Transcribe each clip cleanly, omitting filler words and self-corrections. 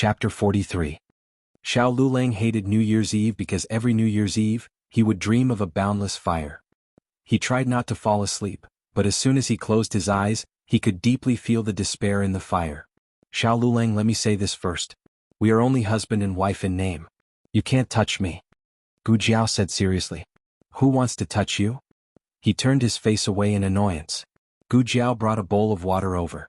Chapter 43. Xiao Lulang hated New Year's Eve because every New Year's Eve, he would dream of a boundless fire. He tried not to fall asleep, but as soon as he closed his eyes, he could deeply feel the despair in the fire. Xiao Lulang, let me say this first. We are only husband and wife in name. You can't touch me. Gu Jiao said seriously. Who wants to touch you? He turned his face away in annoyance. Gu Jiao brought a bowl of water over.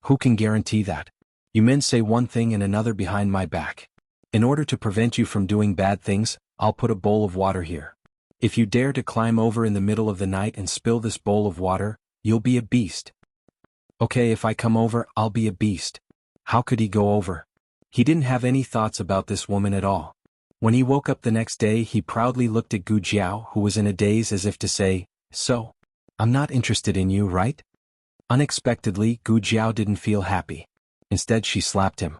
Who can guarantee that? You men say one thing and another behind my back. In order to prevent you from doing bad things, I'll put a bowl of water here. If you dare to climb over in the middle of the night and spill this bowl of water, you'll be a beast. Okay, if I come over, I'll be a beast. How could he go over? He didn't have any thoughts about this woman at all. When he woke up the next day, he proudly looked at Gu Jiao, who was in a daze, as if to say, So? I'm not interested in you, right? Unexpectedly, Gu Jiao didn't feel happy. Instead, she slapped him.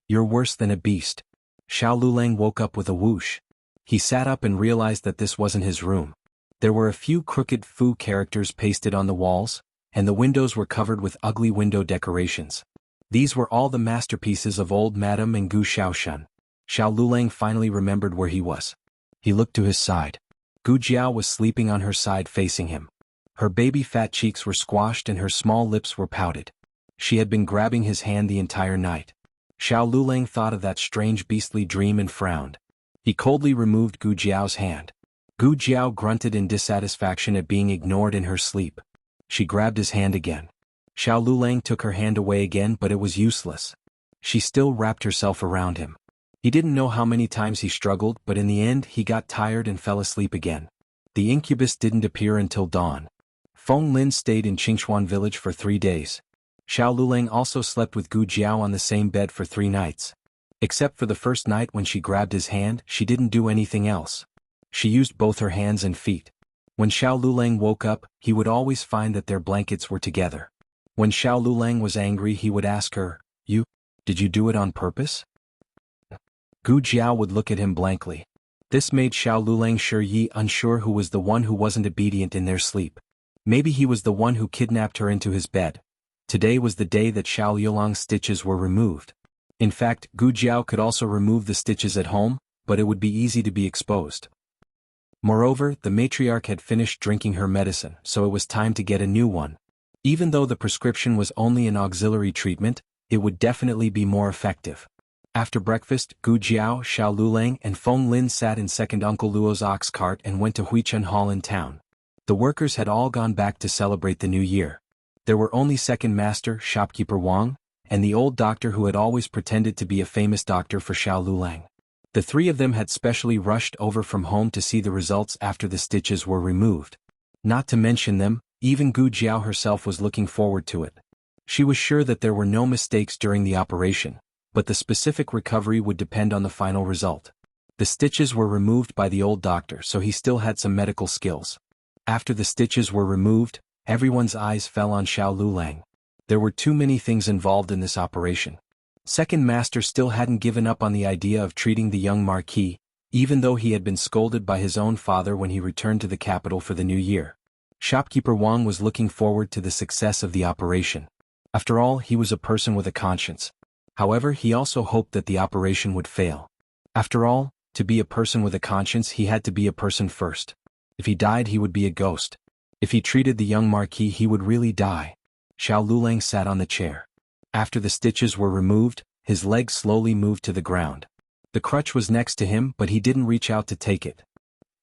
You're worse than a beast. Xiao Lulang woke up with a whoosh. He sat up and realized that this wasn't his room. There were a few crooked Fu characters pasted on the walls, and the windows were covered with ugly window decorations. These were all the masterpieces of old Madame and Gu Xiaoshan. Xiao Lulang finally remembered where he was. He looked to his side. Gu Jiao was sleeping on her side facing him. Her baby fat cheeks were squashed and her small lips were pouted. She had been grabbing his hand the entire night. Xiao Lulang thought of that strange beastly dream and frowned. He coldly removed Gu Jiao's hand. Gu Jiao grunted in dissatisfaction at being ignored in her sleep. She grabbed his hand again. Xiao Lulang took her hand away again, but it was useless. She still wrapped herself around him. He didn't know how many times he struggled, but in the end he got tired and fell asleep again. The incubus didn't appear until dawn. Feng Lin stayed in Qingchuan village for 3 days. Xiao Lulang also slept with Gu Jiao on the same bed for 3 nights. Except for the first night when she grabbed his hand, she didn't do anything else. She used both her hands and feet. When Xiao Lulang woke up, he would always find that their blankets were together. When Xiao Lulang was angry, he would ask her, Did you do it on purpose? Gu Jiao would look at him blankly. This made Xiao Lulang unsure who was the one who wasn't obedient in their sleep. Maybe he was the one who kidnapped her into his bed. Today was the day that Xiao Lulang's stitches were removed. In fact, Gu Jiao could also remove the stitches at home, but it would be easy to be exposed. Moreover, the matriarch had finished drinking her medicine, so it was time to get a new one. Even though the prescription was only an auxiliary treatment, it would definitely be more effective. After breakfast, Gu Jiao, Xiao Lulang, and Feng Lin sat in second Uncle Luo's ox cart and went to Huichun Hall in town. The workers had all gone back to celebrate the new year. There were only second master, shopkeeper Wang, and the old doctor who had always pretended to be a famous doctor for Xiao Lulang. The 3 of them had specially rushed over from home to see the results after the stitches were removed. Not to mention them, even Gu Jiao herself was looking forward to it. She was sure that there were no mistakes during the operation, but the specific recovery would depend on the final result. The stitches were removed by the old doctor, so he still had some medical skills. After the stitches were removed, everyone's eyes fell on Xiao Lulang. There were too many things involved in this operation. Second Master still hadn't given up on the idea of treating the young Marquis, even though he had been scolded by his own father when he returned to the capital for the new year. Shopkeeper Wang was looking forward to the success of the operation. After all, he was a person with a conscience. However, he also hoped that the operation would fail. After all, to be a person with a conscience, he had to be a person first. If he died, he would be a ghost. If he treated the young Marquis, he would really die. Xiao Lulang sat on the chair. After the stitches were removed, his legs slowly moved to the ground. The crutch was next to him, but he didn't reach out to take it.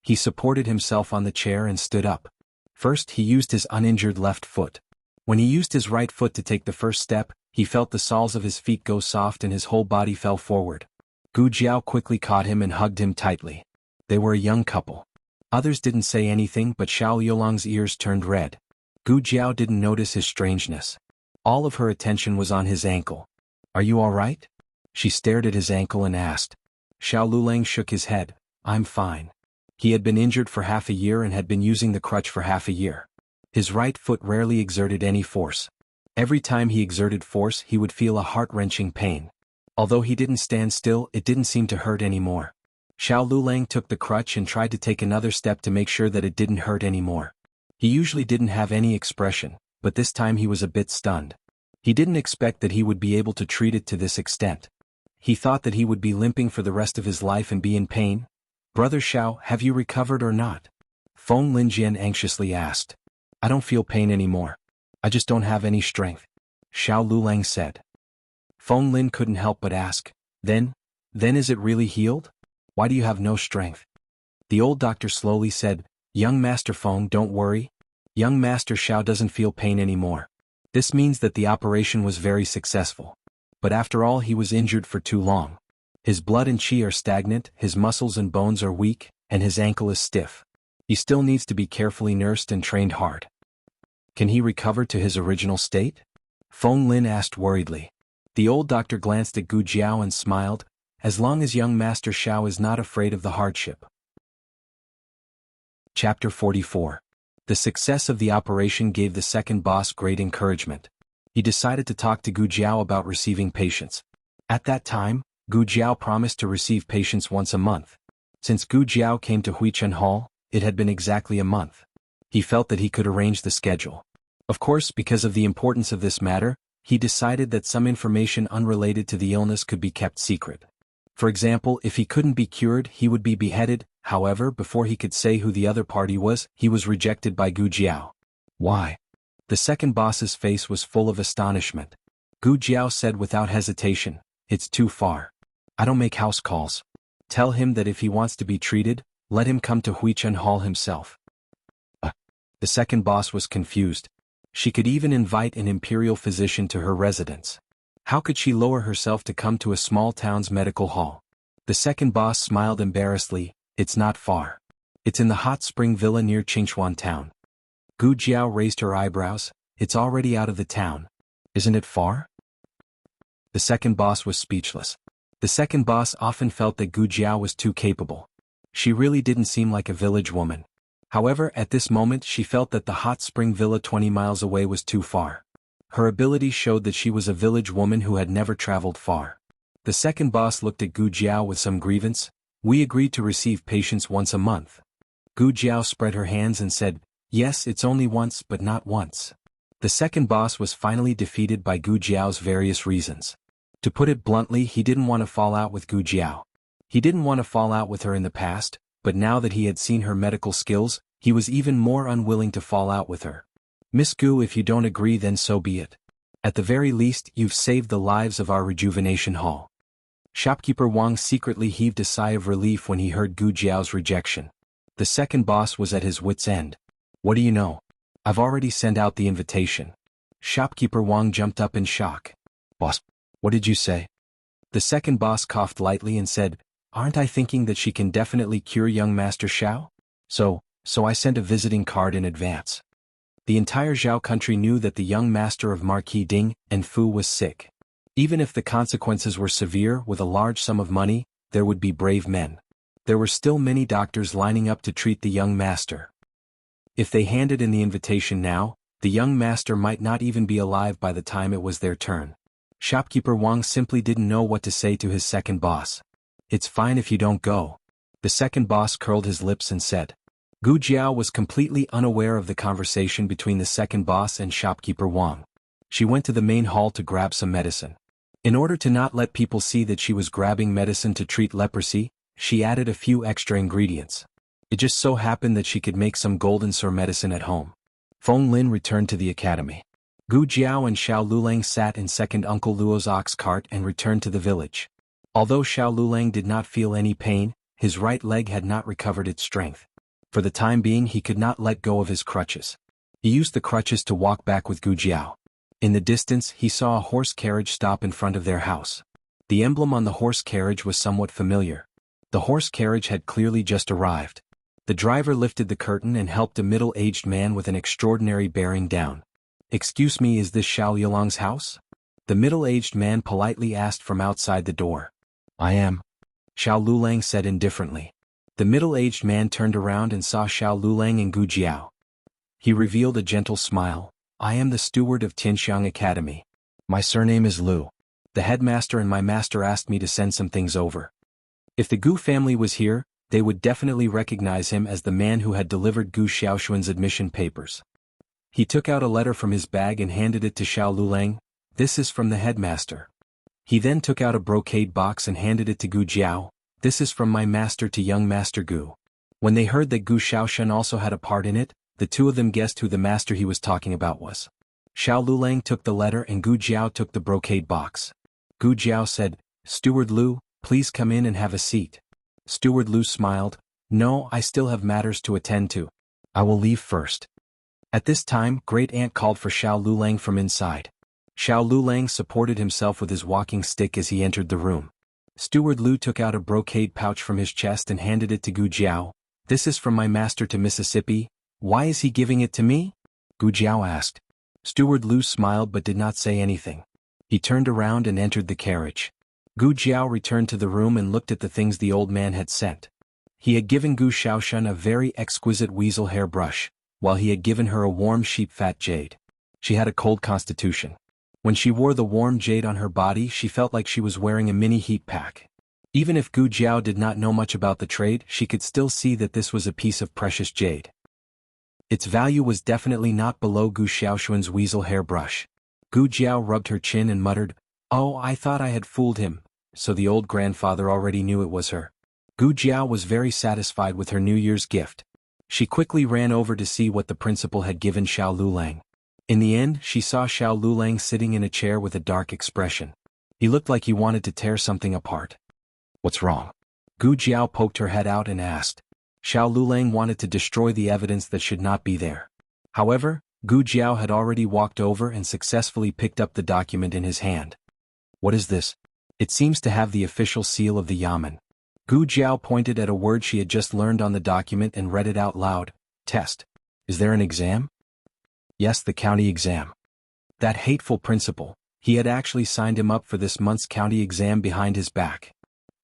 He supported himself on the chair and stood up. First, he used his uninjured left foot. When he used his right foot to take the first step, he felt the soles of his feet go soft and his whole body fell forward. Gu Jiao quickly caught him and hugged him tightly. They were a young couple. Others didn't say anything, but Xiao Lulang's ears turned red. Gu Jiao didn't notice his strangeness. All of her attention was on his ankle. Are you all right? She stared at his ankle and asked. Xiao Lulang shook his head. I'm fine. He had been injured for half a year and had been using the crutch for half a year. His right foot rarely exerted any force. Every time he exerted force, he would feel a heart-wrenching pain. Although he didn't stand still, it didn't seem to hurt anymore. Xiao Lulang took the crutch and tried to take another step to make sure that it didn't hurt anymore. He usually didn't have any expression, but this time he was a bit stunned. He didn't expect that he would be able to treat it to this extent. He thought that he would be limping for the rest of his life and be in pain. "Brother Xiao, have you recovered or not?" Feng Linjian anxiously asked. "I don't feel pain anymore. I just don't have any strength," Xiao Lulang said. Feng Lin couldn't help but ask, Then is it really healed? Why do you have no strength?" The old doctor slowly said, "Young Master Feng, don't worry. Young Master Xiao doesn't feel pain anymore. This means that the operation was very successful. But after all, he was injured for too long. His blood and qi are stagnant, his muscles and bones are weak, and his ankle is stiff. He still needs to be carefully nursed and trained hard." "Can he recover to his original state?" Feng Lin asked worriedly. The old doctor glanced at Gu Jiao and smiled, "As long as young Master Xiao is not afraid of the hardship." Chapter 44. The success of the operation gave the second boss great encouragement. He decided to talk to Gu Jiao about receiving patients. At that time, Gu Jiao promised to receive patients once a month. Since Gu Jiao came to Huichun Hall, it had been exactly a month. He felt that he could arrange the schedule. Of course, because of the importance of this matter, he decided that some information unrelated to the illness could be kept secret. For example, if he couldn't be cured, he would be beheaded. However, before he could say who the other party was, he was rejected by Gu Jiao. "Why?" The second boss's face was full of astonishment. Gu Jiao said without hesitation, "It's too far. I don't make house calls. Tell him that if he wants to be treated, let him come to Huichun Hall himself." The second boss was confused. She could even invite an imperial physician to her residence. How could she lower herself to come to a small town's medical hall? The second boss smiled embarrassedly, "It's not far. It's in the hot spring villa near Qingchuan town." Gu Jiao raised her eyebrows, "It's already out of the town. Isn't it far?" The second boss was speechless. The second boss often felt that Gu Jiao was too capable. She really didn't seem like a village woman. However, at this moment she felt that the hot spring villa 20 miles away was too far. Her ability showed that she was a village woman who had never traveled far. The second boss looked at Gu Jiao with some grievance. "We agreed to receive patients once a month." Gu Jiao spread her hands and said, "Yes, it's only once, but not once." The second boss was finally defeated by Gu Jiao's various reasons. To put it bluntly, he didn't want to fall out with Gu Jiao. He didn't want to fall out with her in the past, but now that he had seen her medical skills, he was even more unwilling to fall out with her. "Miss Gu, if you don't agree, then so be it. At the very least, you've saved the lives of our rejuvenation hall." Shopkeeper Wang secretly heaved a sigh of relief when he heard Gu Jiao's rejection. The second boss was at his wit's end. "What do you know? I've already sent out the invitation." Shopkeeper Wang jumped up in shock. "Boss, what did you say?" The second boss coughed lightly and said, "Aren't I thinking that she can definitely cure young Master Xiao? So I sent a visiting card in advance." The entire Zhao country knew that the young master of Marquis Ding and Fu was sick. Even if the consequences were severe with a large sum of money, there would be brave men. There were still many doctors lining up to treat the young master. If they handed in the invitation now, the young master might not even be alive by the time it was their turn. Shopkeeper Wang simply didn't know what to say to his second boss. "It's fine if you don't go." The second boss curled his lips and said. Gu Jiao was completely unaware of the conversation between the second boss and Shopkeeper Wang. She went to the main hall to grab some medicine. In order to not let people see that she was grabbing medicine to treat leprosy, she added a few extra ingredients. It just so happened that she could make some golden sore medicine at home. Feng Lin returned to the academy. Gu Jiao and Xiao Lulang sat in second Uncle Luo's ox cart and returned to the village. Although Xiao Lulang did not feel any pain, his right leg had not recovered its strength. For the time being, he could not let go of his crutches. He used the crutches to walk back with Gu Jiao. In the distance, he saw a horse carriage stop in front of their house. The emblem on the horse carriage was somewhat familiar. The horse carriage had clearly just arrived. The driver lifted the curtain and helped a middle-aged man with an extraordinary bearing down. "Excuse me, is this Xiao Yulong's house?" The middle-aged man politely asked from outside the door. "I am," Xiao Lulang said indifferently. The middle-aged man turned around and saw Xiao Lulang and Gu Jiao. He revealed a gentle smile. "I am the steward of Tianxiang Academy. My surname is Lu. The headmaster and my master asked me to send some things over." If the Gu family was here, they would definitely recognize him as the man who had delivered Gu Xiaoshuan's admission papers. He took out a letter from his bag and handed it to Xiao Lulang. "This is from the headmaster." He then took out a brocade box and handed it to Gu Jiao. "This is from my master to young Master Gu." When they heard that Gu Xiaoshen also had a part in it, the two of them guessed who the master he was talking about was. Xiao Lulang took the letter and Gu Jiao took the brocade box. Gu Jiao said, "Steward Lu, please come in and have a seat." Steward Lu smiled, "No, I still have matters to attend to. I will leave first." At this time, Great Aunt called for Xiao Lulang from inside. Xiao Lulang supported himself with his walking stick as he entered the room. Steward Lu took out a brocade pouch from his chest and handed it to Gu Jiao. "This is from my master to Mississippi. Why is he giving it to me?" Gu Jiao asked. Steward Lu smiled but did not say anything. He turned around and entered the carriage. Gu Jiao returned to the room and looked at the things the old man had sent. He had given Gu Xiaoshen a very exquisite weasel hair brush, while he had given her a warm sheep fat jade. She had a cold constitution. When she wore the warm jade on her body, she felt like she was wearing a mini heat pack. Even if Gu Jiao did not know much about the trade, she could still see that this was a piece of precious jade. Its value was definitely not below Gu Xiaoshuan's weasel hair brush. Gu Jiao rubbed her chin and muttered, "Oh, I thought I had fooled him," so the old grandfather already knew it was her. Gu Jiao was very satisfied with her New Year's gift. She quickly ran over to see what the principal had given Xiao Lulang. In the end, she saw Xiao Lulang sitting in a chair with a dark expression. He looked like he wanted to tear something apart. "What's wrong?" Gu Jiao poked her head out and asked. Xiao Lulang wanted to destroy the evidence that should not be there. However, Gu Jiao had already walked over and successfully picked up the document in his hand. "What is this?" "It seems to have the official seal of the Yamen." Gu Jiao pointed at a word she had just learned on the document and read it out loud. "Test. Is there an exam?" "Yes, the county exam." That hateful principal, he had actually signed him up for this month's county exam behind his back.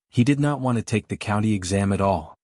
He did not want to take the county exam at all.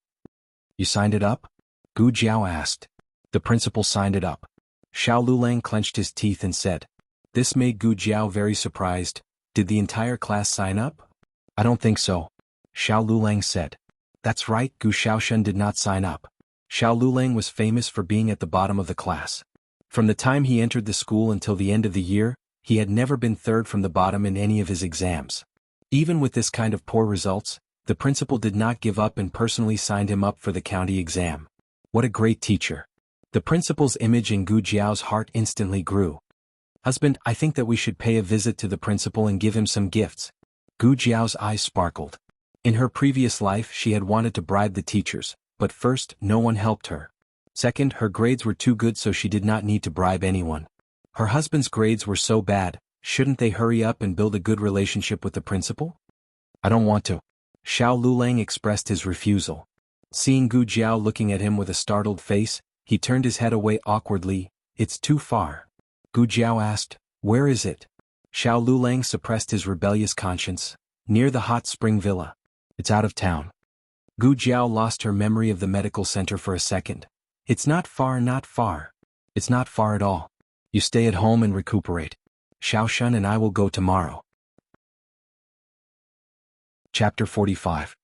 "You signed it up?" Gu Jiao asked. The principal signed it up. Xiao Lulang clenched his teeth and said. This made Gu Jiao very surprised. "Did the entire class sign up?" "I don't think so," Xiao Lulang said. "That's right, Gu Xiaoshen did not sign up." Xiao Lulang was famous for being at the bottom of the class. From the time he entered the school until the end of the year, he had never been third from the bottom in any of his exams. Even with this kind of poor results, the principal did not give up and personally signed him up for the county exam. What a great teacher. The principal's image in Gu Jiao's heart instantly grew. "Husband, I think that we should pay a visit to the principal and give him some gifts." Gu Jiao's eyes sparkled. In her previous life she had wanted to bribe the teachers, but first, no one helped her. Second, her grades were too good so she did not need to bribe anyone. Her husband's grades were so bad, shouldn't they hurry up and build a good relationship with the principal? "I don't want to." Xiao Lulang expressed his refusal. Seeing Gu Jiao looking at him with a startled face, he turned his head away awkwardly. "It's too far." Gu Jiao asked, "Where is it?" Xiao Lulang suppressed his rebellious conscience. "Near the hot spring villa." "It's out of town." Gu Jiao lost her memory of the medical center for a second. "It's not far, not far." "It's not far at all. You stay at home and recuperate. Xiaoshen and I will go tomorrow." Chapter 45.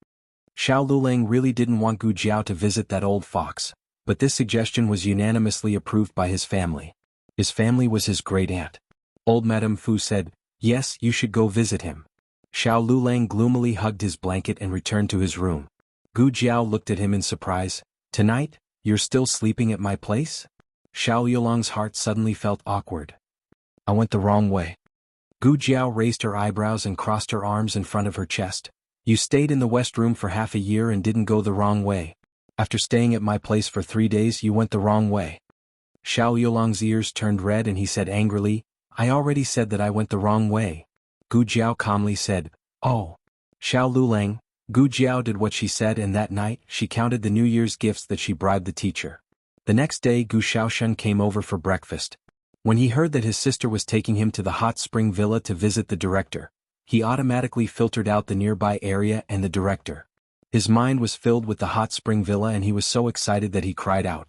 Xiao Lulang really didn't want Gu Jiao to visit that old fox, but this suggestion was unanimously approved by his family. His family was his great aunt. Old Madame Fu said, "Yes, you should go visit him." Xiao Lulang gloomily hugged his blanket and returned to his room. Gu Jiao looked at him in surprise. "Tonight, you're still sleeping at my place?" Xiao Lulang's heart suddenly felt awkward. "I went the wrong way." Gu Jiao raised her eyebrows and crossed her arms in front of her chest. "You stayed in the West Room for half a year and didn't go the wrong way. After staying at my place for 3 days you went the wrong way." Xiao Yulang's ears turned red and he said angrily, "I already said that I went the wrong way." Gu Jiao calmly said, "Oh." Xiao Lulang, Gu Jiao did what she said and that night she counted the New Year's gifts that she bribed the teacher. The next day Gu Xiaoshen came over for breakfast. When he heard that his sister was taking him to the hot spring villa to visit the director, he automatically filtered out the nearby area and the director. His mind was filled with the hot spring villa and he was so excited that he cried out.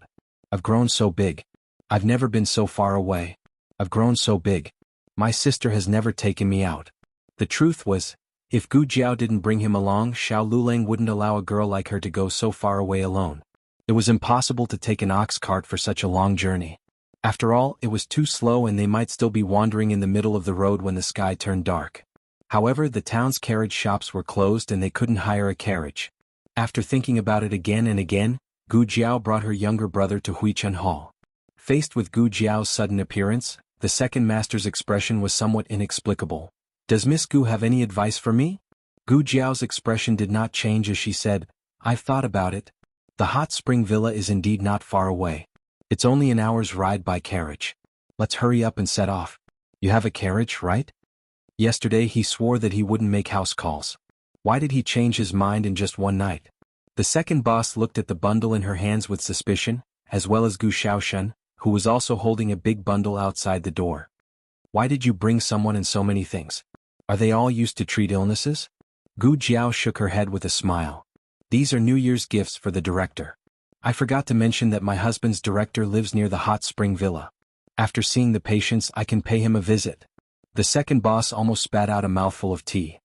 "I've grown so big. I've never been so far away. I've grown so big. My sister has never taken me out." The truth was, if Gu Jiao didn't bring him along, Xiao Lulang wouldn't allow a girl like her to go so far away alone. It was impossible to take an ox cart for such a long journey. After all, it was too slow and they might still be wandering in the middle of the road when the sky turned dark. However, the town's carriage shops were closed and they couldn't hire a carriage. After thinking about it again and again, Gu Jiao brought her younger brother to Huichun Hall. Faced with Gu Jiao's sudden appearance, the second master's expression was somewhat inexplicable. "Does Miss Gu have any advice for me?" Gu Jiao's expression did not change as she said, "I've thought about it. The hot spring villa is indeed not far away. It's only an hour's ride by carriage. Let's hurry up and set off. You have a carriage, right? Yesterday he swore that he wouldn't make house calls. Why did he change his mind in just one night?" The second boss looked at the bundle in her hands with suspicion, as well as Gu Shaoshan, who was also holding a big bundle outside the door. "Why did you bring someone and so many things? Are they all used to treat illnesses?" Gu Jiao shook her head with a smile. "These are New Year's gifts for the director. I forgot to mention that my husband's director lives near the hot spring villa. After seeing the patients, I can pay him a visit." The second boss almost spat out a mouthful of tea.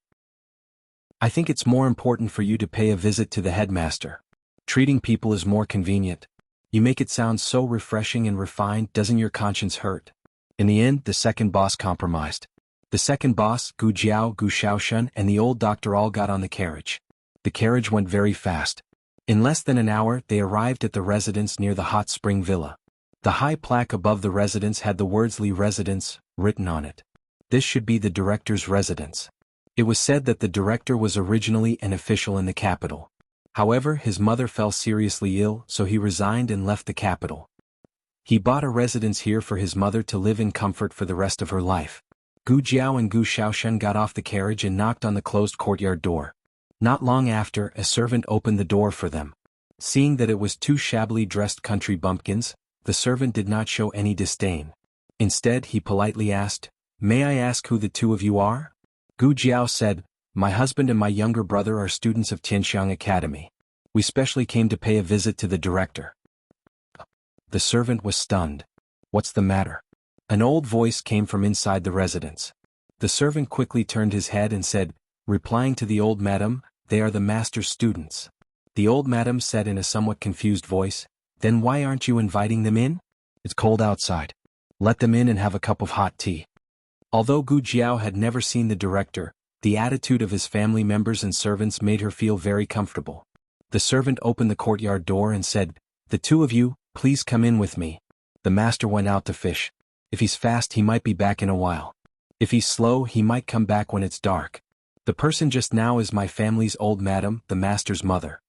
"I think it's more important for you to pay a visit to the headmaster. Treating people is more convenient. You make it sound so refreshing and refined. Doesn't your conscience hurt?" In the end, the second boss compromised. The second boss, Gu Jiao, Gu Shaoshan, and the old doctor all got on the carriage. The carriage went very fast. In less than an hour, they arrived at the residence near the hot spring villa. The high plaque above the residence had the words Li Residence written on it. This should be the director's residence. It was said that the director was originally an official in the capital. However, his mother fell seriously ill, so he resigned and left the capital. He bought a residence here for his mother to live in comfort for the rest of her life. Gu Jiao and Gu Shaoshan got off the carriage and knocked on the closed courtyard door. Not long after, a servant opened the door for them. Seeing that it was two shabbily dressed country bumpkins, the servant did not show any disdain. Instead, he politely asked, "May I ask who the two of you are?" Gu Jiao said, "My husband and my younger brother are students of Tianxiang Academy. We specially came to pay a visit to the director." The servant was stunned. "What's the matter?" An old voice came from inside the residence. The servant quickly turned his head and said, replying to the old madam, "They are the master's students." The old madam said in a somewhat confused voice, "Then why aren't you inviting them in? It's cold outside. Let them in and have a cup of hot tea." Although Gu Jiao had never seen the director, the attitude of his family members and servants made her feel very comfortable. The servant opened the courtyard door and said, "The two of you, please come in with me. The master went out to fish. If he's fast, he might be back in a while. If he's slow, he might come back when it's dark. The person just now is my family's old madam, the master's mother."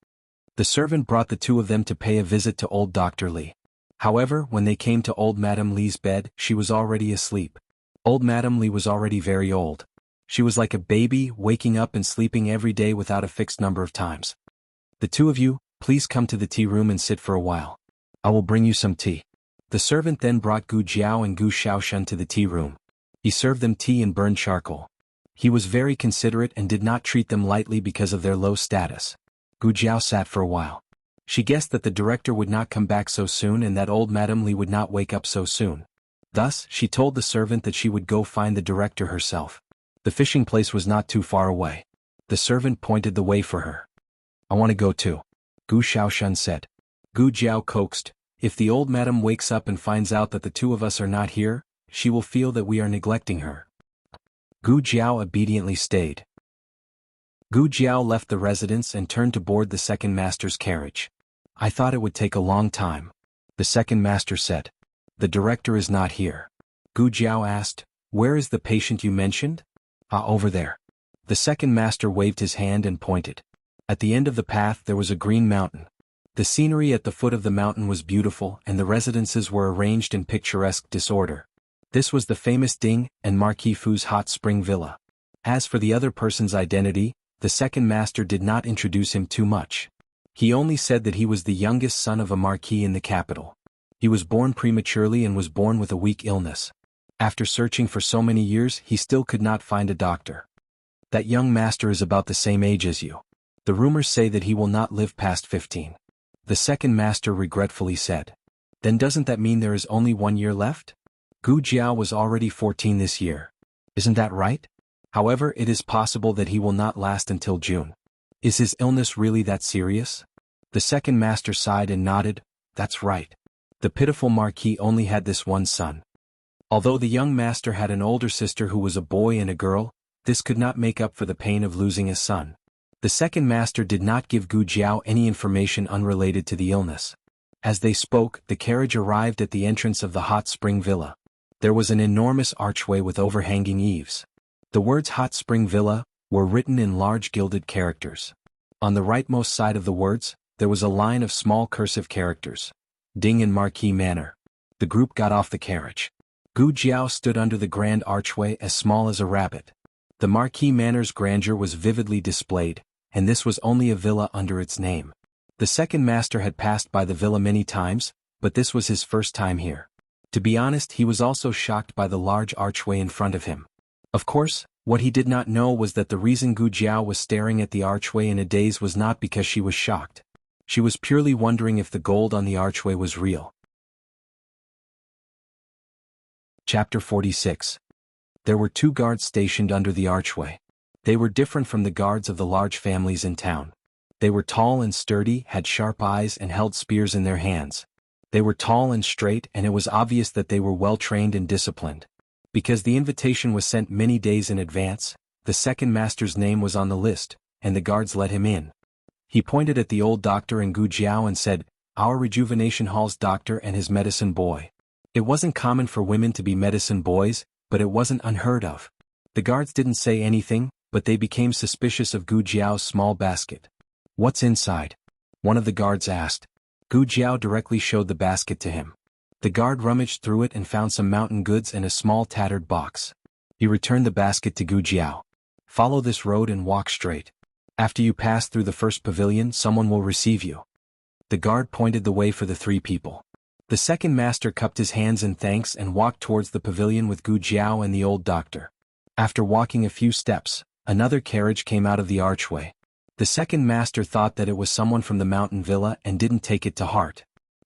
The servant brought the two of them to pay a visit to old Dr. Li. However, when they came to old Madam Li's bed, she was already asleep. Old Madam Li was already very old. She was like a baby, waking up and sleeping every day without a fixed number of times. "The two of you, please come to the tea room and sit for a while. I will bring you some tea." The servant then brought Gu Jiao and Gu Shaoshan to the tea room. He served them tea and burned charcoal. He was very considerate and did not treat them lightly because of their low status. Gu Jiao sat for a while. She guessed that the director would not come back so soon and that old Madam Li would not wake up so soon. Thus, she told the servant that she would go find the director herself. The fishing place was not too far away. The servant pointed the way for her. "I want to go too," Gu Shaoshan said. Gu Jiao coaxed, "If the old madam wakes up and finds out that the two of us are not here, she will feel that we are neglecting her." Gu Jiao obediently stayed. Gu Jiao left the residence and turned to board the second master's carriage. "I thought it would take a long time," the second master said. "The director is not here." Gu Jiao asked, "Where is the patient you mentioned?" "Ah, over there." The second master waved his hand and pointed. At the end of the path there was a green mountain. The scenery at the foot of the mountain was beautiful and the residences were arranged in picturesque disorder. This was the famous Ding and Marquis Fu's hot spring villa. As for the other person's identity, the second master did not introduce him too much. He only said that he was the youngest son of a marquis in the capital. He was born prematurely and was born with a weak illness. After searching for so many years, he still could not find a doctor. "That young master is about the same age as you. The rumors say that he will not live past 15. The second master regretfully said. "Then doesn't that mean there is only 1 year left?" Gu Jiao was already 14 this year. "Isn't that right? However, it is possible that he will not last until June. Is his illness really that serious?" The second master sighed and nodded. "That's right. The pitiful marquis only had this one son." Although the young master had an older sister who was a boy and a girl, this could not make up for the pain of losing a son. The second master did not give Gu Jiao any information unrelated to the illness. As they spoke, the carriage arrived at the entrance of the hot spring villa. There was an enormous archway with overhanging eaves. The words Hot Spring Villa were written in large gilded characters. On the rightmost side of the words, there was a line of small cursive characters. Ding in Marquis Manor. The group got off the carriage. Gu Jiao stood under the grand archway as small as a rabbit. The Marquis Manor's grandeur was vividly displayed, and this was only a villa under its name. The second master had passed by the villa many times, but this was his first time here. To be honest, he was also shocked by the large archway in front of him. Of course, what he did not know was that the reason Gu Jiao was staring at the archway in a daze was not because she was shocked. She was purely wondering if the gold on the archway was real. Chapter 46. There were 2 guards stationed under the archway. They were different from the guards of the large families in town. They were tall and sturdy, had sharp eyes and held spears in their hands. They were tall and straight, and it was obvious that they were well trained and disciplined. Because the invitation was sent many days in advance, the second master's name was on the list, and the guards let him in. He pointed at the old doctor and Gu Jiao and said, "Our rejuvenation hall's doctor and his medicine boy." It wasn't common for women to be medicine boys, but it wasn't unheard of. The guards didn't say anything, but they became suspicious of Gu Jiao's small basket. "What's inside?" one of the guards asked. Gu Jiao directly showed the basket to him. The guard rummaged through it and found some mountain goods and a small tattered box. He returned the basket to Gu Jiao. "Follow this road and walk straight. After you pass through the first pavilion, someone will receive you." The guard pointed the way for the 3 people. The second master cupped his hands in thanks and walked towards the pavilion with Gu Jiao and the old doctor. After walking a few steps, another carriage came out of the archway. The second master thought that it was someone from the mountain villa and didn't take it to heart.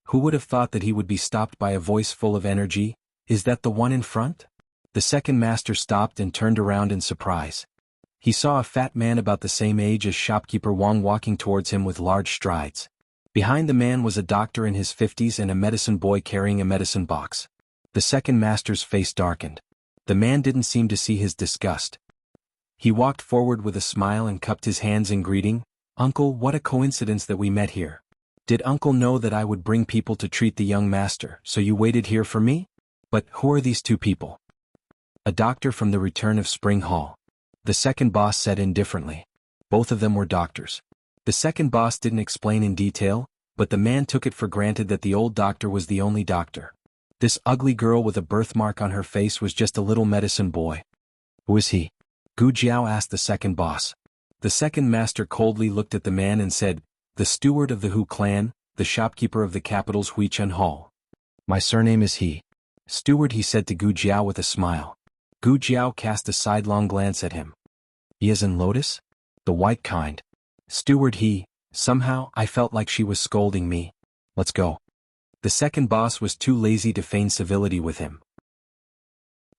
Who would have thought that he would be stopped by a voice full of energy? "Is that the one in front?" The second master stopped and turned around in surprise. He saw a fat man about the same age as shopkeeper Wang walking towards him with large strides. Behind the man was a doctor in his 50s and a medicine boy carrying a medicine box. The second master's face darkened. The man didn't seem to see his disgust. He walked forward with a smile and cupped his hands in greeting. "Uncle, what a coincidence that we met here. Did Uncle know that I would bring people to treat the young master, so you waited here for me? But who are these 2 people?" "A doctor from the return of Spring Hall," the second boss said indifferently. Both of them were doctors. The second boss didn't explain in detail, but the man took it for granted that the old doctor was the only doctor. This ugly girl with a birthmark on her face was just a little medicine boy. "Who is he?" Gu Jiao asked the second boss. The second master coldly looked at the man and said, "The steward of the Hu clan, the shopkeeper of the capital's Huichun Hall. My surname is He." "Steward," he said to Gu Jiao with a smile. Gu Jiao cast a sidelong glance at him. "He is in lotus? The white kind." "Steward," he. Somehow, I felt like she was scolding me. "Let's go." The second boss was too lazy to feign civility with him.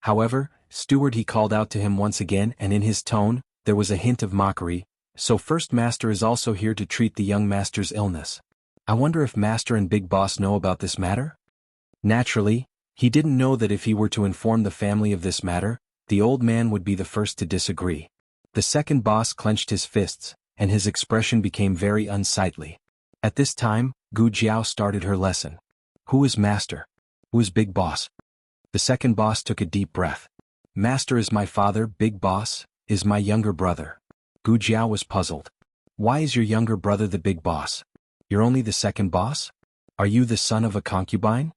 However, "Steward," he called out to him once again, and in his tone, there was a hint of mockery. "So first master is also here to treat the young master's illness. I wonder if master and big boss know about this matter?" Naturally, he didn't know that if he were to inform the family of this matter, the old man would be the first to disagree. The second boss clenched his fists, and his expression became very unsightly. At this time, Gu Jiao started her lesson. "Who is master? Who is big boss?" The second boss took a deep breath. "Master is my father, big boss is my younger brother." Gu Jiao was puzzled. "Why is your younger brother the big boss? You're only the second boss? Are you the son of a concubine?"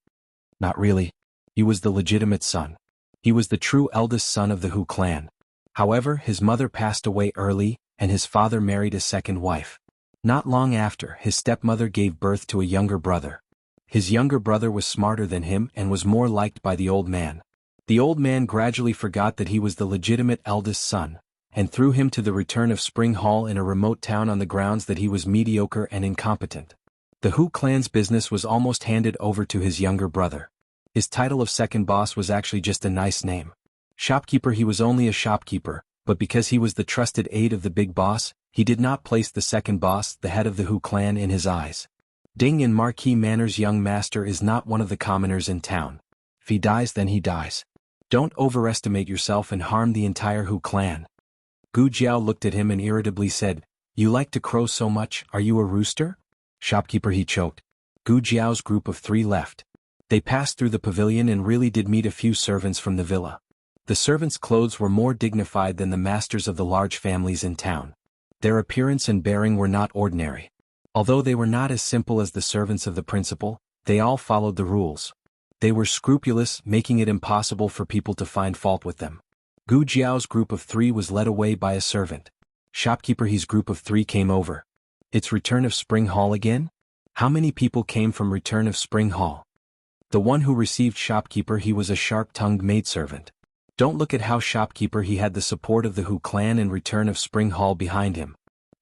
"Not really. He was the legitimate son. He was the true eldest son of the Hu clan. However, his mother passed away early, and his father married a second wife. Not long after, his stepmother gave birth to a younger brother. His younger brother was smarter than him and was more liked by the old man. The old man gradually forgot that he was the legitimate eldest son, and threw him to the return of Spring Hall in a remote town on the grounds that he was mediocre and incompetent. The Hu clan's business was almost handed over to his younger brother. His title of second boss was actually just a nice name. Shopkeeper, he was only a shopkeeper, but because he was the trusted aide of the big boss, he did not place the second boss, the head of the Hu clan, in his eyes. Ding in Marquis Manor's young master is not one of the commoners in town. If he dies, then he dies. Don't overestimate yourself and harm the entire Hu clan. Gu Jiao looked at him and irritably said, "You like to crow so much, are you a rooster?" "Shopkeeper," he choked. Gu Jiao's group of 3 left. They passed through the pavilion and really did meet a few servants from the villa. The servants' clothes were more dignified than the masters of the large families in town. Their appearance and bearing were not ordinary. Although they were not as simple as the servants of the principal, they all followed the rules. They were scrupulous, making it impossible for people to find fault with them. Gu Jiao's group of 3 was led away by a servant. Shopkeeper, his group of 3 came over. "It's Return of Spring Hall again? How many people came from Return of Spring Hall?" The one who received Shopkeeper, he was a sharp-tongued maidservant. Don't look at how Shopkeeper, he had the support of the Hu clan and Return of Spring Hall behind him.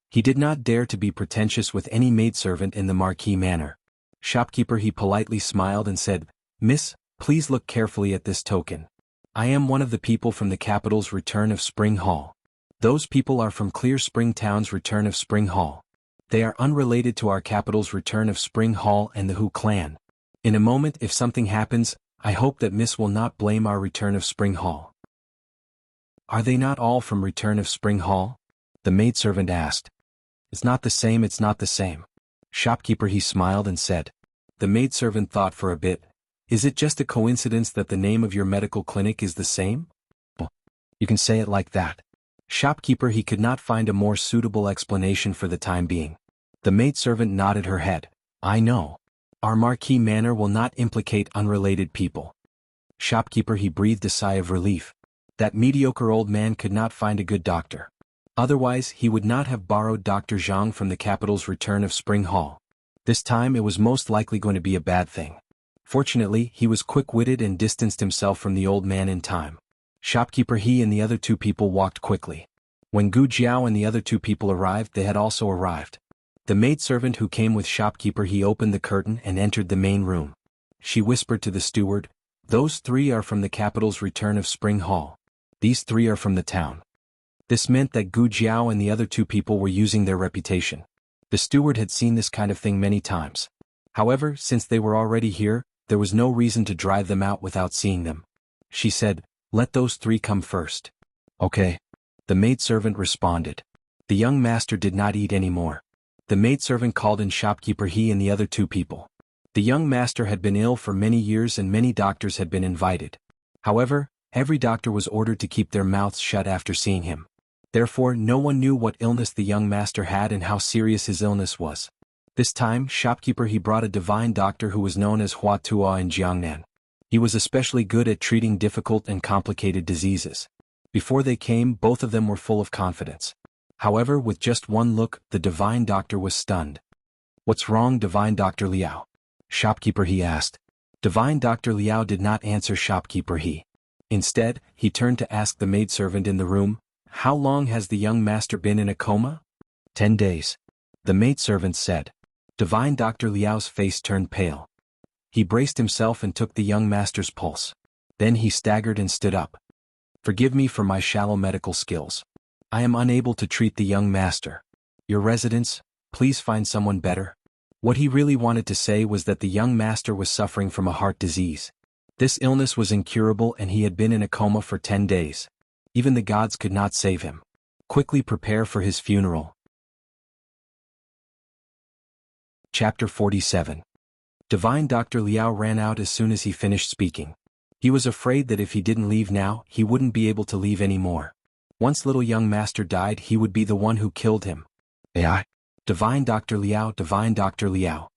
He did not dare to be pretentious with any maidservant in the marquee manner. Shopkeeper, he politely smiled and said, "Miss, please look carefully at this token. I am one of the people from the capital's Return of Spring Hall. Those people are from Clear Spring Town's Return of Spring Hall. They are unrelated to our capital's Return of Spring Hall and the Hu clan. In a moment, if something happens, I hope that Miss will not blame our Return of Spring Hall." "Are they not all from Return of Spring Hall?" the maidservant asked. "It's not the same, it's not the same." Shopkeeper, he smiled and said. The maidservant thought for a bit. "Is it just a coincidence that the name of your medical clinic is the same?" "You can say it like that." Shopkeeper, he could not find a more suitable explanation for the time being. The maidservant nodded her head. "I know. Our marquee manor will not implicate unrelated people." Shopkeeper, he breathed a sigh of relief. That mediocre old man could not find a good doctor. Otherwise, he would not have borrowed Dr. Zhang from the capital's Return of Spring Hall. This time it was most likely going to be a bad thing. Fortunately, he was quick-witted and distanced himself from the old man in time. Shopkeeper, he and the other 2 people walked quickly. When Gu Jiao and the other 2 people arrived, they had also arrived. The maidservant who came with Shopkeeper, he opened the curtain and entered the main room. She whispered to the steward, "Those 3 are from the capital's Return of Spring Hall. These 3 are from the town." This meant that Gu Jiao and the other 2 people were using their reputation. The steward had seen this kind of thing many times. However, since they were already here, there was no reason to drive them out without seeing them. She said, "Let those 3 come first." "Okay." The maidservant responded. The young master did not eat any more. The maidservant called in Shopkeeper, he and the other 2 people. The young master had been ill for many years and many doctors had been invited. However, every doctor was ordered to keep their mouths shut after seeing him. Therefore, no one knew what illness the young master had and how serious his illness was. This time, Shopkeeper, he brought a divine doctor who was known as Hua Tua in Jiangnan. He was especially good at treating difficult and complicated diseases. Before they came, both of them were full of confidence. However, with just one look, the divine doctor was stunned. "What's wrong, Divine Dr. Liao?" Shopkeeper, he asked. Divine Dr. Liao did not answer Shopkeeper, he. Instead, he turned to ask the maidservant in the room, "How long has the young master been in a coma?" 10 days. The maidservant said. Divine Dr. Liao's face turned pale. He braced himself and took the young master's pulse. Then he staggered and stood up. "Forgive me for my shallow medical skills. I am unable to treat the young master. Your residents, please find someone better." What he really wanted to say was that the young master was suffering from a heart disease. This illness was incurable and he had been in a coma for 10 days. Even the gods could not save him. Quickly prepare for his funeral. Chapter 47. Divine Dr. Liao ran out as soon as he finished speaking. He was afraid that if he didn't leave now, he wouldn't be able to leave anymore. Once little young master died, he would be the one who killed him. AI. Divine Dr. Liao, Divine Dr. Liao.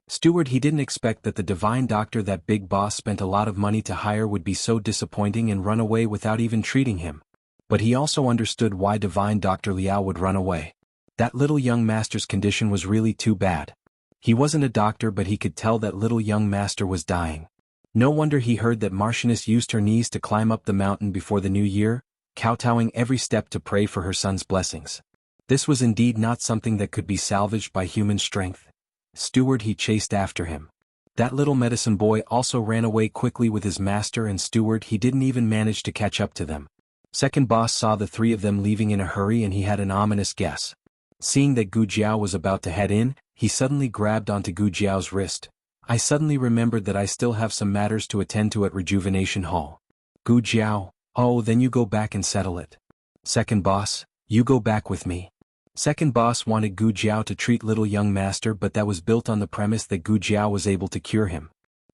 Steward, he didn't expect that the divine doctor that big boss spent a lot of money to hire would be so disappointing and run away without even treating him. But he also understood why Divine Dr. Liao would run away. That little young master's condition was really too bad. He wasn't a doctor, but he could tell that little young master was dying. No wonder he heard that Marchioness used her knees to climb up the mountain before the new year, kowtowing every step to pray for her son's blessings. This was indeed not something that could be salvaged by human strength. Steward, he chased after him. That little medicine boy also ran away quickly with his master, and Steward, he didn't even manage to catch up to them. Second boss saw the 3 of them leaving in a hurry and he had an ominous guess. Seeing that Gu Jiao was about to head in, he suddenly grabbed onto Gu Jiao's wrist. "I suddenly remembered that I still have some matters to attend to at Rejuvenation Hall." Gu Jiao, "Oh, then you go back and settle it." Second boss, You go back with me. Second boss wanted Gu Jiao to treat little young master, but that was built on the premise that Gu Jiao was able to cure him.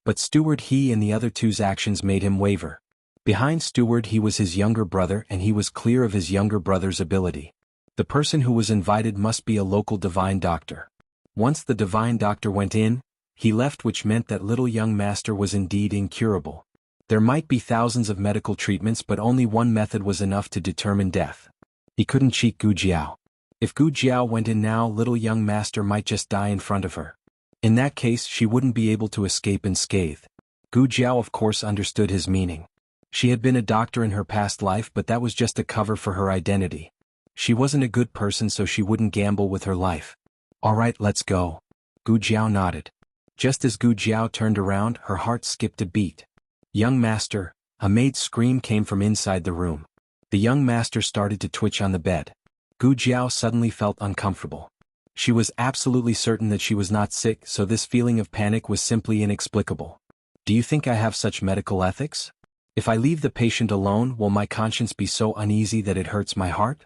But Steward He and the other two's actions made him waver. Behind Steward He was his younger brother, and he was clear of his younger brother's ability. The person who was invited must be a local divine doctor. Once the divine doctor went in, he left, which meant that little young master was indeed incurable. There might be thousands of medical treatments, but only one method was enough to determine death. He couldn't cheat Gu Jiao. If Gu Jiao went in now, little young master might just die in front of her. In that case, she wouldn't be able to escape unscathed. Gu Jiao of course understood his meaning. She had been a doctor in her past life, but that was just a cover for her identity. She wasn't a good person, so she wouldn't gamble with her life. Alright, let's go. Gu Jiao nodded. Just as Gu Jiao turned around, her heart skipped a beat. Young master, a maid's scream came from inside the room. The young master started to twitch on the bed. Gu Jiao suddenly felt uncomfortable. She was absolutely certain that she was not sick, so this feeling of panic was simply inexplicable. Do you think I have such medical ethics? If I leave the patient alone, will my conscience be so uneasy that it hurts my heart?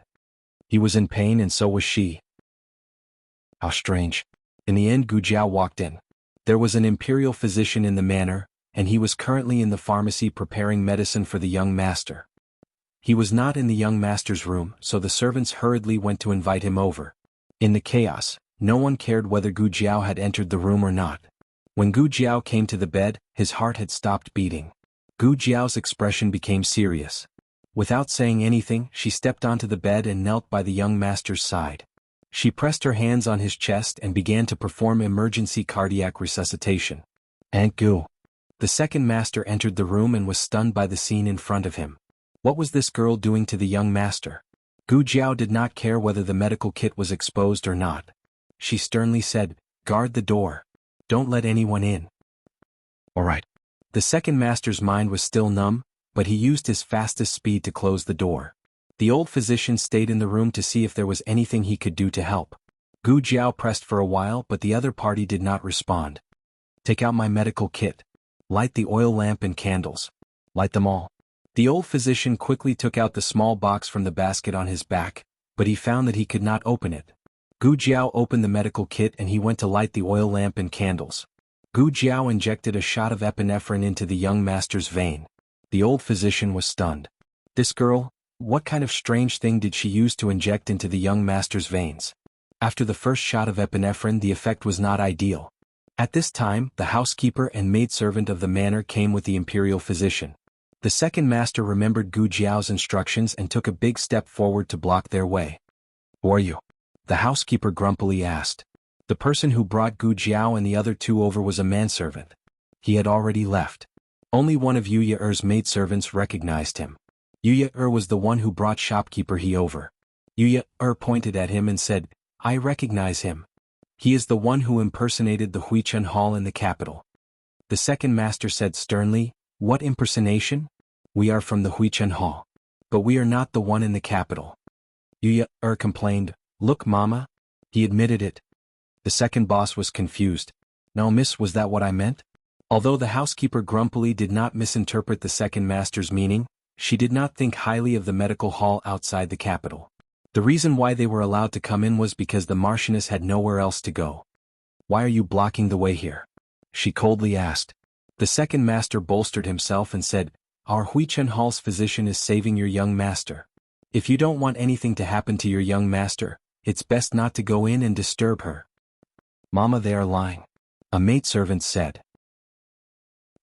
He was in pain and so was she. How strange. In the end, Gu Jiao walked in. There was an imperial physician in the manor, and he was currently in the pharmacy preparing medicine for the young master. He was not in the young master's room, so the servants hurriedly went to invite him over. In the chaos, no one cared whether Gu Jiao had entered the room or not. When Gu Jiao came to the bed, his heart had stopped beating. Gu Jiao's expression became serious. Without saying anything, she stepped onto the bed and knelt by the young master's side. She pressed her hands on his chest and began to perform emergency cardiac resuscitation. Aunt Gu. The second master entered the room and was stunned by the scene in front of him. What was this girl doing to the young master? Gu Jiao did not care whether the medical kit was exposed or not. She sternly said, "Guard the door. Don't let anyone in." Alright. The second master's mind was still numb, but he used his fastest speed to close the door. The old physician stayed in the room to see if there was anything he could do to help. Gu Jiao pressed for a while, but the other party did not respond. Take out my medical kit. Light the oil lamp and candles. Light them all. The old physician quickly took out the small box from the basket on his back, but he found that he could not open it. Gu Jiao opened the medical kit and he went to light the oil lamp and candles. Gu Jiao injected a shot of epinephrine into the young master's vein. The old physician was stunned. This girl, what kind of strange thing did she use to inject into the young master's veins? After the first shot of epinephrine, the effect was not ideal. At this time, the housekeeper and maidservant of the manor came with the imperial physician. The second master remembered Gu Jiao's instructions and took a big step forward to block their way. Who are you? The housekeeper grumpily asked. The person who brought Gu Jiao and the other two over was a manservant. He had already left. Only one of Yu Ye's maidservants recognized him. Yu Ye was the one who brought shopkeeper He over. Yu Ye pointed at him and said, "I recognize him. He is the one who impersonated the Huichun Hall in the capital." The second master said sternly, "What impersonation? We are from the Huichun Hall. But we are not the one in the capital." Yu Ye complained, "Look, Mama." He admitted it. The second boss was confused. "No, miss, was that what I meant?" Although the housekeeper grumpily did not misinterpret the second master's meaning, she did not think highly of the medical hall outside the capital. The reason why they were allowed to come in was because the Marchioness had nowhere else to go. "Why are you blocking the way here?" she coldly asked. The second master bolstered himself and said, "Our Huichun Hall's physician is saving your young master. If you don't want anything to happen to your young master, it's best not to go in and disturb her." "Mama, they are lying," a maidservant said.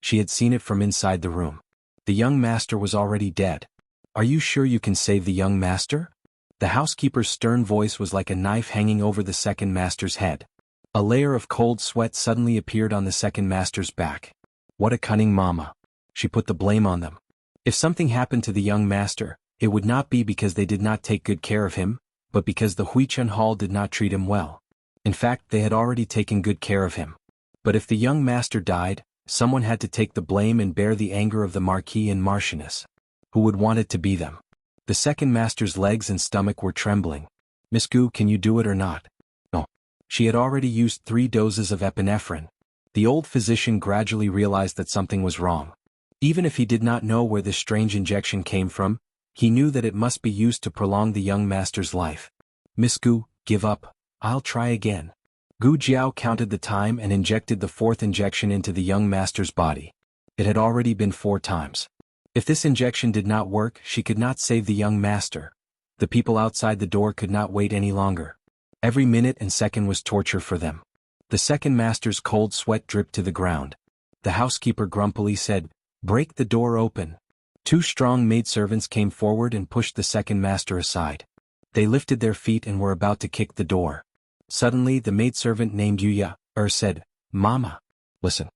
She had seen it from inside the room. The young master was already dead. "Are you sure you can save the young master?" The housekeeper's stern voice was like a knife hanging over the second master's head. A layer of cold sweat suddenly appeared on the second master's back. What a cunning mama. She put the blame on them. If something happened to the young master, it would not be because they did not take good care of him, but because the Huichun Hall did not treat him well. In fact, they had already taken good care of him. But if the young master died, someone had to take the blame and bear the anger of the Marquis and Marchioness. Who would want it to be them? The second master's legs and stomach were trembling. "Miss Gu, can you do it or not?" "No." She had already used 3 doses of epinephrine. The old physician gradually realized that something was wrong. Even if he did not know where this strange injection came from, He knew that it must be used to prolong the young master's life. Miss Gu, give up, I'll try again. Gu Jiao counted the time and injected the fourth injection into the young master's body. It had already been 4 times. If this injection did not work, she could not save the young master. The people outside the door could not wait any longer. Every minute and second was torture for them. The second master's cold sweat dripped to the ground. The housekeeper grumpily said, "Break the door open." 2 strong maidservants came forward and pushed the second master aside. They lifted their feet and were about to kick the door. Suddenly the maidservant named Yuya said, "Mama, listen."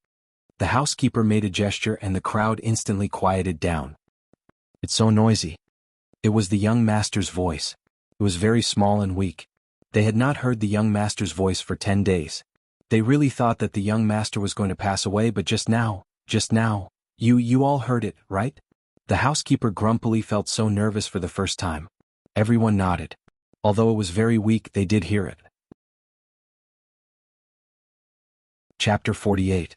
The housekeeper made a gesture and the crowd instantly quieted down. "It's so noisy." It was the young master's voice. It was very small and weak. They had not heard the young master's voice for 10 days. They really thought that the young master was going to pass away, but just now, you all heard it, right? The housekeeper grumpily felt so nervous for the first time. Everyone nodded. Although it was very weak, they did hear it. Chapter 48.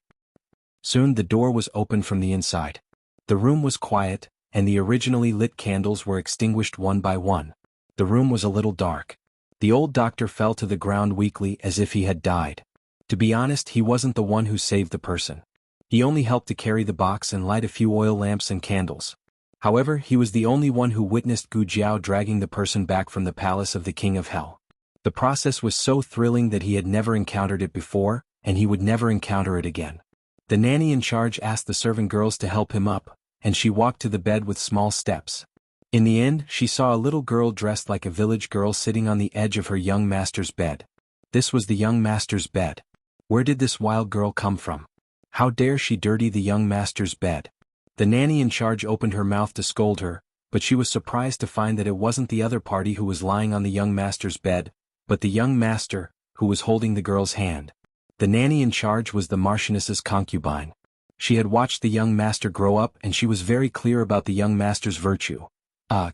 Soon the door was opened from the inside. The room was quiet, and the originally lit candles were extinguished one by one. The room was a little dark. The old doctor fell to the ground weakly as if he had died. To be honest, he wasn't the one who saved the person. He only helped to carry the box and light a few oil lamps and candles. However, he was the only one who witnessed Gu Jiao dragging the person back from the palace of the King of Hell. The process was so thrilling that he had never encountered it before, and he would never encounter it again. The nanny in charge asked the servant girls to help him up, and she walked to the bed with small steps. In the end, she saw a little girl dressed like a village girl sitting on the edge of her young master's bed. This was the young master's bed. Where did this wild girl come from? How dare she dirty the young master's bed? The nanny in charge opened her mouth to scold her, but she was surprised to find that it wasn't the other party who was lying on the young master's bed, but the young master, who was holding the girl's hand. The nanny in charge was the Marchioness's concubine. She had watched the young master grow up and she was very clear about the young master's virtue.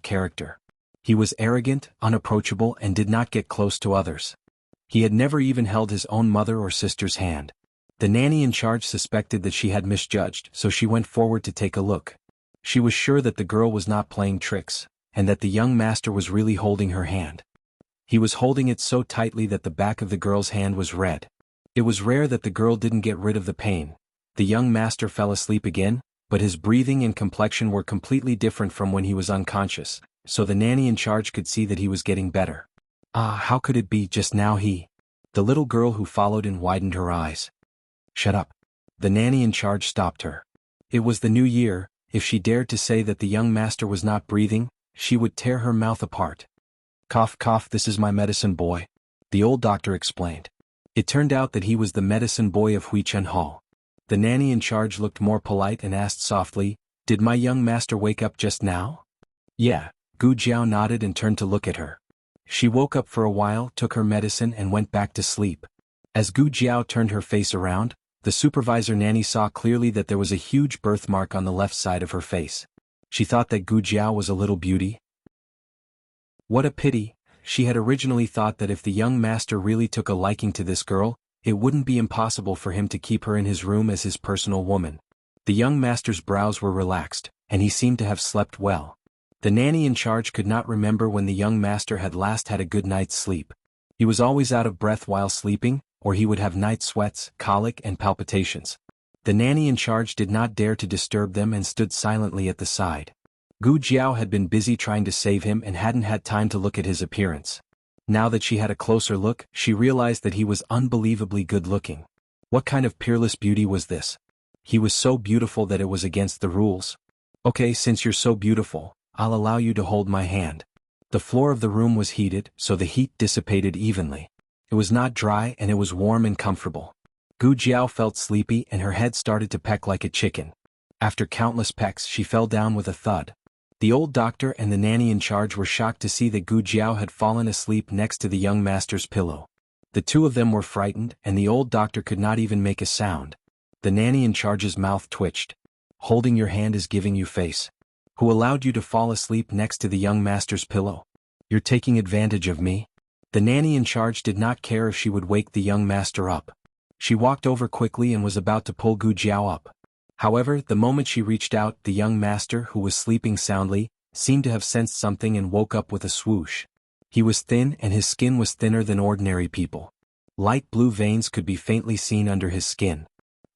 Character. He was arrogant, unapproachable, and did not get close to others. He had never even held his own mother or sister's hand. The nanny in charge suspected that she had misjudged, so she went forward to take a look. She was sure that the girl was not playing tricks, and that the young master was really holding her hand. He was holding it so tightly that the back of the girl's hand was red. It was rare that the girl didn't get rid of the pain. The young master fell asleep again, but his breathing and complexion were completely different from when he was unconscious, so the nanny in charge could see that he was getting better. How could it be just now he? The little girl who followed and widened her eyes. Shut up. The nanny in charge stopped her. It was the new year. If she dared to say that the young master was not breathing, she would tear her mouth apart. Cough cough, this is my medicine boy. The old doctor explained. It turned out that he was the medicine boy of Huichen Hall. The nanny in charge looked more polite and asked softly, "Did my young master wake up just now?" "Yeah." Gu Jiao nodded and turned to look at her. She woke up for a while, took her medicine and went back to sleep. As Gu Jiao turned her face around, the supervisor nanny saw clearly that there was a huge birthmark on the left side of her face. She thought that Gu Jiao was a little beauty. What a pity. She had originally thought that if the young master really took a liking to this girl, it wouldn't be impossible for him to keep her in his room as his personal woman. The young master's brows were relaxed, and he seemed to have slept well. The nanny in charge could not remember when the young master had last had a good night's sleep. He was always out of breath while sleeping, or he would have night sweats, colic and palpitations. The nanny in charge did not dare to disturb them and stood silently at the side. Gu Jiao had been busy trying to save him and hadn't had time to look at his appearance. Now that she had a closer look, she realized that he was unbelievably good-looking. What kind of peerless beauty was this? He was so beautiful that it was against the rules. Okay, since you're so beautiful, I'll allow you to hold my hand. The floor of the room was heated, so the heat dissipated evenly. It was not dry and it was warm and comfortable. Gu Jiao felt sleepy and her head started to peck like a chicken. After countless pecks, she fell down with a thud. The old doctor and the nanny in charge were shocked to see that Gu Jiao had fallen asleep next to the young master's pillow. The two of them were frightened and the old doctor could not even make a sound. The nanny in charge's mouth twitched. Holding your hand is giving you face. Who allowed you to fall asleep next to the young master's pillow? You're taking advantage of me? The nanny in charge did not care if she would wake the young master up. She walked over quickly and was about to pull Gu Jiao up. However, the moment she reached out, the young master, who was sleeping soundly, seemed to have sensed something and woke up with a swoosh. He was thin and his skin was thinner than ordinary people. Light blue veins could be faintly seen under his skin.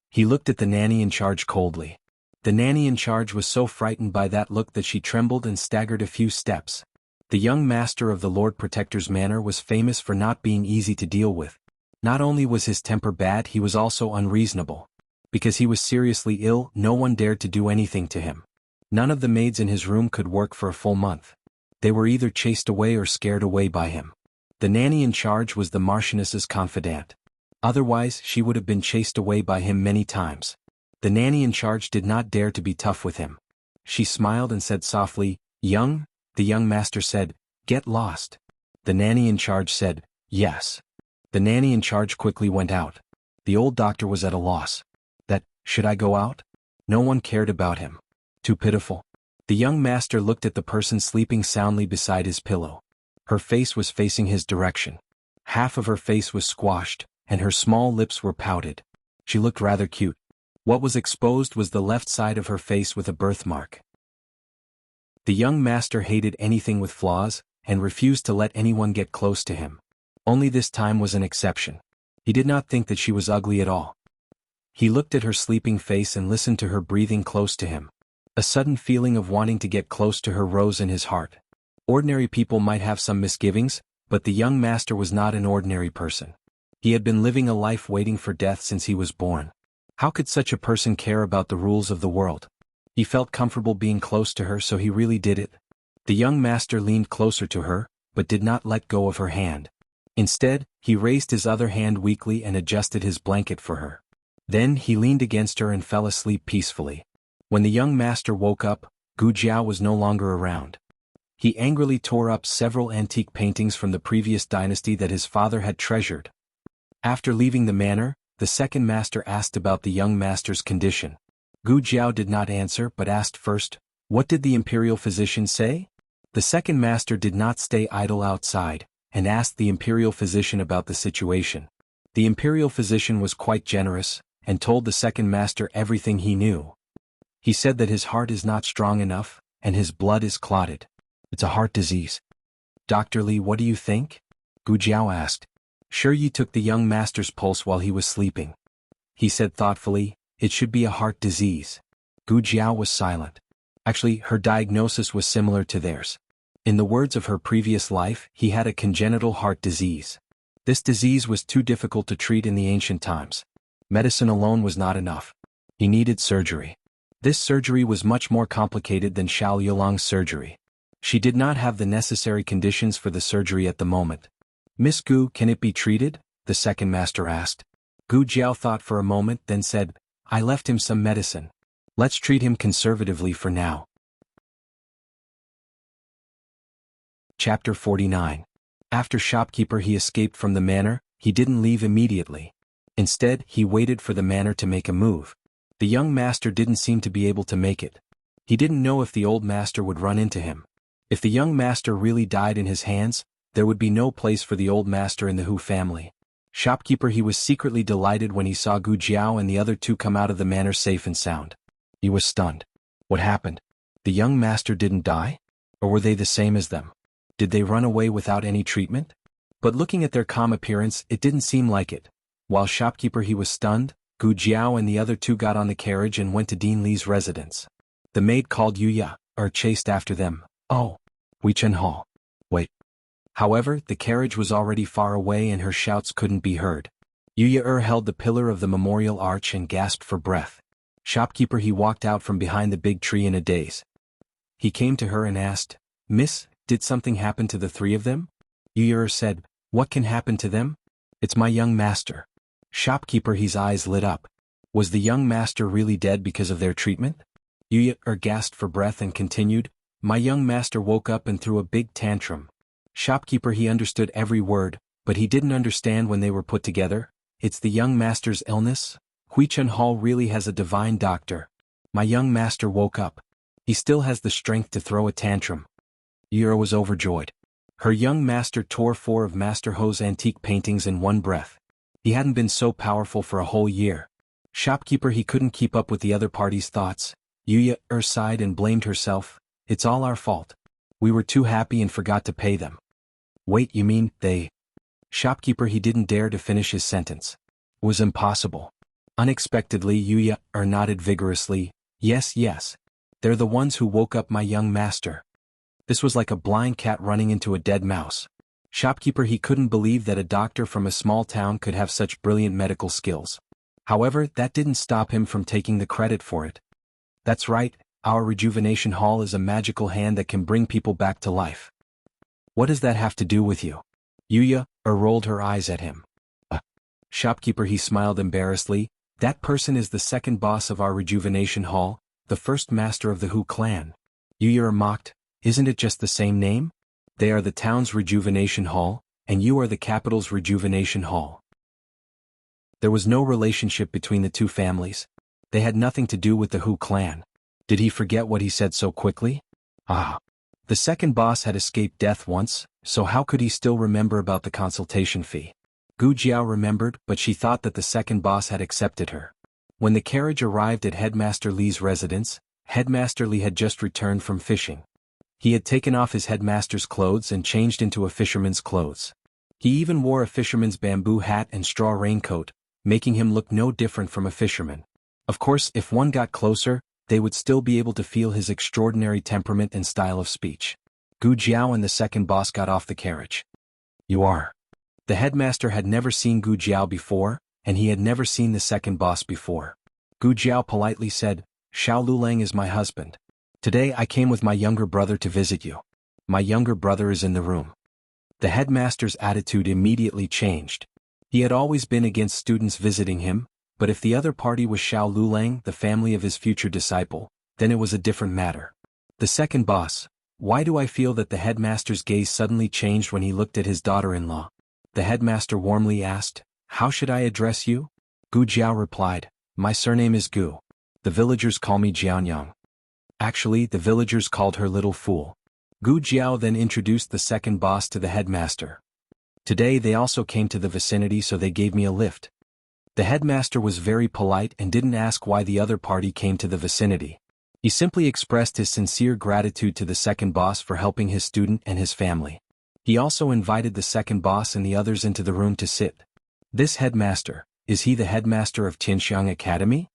He looked at the nanny in charge coldly. The nanny in charge was so frightened by that look that she trembled and staggered a few steps. The young master of the Lord Protector's manor was famous for not being easy to deal with. Not only was his temper bad, he was also unreasonable. Because he was seriously ill, no one dared to do anything to him. None of the maids in his room could work for a full month. They were either chased away or scared away by him. The nanny in charge was the Marchioness's confidant. Otherwise, she would have been chased away by him many times. The nanny in charge did not dare to be tough with him. She smiled and said softly, "Young?" The young master said, "Get lost." The nanny in charge said, "Yes." The nanny in charge quickly went out. The old doctor was at a loss. Should I go out? No one cared about him. Too pitiful. The young master looked at the person sleeping soundly beside his pillow. Her face was facing his direction. Half of her face was squashed, and her small lips were pouted. She looked rather cute. What was exposed was the left side of her face with a birthmark. The young master hated anything with flaws, and refused to let anyone get close to him. Only this time was an exception. He did not think that she was ugly at all. He looked at her sleeping face and listened to her breathing close to him. A sudden feeling of wanting to get close to her rose in his heart. Ordinary people might have some misgivings, but the young master was not an ordinary person. He had been living a life waiting for death since he was born. How could such a person care about the rules of the world? He felt comfortable being close to her, so he really did it. The young master leaned closer to her, but did not let go of her hand. Instead, he raised his other hand weakly and adjusted his blanket for her. Then he leaned against her and fell asleep peacefully. When the young master woke up, Gu Jiao was no longer around. He angrily tore up several antique paintings from the previous dynasty that his father had treasured. After leaving the manor, the second master asked about the young master's condition. Gu Jiao did not answer but asked first, "What did the imperial physician say?" The second master did not stay idle outside, and asked the imperial physician about the situation. The imperial physician was quite generous, and told the second master everything he knew. He said that his heart is not strong enough, and his blood is clotted. It's a heart disease. "Dr. Li, what do you think?" Gu Jiao asked. "Sure you took the young master's pulse while he was sleeping?" He said thoughtfully, "It should be a heart disease." Gu Jiao was silent. Actually, her diagnosis was similar to theirs. In the words of her previous life, he had a congenital heart disease. This disease was too difficult to treat in the ancient times. Medicine alone was not enough. He needed surgery. This surgery was much more complicated than Xiao Yulong's surgery. She did not have the necessary conditions for the surgery at the moment. "Miss Gu, can it be treated?" the second master asked. Gu Jiao thought for a moment, then said, "I left him some medicine. Let's treat him conservatively for now." Chapter 49. After shopkeeper he escaped from the manor. He didn't leave immediately. Instead, he waited for the manor to make a move. The young master didn't seem to be able to make it. He didn't know if the old master would run into him. If the young master really died in his hands, there would be no place for the old master in the Hu family. Shopkeeper he was secretly delighted when he saw Gu Jiao and the other two come out of the manor safe and sound. He was stunned. What happened? The young master didn't die? Or were they the same as them? Did they run away without any treatment? But looking at their calm appearance, it didn't seem like it. While shopkeeper he was stunned, Gu Jiao and the other two got on the carriage and went to Dean Li's residence. The maid called Yuya, chased after them. "Oh, Wuxian Hall. Wait." However, the carriage was already far away and her shouts couldn't be heard. Yuya held the pillar of the memorial arch and gasped for breath. Shopkeeper he walked out from behind the big tree in a daze. He came to her and asked, "Miss, did something happen to the three of them?" Yuya said, "What can happen to them? It's my young master." Shopkeeper his eyes lit up. Was the young master really dead because of their treatment? Yuya gasped for breath and continued, "My young master woke up and threw a big tantrum." Shopkeeper he understood every word, but he didn't understand when they were put together. It's the young master's illness? Wuxian Hall really has a divine doctor. My young master woke up. He still has the strength to throw a tantrum. Yuya was overjoyed. Her young master tore 4 of Master Ho's antique paintings in one breath. He hadn't been so powerful for a whole year. Shopkeeper he couldn't keep up with the other party's thoughts. Yuya sighed and blamed herself. It's all our fault. We were too happy and forgot to pay them. Wait, you mean, they? Shopkeeper, he didn't dare to finish his sentence. It was impossible. Unexpectedly, Yuya nodded vigorously. Yes, yes. They're the ones who woke up my young master. This was like a blind cat running into a dead mouse. Shopkeeper, he couldn't believe that a doctor from a small town could have such brilliant medical skills. However, that didn't stop him from taking the credit for it. That's right, our rejuvenation hall is a magical hand that can bring people back to life. What does that have to do with you? Yuya rolled her eyes at him. Shopkeeper, he smiled embarrassedly. That person is the second boss of our rejuvenation hall, the first master of the Hu clan. Yuya mocked. Isn't it just the same name? They are the town's rejuvenation hall, and you are the capital's rejuvenation hall. There was no relationship between the two families. They had nothing to do with the Hu clan. Did he forget what he said so quickly? The second boss had escaped death once, so how could he still remember about the consultation fee? Gu Jiao remembered, but she thought that the second boss had accepted her. When the carriage arrived at Headmaster Li's residence, Headmaster Li had just returned from fishing. He had taken off his headmaster's clothes and changed into a fisherman's clothes. He even wore a fisherman's bamboo hat and straw raincoat, making him look no different from a fisherman. Of course, if one got closer, they would still be able to feel his extraordinary temperament and style of speech. Gu Jiao and the second boss got off the carriage. You are. The headmaster had never seen Gu Jiao before, and he had never seen the second boss before. Gu Jiao politely said, Xiao Lulang is my husband. Today I came with my younger brother to visit you. My younger brother is in the room. The headmaster's attitude immediately changed. He had always been against students visiting him, but if the other party was Xiao Lulang, the family of his future disciple, then it was a different matter. The second boss. Why do I feel that the headmaster's gaze suddenly changed when he looked at his daughter-in-law? The headmaster warmly asked, How should I address you? Gu Jiao replied, My surname is Gu. The villagers call me Jianyang. Actually, the villagers called her Little Fool. Gu Jiao then introduced the second boss to the headmaster. Today they also came to the vicinity, so they gave me a lift. The headmaster was very polite and didn't ask why the other party came to the vicinity. He simply expressed his sincere gratitude to the second boss for helping his student and his family. He also invited the second boss and the others into the room to sit. This headmaster, is he the headmaster of Tianxiang Academy?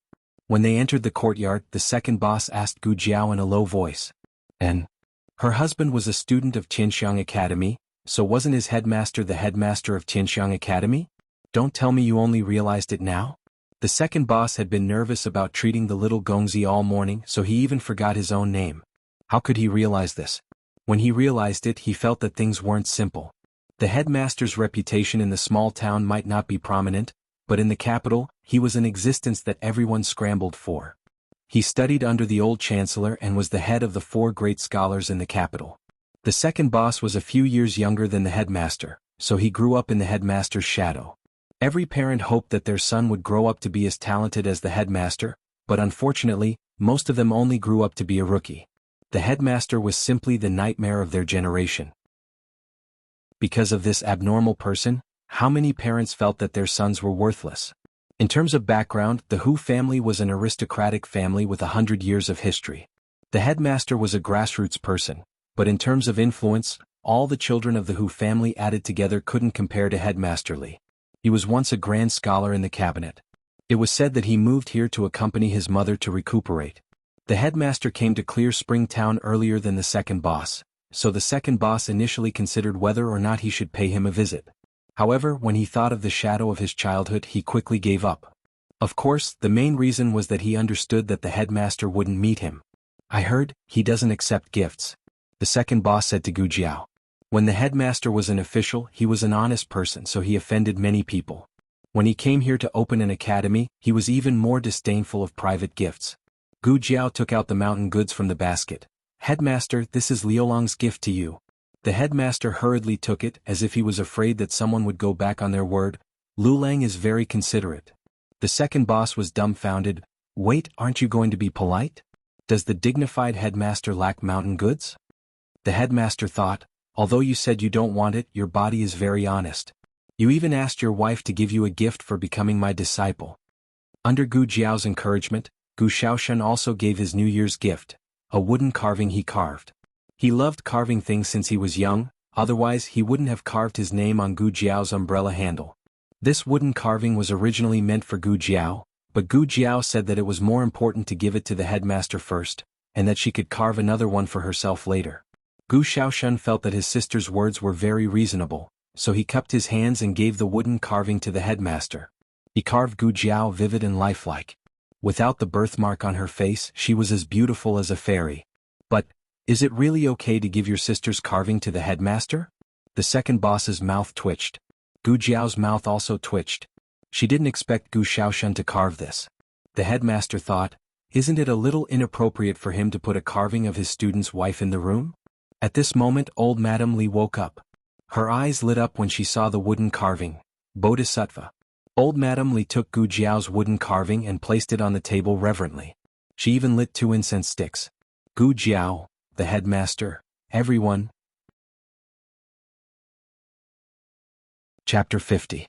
When they entered the courtyard, the second boss asked Gu Jiao in a low voice. And her husband was a student of Tianxiang Academy, so wasn't his headmaster the headmaster of Tianxiang Academy? Don't tell me you only realized it now? The second boss had been nervous about treating the little Gongzi all morning, so he even forgot his own name. How could he realize this? When he realized it, he felt that things weren't simple. The headmaster's reputation in the small town might not be prominent, but in the capital, he was an existence that everyone scrambled for. He studied under the old chancellor and was the head of the 4 great scholars in the capital. The second boss was a few years younger than the headmaster, so he grew up in the headmaster's shadow. Every parent hoped that their son would grow up to be as talented as the headmaster, but unfortunately, most of them only grew up to be a rookie. The headmaster was simply the nightmare of their generation. Because of this abnormal person, how many parents felt that their sons were worthless? In terms of background, the Hu family was an aristocratic family with 100 years of history. The headmaster was a grassroots person, but in terms of influence, all the children of the Hu family added together couldn't compare to Headmaster Li. He was once a grand scholar in the cabinet. It was said that he moved here to accompany his mother to recuperate. The headmaster came to Clear Spring Town earlier than the second boss, so the second boss initially considered whether or not he should pay him a visit. However, when he thought of the shadow of his childhood, he quickly gave up. Of course, the main reason was that he understood that the headmaster wouldn't meet him. I heard, he doesn't accept gifts. The second boss said to Gu Jiao. When the headmaster was an official, he was an honest person, so he offended many people. When he came here to open an academy, he was even more disdainful of private gifts. Gu Jiao took out the mountain goods from the basket. Headmaster, this is Liolong's gift to you. The headmaster hurriedly took it, as if he was afraid that someone would go back on their word. Lulang is very considerate. The second boss was dumbfounded. Wait, aren't you going to be polite? Does the dignified headmaster lack mountain goods? The headmaster thought, although you said you don't want it, your body is very honest. You even asked your wife to give you a gift for becoming my disciple. Under Gu Jiao's encouragement, Gu Shaoshan also gave his New Year's gift, a wooden carving he carved. He loved carving things since he was young, otherwise he wouldn't have carved his name on Gu Jiao's umbrella handle. This wooden carving was originally meant for Gu Jiao, but Gu Jiao said that it was more important to give it to the headmaster first, and that she could carve another one for herself later. Gu Xiaoshan felt that his sister's words were very reasonable, so he cupped his hands and gave the wooden carving to the headmaster. He carved Gu Jiao vivid and lifelike. Without the birthmark on her face, she was as beautiful as a fairy. But, is it really okay to give your sister's carving to the headmaster? The second boss's mouth twitched. Gu Jiao's mouth also twitched. She didn't expect Gu Xiaoshan to carve this. The headmaster thought, isn't it a little inappropriate for him to put a carving of his student's wife in the room? At this moment old Madame Li woke up. Her eyes lit up when she saw the wooden carving, Bodhisattva. Old Madame Li took Gu Jiao's wooden carving and placed it on the table reverently. She even lit 2 incense sticks. Gu Jiao, the headmaster, everyone. Chapter 50.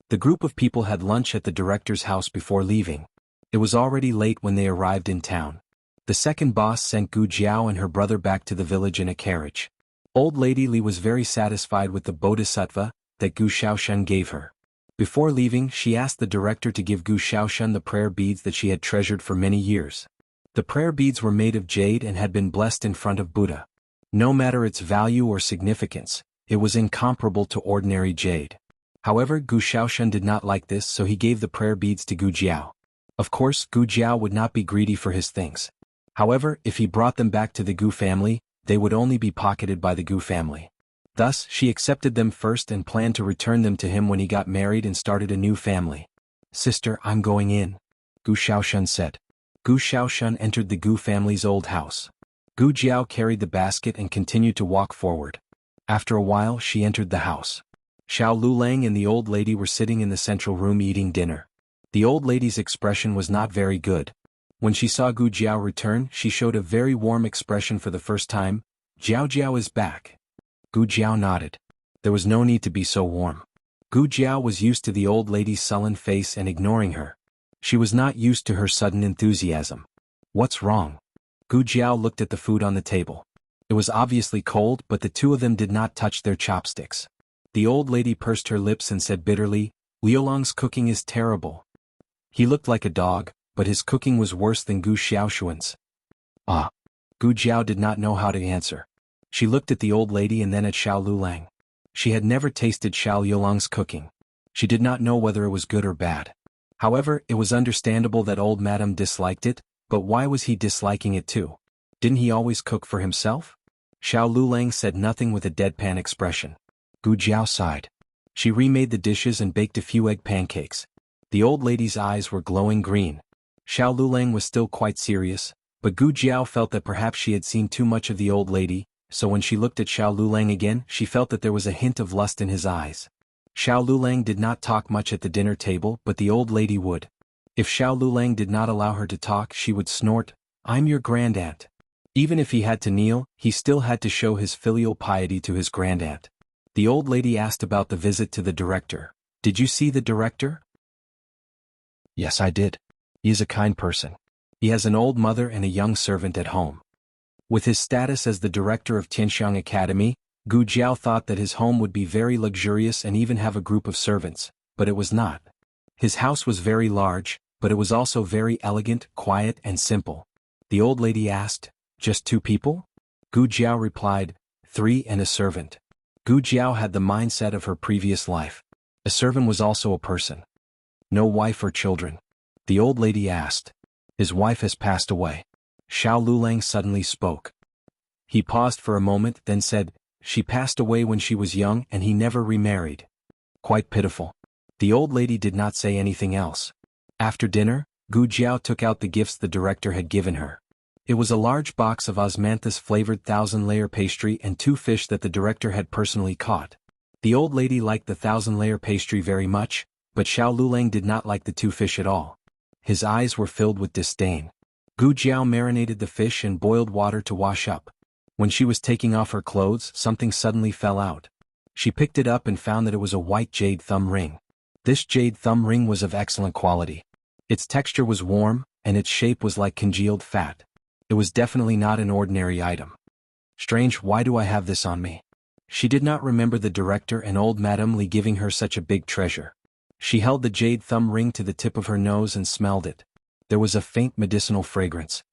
The group of people had lunch at the director's house before leaving. It was already late when they arrived in town. The second boss sent Gu Jiao and her brother back to the village in a carriage. Old Lady Li was very satisfied with the bodhisattva that Gu Xiaoshan gave her. Before leaving, she asked the director to give Gu Xiaoshan the prayer beads that she had treasured for many years. The prayer beads were made of jade and had been blessed in front of Buddha. No matter its value or significance, it was incomparable to ordinary jade. However, Gu Xiaoshan did not like this, so he gave the prayer beads to Gu Jiao. Of course, Gu Jiao would not be greedy for his things. However, if he brought them back to the Gu family, they would only be pocketed by the Gu family. Thus, she accepted them first and planned to return them to him when he got married and started a new family. Sister, I'm going in, Gu Xiaoshan said. Gu Xiaoshan entered the Gu family's old house. Gu Jiao carried the basket and continued to walk forward. After a while, she entered the house. Xiao Lulang and the old lady were sitting in the central room eating dinner. The old lady's expression was not very good. When she saw Gu Jiao return, she showed a very warm expression for the first time. Jiao Jiao is back. Gu Jiao nodded. There was no need to be so warm. Gu Jiao was used to the old lady's sullen face and ignoring her. She was not used to her sudden enthusiasm. What's wrong? Gu Jiao looked at the food on the table. It was obviously cold, but the two of them did not touch their chopsticks. The old lady pursed her lips and said bitterly, Liulong's cooking is terrible. He looked like a dog, but his cooking was worse than Gu Xiaoshuan's. Ah. Gu Jiao did not know how to answer. She looked at the old lady and then at Xiao Lulang. She had never tasted Xiao Liulong's cooking. She did not know whether it was good or bad. However, it was understandable that old madam disliked it, but why was he disliking it too? Didn't he always cook for himself? Xiao Lulang said nothing with a deadpan expression. Gu Jiao sighed. She remade the dishes and baked a few egg pancakes. The old lady's eyes were glowing green. Xiao Lulang was still quite serious, but Gu Jiao felt that perhaps she had seen too much of the old lady, so when she looked at Xiao Lulang again, she felt that there was a hint of lust in his eyes. Xiao Lulang did not talk much at the dinner table, but the old lady would. If Xiao Lulang did not allow her to talk, she would snort, I'm your grandaunt. Even if he had to kneel, he still had to show his filial piety to his grandaunt. The old lady asked about the visit to the director. Did you see the director? Yes, I did. He is a kind person. He has an old mother and a young servant at home. With his status as the director of Tianxiang Academy, Gu Jiao thought that his home would be very luxurious and even have a group of servants, but it was not. His house was very large, but it was also very elegant, quiet, and simple. The old lady asked, just 2 people? Gu Jiao replied, 3 and a servant. Gu Jiao had the mindset of her previous life. A servant was also a person. No wife or children. The old lady asked. His wife has passed away. Xiao Lulang suddenly spoke. He paused for a moment, then said, she passed away when she was young and he never remarried. Quite pitiful. The old lady did not say anything else. After dinner, Gu Jiao took out the gifts the director had given her. It was a large box of osmanthus-flavored 1,000-layer pastry and 2 fish that the director had personally caught. The old lady liked the 1,000-layer pastry very much, but Xiao Lulang did not like the 2 fish at all. His eyes were filled with disdain. Gu Jiao marinated the fish in boiled water to wash up. When she was taking off her clothes, something suddenly fell out. She picked it up and found that it was a white jade thumb ring. This jade thumb ring was of excellent quality. Its texture was warm, and its shape was like congealed fat. It was definitely not an ordinary item. Strange, why do I have this on me? She did not remember the director and old Madame Li giving her such a big treasure. She held the jade thumb ring to the tip of her nose and smelled it. There was a faint medicinal fragrance.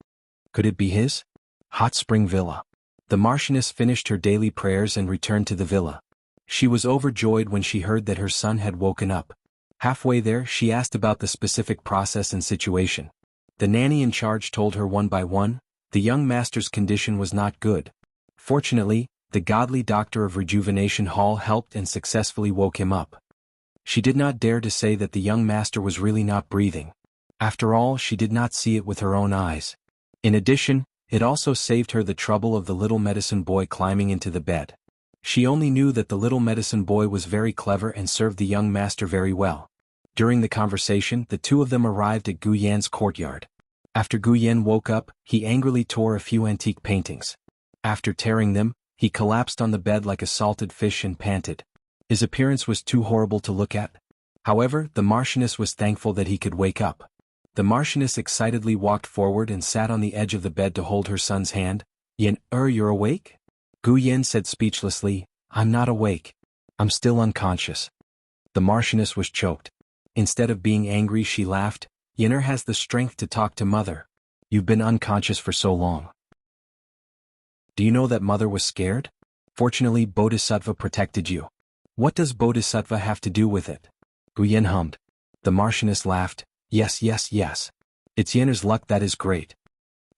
Could it be his? Hot Spring Villa. The Marchioness finished her daily prayers and returned to the villa. She was overjoyed when she heard that her son had woken up. Halfway there, she asked about the specific process and situation. The nanny in charge told her one by one, the young master's condition was not good. Fortunately, the godly doctor of Rejuvenation Hall helped and successfully woke him up. She did not dare to say that the young master was really not breathing. After all, she did not see it with her own eyes. In addition, it also saved her the trouble of the little medicine boy climbing into the bed. She only knew that the little medicine boy was very clever and served the young master very well. During the conversation, the two of them arrived at Gu Yan's courtyard. After Gu Yan woke up, he angrily tore a few antique paintings. After tearing them, he collapsed on the bed like a salted fish and panted. His appearance was too horrible to look at. However, the Marchioness was thankful that he could wake up. The Marchioness excitedly walked forward and sat on the edge of the bed to hold her son's hand. Yan, you're awake? Gu Yan said speechlessly, I'm not awake. I'm still unconscious. The Marchioness was choked. Instead of being angry, she laughed. Yen'er has the strength to talk to Mother. You've been unconscious for so long. Do you know that Mother was scared? Fortunately, Bodhisattva protected you. What does Bodhisattva have to do with it? Gu Yan hummed. The Marchioness laughed. Yes. It's Yen'er's luck that is great.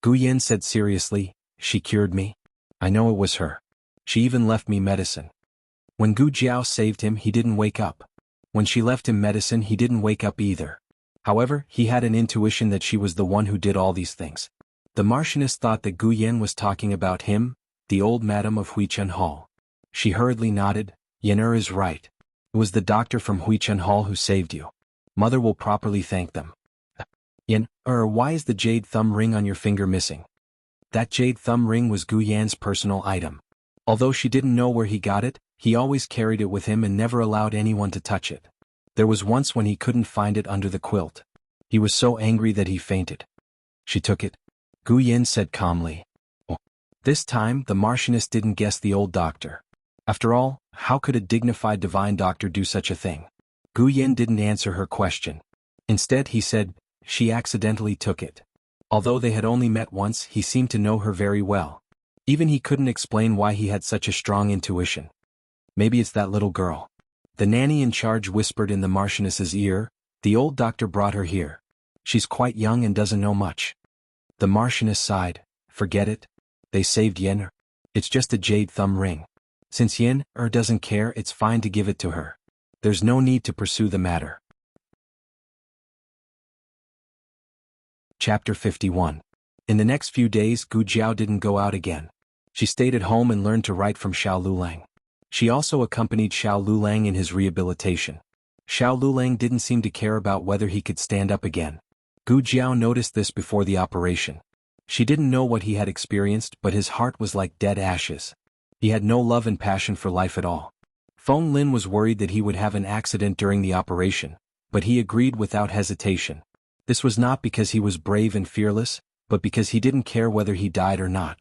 Gu Yan said seriously, she cured me. I know it was her. She even left me medicine. When Gu Jiao saved him, he didn't wake up. When she left him medicine, he didn't wake up either. However, he had an intuition that she was the one who did all these things. The Marchioness thought that Gu Yan was talking about him, the old madam of Huichen Hall. She hurriedly nodded. Yen'er is right. It was the doctor from Huichen Hall who saved you. Mother will properly thank them. Yen'er, why is the jade thumb ring on your finger missing? That jade thumb ring was Gu Yan's personal item. Although she didn't know where he got it, he always carried it with him and never allowed anyone to touch it. There was once when he couldn't find it under the quilt. He was so angry that he fainted. She took it. Gu Yan said calmly. Oh. This time, the Marchioness didn't guess the old doctor. After all, how could a dignified divine doctor do such a thing? Gu Yan didn't answer her question. Instead, he said, she accidentally took it. Although they had only met once, he seemed to know her very well. Even he couldn't explain why he had such a strong intuition. Maybe it's that little girl. The nanny in charge whispered in the Marchioness's ear, the old doctor brought her here. She's quite young and doesn't know much. The Marchioness sighed, forget it. They saved Yen'er. It's just a jade thumb ring. Since Yen'er doesn't care, it's fine to give it to her. There's no need to pursue the matter. Chapter 51. In the next few days, Gu Jiao didn't go out again. She stayed at home and learned to write from Xiao Lulang. She also accompanied Xiao Lulang in his rehabilitation. Xiao Lulang didn't seem to care about whether he could stand up again. Gu Jiao noticed this before the operation. She didn't know what he had experienced, but his heart was like dead ashes. He had no love and passion for life at all. Feng Lin was worried that he would have an accident during the operation, but he agreed without hesitation. This was not because he was brave and fearless, but because he didn't care whether he died or not.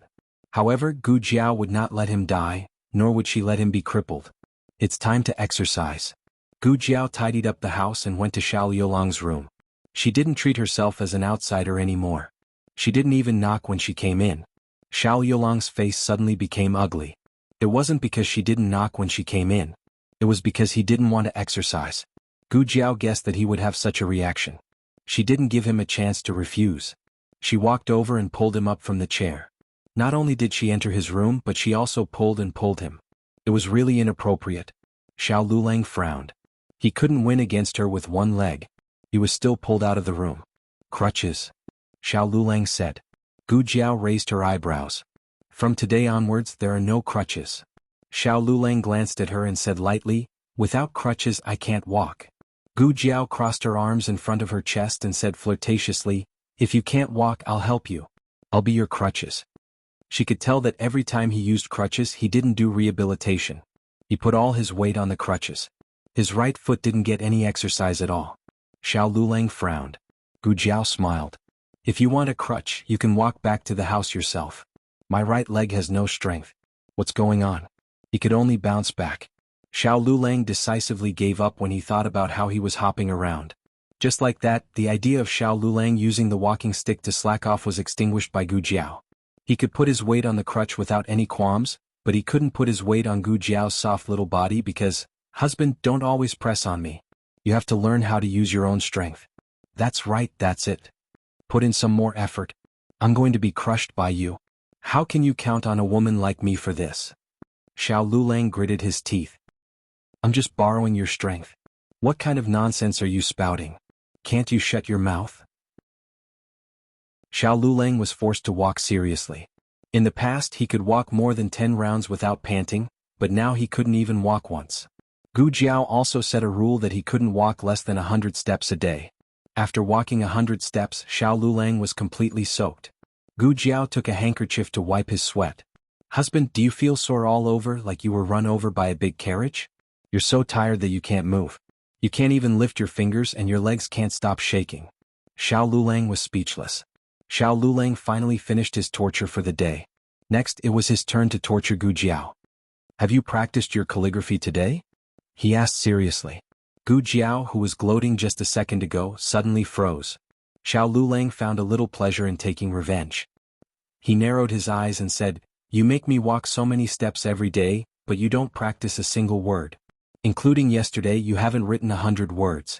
However, Gu Jiao would not let him die, nor would she let him be crippled. It's time to exercise. Gu Jiao tidied up the house and went to Xiao Liulang's room. She didn't treat herself as an outsider anymore. She didn't even knock when she came in. Xiao Liulang's face suddenly became ugly. It wasn't because she didn't knock when she came in. It was because he didn't want to exercise. Gu Jiao guessed that he would have such a reaction. She didn't give him a chance to refuse. She walked over and pulled him up from the chair. Not only did she enter his room, but she also pulled him. It was really inappropriate. Xiao Lulang frowned. He couldn't win against her with one leg. He was still pulled out of the room. Crutches. Xiao Lulang said. Gu Jiao raised her eyebrows. From today onwards, there are no crutches. Xiao Lulang glanced at her and said lightly, without crutches I can't walk. Gu Jiao crossed her arms in front of her chest and said flirtatiously, if you can't walk, I'll help you. I'll be your crutches. She could tell that every time he used crutches, he didn't do rehabilitation. He put all his weight on the crutches. His right foot didn't get any exercise at all. Xiao Lulang frowned. Gu Jiao smiled. If you want a crutch, you can walk back to the house yourself. My right leg has no strength. What's going on? He could only bounce back. Xiao Lulang decisively gave up when he thought about how he was hopping around. Just like that, the idea of Xiao Lulang using the walking stick to slack off was extinguished by Gu Jiao. He could put his weight on the crutch without any qualms, but he couldn't put his weight on Gu Jiao's soft little body because, husband, don't always press on me. You have to learn how to use your own strength. That's right, that's it. Put in some more effort. I'm going to be crushed by you. How can you count on a woman like me for this? Xiao Lulang gritted his teeth. I'm just borrowing your strength. What kind of nonsense are you spouting? Can't you shut your mouth? Xiao Lulang was forced to walk seriously. In the past he could walk more than 10 rounds without panting, but now he couldn't even walk once. Gu Jiao also set a rule that he couldn't walk less than 100 steps a day. After walking 100 steps, Xiao Lulang was completely soaked. Gu Jiao took a handkerchief to wipe his sweat. Husband, do you feel sore all over like you were run over by a big carriage? You're so tired that you can't move. You can't even lift your fingers and your legs can't stop shaking. Xiao Lulang was speechless. Xiao Lulang finally finished his torture for the day. Next, it was his turn to torture Gu Jiao. Have you practiced your calligraphy today? He asked seriously. Gu Jiao, who was gloating just a second ago, suddenly froze. Xiao Lulang found a little pleasure in taking revenge. He narrowed his eyes and said, You make me walk so many steps every day, but you don't practice a single word. Including yesterday, you haven't written 100 words.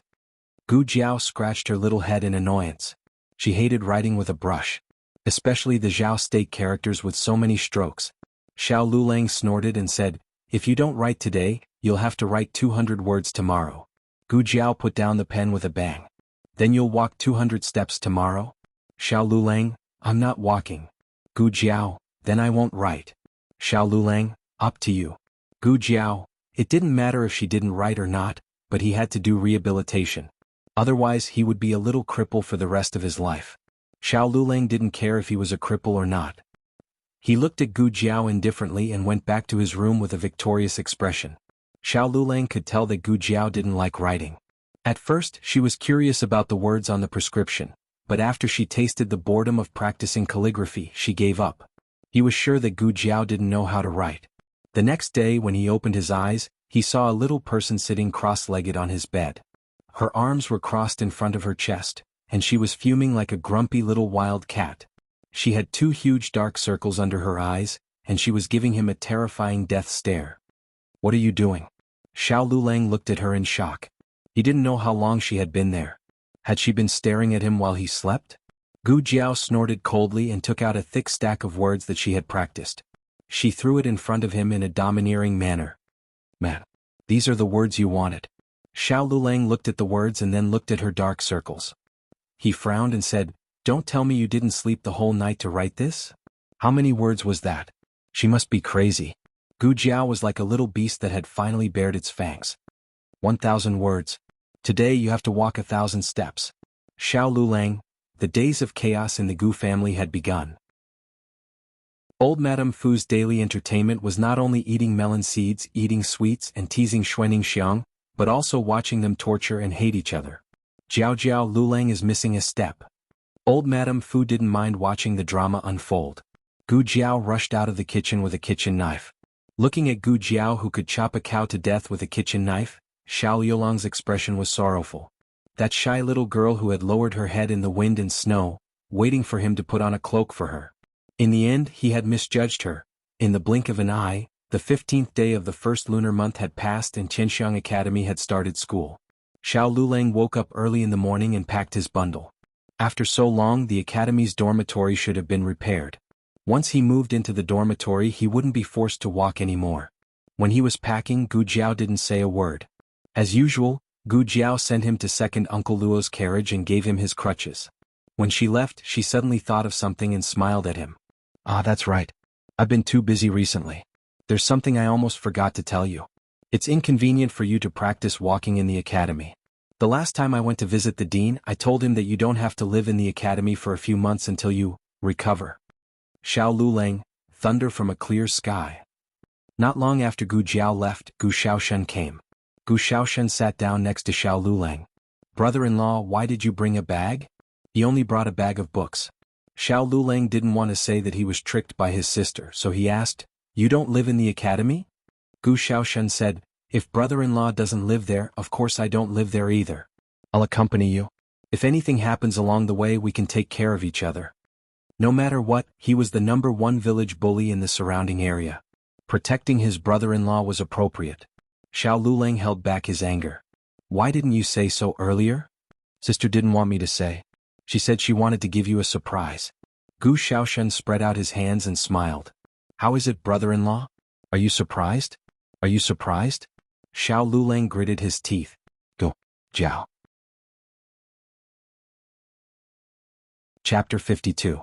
Gu Jiao scratched her little head in annoyance. She hated writing with a brush. Especially the Zhao state characters with so many strokes. Xiao Lulang snorted and said, If you don't write today, you'll have to write 200 words tomorrow. Gu Jiao put down the pen with a bang. Then you'll walk 200 steps tomorrow? Xiao Lulang, I'm not walking. Gu Jiao, then I won't write. Xiao Lulang, up to you. Gu Jiao, it didn't matter if she didn't write or not, but he had to do rehabilitation. Otherwise he would be a little cripple for the rest of his life. Xiao Lulang didn't care if he was a cripple or not. He looked at Gu Jiao indifferently and went back to his room with a victorious expression. Xiao Lulang could tell that Gu Jiao didn't like writing. At first, she was curious about the words on the prescription, but after she tasted the boredom of practicing calligraphy, she gave up. He was sure that Gu Jiao didn't know how to write. The next day, when he opened his eyes, he saw a little person sitting cross-legged on his bed. Her arms were crossed in front of her chest, and she was fuming like a grumpy little wild cat. She had 2 huge dark circles under her eyes, and she was giving him a terrifying death stare. What are you doing? Xiao Lulang looked at her in shock. He didn't know how long she had been there. Had she been staring at him while he slept? Gu Jiao snorted coldly and took out a thick stack of words that she had practiced. She threw it in front of him in a domineering manner. Man, these are the words you wanted. Xiao Lulang looked at the words and then looked at her dark circles. He frowned and said, Don't tell me you didn't sleep the whole night to write this? How many words was that? She must be crazy. Gu Jiao was like a little beast that had finally bared its fangs. 1,000 words. Today you have to walk 1,000 steps. Xiao Lulang, the days of chaos in the Gu family had begun. Old Madame Fu's daily entertainment was not only eating melon seeds, eating sweets and teasing Xuening Xiang, but also watching them torture and hate each other. Jiao Jiao Lulang is missing a step. Old Madame Fu didn't mind watching the drama unfold. Gu Jiao rushed out of the kitchen with a kitchen knife. Looking at Gu Jiao who could chop a cow to death with a kitchen knife, Xiao Yulong's expression was sorrowful. That shy little girl who had lowered her head in the wind and snow, waiting for him to put on a cloak for her. In the end, he had misjudged her. In the blink of an eye, the 15th day of the first lunar month had passed and Qianxiang Academy had started school. Xiao Lulang woke up early in the morning and packed his bundle. After so long, the academy's dormitory should have been repaired. Once he moved into the dormitory, he wouldn't be forced to walk anymore. When he was packing, Gu Jiao didn't say a word. As usual, Gu Jiao sent him to second Uncle Luo's carriage and gave him his crutches. When she left, she suddenly thought of something and smiled at him. Ah, that's right. I've been too busy recently. There's something I almost forgot to tell you. It's inconvenient for you to practice walking in the academy. The last time I went to visit the dean, I told him that you don't have to live in the academy for a few months until you recover. Xiao Lulang, thunder from a clear sky. Not long after Gu Jiao left, Gu Shaoshen came. Gu Shaoshen sat down next to Xiao Lulang. Brother-in-law, why did you bring a bag? He only brought a bag of books. Xiao Lulang didn't want to say that he was tricked by his sister, so he asked, "You don't live in the academy?" Gu Xiaoshen said, "If brother-in-law doesn't live there, of course I don't live there either. I'll accompany you. If anything happens along the way, we can take care of each other." No matter what, he was the #1 village bully in the surrounding area. Protecting his brother-in-law was appropriate. Xiao Lulang held back his anger. "Why didn't you say so earlier?" "Sister didn't want me to say. She said she wanted to give you a surprise." Gu Xiaoshen spread out his hands and smiled. "How is it, brother-in-law? Are you surprised? Are you surprised?" Xiao Lulang gritted his teeth. "Go, Jiao." Chapter 52.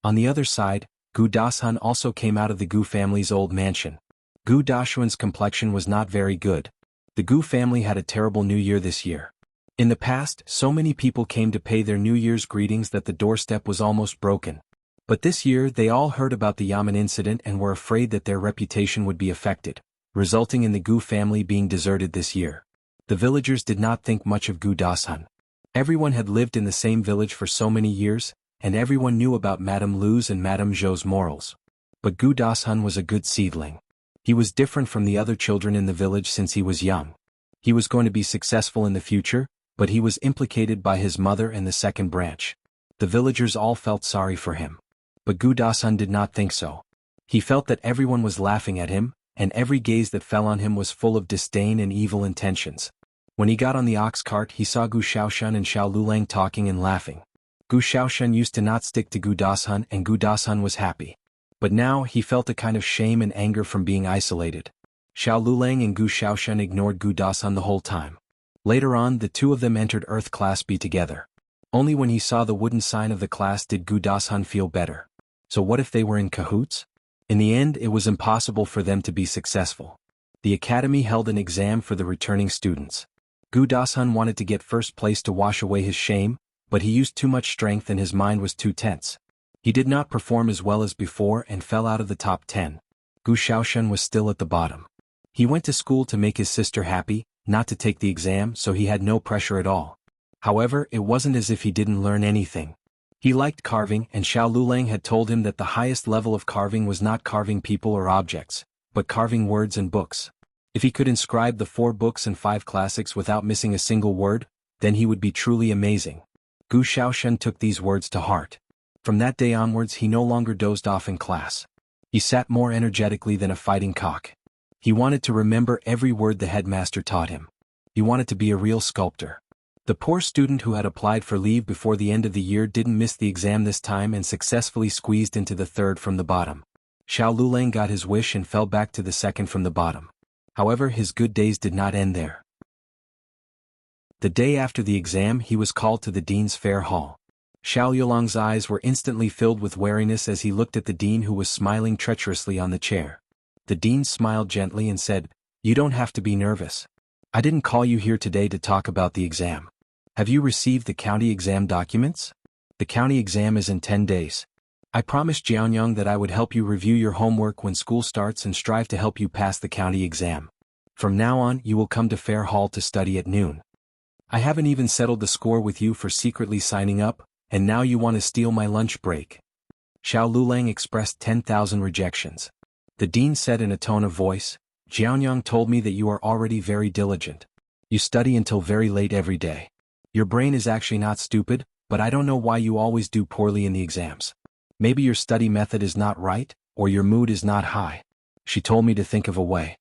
On the other side, Gu Dashun also came out of the Gu family's old mansion. Gu Dashun's complexion was not very good. The Gu family had a terrible New Year this year. In the past, so many people came to pay their New Year's greetings that the doorstep was almost broken. But this year they all heard about the Yamen incident and were afraid that their reputation would be affected, resulting in the Gu family being deserted this year. The villagers did not think much of Gu Dashun. Everyone had lived in the same village for so many years, and everyone knew about Madame Lu's and Madame Zhou's morals. But Gu Dashun was a good seedling. He was different from the other children in the village since he was young. He was going to be successful in the future, but he was implicated by his mother and the second branch. The villagers all felt sorry for him. But Gu Dashun did not think so. He felt that everyone was laughing at him, and every gaze that fell on him was full of disdain and evil intentions. When he got on the ox cart, he saw Gu Xiaoshen and Xiao Lulang talking and laughing. Gu Xiaoshen used to not stick to Gu Dashun, and Gu Dashun was happy. But now he felt a kind of shame and anger from being isolated. Xiao Lulang and Gu Xiaoshen ignored Gu Dashun the whole time. Later on, the two of them entered Earth Class B together. Only when he saw the wooden sign of the class did Gu Dashun feel better. So what if they were in cahoots? In the end, it was impossible for them to be successful. The academy held an exam for the returning students. Gu Dashun wanted to get first place to wash away his shame, but he used too much strength and his mind was too tense. He did not perform as well as before and fell out of the top 10. Gu Xiaoshen was still at the bottom. He went to school to make his sister happy, not to take the exam, so he had no pressure at all. However, it wasn't as if he didn't learn anything. He liked carving, and Xiao Lulang had told him that the highest level of carving was not carving people or objects, but carving words and books. If he could inscribe the 4 books and 5 classics without missing a single word, then he would be truly amazing. Gu Xiaoshen took these words to heart. From that day onwards he no longer dozed off in class. He sat more energetically than a fighting cock. He wanted to remember every word the headmaster taught him. He wanted to be a real sculptor. The poor student who had applied for leave before the end of the year didn't miss the exam this time and successfully squeezed into the 3rd from the bottom. Xiao Lulang got his wish and fell back to the 2nd from the bottom. However, his good days did not end there. The day after the exam he was called to the dean's fair hall. Xiao Yulong's eyes were instantly filled with wariness as he looked at the dean who was smiling treacherously on the chair. The dean smiled gently and said, "You don't have to be nervous. I didn't call you here today to talk about the exam. Have you received the county exam documents? The county exam is in 10 days. I promised Jianyang that I would help you review your homework when school starts and strive to help you pass the county exam. From now on you will come to Fair Hall to study at noon. I haven't even settled the score with you for secretly signing up, and now you want to steal my lunch break." Xiao Lulang expressed 10,000 rejections. The dean said in a tone of voice, "Jianyang told me that you are already very diligent. You study until very late every day. Your brain is actually not stupid, but I don't know why you always do poorly in the exams. Maybe your study method is not right, or your mood is not high." She told me to think of a way.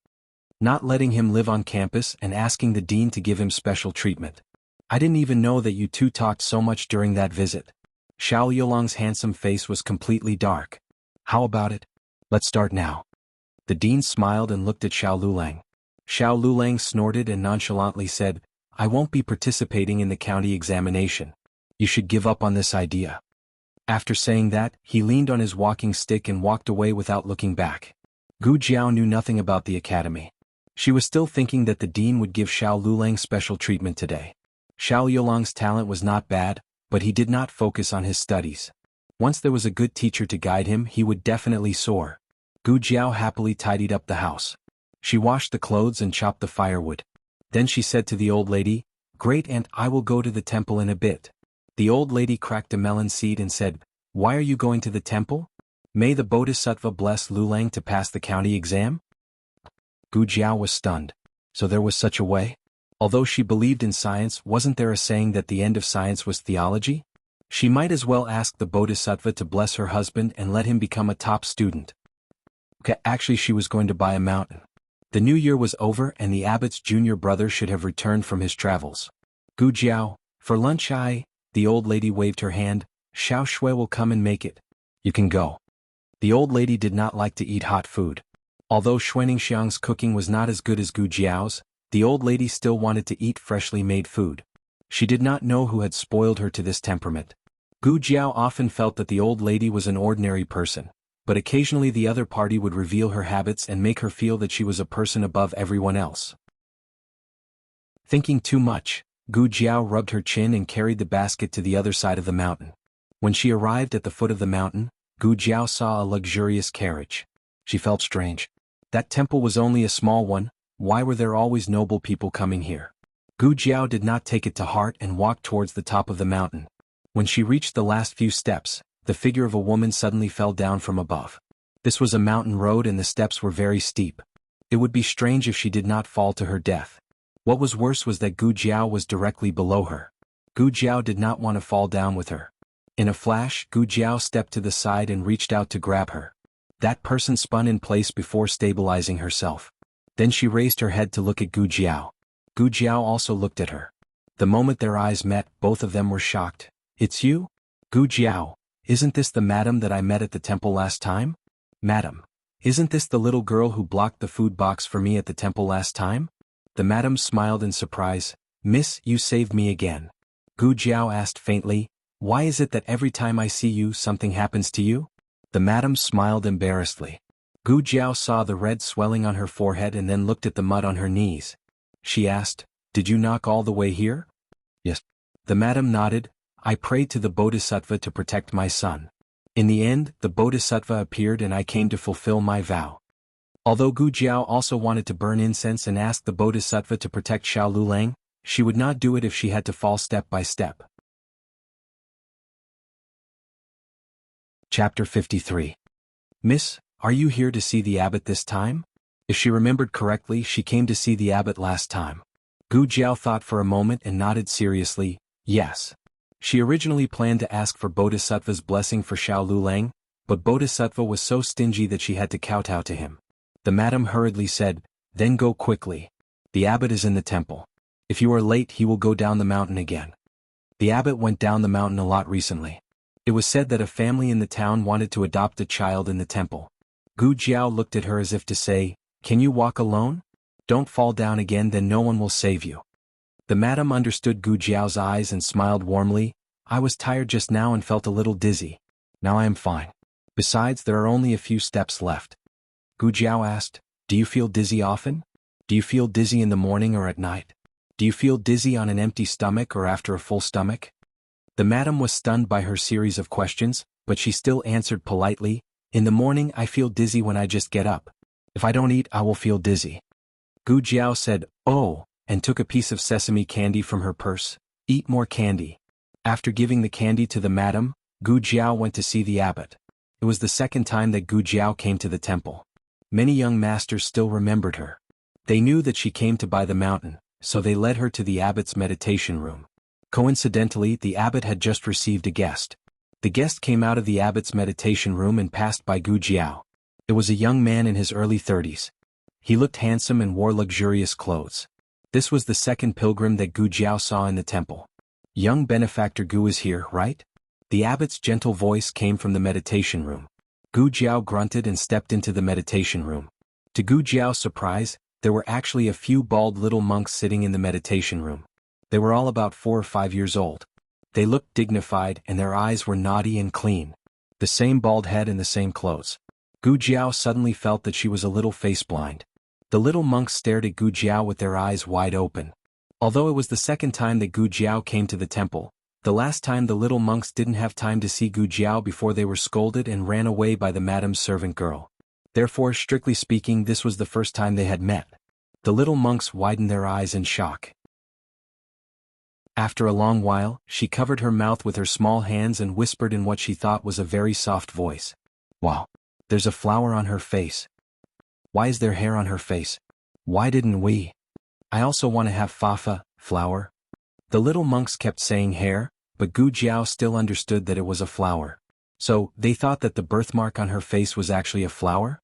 Not letting him live on campus and asking the dean to give him special treatment. I didn't even know that you two talked so much during that visit. Xiao Yulong's handsome face was completely dark. "How about it? Let's start now." The dean smiled and looked at Xiao Lulang. Xiao Lulang snorted and nonchalantly said, "I won't be participating in the county examination. You should give up on this idea." After saying that, he leaned on his walking stick and walked away without looking back. Gu Jiao knew nothing about the academy. She was still thinking that the dean would give Xiao Lulang special treatment today. Xiao Yulong's talent was not bad, but he did not focus on his studies. Once there was a good teacher to guide him, he would definitely soar. Gu Jiao happily tidied up the house. She washed the clothes and chopped the firewood. Then she said to the old lady, "Great aunt, I will go to the temple in a bit." The old lady cracked a melon seed and said, "Why are you going to the temple? May the Bodhisattva bless Lulang to pass the county exam?" Gu Jiao was stunned. So there was such a way? Although she believed in science, wasn't there a saying that the end of science was theology? She might as well ask the Bodhisattva to bless her husband and let him become a top student. Actually, she was going to buy a mountain. The new year was over and the abbot's junior brother should have returned from his travels. "Gu Jiao, for lunch the old lady waved her hand, "Xiao Shui will come and make it. You can go." The old lady did not like to eat hot food. Although Xuaningxiang's cooking was not as good as Gu Jiao's, the old lady still wanted to eat freshly made food. She did not know who had spoiled her to this temperament. Gu Jiao often felt that the old lady was an ordinary person, but occasionally the other party would reveal her habits and make her feel that she was a person above everyone else. Thinking too much, Gu Jiao rubbed her chin and carried the basket to the other side of the mountain. When she arrived at the foot of the mountain, Gu Jiao saw a luxurious carriage. She felt strange. That temple was only a small one. Why were there always noble people coming here? Gu Jiao did not take it to heart and walked towards the top of the mountain. When she reached the last few steps, the figure of a woman suddenly fell down from above. This was a mountain road and the steps were very steep. It would be strange if she did not fall to her death. What was worse was that Gu Jiao was directly below her. Gu Jiao did not want to fall down with her. In a flash, Gu Jiao stepped to the side and reached out to grab her. That person spun in place before stabilizing herself. Then she raised her head to look at Gu Jiao. Gu Jiao also looked at her. The moment their eyes met, both of them were shocked. "It's you? Gu Jiao, isn't this the madam that I met at the temple last time?" "Madam, isn't this the little girl who blocked the food box for me at the temple last time?" The madam smiled in surprise. "Miss, you saved me again." Gu Jiao asked faintly, "Why is it that every time I see you something happens to you?" The madam smiled embarrassedly. Gu Jiao saw the red swelling on her forehead and then looked at the mud on her knees. She asked, "Did you knock all the way here?" "Yes." The madam nodded. "I prayed to the Bodhisattva to protect my son. In the end, the Bodhisattva appeared and I came to fulfill my vow." Although Gu Jiao also wanted to burn incense and ask the Bodhisattva to protect Xiao Lulang, she would not do it if she had to fall step by step. Chapter 53. "Miss, are you here to see the abbot this time?" If she remembered correctly, she came to see the abbot last time. Gu Jiao thought for a moment and nodded seriously, "Yes." She originally planned to ask for Bodhisattva's blessing for Xiao Lulang, but Bodhisattva was so stingy that she had to kowtow to him. The madam hurriedly said, "Then go quickly. The abbot is in the temple. If you are late he will go down the mountain again." The abbot went down the mountain a lot recently. It was said that a family in the town wanted to adopt a child in the temple. Gu Jiao looked at her as if to say, "Can you walk alone? Don't fall down again, then no one will save you." The madam understood Gu Jiao's eyes and smiled warmly. "I was tired just now and felt a little dizzy. Now I am fine. Besides, there are only a few steps left." Gu Jiao asked, "Do you feel dizzy often? Do you feel dizzy in the morning or at night? Do you feel dizzy on an empty stomach or after a full stomach?" The madam was stunned by her series of questions, but she still answered politely, "In the morning I feel dizzy when I just get up. If I don't eat I will feel dizzy." Gu Jiao said, "Oh," and took a piece of sesame candy from her purse. "Eat more candy." After giving the candy to the madam, Gu Jiao went to see the abbot. It was the second time that Gu Jiao came to the temple. Many young masters still remembered her. They knew that she came to buy the mountain, so they led her to the abbot's meditation room. Coincidentally, the abbot had just received a guest. The guest came out of the abbot's meditation room and passed by Gu Jiao. It was a young man in his early 30s. He looked handsome and wore luxurious clothes. This was the second pilgrim that Gu Jiao saw in the temple. "Young benefactor Gu is here, right?" The abbot's gentle voice came from the meditation room. Gu Jiao grunted and stepped into the meditation room. To Gu Jiao's surprise, there were actually a few bald little monks sitting in the meditation room. They were all about 4 or 5 years old. They looked dignified and their eyes were naughty and clean. The same bald head and the same clothes. Gu Jiao suddenly felt that she was a little face blind. The little monks stared at Gu Jiao with their eyes wide open. Although it was the second time that Gu Jiao came to the temple, the last time the little monks didn't have time to see Gu Jiao before they were scolded and ran away by the madam's servant girl. Therefore, strictly speaking, this was the first time they had met. The little monks widened their eyes in shock. After a long while, she covered her mouth with her small hands and whispered in what she thought was a very soft voice. Wow. There's a flower on her face. Why is there hair on her face? Why didn't we? I also want to have fafa, flower. The little monks kept saying hair, but Gu Jiao still understood that it was a flower. So, they thought that the birthmark on her face was actually a flower?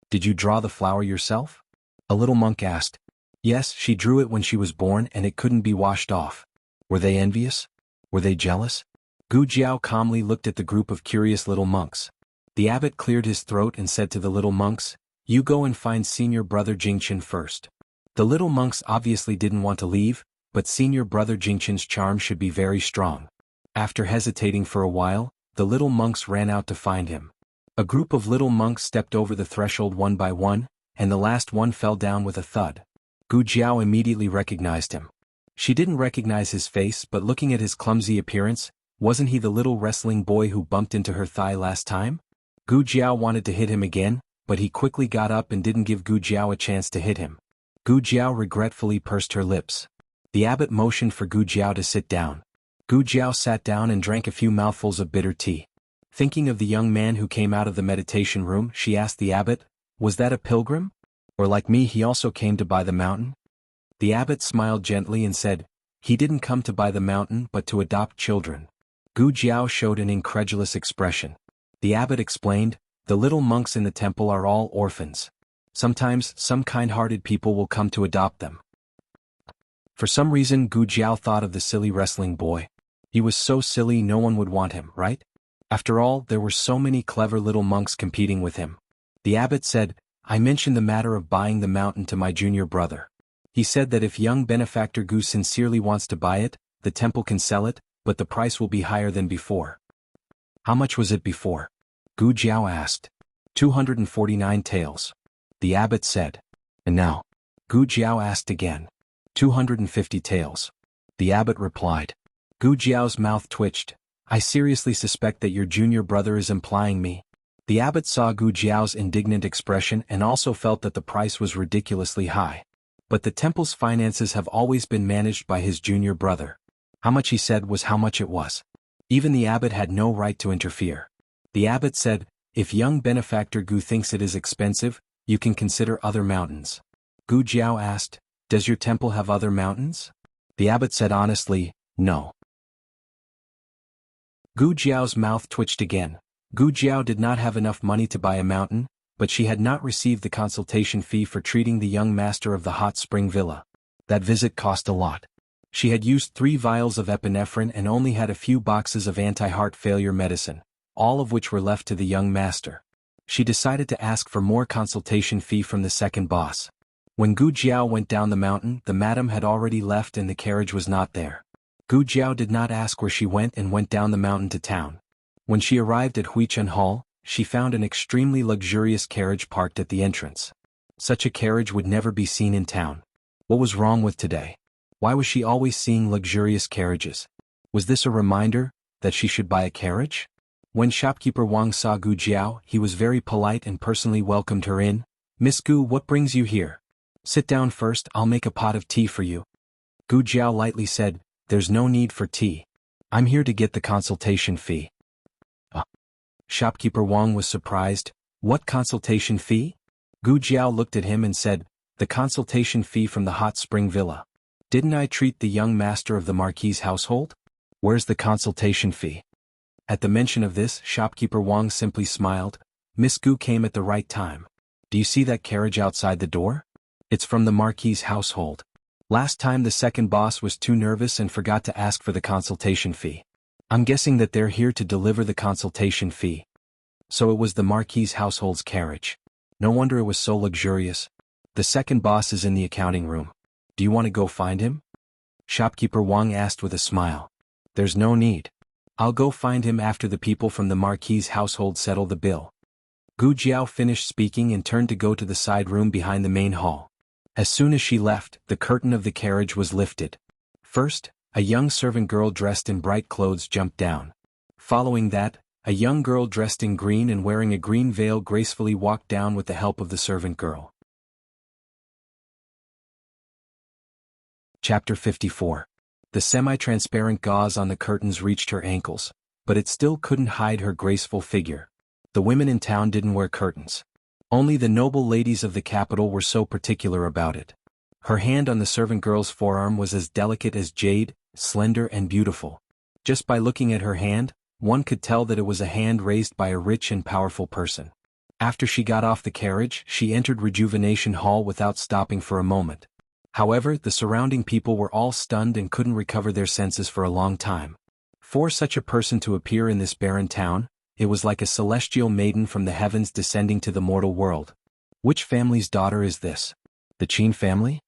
Did you draw the flower yourself? A little monk asked. Yes, she drew it when she was born and it couldn't be washed off. Were they envious? Were they jealous? Gu Jiao calmly looked at the group of curious little monks. The abbot cleared his throat and said to the little monks, You go and find senior brother Jingchen first. The little monks obviously didn't want to leave, but senior brother Jingchen's charm should be very strong. After hesitating for a while, the little monks ran out to find him. A group of little monks stepped over the threshold one by one, and the last one fell down with a thud. Gu Jiao immediately recognized him. She didn't recognize his face, but looking at his clumsy appearance, wasn't he the little wrestling boy who bumped into her thigh last time? Gu Jiao wanted to hit him again, but he quickly got up and didn't give Gu Jiao a chance to hit him. Gu Jiao regretfully pursed her lips. The abbot motioned for Gu Jiao to sit down. Gu Jiao sat down and drank a few mouthfuls of bitter tea. Thinking of the young man who came out of the meditation room, she asked the abbot, Was that a pilgrim? Or like me he also came to buy the mountain? The abbot smiled gently and said, He didn't come to buy the mountain but to adopt children. Gu Jiao showed an incredulous expression. The abbot explained, The little monks in the temple are all orphans. Sometimes, some kind-hearted people will come to adopt them. For some reason Gu Jiao thought of the silly wrestling boy. He was so silly no one would want him, right? After all, there were so many clever little monks competing with him. The abbot said, I mentioned the matter of buying the mountain to my junior brother. He said that if young benefactor Gu sincerely wants to buy it, the temple can sell it, but the price will be higher than before. How much was it before? Gu Jiao asked. 249 taels. The abbot said. And now? Gu Jiao asked again. 250 taels. The abbot replied. Gu Jiao's mouth twitched. I seriously suspect that your junior brother is implying me. The abbot saw Gu Jiao's indignant expression and also felt that the price was ridiculously high. But the temple's finances have always been managed by his junior brother. How much he said was how much it was. Even the abbot had no right to interfere. The abbot said, If young benefactor Gu thinks it is expensive, you can consider other mountains. Gu Jiao asked, Does your temple have other mountains? The abbot said honestly, No. Gu Jiao's mouth twitched again. Gu Jiao did not have enough money to buy a mountain, but she had not received the consultation fee for treating the young master of the hot spring villa. That visit cost a lot. She had used 3 vials of epinephrine and only had a few boxes of anti-heart failure medicine, all of which were left to the young master. She decided to ask for more consultation fee from the second boss. When Gu Jiao went down the mountain, the madam had already left and the carriage was not there. Gu Jiao did not ask where she went and went down the mountain to town. When she arrived at Huichen Hall, she found an extremely luxurious carriage parked at the entrance. Such a carriage would never be seen in town. What was wrong with today? Why was she always seeing luxurious carriages? Was this a reminder that she should buy a carriage? When shopkeeper Wang saw Gu Jiao, he was very polite and personally welcomed her in. Miss Gu, what brings you here? Sit down first, I'll make a pot of tea for you. Gu Jiao lightly said, There's no need for tea. I'm here to get the consultation fee. Shopkeeper Wang was surprised. What consultation fee? Gu Jiao looked at him and said, The consultation fee from the hot spring villa. Didn't I treat the young master of the Marquis's household? Where's the consultation fee? At the mention of this, shopkeeper Wang simply smiled. Miss Gu came at the right time. Do you see that carriage outside the door? It's from the Marquis's household. Last time the second boss was too nervous and forgot to ask for the consultation fee. I'm guessing that they're here to deliver the consultation fee. So it was the Marquis's household's carriage. No wonder it was so luxurious. The second boss is in the accounting room. Do you want to go find him? Shopkeeper Wang asked with a smile. There's no need. I'll go find him after the people from the Marquis's household settle the bill. Gu Jiao finished speaking and turned to go to the side room behind the main hall. As soon as she left, the curtain of the carriage was lifted. First, a young servant girl dressed in bright clothes jumped down. Following that, a young girl dressed in green and wearing a green veil gracefully walked down with the help of the servant girl. Chapter 54. The semi-transparent gauze on the curtains reached her ankles, but it still couldn't hide her graceful figure. The women in town didn't wear curtains. Only the noble ladies of the capital were so particular about it. Her hand on the servant girl's forearm was as delicate as jade, slender and beautiful. Just by looking at her hand, one could tell that it was a hand raised by a rich and powerful person. After she got off the carriage, she entered Rejuvenation Hall without stopping for a moment. However, the surrounding people were all stunned and couldn't recover their senses for a long time. For such a person to appear in this barren town, it was like a celestial maiden from the heavens descending to the mortal world. Which family's daughter is this? The Qin family?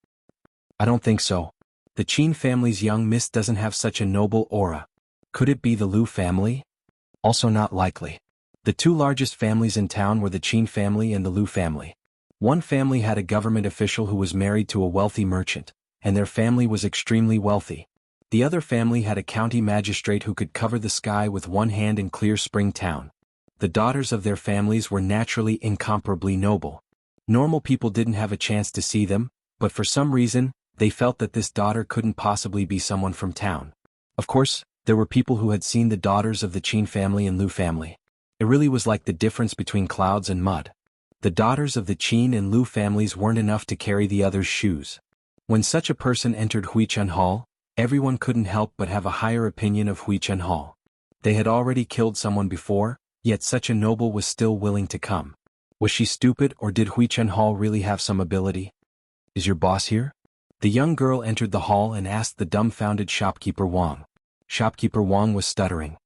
I don't think so. The Qin family's young miss doesn't have such a noble aura. Could it be the Liu family? Also not likely. The two largest families in town were the Qin family and the Liu family. One family had a government official who was married to a wealthy merchant, and their family was extremely wealthy. The other family had a county magistrate who could cover the sky with one hand in Clear Spring Town. The daughters of their families were naturally incomparably noble. Normal people didn't have a chance to see them, but for some reason, they felt that this daughter couldn't possibly be someone from town. Of course, there were people who had seen the daughters of the Qin family and Liu family. It really was like the difference between clouds and mud. The daughters of the Qin and Liu families weren't enough to carry the others' shoes. When such a person entered Huichun Hall, everyone couldn't help but have a higher opinion of Huichun Hall. They had already killed someone before, yet such a noble was still willing to come. Was she stupid, or did Huichun Hall really have some ability? Is your boss here? The young girl entered the hall and asked the dumbfounded shopkeeper Wang. Shopkeeper Wang was stuttering.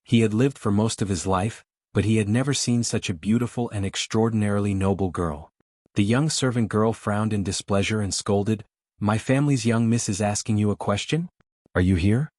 He had lived for most of his life, but he had never seen such a beautiful and extraordinarily noble girl. The young servant girl frowned in displeasure and scolded, "My family's young miss is asking you a question? Are you here?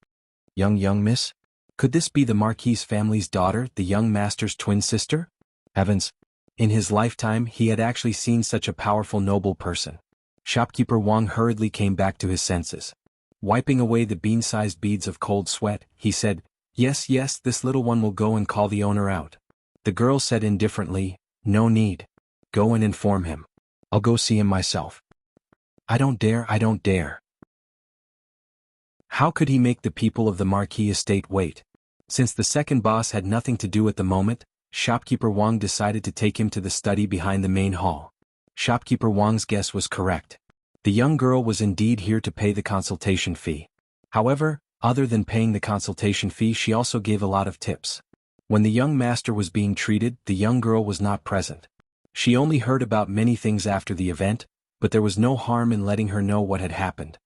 Young miss? Could this be the Marquis family's daughter, the young master's twin sister?" Heavens! In his lifetime he had actually seen such a powerful noble person. Shopkeeper Wang hurriedly came back to his senses. Wiping away the bean-sized beads of cold sweat, he said, Yes, this little one will go and call the owner out." The girl said indifferently, "No need. Go and inform him. I'll go see him myself." I don't dare. How could he make the people of the Marquis estate wait? Since the second boss had nothing to do at the moment, Shopkeeper Wang decided to take him to the study behind the main hall. Shopkeeper Wang's guess was correct. The young girl was indeed here to pay the consultation fee. However, other than paying the consultation fee, she also gave a lot of tips. When the young master was being treated, the young girl was not present. She only heard about many things after the event, but there was no harm in letting her know what had happened.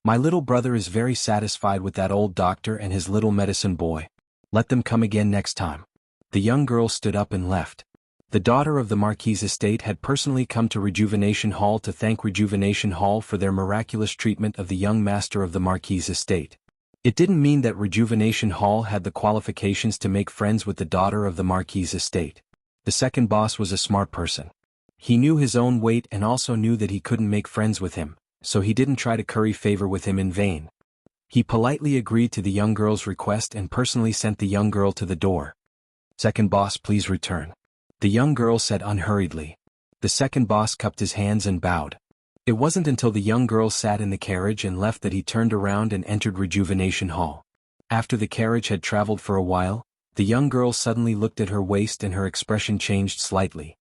"My little brother is very satisfied with that old doctor and his little medicine boy. Let them come again next time." The young girl stood up and left. The daughter of the Marquis' estate had personally come to Rejuvenation Hall to thank Rejuvenation Hall for their miraculous treatment of the young master of the Marquis' estate. It didn't mean that Rejuvenation Hall had the qualifications to make friends with the daughter of the Marquis' estate. The second boss was a smart person. He knew his own weight and also knew that he couldn't make friends with him, so he didn't try to curry favor with him in vain. He politely agreed to the young girl's request and personally sent the young girl to the door. "Second boss, please return," the young girl said unhurriedly. The second boss cupped his hands and bowed. It wasn't until the young girl sat in the carriage and left that he turned around and entered Rejuvenation Hall. After the carriage had traveled for a while, the young girl suddenly looked at her waist and her expression changed slightly.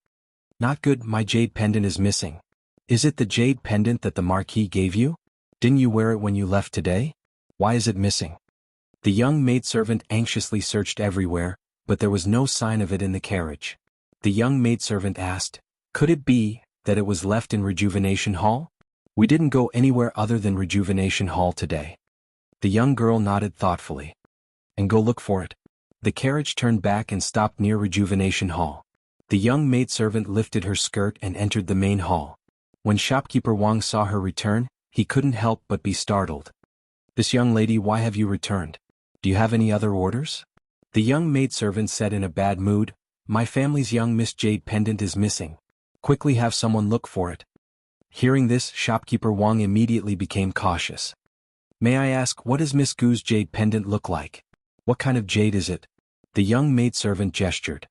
"Not good, my jade pendant is missing." "Is it the jade pendant that the Marquis gave you? Didn't you wear it when you left today? Why is it missing?" The young maidservant anxiously searched everywhere, but there was no sign of it in the carriage. The young maidservant asked, "Could it be that it was left in Rejuvenation Hall?" "We didn't go anywhere other than Rejuvenation Hall today." The young girl nodded thoughtfully. "And go look for it." The carriage turned back and stopped near Rejuvenation Hall. The young maidservant lifted her skirt and entered the main hall. When shopkeeper Wang saw her return, he couldn't help but be startled. "This young lady, why have you returned? Do you have any other orders?" The young maidservant said in a bad mood, "My family's young Miss Jade pendant is missing. Quickly have someone look for it." Hearing this, shopkeeper Wang immediately became cautious. "May I ask, what does Miss Gu's jade pendant look like? What kind of jade is it?" The young maidservant gestured.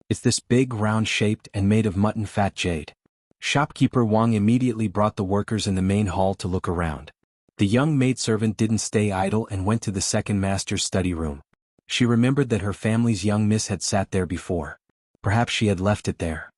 "It's this big, round-shaped and made of mutton fat jade." Shopkeeper Wang immediately brought the workers in the main hall to look around. The young maidservant didn't stay idle and went to the second master's study room. She remembered that her family's young miss had sat there before. Perhaps she had left it there.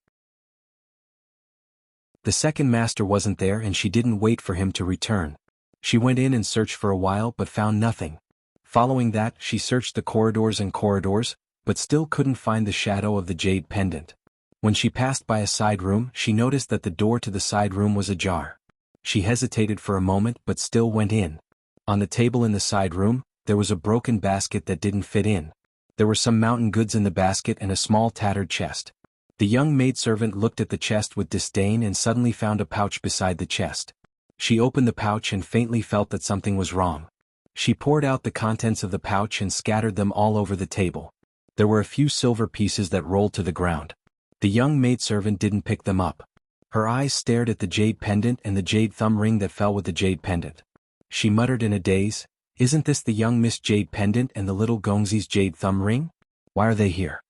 The second master wasn't there and she didn't wait for him to return. She went in and searched for a while but found nothing. Following that, she searched the corridors and corridors, but still couldn't find the shadow of the jade pendant. When she passed by a side room, she noticed that the door to the side room was ajar. She hesitated for a moment but still went in. On the table in the side room, there was a broken basket that didn't fit in. There were some mountain goods in the basket and a small tattered chest. The young maidservant looked at the chest with disdain and suddenly found a pouch beside the chest. She opened the pouch and faintly felt that something was wrong. She poured out the contents of the pouch and scattered them all over the table. There were a few silver pieces that rolled to the ground. The young maidservant didn't pick them up. Her eyes stared at the jade pendant and the jade thumb ring that fell with the jade pendant. She muttered in a daze, "Isn't this the young Miss Jade pendant and the little Gongzi's jade thumb ring? Why are they here?"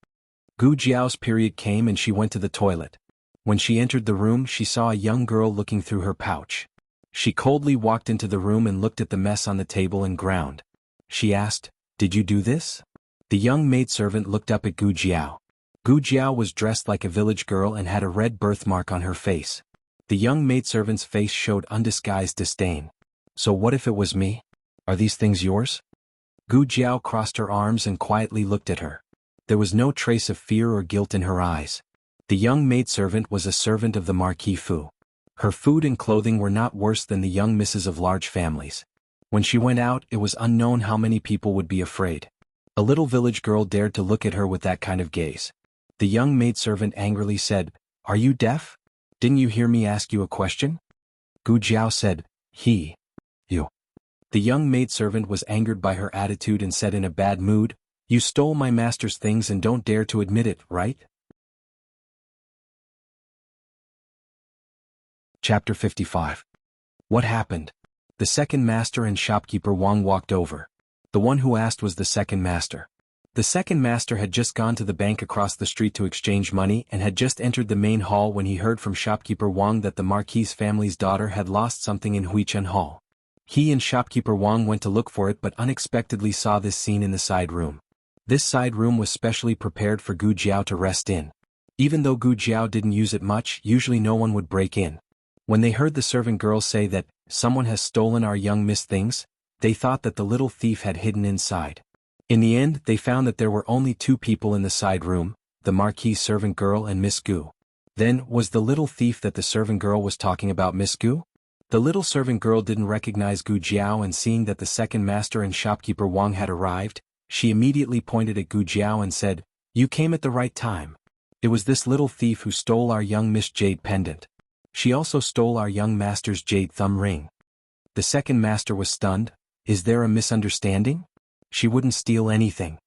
Gu Jiao's period came and she went to the toilet. When she entered the room, she saw a young girl looking through her pouch. She coldly walked into the room and looked at the mess on the table and ground. She asked, "Did you do this?" The young maidservant looked up at Gu Jiao. Gu Jiao was dressed like a village girl and had a red birthmark on her face. The young maidservant's face showed undisguised disdain. "So what if it was me? Are these things yours?" Gu Jiao crossed her arms and quietly looked at her. There was no trace of fear or guilt in her eyes. The young maidservant was a servant of the Marquis Fu. Her food and clothing were not worse than the young misses of large families. When she went out, it was unknown how many people would be afraid. A little village girl dared to look at her with that kind of gaze. The young maidservant angrily said, "Are you deaf? Didn't you hear me ask you a question?" Gu Jiao said, You. The young maidservant was angered by her attitude and said in a bad mood, "You stole my master's things and don't dare to admit it, right?" Chapter 55. What happened? The second master and shopkeeper Wang walked over. The one who asked was the second master. The second master had just gone to the bank across the street to exchange money and had just entered the main hall when he heard from shopkeeper Wang that the Marquis family's daughter had lost something in Huichen Hall. He and shopkeeper Wang went to look for it but unexpectedly saw this scene in the side room. This side room was specially prepared for Gu Jiao to rest in. Even though Gu Jiao didn't use it much, usually no one would break in. When they heard the servant girl say that, "Someone has stolen our young miss things," they thought that the little thief had hidden inside. In the end, they found that there were only two people in the side room, the Marquis servant girl and Miss Gu. Then, was the little thief that the servant girl was talking about Miss Gu? The little servant girl didn't recognize Gu Jiao, and seeing that the second master and shopkeeper Wang had arrived, she immediately pointed at Gu Jiao and said, "You came at the right time. It was this little thief who stole our young Miss Jade pendant. She also stole our young master's jade thumb ring." The second master was stunned. "Is there a misunderstanding? She wouldn't steal anything.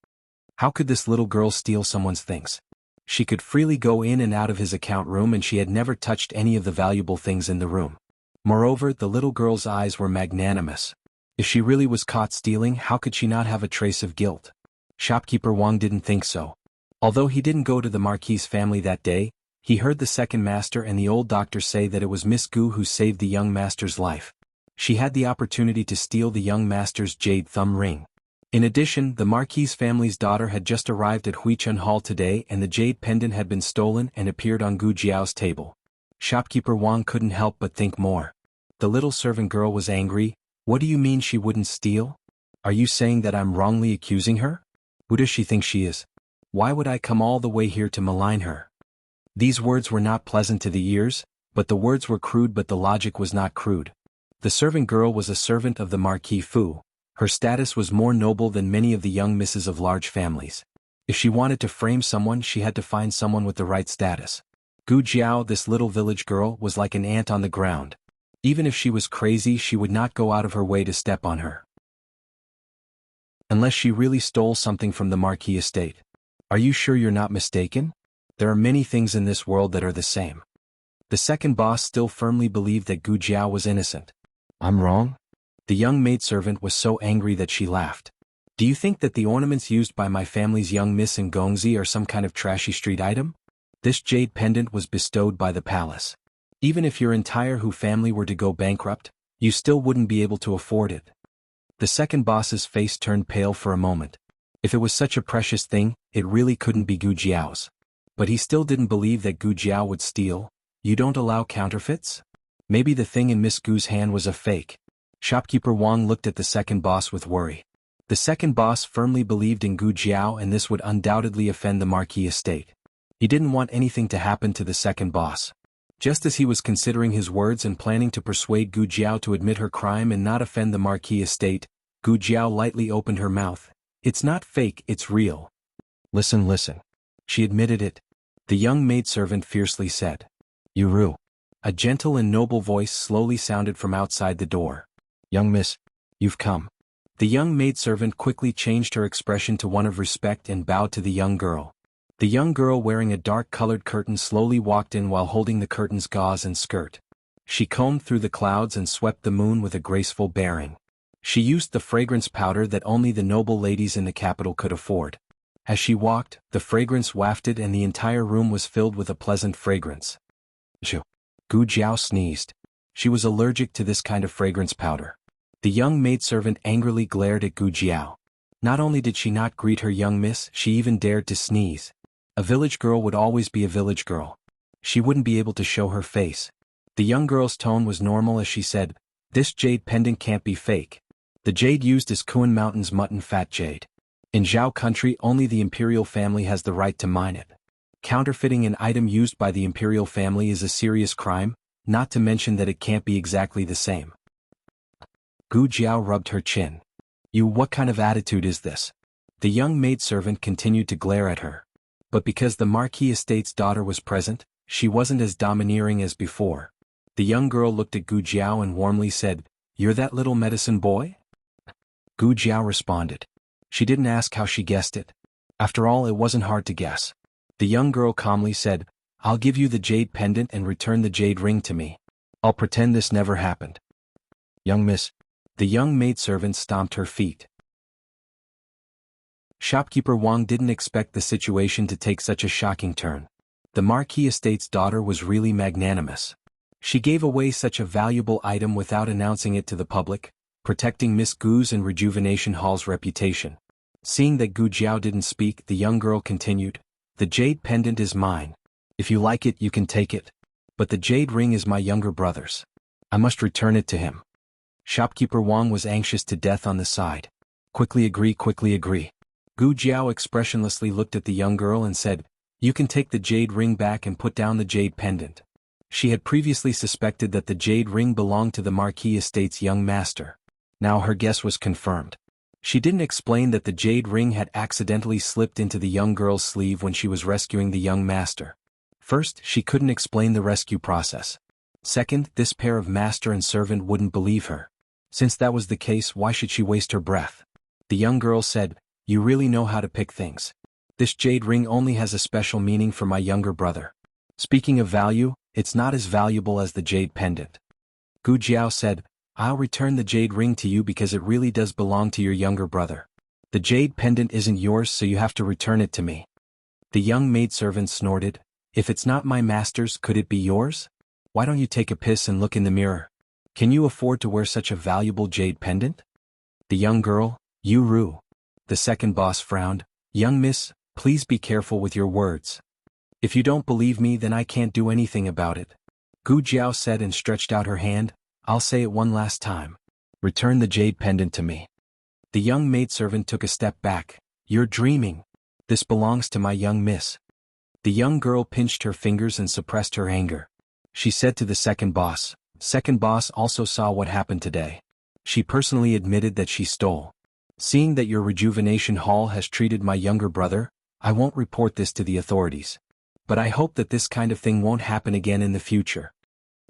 How could this little girl steal someone's things? She could freely go in and out of his account room and she had never touched any of the valuable things in the room." Moreover, the little girl's eyes were magnanimous. If she really was caught stealing, how could she not have a trace of guilt? Shopkeeper Wang didn't think so. Although he didn't go to the Marquis family that day, he heard the second master and the old doctor say that it was Miss Gu who saved the young master's life. She had the opportunity to steal the young master's jade thumb ring. In addition, the Marquis family's daughter had just arrived at Huichen Hall today and the jade pendant had been stolen and appeared on Gu Jiao's table. Shopkeeper Wang couldn't help but think more. The little servant girl was angry. "What do you mean she wouldn't steal? Are you saying that I'm wrongly accusing her? Who does she think she is? Why would I come all the way here to malign her?" These words were not pleasant to the ears, but the words were crude, but the logic was not crude. The servant girl was a servant of the Marquis Fu. Her status was more noble than many of the young misses of large families. If she wanted to frame someone, she had to find someone with the right status. Gu Jiao, this little village girl, was like an ant on the ground. Even if she was crazy, she would not go out of her way to step on her. Unless she really stole something from the Marquis estate. Are you sure you're not mistaken? There are many things in this world that are the same. The second boss still firmly believed that Gu Jiao was innocent. "I'm wrong?" The young maidservant was so angry that she laughed. "Do you think that the ornaments used by my family's young miss in Gongzi are some kind of trashy street item? This jade pendant was bestowed by the palace. Even if your entire Hu family were to go bankrupt, you still wouldn't be able to afford it. The second boss's face turned pale for a moment. If it was such a precious thing, it really couldn't be Gu Jiao's. But he still didn't believe that Gu Jiao would steal. You don't allow counterfeits? Maybe the thing in Miss Gu's hand was a fake. Shopkeeper Wang looked at the second boss with worry. The second boss firmly believed in Gu Jiao, and this would undoubtedly offend the Marquis estate. He didn't want anything to happen to the second boss. Just as he was considering his words and planning to persuade Gu Jiao to admit her crime and not offend the Marquis estate, Gu Jiao lightly opened her mouth. It's not fake, it's real. Listen. She admitted it. The young maidservant fiercely said. Yuru. A gentle and noble voice slowly sounded from outside the door. Young miss, you've come. The young maidservant quickly changed her expression to one of respect and bowed to the young girl. The young girl wearing a dark-colored curtain slowly walked in while holding the curtain's gauze and skirt. She combed through the clouds and swept the moon with a graceful bearing. She used the fragrance powder that only the noble ladies in the capital could afford. As she walked, the fragrance wafted and the entire room was filled with a pleasant fragrance. Gu Jiao sneezed. She was allergic to this kind of fragrance powder. The young maidservant angrily glared at Gu Jiao. Not only did she not greet her young miss, she even dared to sneeze. A village girl would always be a village girl. She wouldn't be able to show her face. The young girl's tone was normal as she said, "This jade pendant can't be fake. The jade used is Kuan Mountain's mutton fat jade. In Zhao country only the imperial family has the right to mine it. Counterfeiting an item used by the imperial family is a serious crime, not to mention that it can't be exactly the same." Gu Jiao rubbed her chin. What kind of attitude is this? The young maidservant continued to glare at her. But because the Marquis estate's daughter was present, she wasn't as domineering as before. The young girl looked at Gu Jiao and warmly said, "You're that little medicine boy?" Gu Jiao responded. She didn't ask how she guessed it. After all, it wasn't hard to guess. The young girl calmly said, "I'll give you the jade pendant and return the jade ring to me. I'll pretend this never happened." Young miss. The young maidservant stomped her feet. Shopkeeper Wang didn't expect the situation to take such a shocking turn. The Marquis estate's daughter was really magnanimous. She gave away such a valuable item without announcing it to the public, protecting Miss Gu's and Rejuvenation Hall's reputation. Seeing that Gu Jiao didn't speak, the young girl continued, "The jade pendant is mine. If you like it, you can take it. But the jade ring is my younger brother's. I must return it to him." Shopkeeper Wang was anxious to death on the side. Quickly agree. Gu Jiao expressionlessly looked at the young girl and said, "You can take the jade ring back and put down the jade pendant." She had previously suspected that the jade ring belonged to the Marquis estate's young master. Now her guess was confirmed. She didn't explain that the jade ring had accidentally slipped into the young girl's sleeve when she was rescuing the young master. First, she couldn't explain the rescue process. Second, this pair of master and servant wouldn't believe her. Since that was the case, why should she waste her breath? The young girl said, "You really know how to pick things. This jade ring only has a special meaning for my younger brother. Speaking of value, it's not as valuable as the jade pendant." Gu Jiao said, "I'll return the jade ring to you because it really does belong to your younger brother. The jade pendant isn't yours, so you have to return it to me." The young maidservant snorted, "If it's not my master's, could it be yours? Why don't you take a piss and look in the mirror? Can you afford to wear such a valuable jade pendant?" The young girl, Yuru. The second boss frowned, "Young miss, please be careful with your words. If you don't believe me, then I can't do anything about it." Gu Jiao said and stretched out her hand, "I'll say it one last time. Return the jade pendant to me." The young maidservant took a step back. "You're dreaming. This belongs to my young miss." The young girl pinched her fingers and suppressed her anger. She said to the second boss. Second boss also saw what happened today. She personally admitted that she stole. "Seeing that your Rejuvenation Hall has treated my younger brother, I won't report this to the authorities. But I hope that this kind of thing won't happen again in the future."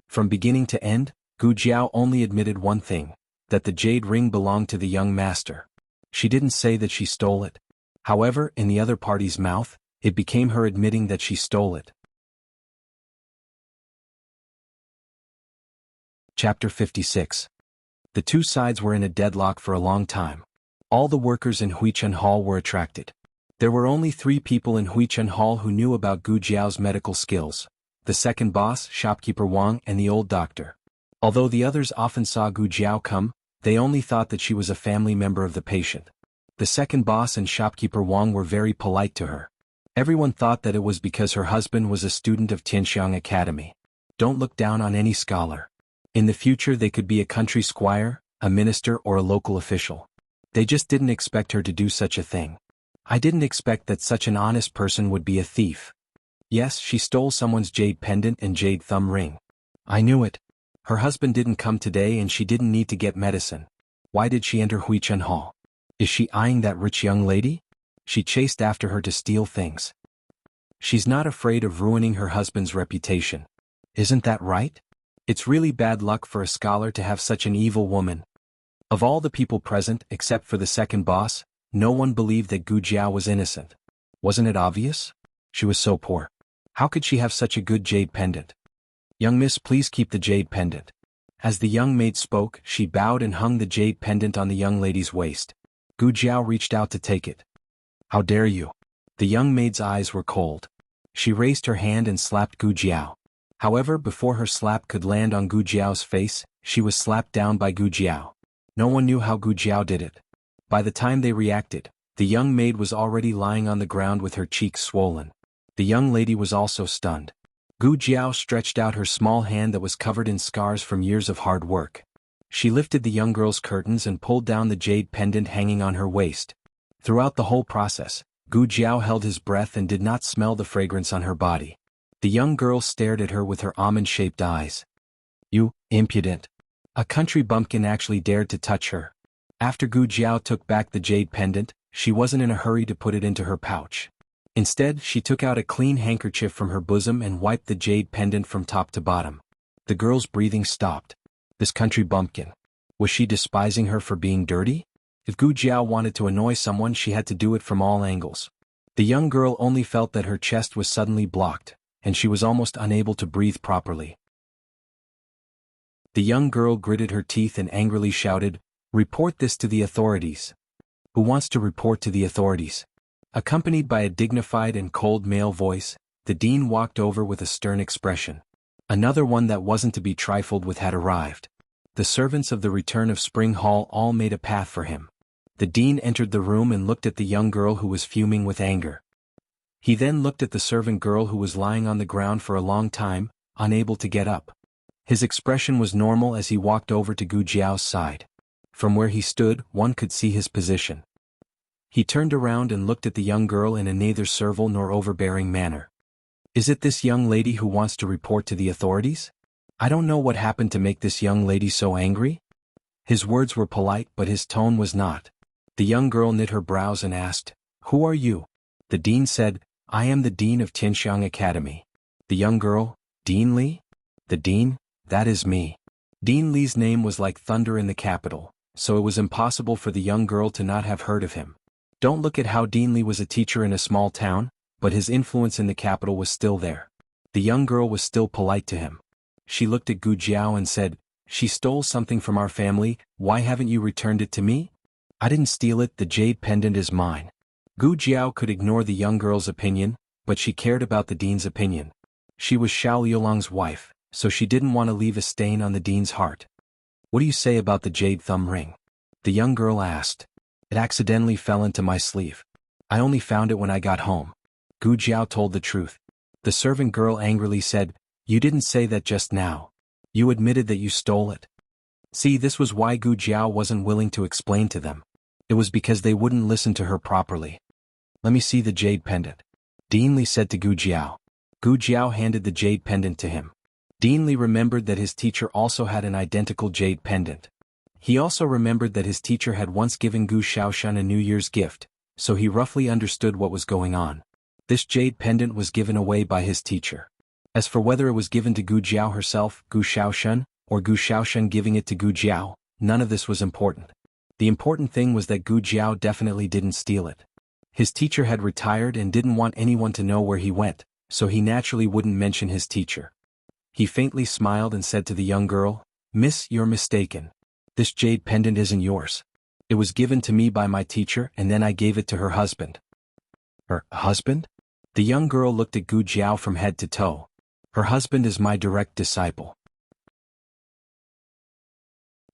From beginning to end, Gu Jiao only admitted one thing, that the jade ring belonged to the young master. She didn't say that she stole it. However, in the other party's mouth, it became her admitting that she stole it. Chapter 56. The two sides were in a deadlock for a long time. All the workers in Huichun Hall were attracted. There were only 3 people in Huichun Hall who knew about Gu Jiao's medical skills: the second boss, Shopkeeper Wang, and the old doctor. Although the others often saw Gu Jiao come, they only thought that she was a family member of the patient. The second boss and shopkeeper Wang were very polite to her. Everyone thought that it was because her husband was a student of Tianxiang Academy. Don't look down on any scholar. In the future they could be a country squire, a minister or a local official. They just didn't expect her to do such a thing. I didn't expect that such an honest person would be a thief. Yes, she stole someone's jade pendant and jade thumb ring. I knew it. Her husband didn't come today and she didn't need to get medicine. Why did she enter Huichen Hall? Is she eyeing that rich young lady? She chased after her to steal things. She's not afraid of ruining her husband's reputation. Isn't that right? It's really bad luck for a scholar to have such an evil woman. Of all the people present, except for the second boss, no one believed that Gu Jiao was innocent. Wasn't it obvious? She was so poor. How could she have such a good jade pendant? Young miss, please keep the jade pendant. As the young maid spoke, she bowed and hung the jade pendant on the young lady's waist. Gu Jiao reached out to take it. How dare you? The young maid's eyes were cold. She raised her hand and slapped Gu Jiao. However, before her slap could land on Gu Jiao's face, she was slapped down by Gu Jiao. No one knew how Gu Jiao did it. By the time they reacted, the young maid was already lying on the ground with her cheeks swollen. The young lady was also stunned. Gu Jiao stretched out her small hand that was covered in scars from years of hard work. She lifted the young girl's curtains and pulled down the jade pendant hanging on her waist. Throughout the whole process, Gu Jiao held his breath and did not smell the fragrance on her body. The young girl stared at her with her almond-shaped eyes. You, impudent. A country bumpkin actually dared to touch her. After Gu Jiao took back the jade pendant, she wasn't in a hurry to put it into her pouch. Instead, she took out a clean handkerchief from her bosom and wiped the jade pendant from top to bottom. The girl's breathing stopped. This country bumpkin. Was she despising her for being dirty? If Gu Jiao wanted to annoy someone, she had to do it from all angles. The young girl only felt that her chest was suddenly blocked, and she was almost unable to breathe properly. The young girl gritted her teeth and angrily shouted, "Report this to the authorities." Who wants to report to the authorities? Accompanied by a dignified and cold male voice, the dean walked over with a stern expression. Another one that wasn't to be trifled with had arrived. The servants of the Return of Spring Hall all made a path for him. The dean entered the room and looked at the young girl who was fuming with anger. He then looked at the servant girl who was lying on the ground for a long time, unable to get up. His expression was normal as he walked over to Gu Jiao's side. From where he stood, one could see his position. He turned around and looked at the young girl in a neither servile nor overbearing manner. Is it this young lady who wants to report to the authorities? I don't know what happened to make this young lady so angry. His words were polite, but his tone was not. The young girl knit her brows and asked, "Who are you?" The dean said, "I am the dean of Tianxiang Academy." The young girl, "Dean Li?" The dean, "That is me." Dean Li's name was like thunder in the capital, so it was impossible for the young girl to not have heard of him. Don't look at how Dean Li was a teacher in a small town, but his influence in the capital was still there. The young girl was still polite to him. She looked at Gu Jiao and said, "She stole something from our family, why haven't you returned it to me?" "I didn't steal it, the jade pendant is mine." Gu Jiao could ignore the young girl's opinion, but she cared about the dean's opinion. She was Xiao Liulong's wife, so she didn't want to leave a stain on the dean's heart. "What do you say about the jade thumb ring?" the young girl asked. "It accidentally fell into my sleeve. I only found it when I got home." Gu Jiao told the truth. The servant girl angrily said, "You didn't say that just now. You admitted that you stole it." See, this was why Gu Jiao wasn't willing to explain to them. It was because they wouldn't listen to her properly. "Let me see the jade pendant," Dean Li said to Gu Jiao. Gu Jiao handed the jade pendant to him. Dean Li remembered that his teacher also had an identical jade pendant. He also remembered that his teacher had once given Gu Shaoshan a New Year's gift, so he roughly understood what was going on. This jade pendant was given away by his teacher. As for whether it was given to Gu Jiao herself, Gu Shaoshan, or Gu Shaoshan giving it to Gu Jiao, none of this was important. The important thing was that Gu Jiao definitely didn't steal it. His teacher had retired and didn't want anyone to know where he went, so he naturally wouldn't mention his teacher. He faintly smiled and said to the young girl, "Miss, you're mistaken. This jade pendant isn't yours. It was given to me by my teacher and then I gave it to her husband." "Her husband?" The young girl looked at Gu Jiao from head to toe. "Her husband is my direct disciple."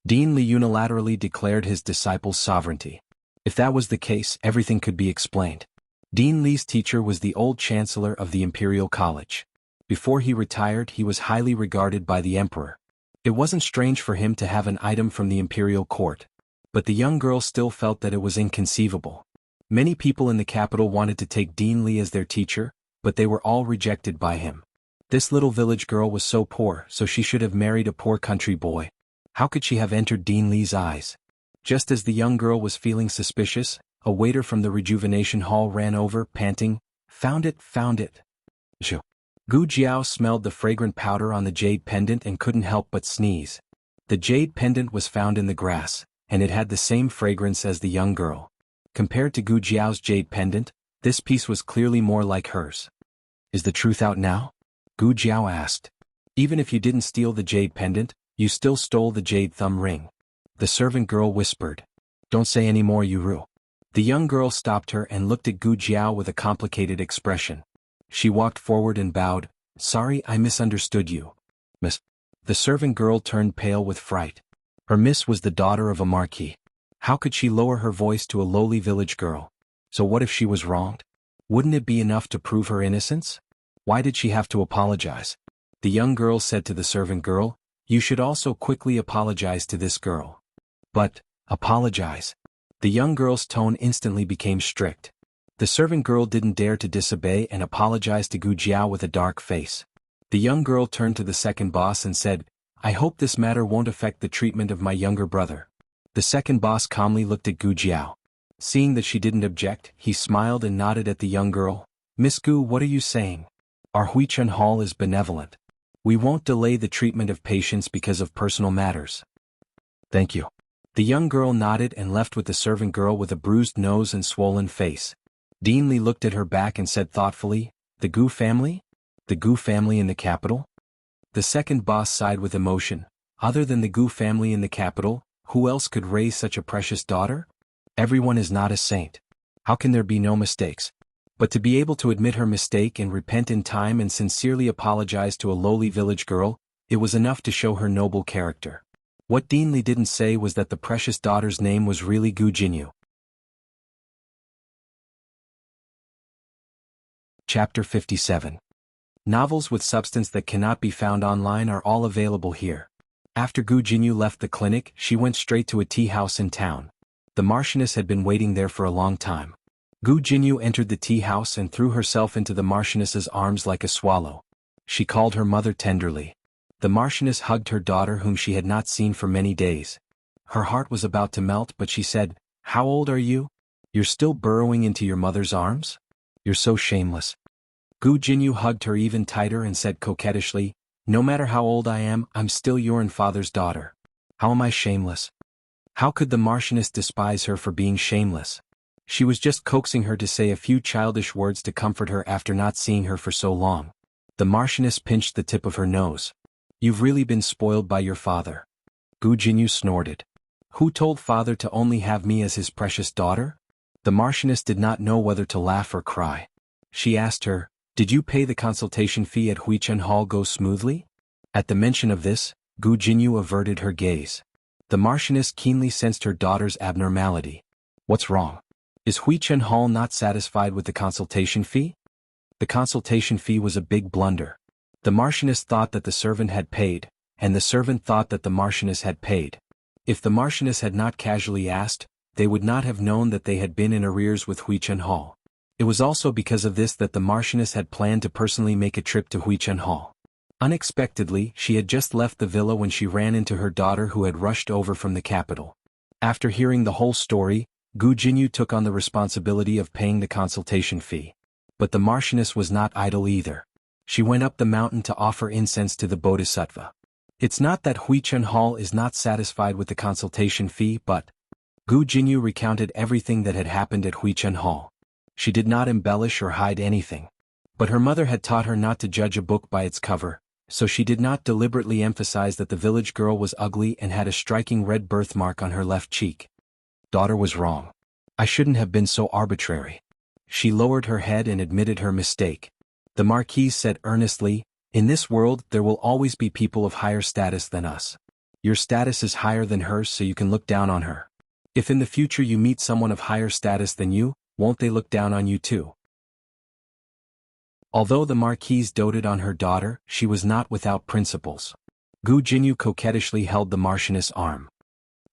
Dean Li unilaterally declared his disciples' sovereignty. If that was the case, everything could be explained. Dean Li's teacher was the old chancellor of the Imperial College. Before he retired, he was highly regarded by the emperor. It wasn't strange for him to have an item from the imperial court. But the young girl still felt that it was inconceivable. Many people in the capital wanted to take Dean Li as their teacher, but they were all rejected by him. This little village girl was so poor, so she should have married a poor country boy. How could she have entered Dean Li's eyes? Just as the young girl was feeling suspicious, a waiter from the rejuvenation hall ran over, panting, "Found it, found it." Gu Jiao smelled the fragrant powder on the jade pendant and couldn't help but sneeze. The jade pendant was found in the grass, and it had the same fragrance as the young girl. Compared to Gu Jiao's jade pendant, this piece was clearly more like hers. "Is the truth out now?" Gu Jiao asked. "Even if you didn't steal the jade pendant, you still stole the jade thumb ring." The servant girl whispered. "Don't say any more, Yuru." The young girl stopped her and looked at Gu Jiao with a complicated expression. She walked forward and bowed. "Sorry, I misunderstood you, miss." The servant girl turned pale with fright. Her miss was the daughter of a marquis. How could she lower her voice to a lowly village girl? So what if she was wronged? Wouldn't it be enough to prove her innocence? Why did she have to apologize? The young girl said to the servant girl, "You should also quickly apologize to this girl." "But, apologize?" The young girl's tone instantly became strict. The servant girl didn't dare to disobey and apologized to Gu Jiao with a dark face. The young girl turned to the second boss and said, "I hope this matter won't affect the treatment of my younger brother." The second boss calmly looked at Gu Jiao. Seeing that she didn't object, he smiled and nodded at the young girl. "Miss Gu, what are you saying? Our Huichun Hall is benevolent. We won't delay the treatment of patients because of personal matters." "Thank you." The young girl nodded and left with the servant girl with a bruised nose and swollen face. Dean Li looked at her back and said thoughtfully, "The Gu family? The Gu family in the capital?" The second boss sighed with emotion. Other than the Gu family in the capital, who else could raise such a precious daughter? Everyone is not a saint. How can there be no mistakes? But to be able to admit her mistake and repent in time and sincerely apologize to a lowly village girl, it was enough to show her noble character. What Dean Li didn't say was that the precious daughter's name was really Gu Jinyu. Chapter 57. Novels with substance that cannot be found online are all available here. After Gu Jinyu left the clinic, she went straight to a tea house in town. The Marchioness had been waiting there for a long time. Gu Jinyu entered the tea house and threw herself into the Marchioness's arms like a swallow. She called her mother tenderly. The Marchioness hugged her daughter whom she had not seen for many days. Her heart was about to melt, but she said, "How old are you? You're still burrowing into your mother's arms? You're so shameless." Gu Jinyu hugged her even tighter and said coquettishly, "No matter how old I am, I'm still your and father's daughter. How am I shameless?" How could the Marchioness despise her for being shameless? She was just coaxing her to say a few childish words to comfort her after not seeing her for so long. The Marchioness pinched the tip of her nose. "You've really been spoiled by your father." Gu Jinyu snorted. "Who told father to only have me as his precious daughter?" The Marchioness did not know whether to laugh or cry. She asked her, "Did you pay the consultation fee at Huichun Hall go smoothly?" At the mention of this, Gu Jinyu averted her gaze. The Marchioness keenly sensed her daughter's abnormality. "What's wrong? Is Huichun Hall not satisfied with the consultation fee?" The consultation fee was a big blunder. The Marchioness thought that the servant had paid, and the servant thought that the Marchioness had paid. If the Marchioness had not casually asked, they would not have known that they had been in arrears with Huichun Hall. It was also because of this that the Marchioness had planned to personally make a trip to Huichun Hall. Unexpectedly, she had just left the villa when she ran into her daughter who had rushed over from the capital. After hearing the whole story, Gu Jinyu took on the responsibility of paying the consultation fee. But the Marchioness was not idle either. She went up the mountain to offer incense to the Bodhisattva. It's not that Huichun Hall is not satisfied with the consultation fee, but... Gu Jinyu recounted everything that had happened at Huichun Hall. She did not embellish or hide anything. But her mother had taught her not to judge a book by its cover, so she did not deliberately emphasize that the village girl was ugly and had a striking red birthmark on her left cheek. Daughter was wrong. I shouldn't have been so arbitrary. She lowered her head and admitted her mistake. The Marquise said earnestly, "In this world there will always be people of higher status than us. Your status is higher than hers, so you can look down on her. If in the future you meet someone of higher status than you, won't they look down on you too? Although the marquise doted on her daughter, she was not without principles. Gu Jinyu coquettishly held the marchioness' arm.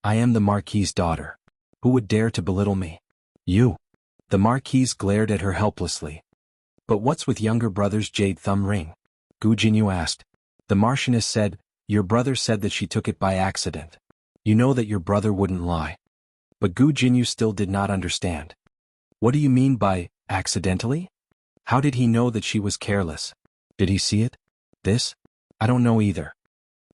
I am the marquise' daughter. Who would dare to belittle me? You. The marquise glared at her helplessly. But what's with younger brother's jade thumb ring? Gu Jinyu asked. The marchioness said, your brother said that she took it by accident. You know that your brother wouldn't lie. But Gu Jinyu still did not understand. What do you mean by accidentally? How did he know that she was careless? Did he see it? This? I don't know either.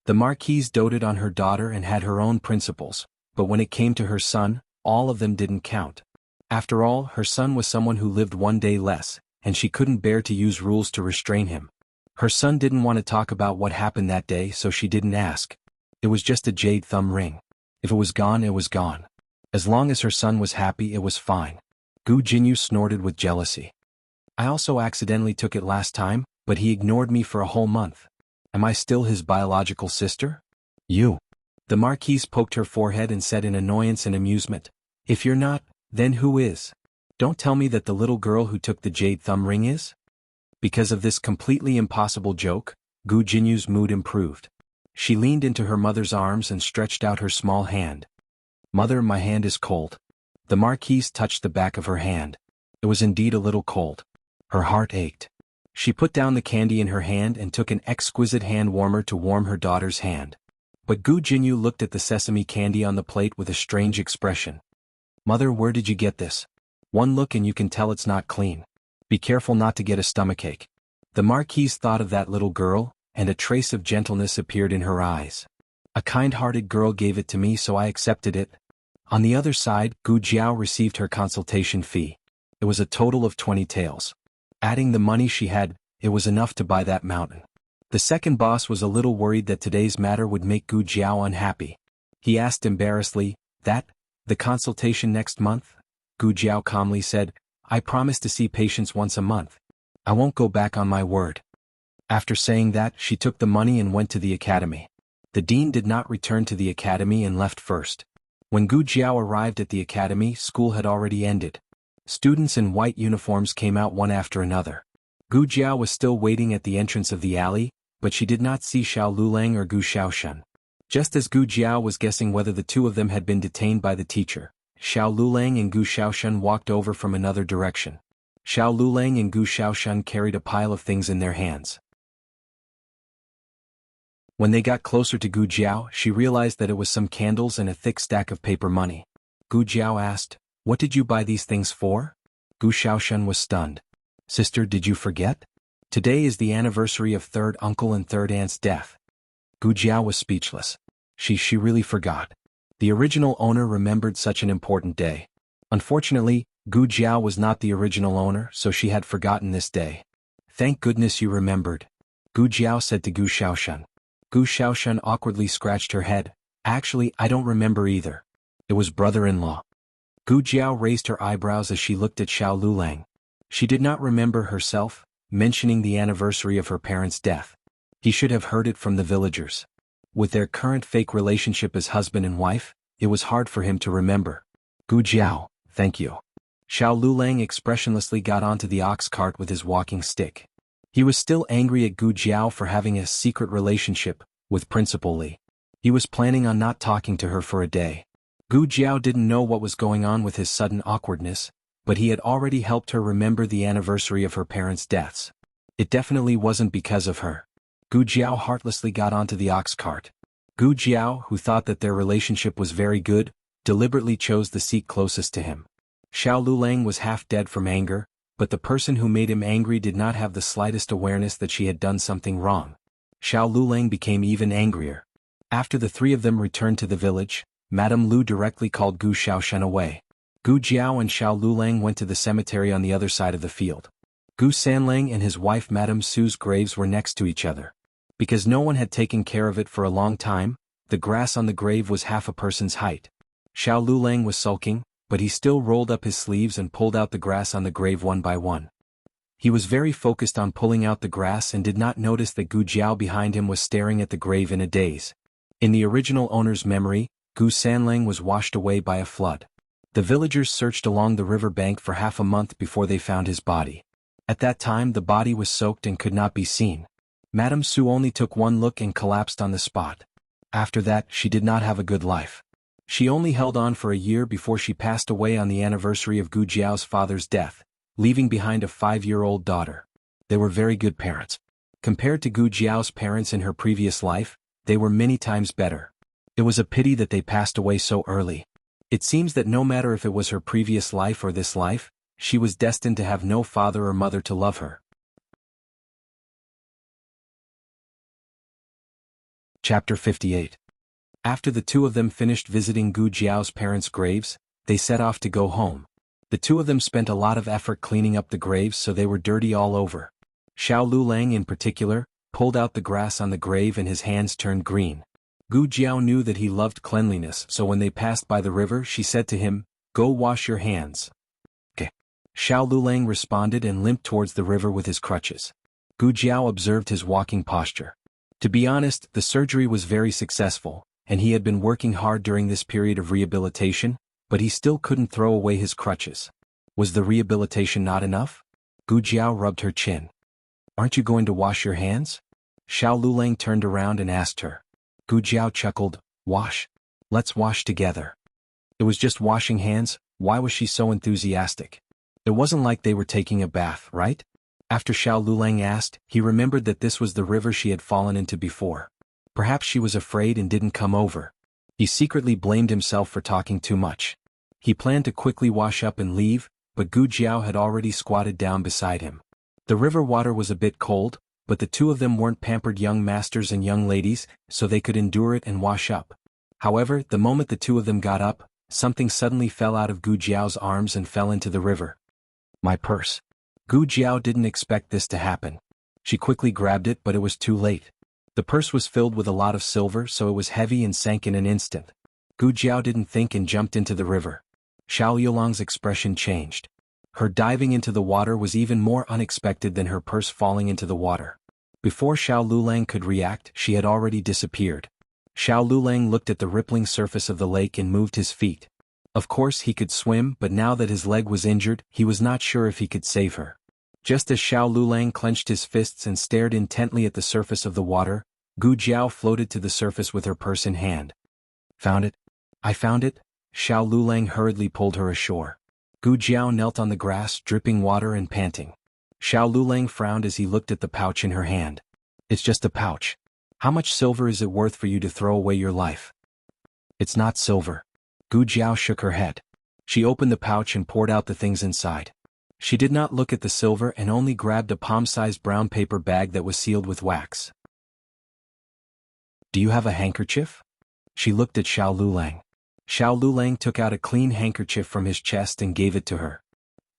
The marquise doted on her daughter and had her own principles, but when it came to her son, all of them didn't count. After all, her son was someone who lived one day less, and she couldn't bear to use rules to restrain him. Her son didn't want to talk about what happened that day, so she didn't ask. It was just a jade thumb ring. If it was gone, it was gone. As long as her son was happy, it was fine. Gu Jinyu snorted with jealousy. I also accidentally took it last time, but he ignored me for a whole month. Am I still his biological sister? You. The marquise poked her forehead and said in annoyance and amusement, if you're not, then who is? Don't tell me that the little girl who took the jade thumb ring is? Because of this completely impossible joke, Gu Jinyu's mood improved. She leaned into her mother's arms and stretched out her small hand. Mother, my hand is cold. The marquise touched the back of her hand. It was indeed a little cold. Her heart ached. She put down the candy in her hand and took an exquisite hand warmer to warm her daughter's hand. But Gu Jinyu looked at the sesame candy on the plate with a strange expression. Mother, where did you get this? One look and you can tell it's not clean. Be careful not to get a stomachache. The marquise thought of that little girl, and a trace of gentleness appeared in her eyes. A kind-hearted girl gave it to me, so I accepted it. On the other side, Gu Jiao received her consultation fee. It was a total of 20 taels. Adding the money she had, it was enough to buy that mountain. The second boss was a little worried that today's matter would make Gu Jiao unhappy. He asked embarrassedly, the consultation next month? Gu Jiao calmly said, I promise to see patients once a month. I won't go back on my word. After saying that, she took the money and went to the academy. The dean did not return to the academy and left first. When Gu Jiao arrived at the academy, school had already ended. Students in white uniforms came out one after another. Gu Jiao was still waiting at the entrance of the alley, but she did not see Xiao Lulang or Gu Xiaoshan. Just as Gu Jiao was guessing whether the two of them had been detained by the teacher, Xiao Lulang and Gu Xiaoshan walked over from another direction. Xiao Lulang and Gu Xiaoshan carried a pile of things in their hands. When they got closer to Gu Jiao, she realized that it was some candles and a thick stack of paper money. Gu Jiao asked, what did you buy these things for? Gu Xiaoshan was stunned. Sister, did you forget? Today is the anniversary of third uncle and third aunt's death. Gu Jiao was speechless. She really forgot. The original owner remembered such an important day. Unfortunately, Gu Jiao was not the original owner, so she had forgotten this day. Thank goodness you remembered. Gu Jiao said to Gu Xiaoshan. Gu Xiaoshan awkwardly scratched her head. Actually, I don't remember either. It was brother-in-law. Gu Jiao raised her eyebrows as she looked at Xiao Lulang. She did not remember herself mentioning the anniversary of her parents' death. He should have heard it from the villagers. With their current fake relationship as husband and wife, it was hard for him to remember. Gu Jiao, thank you. Xiao Lulang expressionlessly got onto the ox cart with his walking stick. He was still angry at Gu Jiao for having a secret relationship with Principal Li. He was planning on not talking to her for a day. Gu Jiao didn't know what was going on with his sudden awkwardness, but he had already helped her remember the anniversary of her parents' deaths. It definitely wasn't because of her. Gu Jiao heartlessly got onto the ox cart. Gu Jiao, who thought that their relationship was very good, deliberately chose the seat closest to him. Xiao Lulang was half dead from anger, but the person who made him angry did not have the slightest awareness that she had done something wrong. Xiao Lulang became even angrier. After the three of them returned to the village, Madame Lu directly called Gu Xiaoshan away. Gu Jiao and Xiao Lulang went to the cemetery on the other side of the field. Gu Sanlang and his wife Madame Su's graves were next to each other. Because no one had taken care of it for a long time, the grass on the grave was half a person's height. Xiao Lulang was sulking, but he still rolled up his sleeves and pulled out the grass on the grave one by one. He was very focused on pulling out the grass and did not notice that Gu Jiao behind him was staring at the grave in a daze. In the original owner's memory, Gu Sanlang was washed away by a flood. The villagers searched along the river bank for half a month before they found his body. At that time the body was soaked and could not be seen. Madame Su only took one look and collapsed on the spot. After that she did not have a good life. She only held on for a year before she passed away on the anniversary of Gu Jiao's father's death, leaving behind a 5-year-old daughter. They were very good parents. Compared to Gu Jiao's parents in her previous life, they were many times better. It was a pity that they passed away so early. It seems that no matter if it was her previous life or this life, she was destined to have no father or mother to love her. Chapter 58. After the two of them finished visiting Gu Jiao's parents' graves, they set off to go home. The two of them spent a lot of effort cleaning up the graves so they were dirty all over. Xiao Lulang in particular, pulled out the grass on the grave and his hands turned green. Gu Jiao knew that he loved cleanliness, so when they passed by the river she said to him, "Go wash your hands." "Okay." Xiao Lulang responded and limped towards the river with his crutches. Gu Jiao observed his walking posture. To be honest, the surgery was very successful, and he had been working hard during this period of rehabilitation, but he still couldn't throw away his crutches. Was the rehabilitation not enough? Gu Jiao rubbed her chin. "Aren't you going to wash your hands?" Xiao Lulang turned around and asked her. Gu Jiao chuckled, "Wash? Let's wash together." It was just washing hands, why was she so enthusiastic? It wasn't like they were taking a bath, right? After Xiao Lulang asked, he remembered that this was the river she had fallen into before. Perhaps she was afraid and didn't come over. He secretly blamed himself for talking too much. He planned to quickly wash up and leave, but Gu Jiao had already squatted down beside him. The river water was a bit cold, but the two of them weren't pampered young masters and young ladies, so they could endure it and wash up. However, the moment the two of them got up, something suddenly fell out of Gu Jiao's arms and fell into the river. My purse. Gu Jiao didn't expect this to happen. She quickly grabbed it, but it was too late. The purse was filled with a lot of silver, so it was heavy and sank in an instant. Gu Jiao didn't think and jumped into the river. Xiao Yulong's expression changed. Her diving into the water was even more unexpected than her purse falling into the water. Before Xiao Lulang could react, she had already disappeared. Xiao Lulang looked at the rippling surface of the lake and moved his feet. Of course he could swim, but now that his leg was injured, he was not sure if he could save her. Just as Xiao Lulang clenched his fists and stared intently at the surface of the water, Gu Jiao floated to the surface with her purse in hand. "Found it? I found it?" Xiao Lulang hurriedly pulled her ashore. Gu Jiao knelt on the grass, dripping water and panting. Xiao Lulang frowned as he looked at the pouch in her hand. "It's just a pouch. How much silver is it worth for you to throw away your life?" "It's not silver." Gu Jiao shook her head. She opened the pouch and poured out the things inside. She did not look at the silver and only grabbed a palm-sized brown paper bag that was sealed with wax. "Do you have a handkerchief?" She looked at Xiao Lulang. Xiao Lulang took out a clean handkerchief from his chest and gave it to her.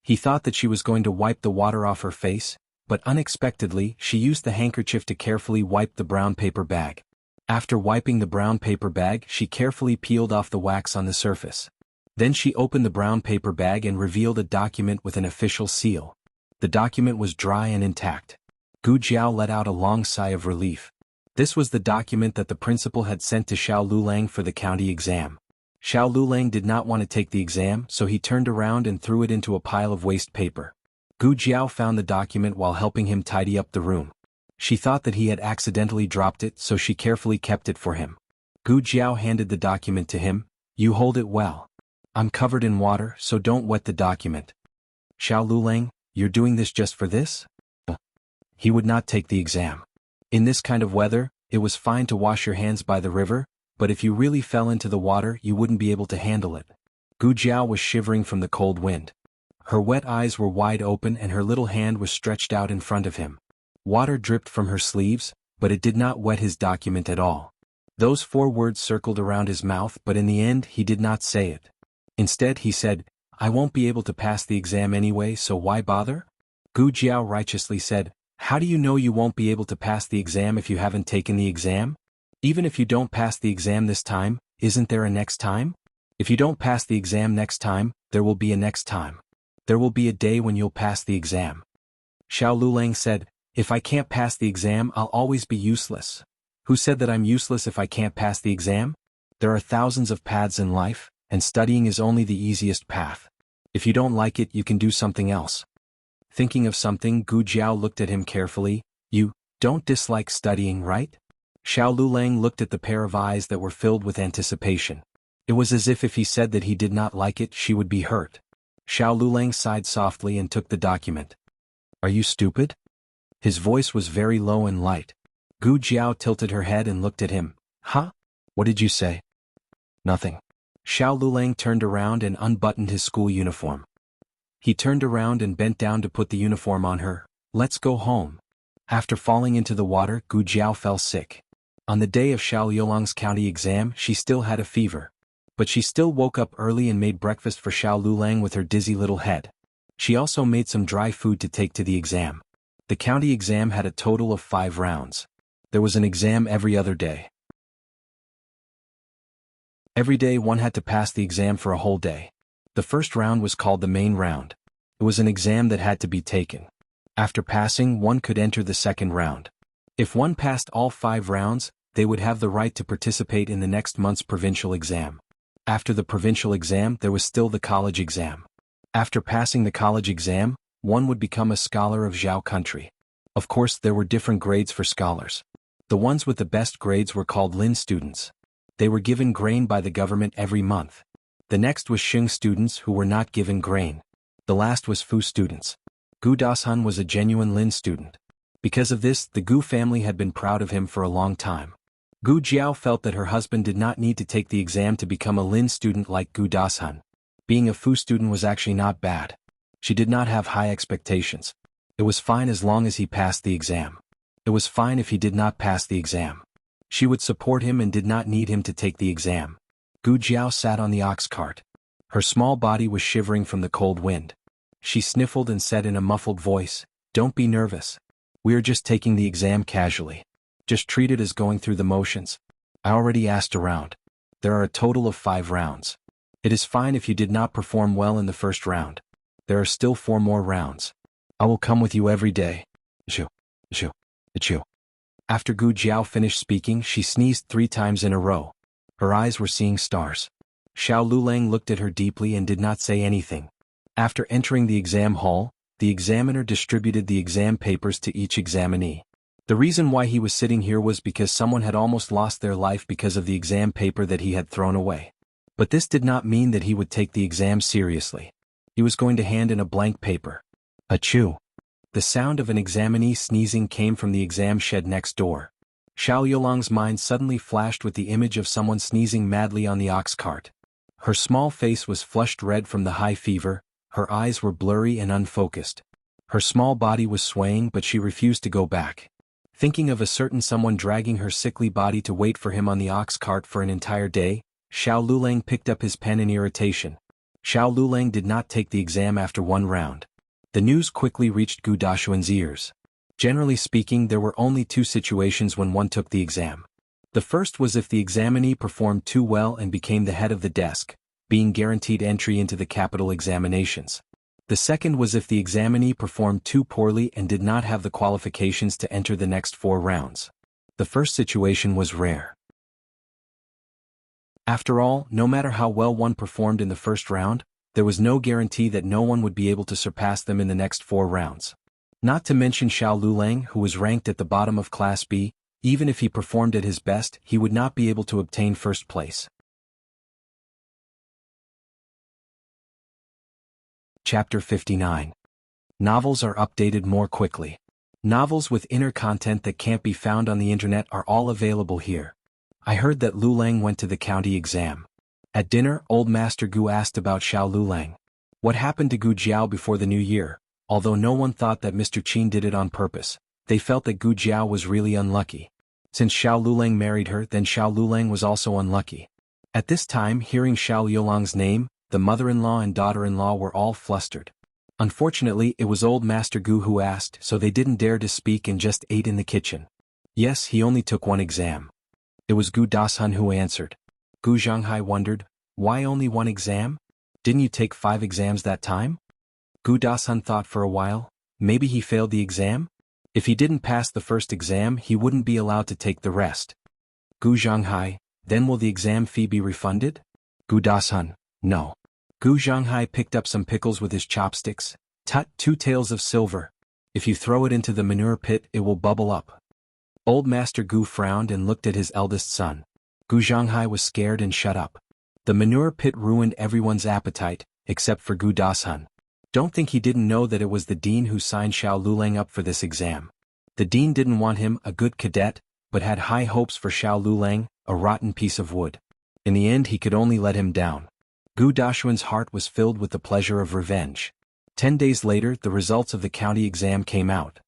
He thought that she was going to wipe the water off her face, but unexpectedly she used the handkerchief to carefully wipe the brown paper bag. After wiping the brown paper bag, she carefully peeled off the wax on the surface. Then she opened the brown paper bag and revealed a document with an official seal. The document was dry and intact. Gu Jiao let out a long sigh of relief. This was the document that the principal had sent to Xiao Lulang for the county exam. Xiao Lulang did not want to take the exam, so he turned around and threw it into a pile of waste paper. Gu Jiao found the document while helping him tidy up the room. She thought that he had accidentally dropped it, so she carefully kept it for him. Gu Jiao handed the document to him. "You hold it well. I'm covered in water, so don't wet the document." "Xiao Lulang, you're doing this just for this?" He would not take the exam. In this kind of weather, it was fine to wash your hands by the river, but if you really fell into the water you wouldn't be able to handle it. Gu Jiao was shivering from the cold wind. Her wet eyes were wide open and her little hand was stretched out in front of him. Water dripped from her sleeves, but it did not wet his document at all. Those 4 words circled around his mouth, but in the end he did not say it. Instead he said, "I won't be able to pass the exam anyway, so why bother?" Gu Jiao righteously said, "How do you know you won't be able to pass the exam if you haven't taken the exam? Even if you don't pass the exam this time, isn't there a next time? If you don't pass the exam next time, there will be a next time. There will be a day when you'll pass the exam." Xiao Lulang said, "If I can't pass the exam, I'll always be useless." Who said that I'm useless if I can't pass the exam? There are thousands of paths in life, and studying is only the easiest path. If you don't like it, you can do something else. Thinking of something, Gu Jiao looked at him carefully. You don't dislike studying, right? Xiao Lulang looked at the pair of eyes that were filled with anticipation. It was as if he said that he did not like it, she would be hurt. Xiao Lulang sighed softly and took the document. Are you stupid? His voice was very low and light. Gu Jiao tilted her head and looked at him. Huh? What did you say? Nothing. Xiao Lulang turned around and unbuttoned his school uniform. He turned around and bent down to put the uniform on her. Let's go home. After falling into the water, Gu Jiao fell sick. On the day of Xiao Yulang's county exam, she still had a fever. But she still woke up early and made breakfast for Xiao Lulang with her dizzy little head. She also made some dry food to take to the exam. The county exam had a total of 5 rounds. There was an exam every other day. Every day one had to pass the exam for a whole day. The first round was called the main round. It was an exam that had to be taken. After passing, one could enter the second round. If one passed all 5 rounds, they would have the right to participate in the next month's provincial exam. After the provincial exam, there was still the college exam. After passing the college exam, one would become a scholar of Zhao country. Of course, there were different grades for scholars. The ones with the best grades were called Lin students. They were given grain by the government every month. The next was Xing students who were not given grain. The last was Fu students. Gu Dasan was a genuine Lin student. Because of this, the Gu family had been proud of him for a long time. Gu Jiao felt that her husband did not need to take the exam to become a Lin student like Gu Dasan. Being a Fu student was actually not bad. She did not have high expectations. It was fine as long as he passed the exam. It was fine if he did not pass the exam. She would support him and did not need him to take the exam. Gu Jiao sat on the ox cart. Her small body was shivering from the cold wind. She sniffled and said in a muffled voice, "Don't be nervous. We are just taking the exam casually. Just treat it as going through the motions. I already asked around. There are a total of 5 rounds. It is fine if you did not perform well in the first round. There are still 4 more rounds. I will come with you every day." Achoo. After Gu Jiao finished speaking, she sneezed 3 times in a row. Her eyes were seeing stars. Xiao Lulang looked at her deeply and did not say anything. After entering the exam hall, the examiner distributed the exam papers to each examinee. The reason why he was sitting here was because someone had almost lost their life because of the exam paper that he had thrown away. But this did not mean that he would take the exam seriously. He was going to hand in a blank paper. Achoo! The sound of an examinee sneezing came from the exam shed next door. Xiao Yulang's mind suddenly flashed with the image of someone sneezing madly on the ox cart. Her small face was flushed red from the high fever, her eyes were blurry and unfocused. Her small body was swaying, but she refused to go back. Thinking of a certain someone dragging her sickly body to wait for him on the ox cart for an entire day, Xiao Lulang picked up his pen in irritation. Xiao Lulang did not take the exam after 1 round. The news quickly reached Gu Dashuan's ears. Generally speaking, there were only 2 situations when one took the exam. The first was if the examinee performed too well and became the head of the desk, being guaranteed entry into the capital examinations. The second was if the examinee performed too poorly and did not have the qualifications to enter the next 4 rounds. The first situation was rare. After all, no matter how well one performed in the first round, there was no guarantee that no one would be able to surpass them in the next 4 rounds. Not to mention Xiao Lulang, who was ranked at the bottom of Class B, even if he performed at his best, he would not be able to obtain first place. Chapter 59. Novels are updated more quickly. Novels with inner content that can't be found on the internet are all available here. I heard that Lulang went to the county exam. At dinner, old Master Gu asked about Xiao Lulang. What happened to Gu Jiao before the new year? Although no one thought that Mr. Qin did it on purpose, they felt that Gu Jiao was really unlucky. Since Xiao Lulang married her, then Xiao Lulang was also unlucky. At this time, hearing Xiao Yulang's name, the mother-in-law and daughter-in-law were all flustered. Unfortunately, it was old Master Gu who asked, so they didn't dare to speak and just ate in the kitchen. Yes, he only took 1 exam. It was Gu Dasan who answered. Gu Zhanghai wondered, why only 1 exam? Didn't you take 5 exams that time? Gu Dasan thought for a while, maybe he failed the exam? If he didn't pass the first exam, he wouldn't be allowed to take the rest. Gu Zhanghai, then will the exam fee be refunded? Gu Dasun, no. Gu Zhanghai picked up some pickles with his chopsticks. Tut, 2 taels of silver. If you throw it into the manure pit, it will bubble up. Old Master Gu frowned and looked at his eldest son. Gu Zhanghai was scared and shut up. The manure pit ruined everyone's appetite, except for Gu Dasun. Don't think he didn't know that it was the dean who signed Xiao Lulang up for this exam. The dean didn't want him, a good cadet, but had high hopes for Xiao Lulang, a rotten piece of wood. In the end he could only let him down. Gu Dashuan's heart was filled with the pleasure of revenge. 10 days later the results of the county exam came out.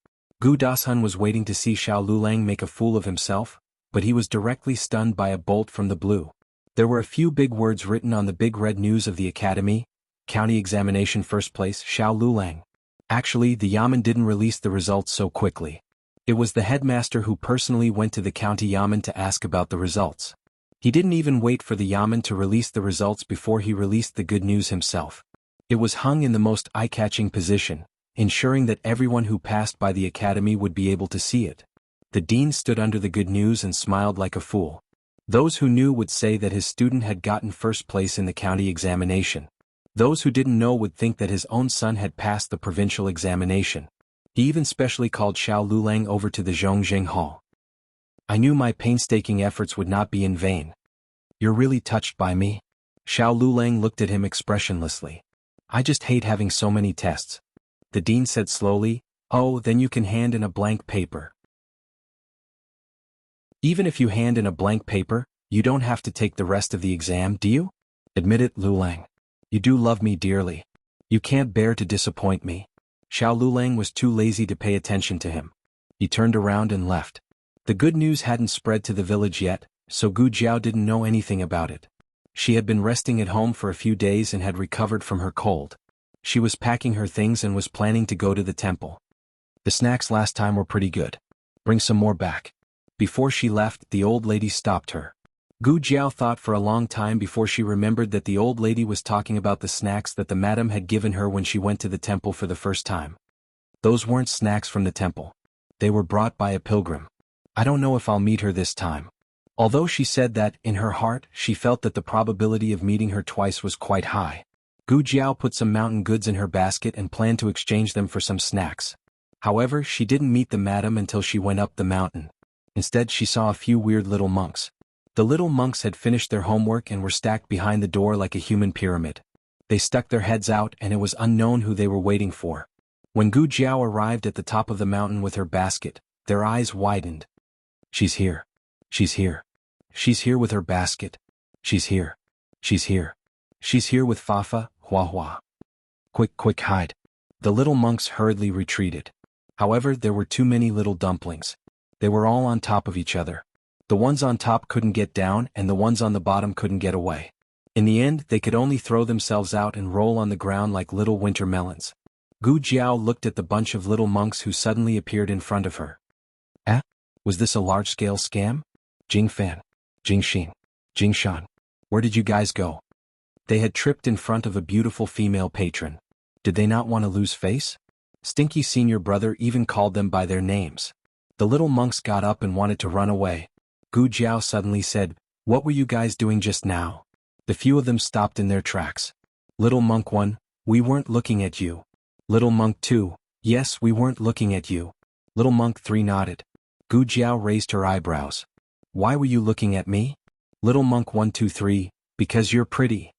Gu Dashun was waiting to see Xiao Lulang make a fool of himself, but he was directly stunned by a bolt from the blue. There were a few big words written on the big red news of the academy. County examination first place, Xiao Lulang. Actually, the Yamen didn't release the results so quickly. It was the headmaster who personally went to the county Yamen to ask about the results. He didn't even wait for the Yamen to release the results before he released the good news himself. It was hung in the most eye-catching position, ensuring that everyone who passed by the academy would be able to see it. The dean stood under the good news and smiled like a fool. Those who knew would say that his student had gotten first place in the county examination. Those who didn't know would think that his own son had passed the provincial examination. He even specially called Xiao Lulang over to the Zhongjing Hall. I knew my painstaking efforts would not be in vain. You're really touched by me? Xiao Lulang looked at him expressionlessly. I just hate having so many tests. The dean said slowly, oh, then you can hand in a blank paper. Even if you hand in a blank paper, you don't have to take the rest of the exam, do you? Admit it, Lulang. You do love me dearly. You can't bear to disappoint me. Xiao Lulang was too lazy to pay attention to him. He turned around and left. The good news hadn't spread to the village yet, so Gu Jiao didn't know anything about it. She had been resting at home for a few days and had recovered from her cold. She was packing her things and was planning to go to the temple. The snacks last time were pretty good. Bring some more back. Before she left, the old lady stopped her. Gu Jiao thought for a long time before she remembered that the old lady was talking about the snacks that the madam had given her when she went to the temple for the first time. Those weren't snacks from the temple. They were brought by a pilgrim. I don't know if I'll meet her this time. Although she said that, in her heart, she felt that the probability of meeting her twice was quite high. Gu Jiao put some mountain goods in her basket and planned to exchange them for some snacks. However, she didn't meet the madam until she went up the mountain. Instead, she saw a few weird little monks. The little monks had finished their homework and were stacked behind the door like a human pyramid. They stuck their heads out and it was unknown who they were waiting for. When Gu Jiao arrived at the top of the mountain with her basket, their eyes widened. She's here. She's here. She's here with her basket. She's here. She's here. She's here with Fafa, Hua Hua. Quick, quick, hide. The little monks hurriedly retreated. However, there were too many little dumplings. They were all on top of each other. The ones on top couldn't get down and the ones on the bottom couldn't get away. In the end, they could only throw themselves out and roll on the ground like little winter melons. Gu Jiao looked at the bunch of little monks who suddenly appeared in front of her. Eh? Was this a large-scale scam? Jingfan, Jingxin, Jingshan. Where did you guys go? They had tripped in front of a beautiful female patron. Did they not want to lose face? Stinky senior brother even called them by their names. The little monks got up and wanted to run away. Gu Jiao suddenly said, what were you guys doing just now? The few of them stopped in their tracks. Little monk 1, we weren't looking at you. Little monk 2, yes, we weren't looking at you. Little monk 3 nodded. Gu Jiao raised her eyebrows. Why were you looking at me? Little monk 1, 2, 3, because you're pretty.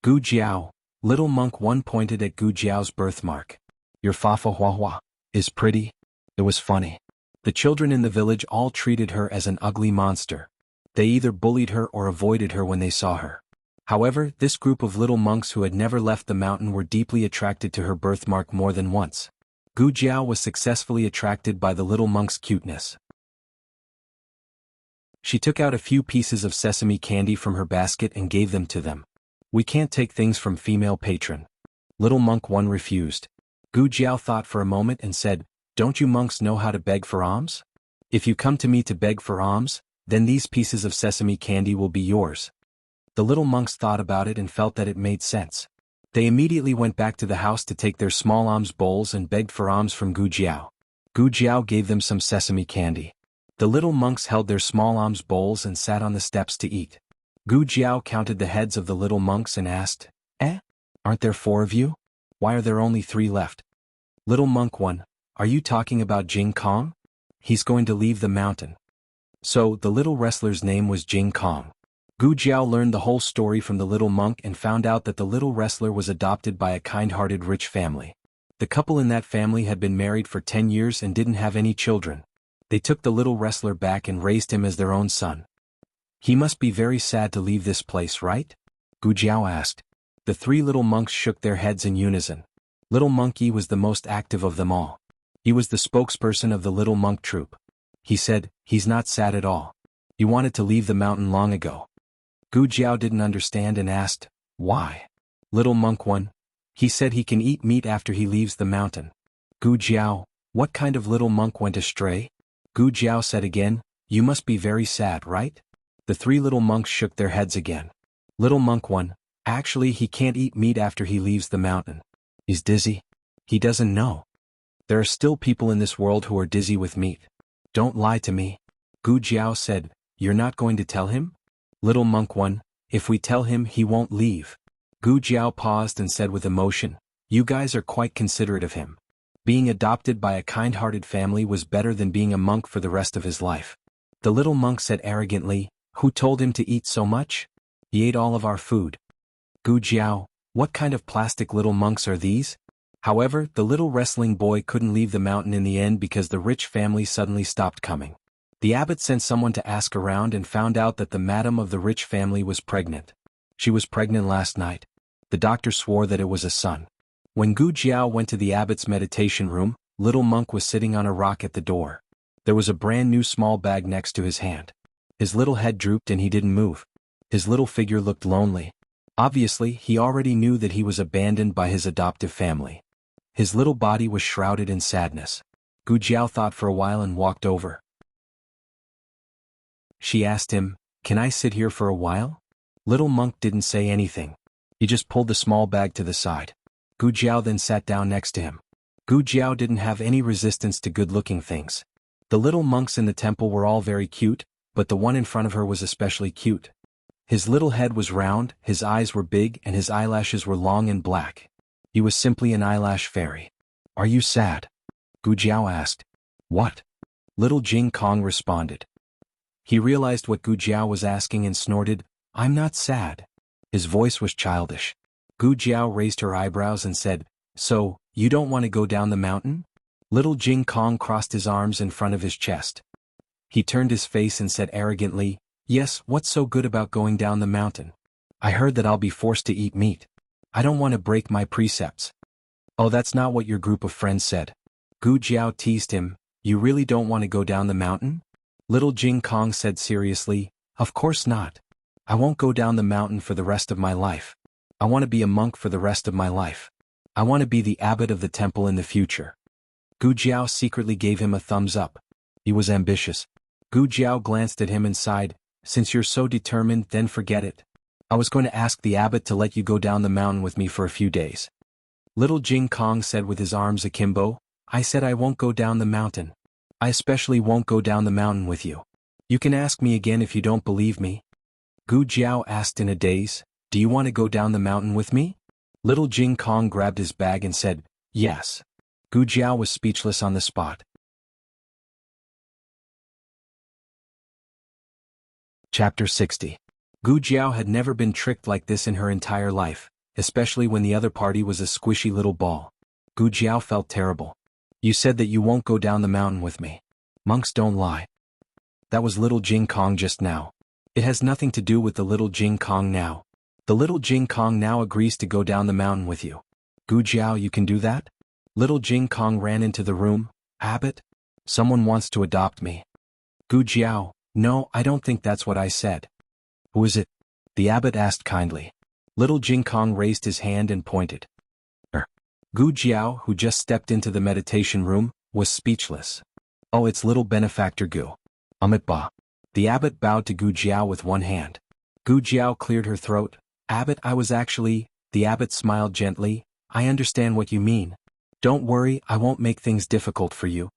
Gu Jiao. Little monk 1 pointed at Gu Jiao's birthmark. Your Fafa Hua Hua is pretty. It was funny. The children in the village all treated her as an ugly monster. They either bullied her or avoided her when they saw her. However, this group of little monks who had never left the mountain were deeply attracted to her birthmark more than once. Gu Jiao was successfully attracted by the little monk's cuteness. She took out a few pieces of sesame candy from her basket and gave them to them. We can't take things from female patron. Little monk 1 refused. Gu Jiao thought for a moment and said, don't you monks know how to beg for alms? If you come to me to beg for alms, then these pieces of sesame candy will be yours. The little monks thought about it and felt that it made sense. They immediately went back to the house to take their small alms bowls and begged for alms from Gu Jiao. Gu Jiao gave them some sesame candy. The little monks held their small alms bowls and sat on the steps to eat. Gu Jiao counted the heads of the little monks and asked, Aren't there 4 of you? Why are there only 3 left? Little monk 1, are you talking about Jing Kong? He's going to leave the mountain. So, the little wrestler's name was Jing Kong. Gu Jiao learned the whole story from the little monk and found out that the little wrestler was adopted by a kind-hearted rich family. The couple in that family had been married for 10 years and didn't have any children. They took the little wrestler back and raised him as their own son. He must be very sad to leave this place, right? Gu Jiao asked. The 3 little monks shook their heads in unison. Little Monkey was the most active of them all. He was the spokesperson of the little monk troop. He said, he's not sad at all. He wanted to leave the mountain long ago. Gu Jiao didn't understand and asked, why? Little monk 1, he said he can eat meat after he leaves the mountain. Gu Jiao, what kind of little monk went astray? Gu Jiao said again, you must be very sad, right? The 3 little monks shook their heads again. Little monk 1, actually he can't eat meat after he leaves the mountain. He's dizzy. He doesn't know. There are still people in this world who are dizzy with meat. Don't lie to me. Gu Jiao said, you're not going to tell him? Little monk 1, if we tell him he won't leave. Gu Jiao paused and said with emotion, you guys are quite considerate of him. Being adopted by a kind-hearted family was better than being a monk for the rest of his life. The little monk said arrogantly, who told him to eat so much? He ate all of our food. Gu Jiao, what kind of plastic little monks are these? However, the little wrestling boy couldn't leave the mountain in the end because the rich family suddenly stopped coming. The abbot sent someone to ask around and found out that the madam of the rich family was pregnant. She was pregnant last night. The doctor swore that it was a son. When Gu Jiao went to the abbot's meditation room, little monk was sitting on a rock at the door. There was a brand new small bag next to his hand. His little head drooped and he didn't move. His little figure looked lonely. Obviously, he already knew that he was abandoned by his adoptive family. His little body was shrouded in sadness. Gu Jiao thought for a while and walked over. She asked him, can I sit here for a while? Little monk didn't say anything. He just pulled the small bag to the side. Gu Jiao then sat down next to him. Gu Jiao didn't have any resistance to good-looking things. The little monks in the temple were all very cute, but the one in front of her was especially cute. His little head was round, his eyes were big and his eyelashes were long and black. He was simply an eyelash fairy. Are you sad? Gu Jiao asked. What? Little Jing Kong responded. He realized what Gu Jiao was asking and snorted, I'm not sad. His voice was childish. Gu Jiao raised her eyebrows and said, so, you don't want to go down the mountain? Little Jing Kong crossed his arms in front of his chest. He turned his face and said arrogantly, yes, what's so good about going down the mountain? I heard that I'll be forced to eat meat. I don't want to break my precepts. Oh, that's not what your group of friends said. Gu Jiao teased him, you really don't want to go down the mountain? Little Jing Kong said seriously, of course not. I won't go down the mountain for the rest of my life. I want to be a monk for the rest of my life. I want to be the abbot of the temple in the future. Gu Jiao secretly gave him a thumbs up. He was ambitious. Gu Jiao glanced at him and sighed, since you're so determined, then forget it. I was going to ask the abbot to let you go down the mountain with me for a few days. Little Jing Kong said with his arms akimbo, I said I won't go down the mountain. I especially won't go down the mountain with you. You can ask me again if you don't believe me. Gu Jiao asked in a daze, do you want to go down the mountain with me? Little Jing Kong grabbed his bag and said, yes. Gu Jiao was speechless on the spot. Chapter 60. Gu Jiao had never been tricked like this in her entire life, especially when the other party was a squishy little ball. Gu Jiao felt terrible. You said that you won't go down the mountain with me. Monks don't lie. That was little Jing Kong just now. It has nothing to do with the little Jing Kong now. The little Jing Kong now agrees to go down the mountain with you. Gu Jiao, you can do that? Little Jing Kong ran into the room. Abbot? Someone wants to adopt me. Gu Jiao, no, I don't think that's what I said. Who is it? The abbot asked kindly. Little Jing Kong raised his hand and pointed. Gu Jiao, who just stepped into the meditation room, was speechless. Oh, it's little benefactor Gu. Ba. The abbot bowed to Gu Jiao with one hand. Gu Jiao cleared her throat. Abbot, I was actually, the abbot smiled gently, I understand what you mean. Don't worry, I won't make things difficult for you.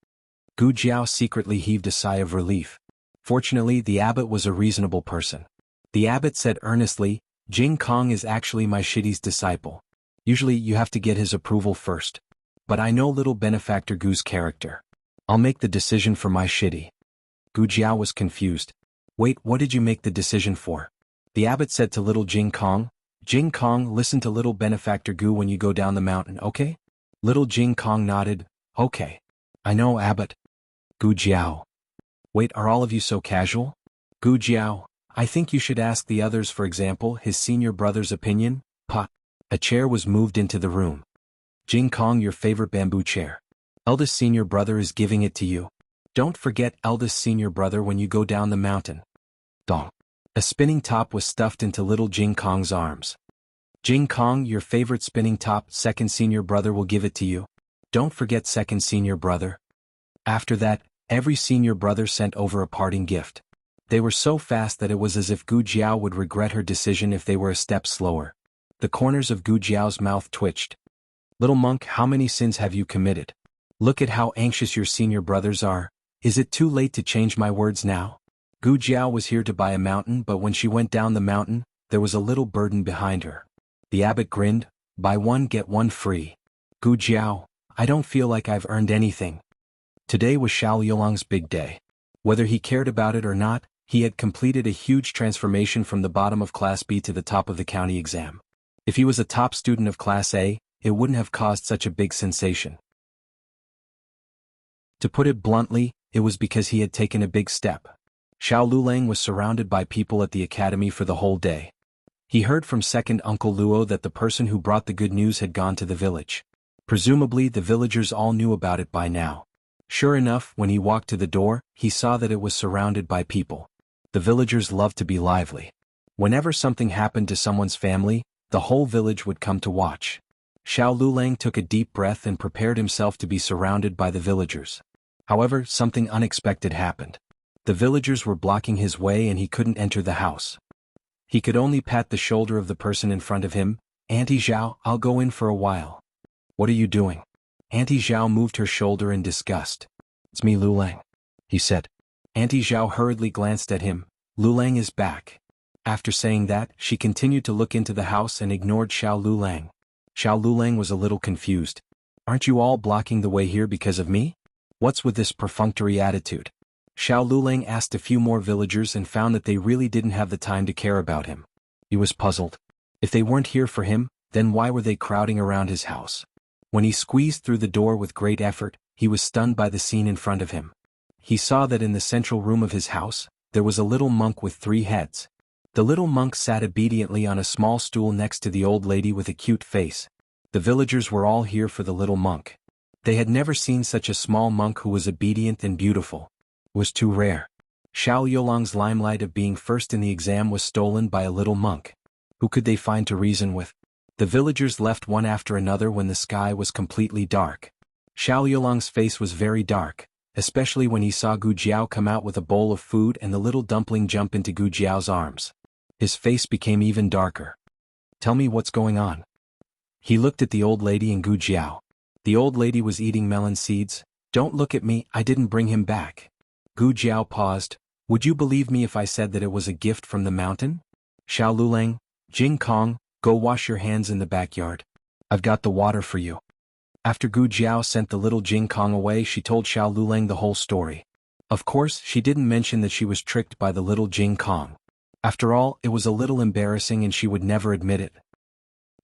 Gu Jiao secretly heaved a sigh of relief. Fortunately, the abbot was a reasonable person. The abbot said earnestly, Jing Kong is actually my shitty's disciple. Usually you have to get his approval first. But I know little benefactor Gu's character. I'll make the decision for my shitty. Gu Jiao was confused. Wait, what did you make the decision for? The abbot said to little Jing Kong, Jing Kong, listen to little benefactor Gu when you go down the mountain, okay? Little Jing Kong nodded, okay. I know, abbot. Gu Jiao. Wait, are all of you so casual? Gu Jiao, I think you should ask the others, for example, his senior brother's opinion. Pa. A chair was moved into the room. Jing Kong, your favorite bamboo chair. Eldest senior brother is giving it to you. Don't forget eldest senior brother when you go down the mountain. Dong. A spinning top was stuffed into little Jing Kong's arms. Jing Kong, your favorite spinning top, second senior brother will give it to you. Don't forget second senior brother. After that, every senior brother sent over a parting gift. They were so fast that it was as if Gu Jiao would regret her decision if they were a step slower. The corners of Gu Jiao's mouth twitched. Little monk, how many sins have you committed? Look at how anxious your senior brothers are. Is it too late to change my words now? Gu Jiao was here to buy a mountain, but when she went down the mountain, there was a little burden behind her. The abbot grinned, buy one get one free. Gu Jiao, I don't feel like I've earned anything. Today was Xiao Yulong's big day. Whether he cared about it or not, he had completed a huge transformation from the bottom of Class B to the top of the county exam. If he was a top student of Class A, it wouldn't have caused such a big sensation. To put it bluntly, it was because he had taken a big step. Xiao Lulang was surrounded by people at the academy for the whole day. He heard from second Uncle Luo that the person who brought the good news had gone to the village. Presumably the villagers all knew about it by now. Sure enough, when he walked to the door, he saw that it was surrounded by people. The villagers loved to be lively. Whenever something happened to someone's family, the whole village would come to watch. Xiao Lulang took a deep breath and prepared himself to be surrounded by the villagers. However, something unexpected happened. The villagers were blocking his way and he couldn't enter the house. He could only pat the shoulder of the person in front of him. Auntie Zhao, I'll go in for a while. What are you doing? Auntie Zhao moved her shoulder in disgust. It's me, Lulang, he said. Auntie Zhao hurriedly glanced at him. Lulang is back. After saying that, she continued to look into the house and ignored Xiao Lulang. Xiao Lulang was a little confused. Aren't you all blocking the way here because of me? What's with this perfunctory attitude? Xiao Lulang asked a few more villagers and found that they really didn't have the time to care about him. He was puzzled. If they weren't here for him, then why were they crowding around his house? When he squeezed through the door with great effort, he was stunned by the scene in front of him. He saw that in the central room of his house, there was a little monk with 3 heads. The little monk sat obediently on a small stool next to the old lady with a cute face. The villagers were all here for the little monk. They had never seen such a small monk who was obedient and beautiful. It was too rare. Xiao Yulong's limelight of being first in the exam was stolen by a little monk. Who could they find to reason with? The villagers left one after another when the sky was completely dark. Xiao Yulong's face was very dark, especially when he saw Gu Jiao come out with a bowl of food and the little dumpling jump into Gu Jiao's arms. His face became even darker. Tell me what's going on. He looked at the old lady and Gu Jiao. The old lady was eating melon seeds. Don't look at me, I didn't bring him back. Gu Jiao paused. Would you believe me if I said that it was a gift from the mountain? Xiao Lulang, Jing Kong, go wash your hands in the backyard. I've got the water for you. After Gu Jiao sent the little Jing Kong away, she told Xiao Lulang the whole story. Of course, she didn't mention that she was tricked by the little Jing Kong. After all, it was a little embarrassing and she would never admit it.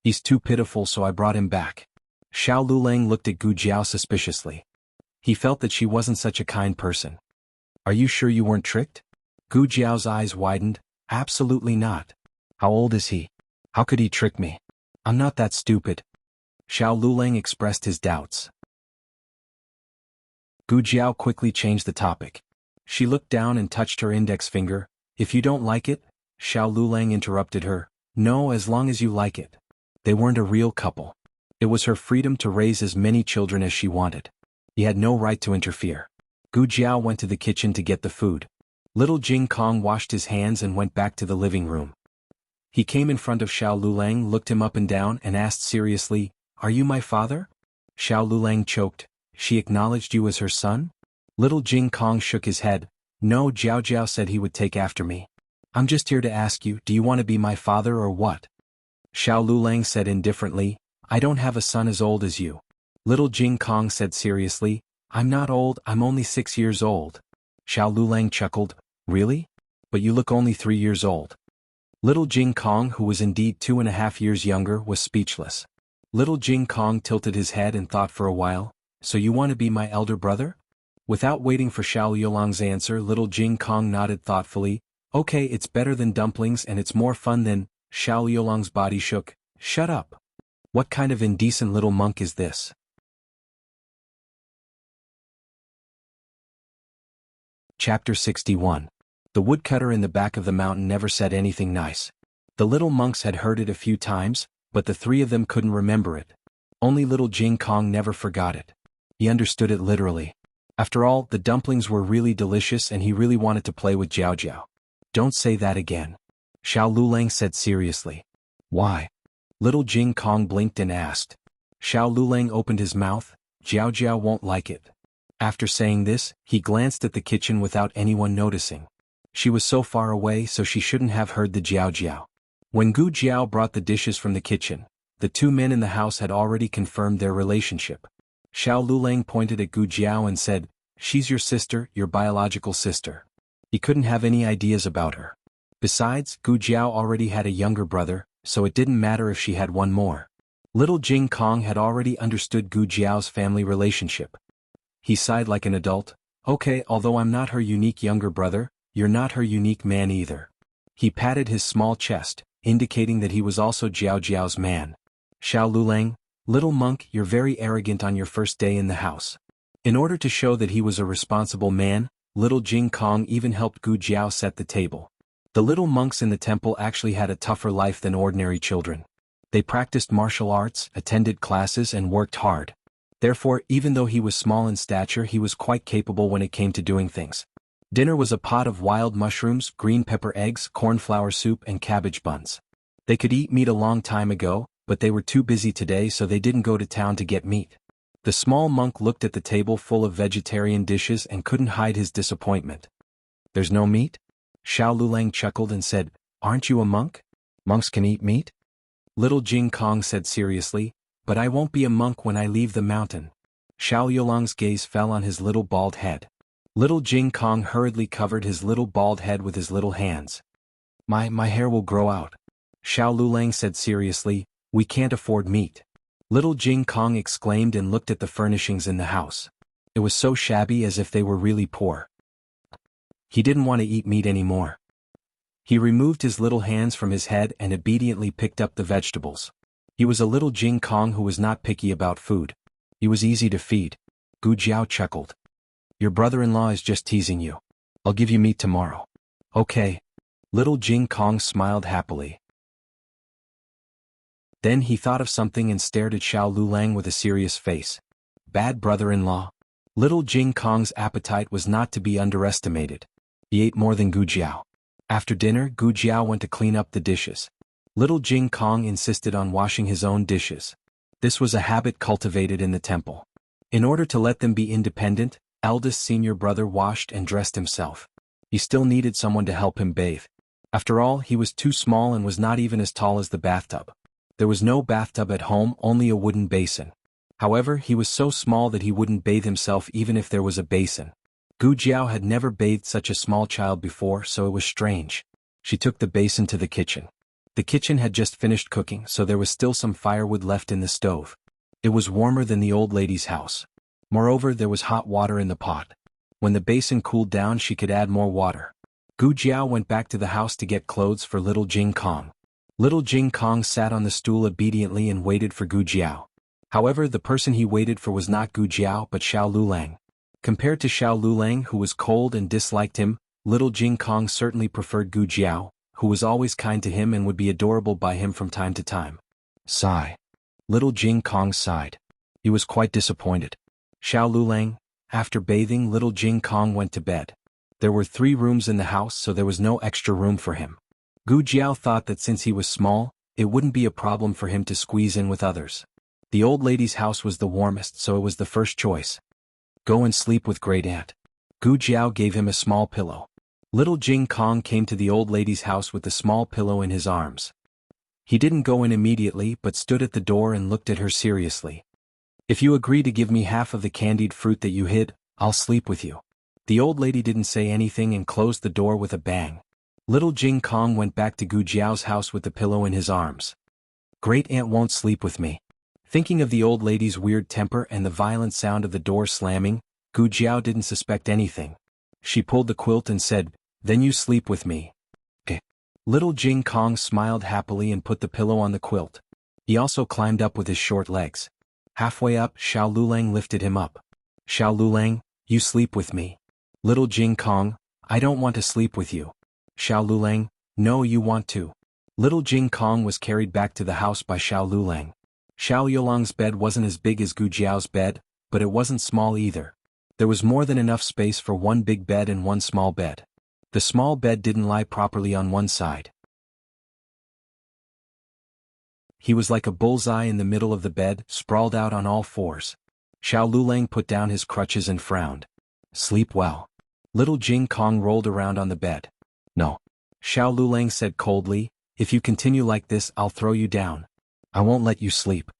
He's too pitiful, so I brought him back. Xiao Lulang looked at Gu Jiao suspiciously. He felt that she wasn't such a kind person. Are you sure you weren't tricked? Gu Jiao's eyes widened. Absolutely not. How old is he? How could he trick me? I'm not that stupid. Xiao Lulang expressed his doubts. Gu Jiao quickly changed the topic. She looked down and touched her index finger. If you don't like it, Xiao Lulang interrupted her. No, as long as you like it. They weren't a real couple. It was her freedom to raise as many children as she wanted. He had no right to interfere. Gu Jiao went to the kitchen to get the food. Little Jing Kong washed his hands and went back to the living room. He came in front of Xiao Lulang, looked him up and down, and asked seriously, Are you my father? Xiao Lulang choked. She acknowledged you as her son? Little Jing Kong shook his head. No, Jiao Jiao said he would take after me. I'm just here to ask you, do you want to be my father or what? Xiao Lulang said indifferently, I don't have a son as old as you. Little Jing Kong said seriously, I'm not old, I'm only 6 years old. Xiao Lulang chuckled, really? But you look only 3 years old. Little Jing Kong, who was indeed 2.5 years younger, was speechless. Little Jing Kong tilted his head and thought for a while, so you want to be my elder brother? Without waiting for Xiao Lulang's answer, Little Jing Kong nodded thoughtfully, okay, it's better than dumplings and it's more fun than. Xiao Lulang's body shook. Shut up. What kind of indecent little monk is this? Chapter 61. The woodcutter in the back of the mountain never said anything nice. The little monks had heard it a few times, but the three of them couldn't remember it. Only Little Jing Kong never forgot it. He understood it literally. After all, the dumplings were really delicious and he really wanted to play with Jiao Jiao. Don't say that again. Xiao Lulang said seriously. Why? Little Jing Kong blinked and asked. Xiao Lulang opened his mouth, Jiao Jiao won't like it. After saying this, he glanced at the kitchen without anyone noticing. She was so far away so she shouldn't have heard the Jiao Jiao. When Gu Jiao brought the dishes from the kitchen, the two men in the house had already confirmed their relationship. Xiao Lulang pointed at Gu Jiao and said, she's your sister, your biological sister. He couldn't have any ideas about her. Besides, Gu Jiao already had a younger brother, so it didn't matter if she had one more. Little Jing Kong had already understood Gu Jiao's family relationship. He sighed like an adult, okay, although I'm not her unique younger brother, you're not her unique man either. He patted his small chest, indicating that he was also Jiao Jiao's man. Xiao Lulang, little monk, you're very arrogant on your first day in the house. In order to show that he was a responsible man, Little Jing Kong even helped Gu Jiao set the table. The little monks in the temple actually had a tougher life than ordinary children. They practiced martial arts, attended classes and worked hard. Therefore, even though he was small in stature, he was quite capable when it came to doing things. Dinner was a pot of wild mushrooms, green pepper eggs, cornflower soup and cabbage buns. They could eat meat a long time ago, but they were too busy today so they didn't go to town to get meat. The small monk looked at the table full of vegetarian dishes and couldn't hide his disappointment. There's no meat? Xiao Lulang chuckled and said, aren't you a monk? Monks can eat meat? Little Jing Kong said seriously, but I won't be a monk when I leave the mountain. Xiao Lulang's gaze fell on his little bald head. Little Jing Kong hurriedly covered his little bald head with his little hands. My hair will grow out. Xiao Lulang said seriously, we can't afford meat. Little Jing Kong exclaimed and looked at the furnishings in the house. It was so shabby as if they were really poor. He didn't want to eat meat anymore. He removed his little hands from his head and obediently picked up the vegetables. He was a little Jing Kong who was not picky about food. He was easy to feed. Gu Jiao chuckled. Your brother-in-law is just teasing you. I'll give you meat tomorrow. Okay. Little Jing Kong smiled happily. Then he thought of something and stared at Xiao Lulang with a serious face. Bad brother-in-law. Little Jing Kong's appetite was not to be underestimated. He ate more than Gu Jiao. After dinner, Gu Jiao went to clean up the dishes. Little Jing Kong insisted on washing his own dishes. This was a habit cultivated in the temple. In order to let them be independent, eldest senior brother washed and dressed himself. He still needed someone to help him bathe. After all, he was too small and was not even as tall as the bathtub. There was no bathtub at home, only a wooden basin. However, he was so small that he wouldn't bathe himself even if there was a basin. Gu Jiao had never bathed such a small child before, so it was strange. She took the basin to the kitchen. The kitchen had just finished cooking, so there was still some firewood left in the stove. It was warmer than the old lady's house. Moreover, there was hot water in the pot. When the basin cooled down, she could add more water. Gu Jiao went back to the house to get clothes for Little Jing Kong. Little Jing Kong sat on the stool obediently and waited for Gu Jiao. However, the person he waited for was not Gu Jiao but Xiao Lulang. Compared to Xiao Lulang, who was cold and disliked him, Little Jing Kong certainly preferred Gu Jiao, who was always kind to him and would be adorable by him from time to time. Sigh. Little Jing Kong sighed. He was quite disappointed. Xiao Lulang. After bathing, Little Jing Kong went to bed. There were 3 rooms in the house, so there was no extra room for him. Gu Jiao thought that since he was small, it wouldn't be a problem for him to squeeze in with others. The old lady's house was the warmest, so it was the first choice. Go and sleep with Great Aunt. Gu Jiao gave him a small pillow. Little Jing Kong came to the old lady's house with the small pillow in his arms. He didn't go in immediately but stood at the door and looked at her seriously. "If you agree to give me half of the candied fruit that you hid, I'll sleep with you." The old lady didn't say anything and closed the door with a bang. Little Jing Kong went back to Gu Jiao's house with the pillow in his arms. Great Aunt won't sleep with me. Thinking of the old lady's weird temper and the violent sound of the door slamming, Gu Jiao didn't suspect anything. She pulled the quilt and said, "Then you sleep with me." Eh. Little Jing Kong smiled happily and put the pillow on the quilt. He also climbed up with his short legs. Halfway up, Xiao Lulang lifted him up. "Xiao Lulang, you sleep with me." Little Jing Kong, "I don't want to sleep with you." Xiao Lulang, "No, you want to." Little Jing Kong was carried back to the house by Xiao Lulang. Xiao Yolang's bed wasn't as big as Gu Jiao's bed, but it wasn't small either. There was more than enough space for one big bed and one small bed. The small bed didn't lie properly on one side. He was like a bullseye in the middle of the bed, sprawled out on all fours. Xiao Lulang put down his crutches and frowned. "Sleep well." Little Jing Kong rolled around on the bed. "No." Xiao Lulang said coldly, "If you continue like this, I'll throw you down. I won't let you sleep."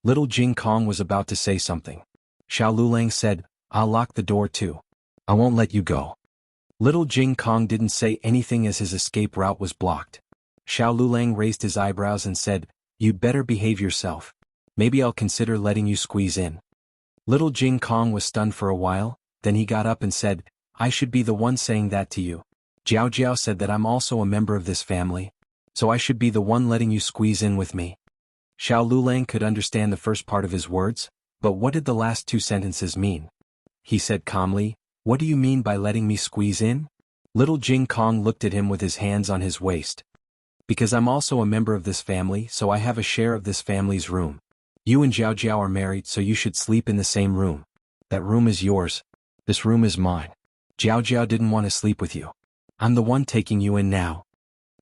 Little Jing Kong was about to say something. Xiao Lulang said, "I'll lock the door too. I won't let you go." Little Jing Kong didn't say anything as his escape route was blocked. Xiao Lulang raised his eyebrows and said, "You'd better behave yourself. Maybe I'll consider letting you squeeze in." Little Jing Kong was stunned for a while, then he got up and said, "I should be the one saying that to you. Jiao Jiao said that I'm also a member of this family, so I should be the one letting you squeeze in with me." Xiao Lulang could understand the first part of his words, but what did the last two sentences mean? He said calmly, "What do you mean by letting me squeeze in?" Little Jing Kong looked at him with his hands on his waist. "Because I'm also a member of this family, so I have a share of this family's room. You and Jiao Jiao are married, so you should sleep in the same room. That room is yours. This room is mine. Jiao Jiao didn't want to sleep with you. I'm the one taking you in now."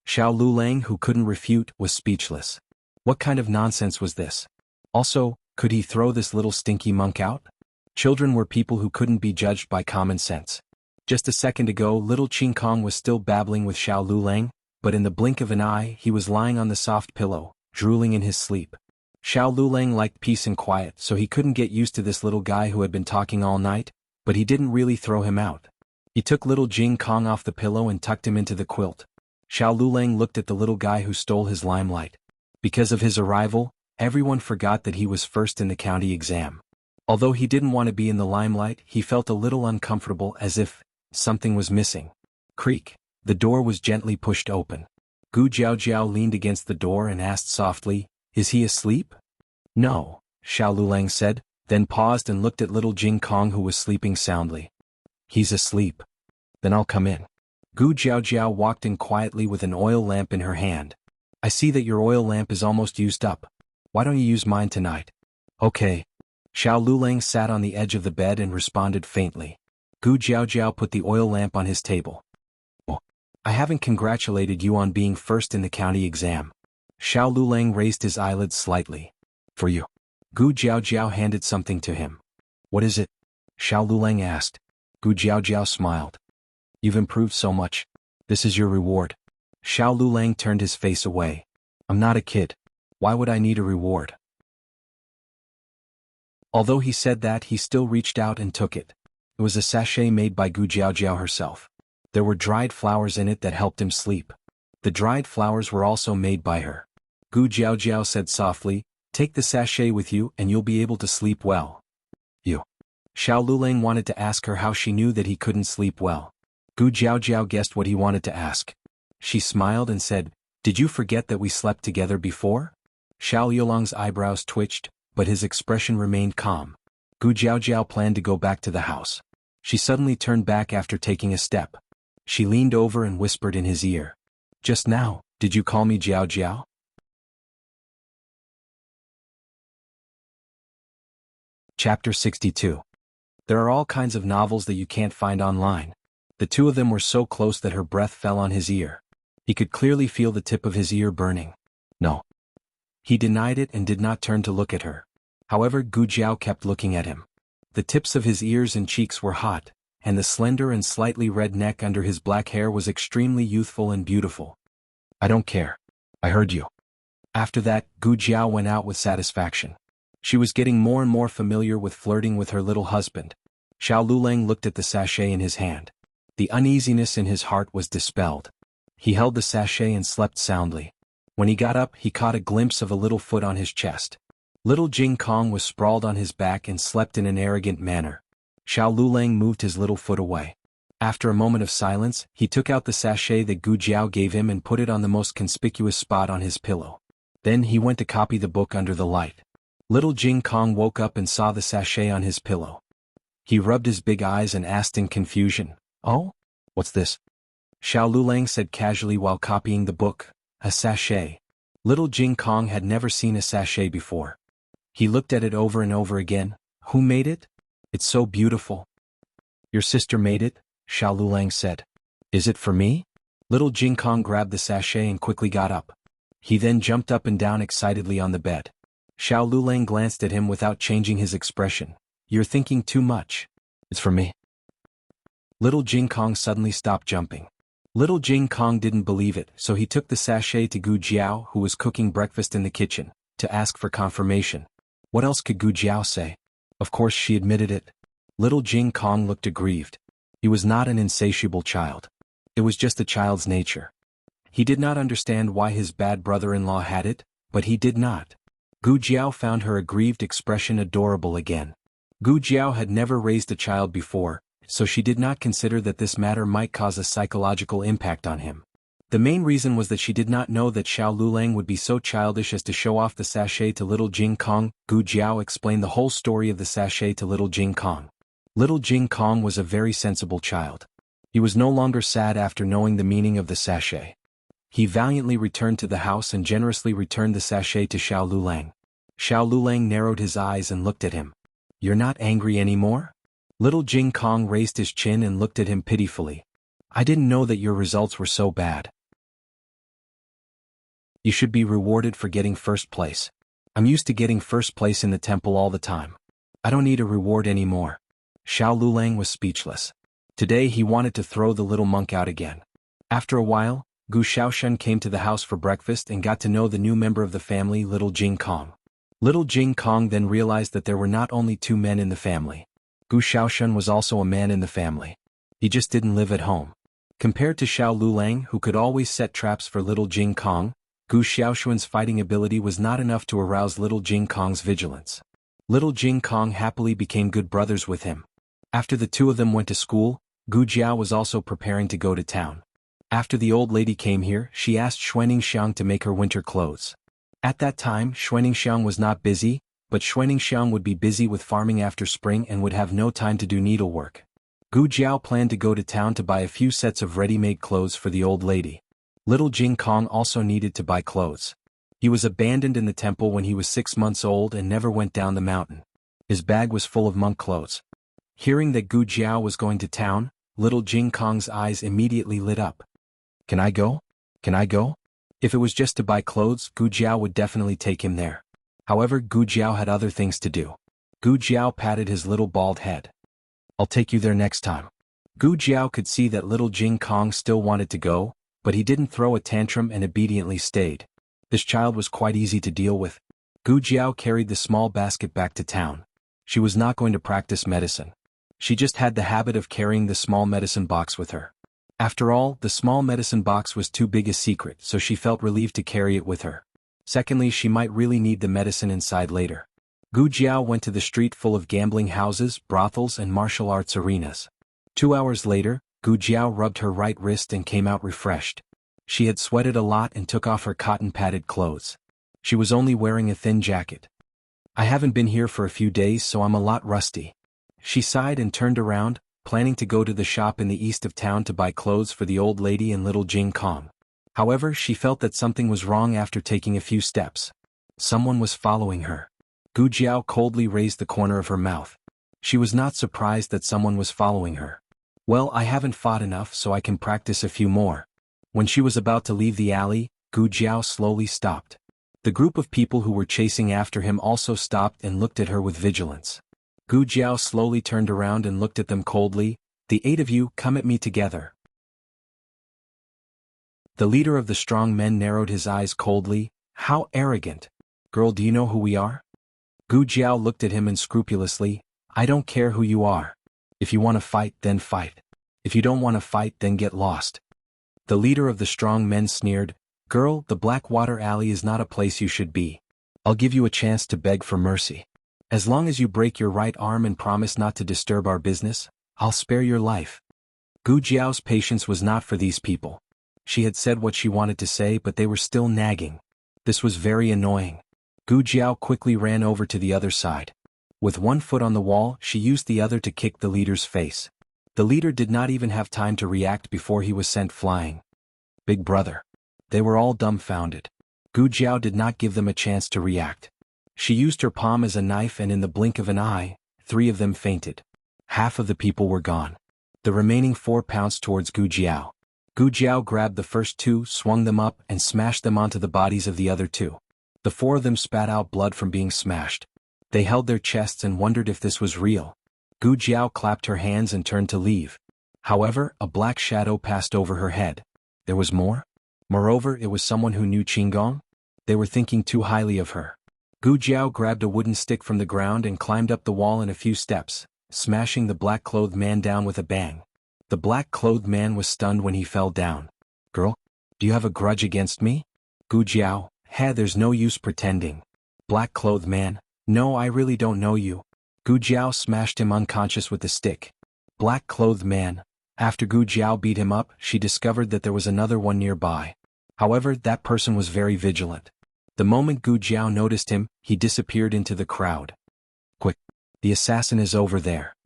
Xiao Lulang, who couldn't refute, was speechless. What kind of nonsense was this? Also, could he throw this little stinky monk out? Children were people who couldn't be judged by common sense. Just a second ago, little Jing Kong was still babbling with Xiao Lulang, but in the blink of an eye he was lying on the soft pillow, drooling in his sleep. Xiao Lulang liked peace and quiet, so he couldn't get used to this little guy who had been talking all night, but he didn't really throw him out. He took little Jing Kong off the pillow and tucked him into the quilt. Xiao Lulang looked at the little guy who stole his limelight. Because of his arrival, everyone forgot that he was first in the county exam. Although he didn't want to be in the limelight, he felt a little uncomfortable, as if something was missing. Creak. The door was gently pushed open. Gu Jiao Jiao leaned against the door and asked softly, "Is he asleep?" "No," Xiao Lulang said, then paused and looked at little Jing Kong who was sleeping soundly. "He's asleep. Then I'll come in." Gu Jiao Jiao walked in quietly with an oil lamp in her hand. "I see that your oil lamp is almost used up. Why don't you use mine tonight?" "Okay." Xiao Lulang sat on the edge of the bed and responded faintly. Gu Jiao Jiao put the oil lamp on his table. "Oh, I haven't congratulated you on being first in the county exam." Xiao Lulang raised his eyelids slightly. "For you." Gu Jiao Jiao handed something to him. "What is it?" Xiao Lulang asked. Gu Jiao Jiao smiled. "You've improved so much. This is your reward." Xiao Lulang turned his face away. "I'm not a kid. Why would I need a reward?" Although he said that, he still reached out and took it. It was a sachet made by Gu Jiao Jiao herself. There were dried flowers in it that helped him sleep. The dried flowers were also made by her. Gu Jiao Jiao said softly, "Take the sachet with you and you'll be able to sleep well." "You." Xiao Lulang wanted to ask her how she knew that he couldn't sleep well. Gu Jiao Jiao guessed what he wanted to ask. She smiled and said, "Did you forget that we slept together before?" Xiao Yolang's eyebrows twitched, but his expression remained calm. Gu Jiao Jiao planned to go back to the house. She suddenly turned back after taking a step. She leaned over and whispered in his ear. "Just now, did you call me Jiao Jiao?" Chapter 62. There are all kinds of novels that you can't find online. The two of them were so close that her breath fell on his ear. He could clearly feel the tip of his ear burning. "No." He denied it and did not turn to look at her. However, Gu Jiao kept looking at him. The tips of his ears and cheeks were hot, and the slender and slightly red neck under his black hair was extremely youthful and beautiful. I don't care. I heard you. After that, Gu Jiao went out with satisfaction. She was getting more and more familiar with flirting with her little husband. Xiao Lulang looked at the sachet in his hand. The uneasiness in his heart was dispelled. He held the sachet and slept soundly. When he got up, he caught a glimpse of a little foot on his chest. Little Jing Kong was sprawled on his back and slept in an arrogant manner. Xiao Lulang moved his little foot away. After a moment of silence, he took out the sachet that Gu Jiao gave him and put it on the most conspicuous spot on his pillow. Then he went to copy the book under the light. Little Jing Kong woke up and saw the sachet on his pillow. He rubbed his big eyes and asked in confusion, "Oh? What's this?" Xiao Lulang said casually while copying the book, "A sachet." Little Jing Kong had never seen a sachet before. He looked at it over and over again. "Who made it? It's so beautiful." "Your sister made it," Xiao Lulang said. "Is it for me?" Little Jing Kong grabbed the sachet and quickly got up. He then jumped up and down excitedly on the bed. Xiao Lulang glanced at him without changing his expression. "You're thinking too much. It's for me." Little Jing Kong suddenly stopped jumping. Little Jing Kong didn't believe it, so he took the sachet to Gu Jiao, who was cooking breakfast in the kitchen, to ask for confirmation. What else could Gu Jiao say? Of course she admitted it. Little Jing Kong looked aggrieved. He was not an insatiable child. It was just a child's nature. He did not understand why his bad brother-in-law had it, but he did not. Gu Jiao found her aggrieved expression adorable again. Gu Jiao had never raised a child before, so she did not consider that this matter might cause a psychological impact on him. The main reason was that she did not know that Xiao Lulang would be so childish as to show off the sachet to little Jing Kong. Gu Jiao explained the whole story of the sachet to little Jing Kong. Little Jing Kong was a very sensible child. He was no longer sad after knowing the meaning of the sachet. He valiantly returned to the house and generously returned the sachet to Xiao Lulang. Xiao Lulang narrowed his eyes and looked at him. "You're not angry anymore?" Little Jing Kong raised his chin and looked at him pitifully. "I didn't know that your results were so bad. You should be rewarded for getting first place. I'm used to getting first place in the temple all the time. I don't need a reward anymore." Xiao Lulang was speechless. Today he wanted to throw the little monk out again. After a while, Gu Xiaoshen came to the house for breakfast and got to know the new member of the family, Little Jing Kong. Little Jing Kong then realized that there were not only two men in the family. Gu Xiaoshen was also a man in the family. He just didn't live at home. Compared to Xiao Lulang, who could always set traps for Little Jing Kong, Gu Xiaoshen's fighting ability was not enough to arouse Little Jing Kong's vigilance. Little Jing Kong happily became good brothers with him. After the two of them went to school, Gu Jiao was also preparing to go to town. After the old lady came here, she asked Xuaningxiang to make her winter clothes. At that time, Xuaningxiang was not busy, but Xuaningxiang would be busy with farming after spring and would have no time to do needlework. Gu Jiao planned to go to town to buy a few sets of ready-made clothes for the old lady. Little Jing Kong also needed to buy clothes. He was abandoned in the temple when he was 6 months old and never went down the mountain. His bag was full of monk clothes. Hearing that Gu Jiao was going to town, Little Jing Kong's eyes immediately lit up. "Can I go? Can I go?" If it was just to buy clothes, Gu Jiao would definitely take him there. However, Gu Jiao had other things to do. Gu Jiao patted his little bald head. "I'll take you there next time." Gu Jiao could see that Little Jing Kong still wanted to go, but he didn't throw a tantrum and obediently stayed. This child was quite easy to deal with. Gu Jiao carried the small basket back to town. She was not going to practice medicine. She just had the habit of carrying the small medicine box with her. After all, the small medicine box was too big a secret, so she felt relieved to carry it with her. Secondly, she might really need the medicine inside later. Gu Jiao went to the street full of gambling houses, brothels and martial arts arenas. 2 hours later, Gu Jiao rubbed her right wrist and came out refreshed. She had sweated a lot and took off her cotton-padded clothes. She was only wearing a thin jacket. "I haven't been here for a few days, so I'm a lot rusty." She sighed and turned around, planning to go to the shop in the east of town to buy clothes for the old lady and Little Jing Kong. However, she felt that something was wrong after taking a few steps. Someone was following her. Gu Jiao coldly raised the corner of her mouth. She was not surprised that someone was following her. "Well, I haven't fought enough, so I can practice a few more." When she was about to leave the alley, Gu Jiao slowly stopped. The group of people who were chasing after him also stopped and looked at her with vigilance. Gu Jiao slowly turned around and looked at them coldly, The 8 of you, come at me together. The leader of the strong men narrowed his eyes coldly. How arrogant. Girl, do you know who we are? Gu Jiao looked at him unscrupulously. I don't care who you are. If you want to fight, then fight. If you don't want to fight, then get lost. The leader of the strong men sneered. Girl, the Blackwater Alley is not a place you should be. I'll give you a chance to beg for mercy. As long as you break your right arm and promise not to disturb our business, I'll spare your life. Gu Jiao's patience was not for these people. She had said what she wanted to say, but they were still nagging. This was very annoying. Gu Jiao quickly ran over to the other side. With one foot on the wall, she used the other to kick the leader's face. The leader did not even have time to react before he was sent flying. Big brother. They were all dumbfounded. Gu Jiao did not give them a chance to react. She used her palm as a knife, and in the blink of an eye, 3 of them fainted. Half of the people were gone. The remaining 4 pounced towards Gu Jiao. Gu Jiao grabbed the first 2, swung them up, and smashed them onto the bodies of the other 2. The 4 of them spat out blood from being smashed. They held their chests and wondered if this was real. Gu Jiao clapped her hands and turned to leave. However, a black shadow passed over her head. There was more? Moreover, it was someone who knew Qinggong? They were thinking too highly of her. Gu Jiao grabbed a wooden stick from the ground and climbed up the wall in a few steps, smashing the black-clothed man down with a bang. The black-clothed man was stunned when he fell down. Girl, do you have a grudge against me? Gu Jiao, there's no use pretending. Black-clothed man, no, I really don't know you. Gu Jiao smashed him unconscious with the stick. Black-clothed man. After Gu Jiao beat him up, she discovered that there was another one nearby. However, that person was very vigilant. The moment Gu Jiao noticed him, he disappeared into the crowd. Quick! The assassin is over there.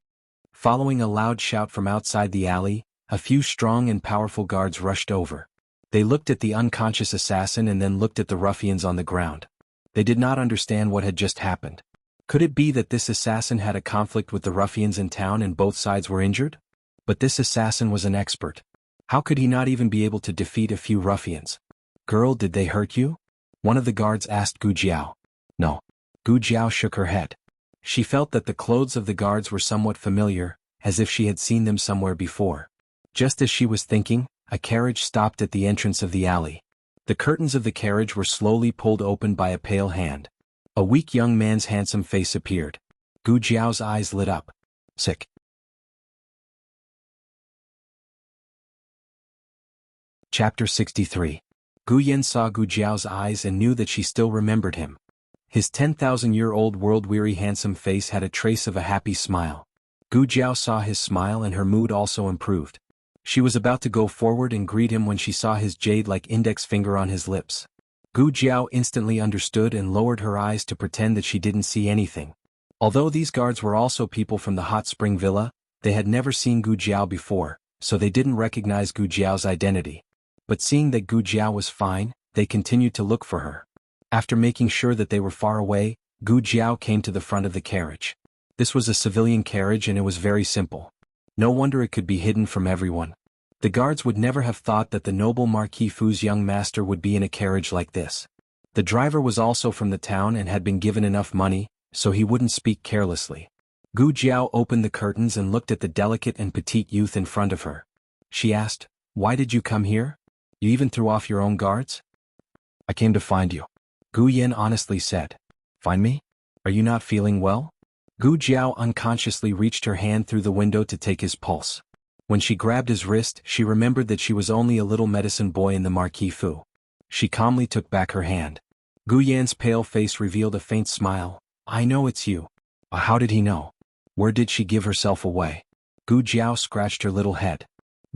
Following a loud shout from outside the alley, a few strong and powerful guards rushed over. They looked at the unconscious assassin and then looked at the ruffians on the ground. They did not understand what had just happened. Could it be that this assassin had a conflict with the ruffians in town and both sides were injured? But this assassin was an expert. How could he not even be able to defeat a few ruffians? Girl, did they hurt you? One of the guards asked Gu Jiao. No. Gu Jiao shook her head. She felt that the clothes of the guards were somewhat familiar, as if she had seen them somewhere before. Just as she was thinking, a carriage stopped at the entrance of the alley. The curtains of the carriage were slowly pulled open by a pale hand. A weak young man's handsome face appeared. Gu Jiao's eyes lit up. Sick. Chapter 63. Gu Yan saw Gu Jiao's eyes and knew that she still remembered him. His 10,000-year-old world-weary handsome face had a trace of a happy smile. Gu Jiao saw his smile and her mood also improved. She was about to go forward and greet him when she saw his jade-like index finger on his lips. Gu Jiao instantly understood and lowered her eyes to pretend that she didn't see anything. Although these guards were also people from the hot spring villa, they had never seen Gu Jiao before, so they didn't recognize Gu Jiao's identity. But seeing that Gu Jiao was fine, they continued to look for her. After making sure that they were far away, Gu Jiao came to the front of the carriage. This was a civilian carriage and it was very simple. No wonder it could be hidden from everyone. The guards would never have thought that the noble Marquis Fu's young master would be in a carriage like this. The driver was also from the town and had been given enough money, so he wouldn't speak carelessly. Gu Jiao opened the curtains and looked at the delicate and petite youth in front of her. She asked, "Why did you come here? You even threw off your own guards?" "I came to find you," Gu Yan honestly said. "Find me? Are you not feeling well?" Gu Jiao unconsciously reached her hand through the window to take his pulse. When she grabbed his wrist, she remembered that she was only a little medicine boy in the Marquis Fu. She calmly took back her hand. Gu Yan's pale face revealed a faint smile. "I know it's you." How did he know? Where did she give herself away? Gu Jiao scratched her little head.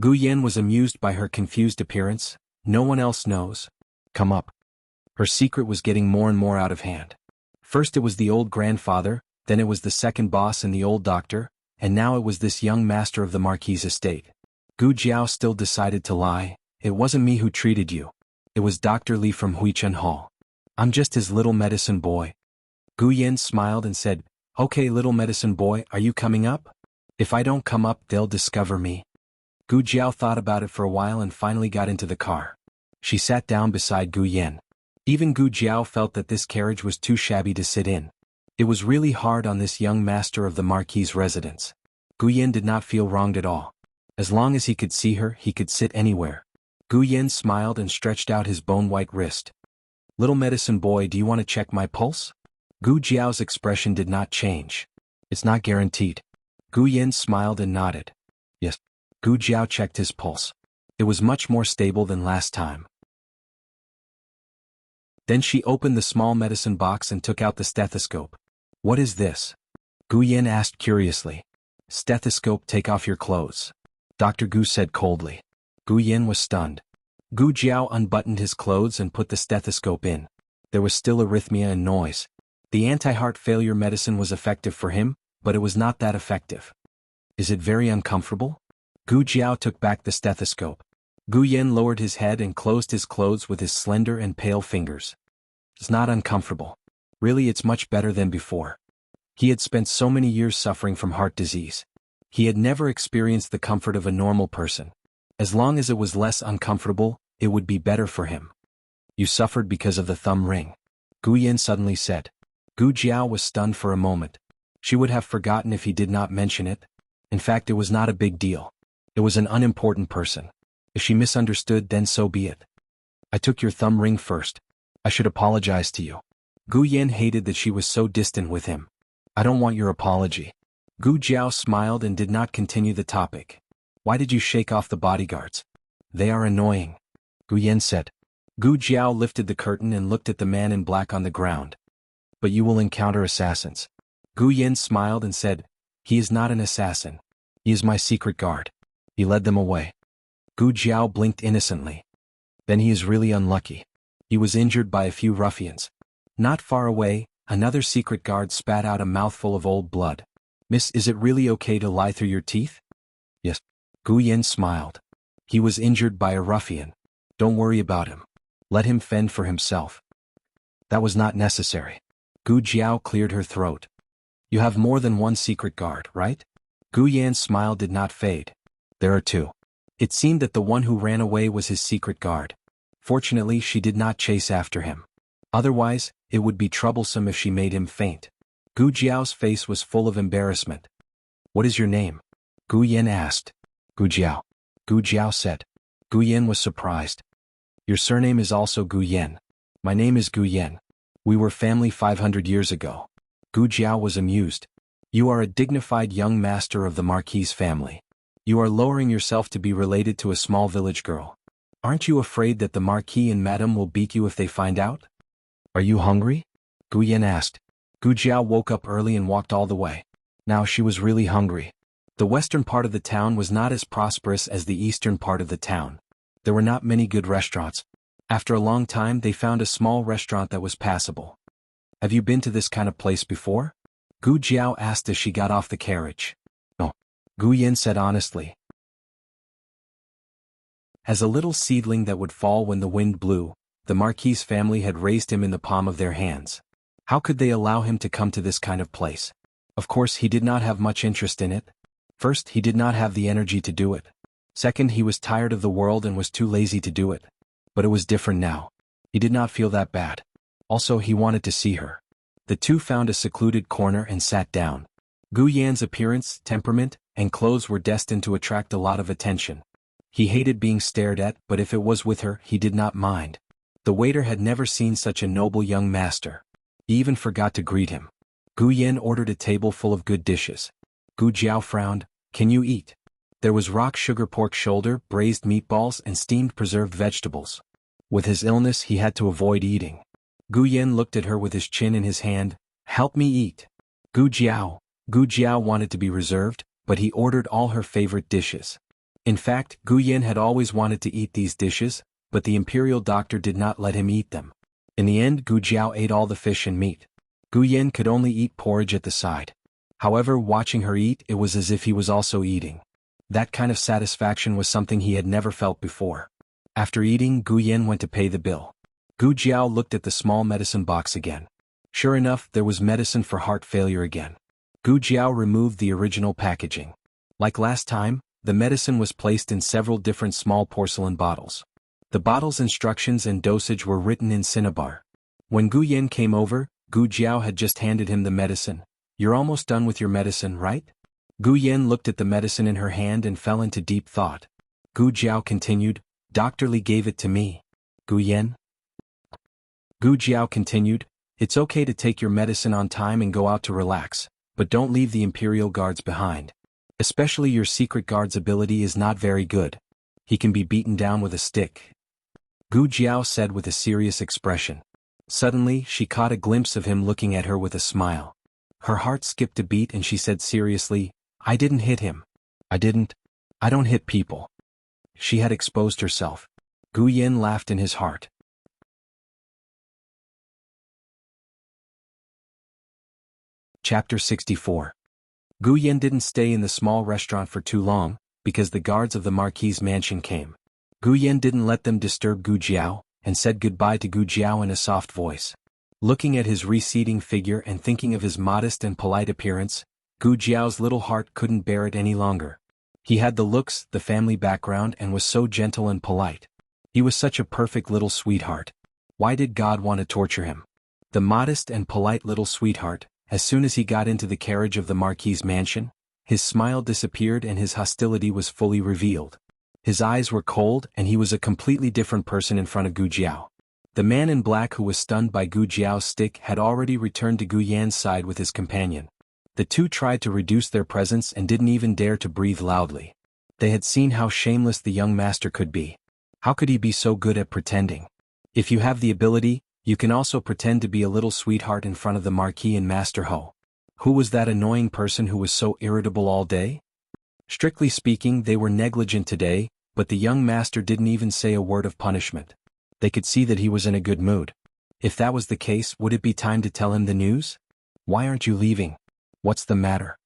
Gu Yan was amused by her confused appearance. "No one else knows. Come up." Her secret was getting more and more out of hand. First it was the old grandfather, then it was the second boss and the old doctor, and now it was this young master of the Marquis' estate. Gu Jiao still decided to lie. "It wasn't me who treated you. It was Dr. Li from Huichun Hall. I'm just his little medicine boy." Gu Yan smiled and said, "Okay, little medicine boy, are you coming up? If I don't come up, they'll discover me." Gu Jiao thought about it for a while and finally got into the car. She sat down beside Gu Yan. Even Gu Jiao felt that this carriage was too shabby to sit in. It was really hard on this young master of the Marquis' residence. Gu Yan did not feel wronged at all. As long as he could see her, he could sit anywhere. Gu Yen smiled and stretched out his bone-white wrist. Little medicine boy, do you want to check my pulse? Gu Jiao's expression did not change. It's not guaranteed. Gu Yen smiled and nodded. Yes. Gu Jiao checked his pulse. It was much more stable than last time. Then she opened the small medicine box and took out the stethoscope. What is this? Gu Yen asked curiously. Stethoscope, take off your clothes. Dr. Gu said coldly. Gu Yen was stunned. Gu Jiao unbuttoned his clothes and put the stethoscope in. There was still arrhythmia and noise. The anti-heart failure medicine was effective for him, but it was not that effective. Is it very uncomfortable? Gu Jiao took back the stethoscope. Gu Yen lowered his head and closed his clothes with his slender and pale fingers. It's not uncomfortable. Really, it's much better than before. He had spent so many years suffering from heart disease. He had never experienced the comfort of a normal person. As long as it was less uncomfortable, it would be better for him. You suffered because of the thumb ring. Gu Yen suddenly said. Gu Jiao was stunned for a moment. She would have forgotten if he did not mention it. In fact, it was not a big deal. It was an unimportant person. If she misunderstood, then so be it. I took your thumb ring first. I should apologize to you. Gu Yen hated that she was so distant with him. I don't want your apology. Gu Jiao smiled and did not continue the topic. Why did you shake off the bodyguards? They are annoying. Gu Yen said. Gu Jiao lifted the curtain and looked at the man in black on the ground. But you will encounter assassins. Gu Yen smiled and said, he is not an assassin. He is my secret guard. He led them away. Gu Jiao blinked innocently. Then he is really unlucky. He was injured by a few ruffians. Not far away, another secret guard spat out a mouthful of old blood. Miss, is it really okay to lie through your teeth? Yes. Gu Yen smiled. He was injured by a ruffian. Don't worry about him. Let him fend for himself. That was not necessary. Gu Jiao cleared her throat. You have more than one secret guard, right? Gu Yan's smile did not fade. There are two. It seemed that the one who ran away was his secret guard. Fortunately, she did not chase after him. Otherwise, it would be troublesome if she made him faint. Gu Jiao's face was full of embarrassment. What is your name? Gu Yen asked. Gu Jiao. Gu Jiao said. Gu Yen was surprised. Your surname is also Gu Yen. My name is Gu Yen. We were family 500 years ago. Gu Jiao was amused. You are a dignified young master of the Marquis family. You are lowering yourself to be related to a small village girl. Aren't you afraid that the Marquis and Madame will beat you if they find out? Are you hungry? Gu Yen asked. Gu Jiao woke up early and walked all the way. Now she was really hungry. The western part of the town was not as prosperous as the eastern part of the town. There were not many good restaurants. After a long time they found a small restaurant that was passable. Have you been to this kind of place before? Gu Jiao asked as she got off the carriage. No. Gu Yen said honestly. As a little seedling that would fall when the wind blew, the Marquis family had raised him in the palm of their hands. How could they allow him to come to this kind of place? Of course, he did not have much interest in it. First, he did not have the energy to do it. Second, he was tired of the world and was too lazy to do it. But it was different now. He did not feel that bad. Also, he wanted to see her. The two found a secluded corner and sat down. Gu Yan's appearance, temperament, and clothes were destined to attract a lot of attention. He hated being stared at, but if it was with her, he did not mind. The waiter had never seen such a noble young master. He even forgot to greet him. Gu Yan ordered a table full of good dishes. Gu Jiao frowned. Can you eat? There was rock sugar pork shoulder, braised meatballs, and steamed preserved vegetables. With his illness, he had to avoid eating. Gu Yan looked at her with his chin in his hand. Help me eat. Gu Jiao. Gu Jiao wanted to be reserved, but he ordered all her favorite dishes. In fact, Gu Yan had always wanted to eat these dishes, but the imperial doctor did not let him eat them. In the end, Gu Jiao ate all the fish and meat. Gu Yan could only eat porridge at the side. However, watching her eat, it was as if he was also eating. That kind of satisfaction was something he had never felt before. After eating, Gu Yan went to pay the bill. Gu Jiao looked at the small medicine box again. Sure enough, there was medicine for heart failure again. Gu Jiao removed the original packaging. Like last time, the medicine was placed in several different small porcelain bottles. The bottle's instructions and dosage were written in cinnabar. When Gu Yan came over, Gu Jiao had just handed him the medicine. You're almost done with your medicine, right? Gu Yan looked at the medicine in her hand and fell into deep thought. Gu Jiao continued, Dr. Li gave it to me. Gu Yan? Gu Jiao continued, it's okay to take your medicine on time and go out to relax, but don't leave the Imperial Guards behind. Especially your secret guard's ability is not very good. He can be beaten down with a stick. Gu Jiao said with a serious expression. Suddenly, she caught a glimpse of him looking at her with a smile. Her heart skipped a beat and she said seriously, I didn't hit him. I don't hit people. She had exposed herself. Gu Yan laughed in his heart. Chapter 64. Gu Yan didn't stay in the small restaurant for too long, because the guards of the Marquis's mansion came. Gu Yan didn't let them disturb Gu Jiao, and said goodbye to Gu Jiao in a soft voice. Looking at his receding figure and thinking of his modest and polite appearance, Gu Jiao's little heart couldn't bear it any longer. He had the looks, the family background, and was so gentle and polite. He was such a perfect little sweetheart. Why did God want to torture him? The modest and polite little sweetheart, as soon as he got into the carriage of the Marquis's mansion, his smile disappeared and his hostility was fully revealed. His eyes were cold and he was a completely different person in front of Gu Jiao. The man in black who was stunned by Gu Jiao's stick had already returned to Gu Yan's side with his companion. The two tried to reduce their presence and didn't even dare to breathe loudly. They had seen how shameless the young master could be. How could he be so good at pretending? If you have the ability, you can also pretend to be a little sweetheart in front of the Marquis and Master Ho. Who was that annoying person who was so irritable all day? Strictly speaking, they were negligent today, but the young master didn't even say a word of punishment. They could see that he was in a good mood. If that was the case, would it be time to tell him the news? Why aren't you leaving? What's the matter?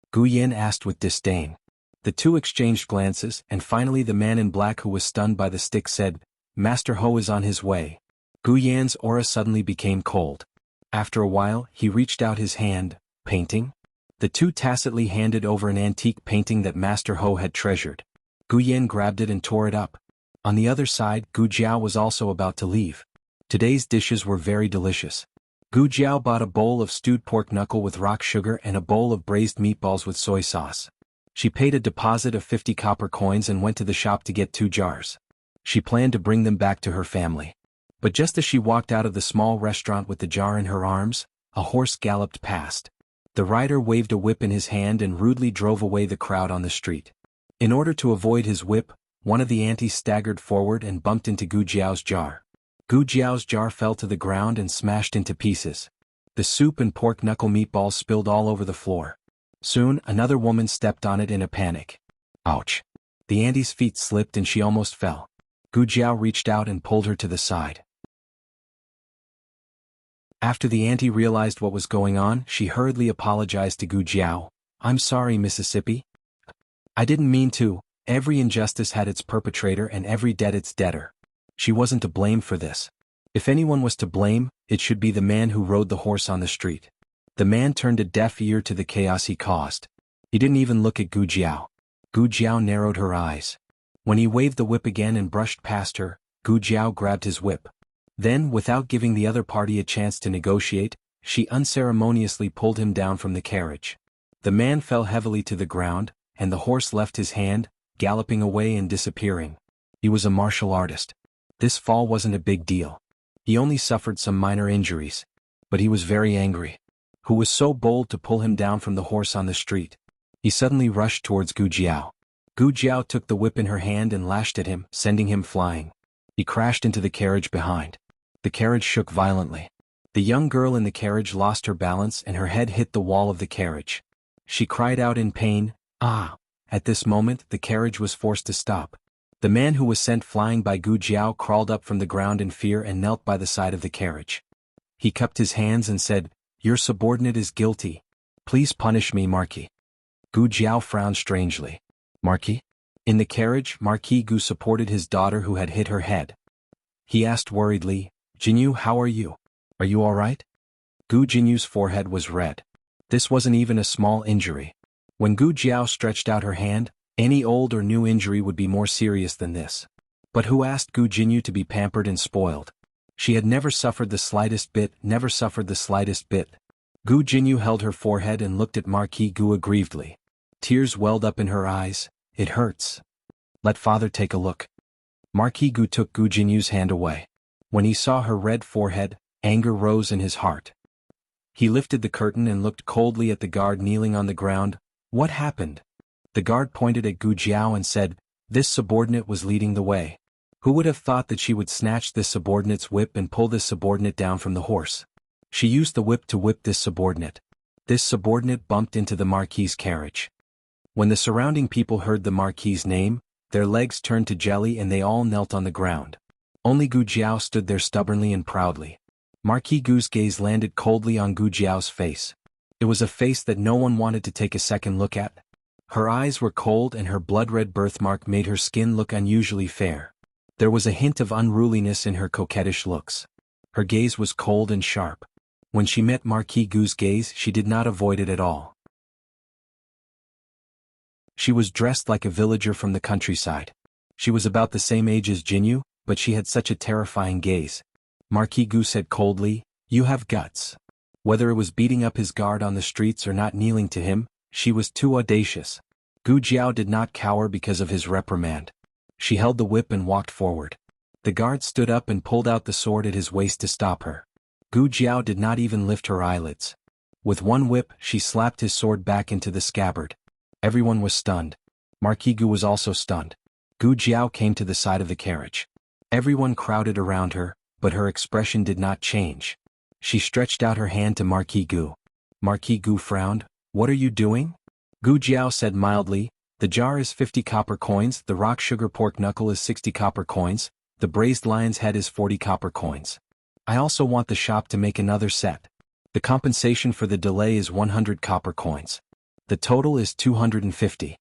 Gu Yan asked with disdain. The two exchanged glances, and finally the man in black who was stunned by the stick said, Master Ho is on his way. Gu Yan's aura suddenly became cold. After a while, he reached out his hand. Painting? The two tacitly handed over an antique painting that Master Ho had treasured. Gu Yan grabbed it and tore it up. On the other side, Gu Jiao was also about to leave. Today's dishes were very delicious. Gu Jiao bought a bowl of stewed pork knuckle with rock sugar and a bowl of braised meatballs with soy sauce. She paid a deposit of 50 copper coins and went to the shop to get 2 jars. She planned to bring them back to her family. But just as she walked out of the small restaurant with the jar in her arms, a horse galloped past. The rider waved a whip in his hand and rudely drove away the crowd on the street. In order to avoid his whip, one of the aunties staggered forward and bumped into Gu Jiao's jar. Gu Jiao's jar fell to the ground and smashed into pieces. The soup and pork knuckle meatballs spilled all over the floor. Soon, another woman stepped on it in a panic. Ouch! The auntie's feet slipped and she almost fell. Gu Jiao reached out and pulled her to the side. After the auntie realized what was going on, she hurriedly apologized to Gu Jiao. I'm sorry, Mississippi. I didn't mean to. Every injustice had its perpetrator and every debt its debtor. She wasn't to blame for this. If anyone was to blame, it should be the man who rode the horse on the street. The man turned a deaf ear to the chaos he caused. He didn't even look at Gu Jiao. Gu Jiao narrowed her eyes. When he waved the whip again and brushed past her, Gu Jiao grabbed his whip. Then, without giving the other party a chance to negotiate, she unceremoniously pulled him down from the carriage. The man fell heavily to the ground, and the horse left his hand, galloping away and disappearing. He was a martial artist. This fall wasn't a big deal. He only suffered some minor injuries. But he was very angry. Who was so bold to pull him down from the horse on the street? He suddenly rushed towards Gu Jiao. Gu Jiao took the whip in her hand and lashed at him, sending him flying. He crashed into the carriage behind. The carriage shook violently. The young girl in the carriage lost her balance and her head hit the wall of the carriage. She cried out in pain, "Ah!" At this moment, the carriage was forced to stop. The man who was sent flying by Gu Jiao crawled up from the ground in fear and knelt by the side of the carriage. He cupped his hands and said, "Your subordinate is guilty. Please punish me, Marquis." Gu Jiao frowned strangely. Marquis? In the carriage, Marquis Gu supported his daughter who had hit her head. He asked worriedly, "Jinyu, how are you? Are you all right?" Gu Jinyu's forehead was red. This wasn't even a small injury. When Gu Jiao stretched out her hand, any old or new injury would be more serious than this. But who asked Gu Jinyu to be pampered and spoiled? She had never suffered the slightest bit, never suffered the slightest bit. Gu Jinyu held her forehead and looked at Marquis Gu aggrievedly. Tears welled up in her eyes. It hurts. Let father take a look. Marquis Gu took Gu Jinyu's hand away. When he saw her red forehead, anger rose in his heart. He lifted the curtain and looked coldly at the guard kneeling on the ground. What happened? The guard pointed at Gu Jiao and said, this subordinate was leading the way. Who would have thought that she would snatch this subordinate's whip and pull this subordinate down from the horse? She used the whip to whip this subordinate. This subordinate bumped into the Marquis's carriage. When the surrounding people heard the Marquis's name, their legs turned to jelly and they all knelt on the ground. Only Gu Jiao stood there stubbornly and proudly. Marquis Gu's gaze landed coldly on Gu Jiao's face. It was a face that no one wanted to take a second look at. Her eyes were cold and her blood-red birthmark made her skin look unusually fair. There was a hint of unruliness in her coquettish looks. Her gaze was cold and sharp. When she met Marquis Gu's gaze, she did not avoid it at all. She was dressed like a villager from the countryside. She was about the same age as Jinyu, but she had such a terrifying gaze. Marquis Gu said coldly, you have guts. Whether it was beating up his guard on the streets or not kneeling to him, she was too audacious. Gu Jiao did not cower because of his reprimand. She held the whip and walked forward. The guard stood up and pulled out the sword at his waist to stop her. Gu Jiao did not even lift her eyelids. With one whip, she slapped his sword back into the scabbard. Everyone was stunned. Marquis Gu was also stunned. Gu Jiao came to the side of the carriage. Everyone crowded around her, but her expression did not change. She stretched out her hand to Marquis Gu. Marquis Gu frowned. What are you doing? Gu Jiao said mildly, the jar is 50 copper coins, the rock sugar pork knuckle is 60 copper coins, the braised lion's head is 40 copper coins. I also want the shop to make another set. The compensation for the delay is 100 copper coins. The total is 250.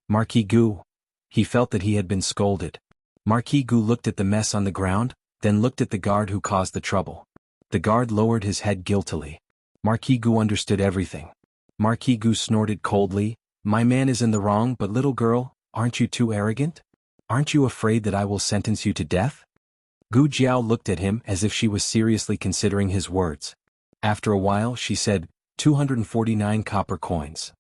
Marquis Gu. He felt that he had been scolded. Marquis Gu looked at the mess on the ground, then looked at the guard who caused the trouble. The guard lowered his head guiltily. Marquis Gu understood everything. Marquis Gu snorted coldly, my man is in the wrong, but little girl, aren't you too arrogant? Aren't you afraid that I will sentence you to death? Gu Jiao looked at him as if she was seriously considering his words. After a while she said, 249 copper coins.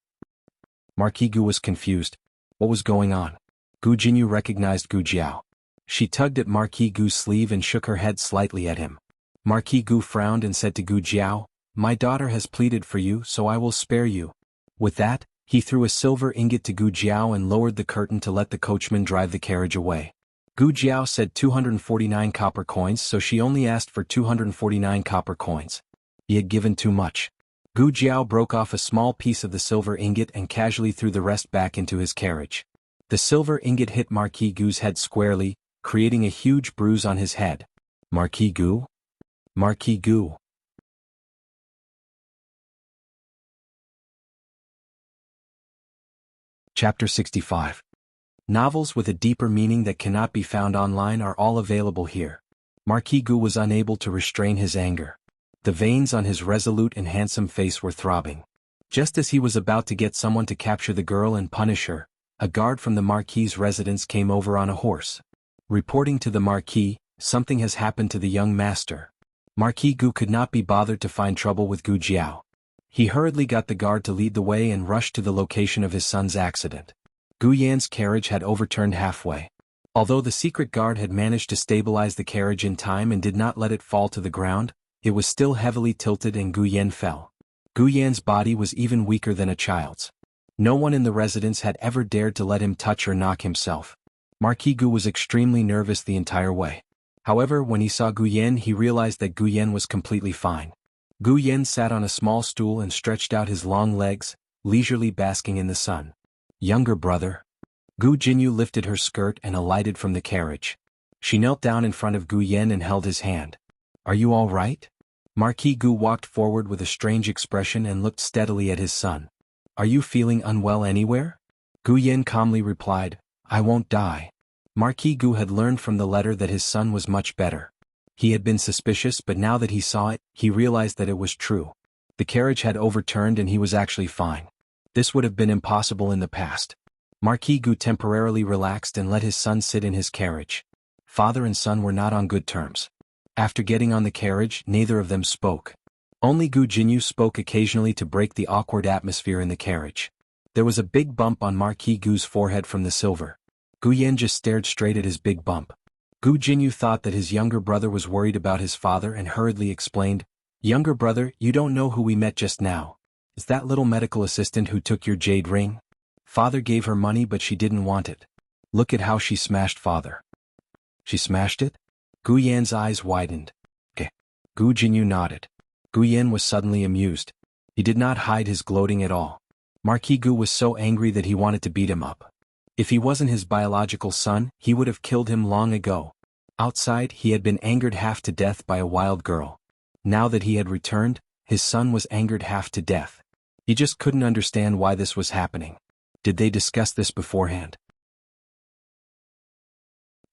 Marquis Gu was confused. What was going on? Gu Jinyu recognized Gu Jiao. She tugged at Marquis Gu's sleeve and shook her head slightly at him. Marquis Gu frowned and said to Gu Jiao, my daughter has pleaded for you, so I will spare you. With that, he threw a silver ingot to Gu Jiao and lowered the curtain to let the coachman drive the carriage away. Gu Jiao said 249 copper coins, so she only asked for 249 copper coins. He had given too much. Gu Jiao broke off a small piece of the silver ingot and casually threw the rest back into his carriage. The silver ingot hit Marquis Gu's head squarely, creating a huge bruise on his head. Marquis Gu? Marquis Gu. Chapter 65. Novels with a deeper meaning that cannot be found online are all available here. Marquis Gu was unable to restrain his anger. The veins on his resolute and handsome face were throbbing. Just as he was about to get someone to capture the girl and punish her, a guard from the Marquis's residence came over on a horse. Reporting to the Marquis, something has happened to the young master. Marquis Gu could not be bothered to find trouble with Gu Jiao. He hurriedly got the guard to lead the way and rushed to the location of his son's accident. Gu Yan's carriage had overturned halfway. Although the secret guard had managed to stabilize the carriage in time and did not let it fall to the ground, it was still heavily tilted and Gu Yan fell. Gu Yan's body was even weaker than a child's. No one in the residence had ever dared to let him touch or knock himself. Marquis Gu was extremely nervous the entire way. However, when he saw Gu Yan, he realized that Gu Yan was completely fine. Gu Yan sat on a small stool and stretched out his long legs, leisurely basking in the sun. Younger brother. Gu Jinyu lifted her skirt and alighted from the carriage. She knelt down in front of Gu Yan and held his hand. Are you all right? Marquis Gu walked forward with a strange expression and looked steadily at his son. Are you feeling unwell anywhere? Gu Yan calmly replied, I won't die. Marquis Gu had learned from the letter that his son was much better. He had been suspicious, but now that he saw it, he realized that it was true. The carriage had overturned and he was actually fine. This would have been impossible in the past. Marquis Gu temporarily relaxed and let his son sit in his carriage. Father and son were not on good terms. After getting on the carriage, neither of them spoke. Only Gu Jinyu spoke occasionally to break the awkward atmosphere in the carriage. There was a big bump on Marquis Gu's forehead from the silver. Gu Yan just stared straight at his big bump. Gu Jinyu thought that his younger brother was worried about his father and hurriedly explained, "Younger brother, you don't know who we met just now. Is that little medical assistant who took your jade ring? Father gave her money but she didn't want it. Look at how she smashed father." "She smashed it?" Gu Yan's eyes widened. "Okay." Gu Jinyu nodded. Gu Yan was suddenly amused. He did not hide his gloating at all. Marquis Gu was so angry that he wanted to beat him up. If he wasn't his biological son, he would have killed him long ago. Outside, he had been angered half to death by a wild girl. Now that he had returned, his son was angered half to death. He just couldn't understand why this was happening. Did they discuss this beforehand?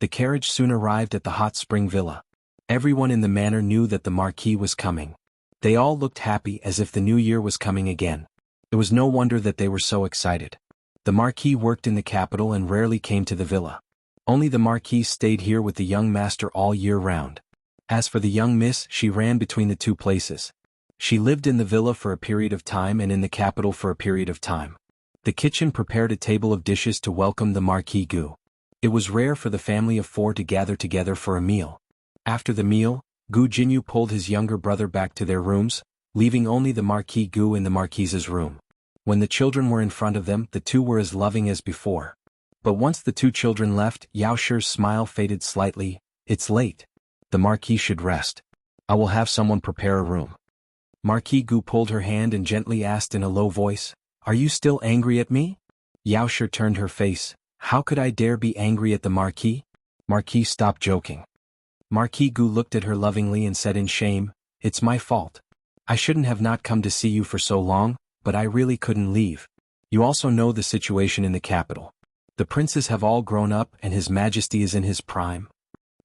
The carriage soon arrived at the hot spring villa. Everyone in the manor knew that the Marquis was coming. They all looked happy as if the new year was coming again. It was no wonder that they were so excited. The Marquis worked in the capital and rarely came to the villa. Only the Marquis stayed here with the young master all year round. As for the young miss, she ran between the two places. She lived in the villa for a period of time and in the capital for a period of time. The kitchen prepared a table of dishes to welcome the Marquis Gu. It was rare for the family of four to gather together for a meal. After the meal, Gu Jinyu pulled his younger brother back to their rooms, leaving only the Marquis Gu in the Marquise's room. When the children were in front of them, the two were as loving as before. But once the two children left, Yao Shi's smile faded slightly. "It's late. The Marquis should rest. I will have someone prepare a room." Marquis Gu pulled her hand and gently asked in a low voice, "Are you still angry at me?" Yao Shi turned her face. "How could I dare be angry at the Marquis?" Marquis stopped joking. Marquis Gu looked at her lovingly and said in shame, "It's my fault. I shouldn't have not come to see you for so long, but I really couldn't leave. You also know the situation in the capital. The princes have all grown up and His Majesty is in his prime."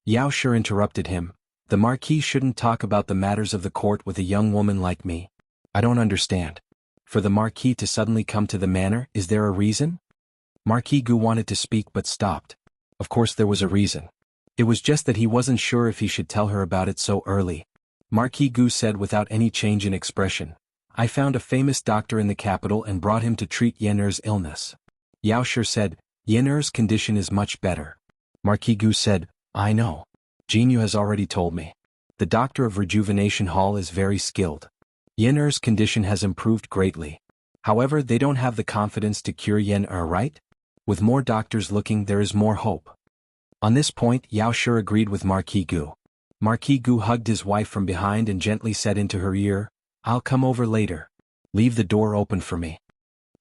Yao Shi interrupted him. "The Marquis shouldn't talk about the matters of the court with a young woman like me. I don't understand. For the Marquis to suddenly come to the manor, is there a reason?" Marquis Gu wanted to speak but stopped. Of course there was a reason. It was just that he wasn't sure if he should tell her about it so early. Marquis Gu said without any change in expression, "I found a famous doctor in the capital and brought him to treat Yener's illness." Yao Shi said, "Yener's condition is much better." Marquis Gu said, "I know. Jinyu has already told me. The doctor of Rejuvenation Hall is very skilled. Yener's condition has improved greatly. However, they don't have the confidence to cure Yener, right? With more doctors looking, there is more hope." On this point, Yao Shi agreed with Marquis Gu. Marquis Gu hugged his wife from behind and gently said into her ear, "I'll come over later. Leave the door open for me."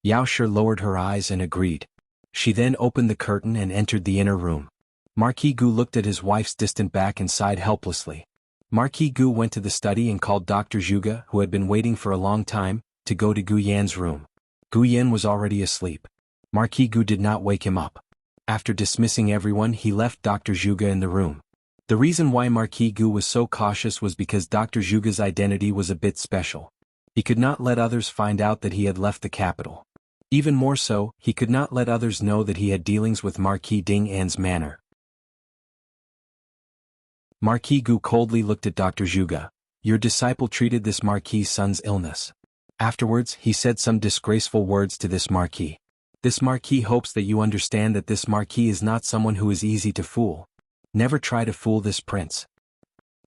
Yao Shi lowered her eyes and agreed. She then opened the curtain and entered the inner room. Marquis Gu looked at his wife's distant back and sighed helplessly. Marquis Gu went to the study and called Dr. Zhuge, who had been waiting for a long time, to go to Gu Yan's room. Gu Yan was already asleep. Marquis Gu did not wake him up. After dismissing everyone, he left Dr. Zhuge in the room. The reason why Marquis Gu was so cautious was because Dr. Zhuge's identity was a bit special. He could not let others find out that he had left the capital. Even more so, he could not let others know that he had dealings with Marquis Ding An's manor. Marquis Gu coldly looked at Dr. Zhuge. "Your disciple treated this Marquis' son's illness." Afterwards, he said some disgraceful words to this Marquis. "This Marquis hopes that you understand that this Marquis is not someone who is easy to fool. Never try to fool this prince.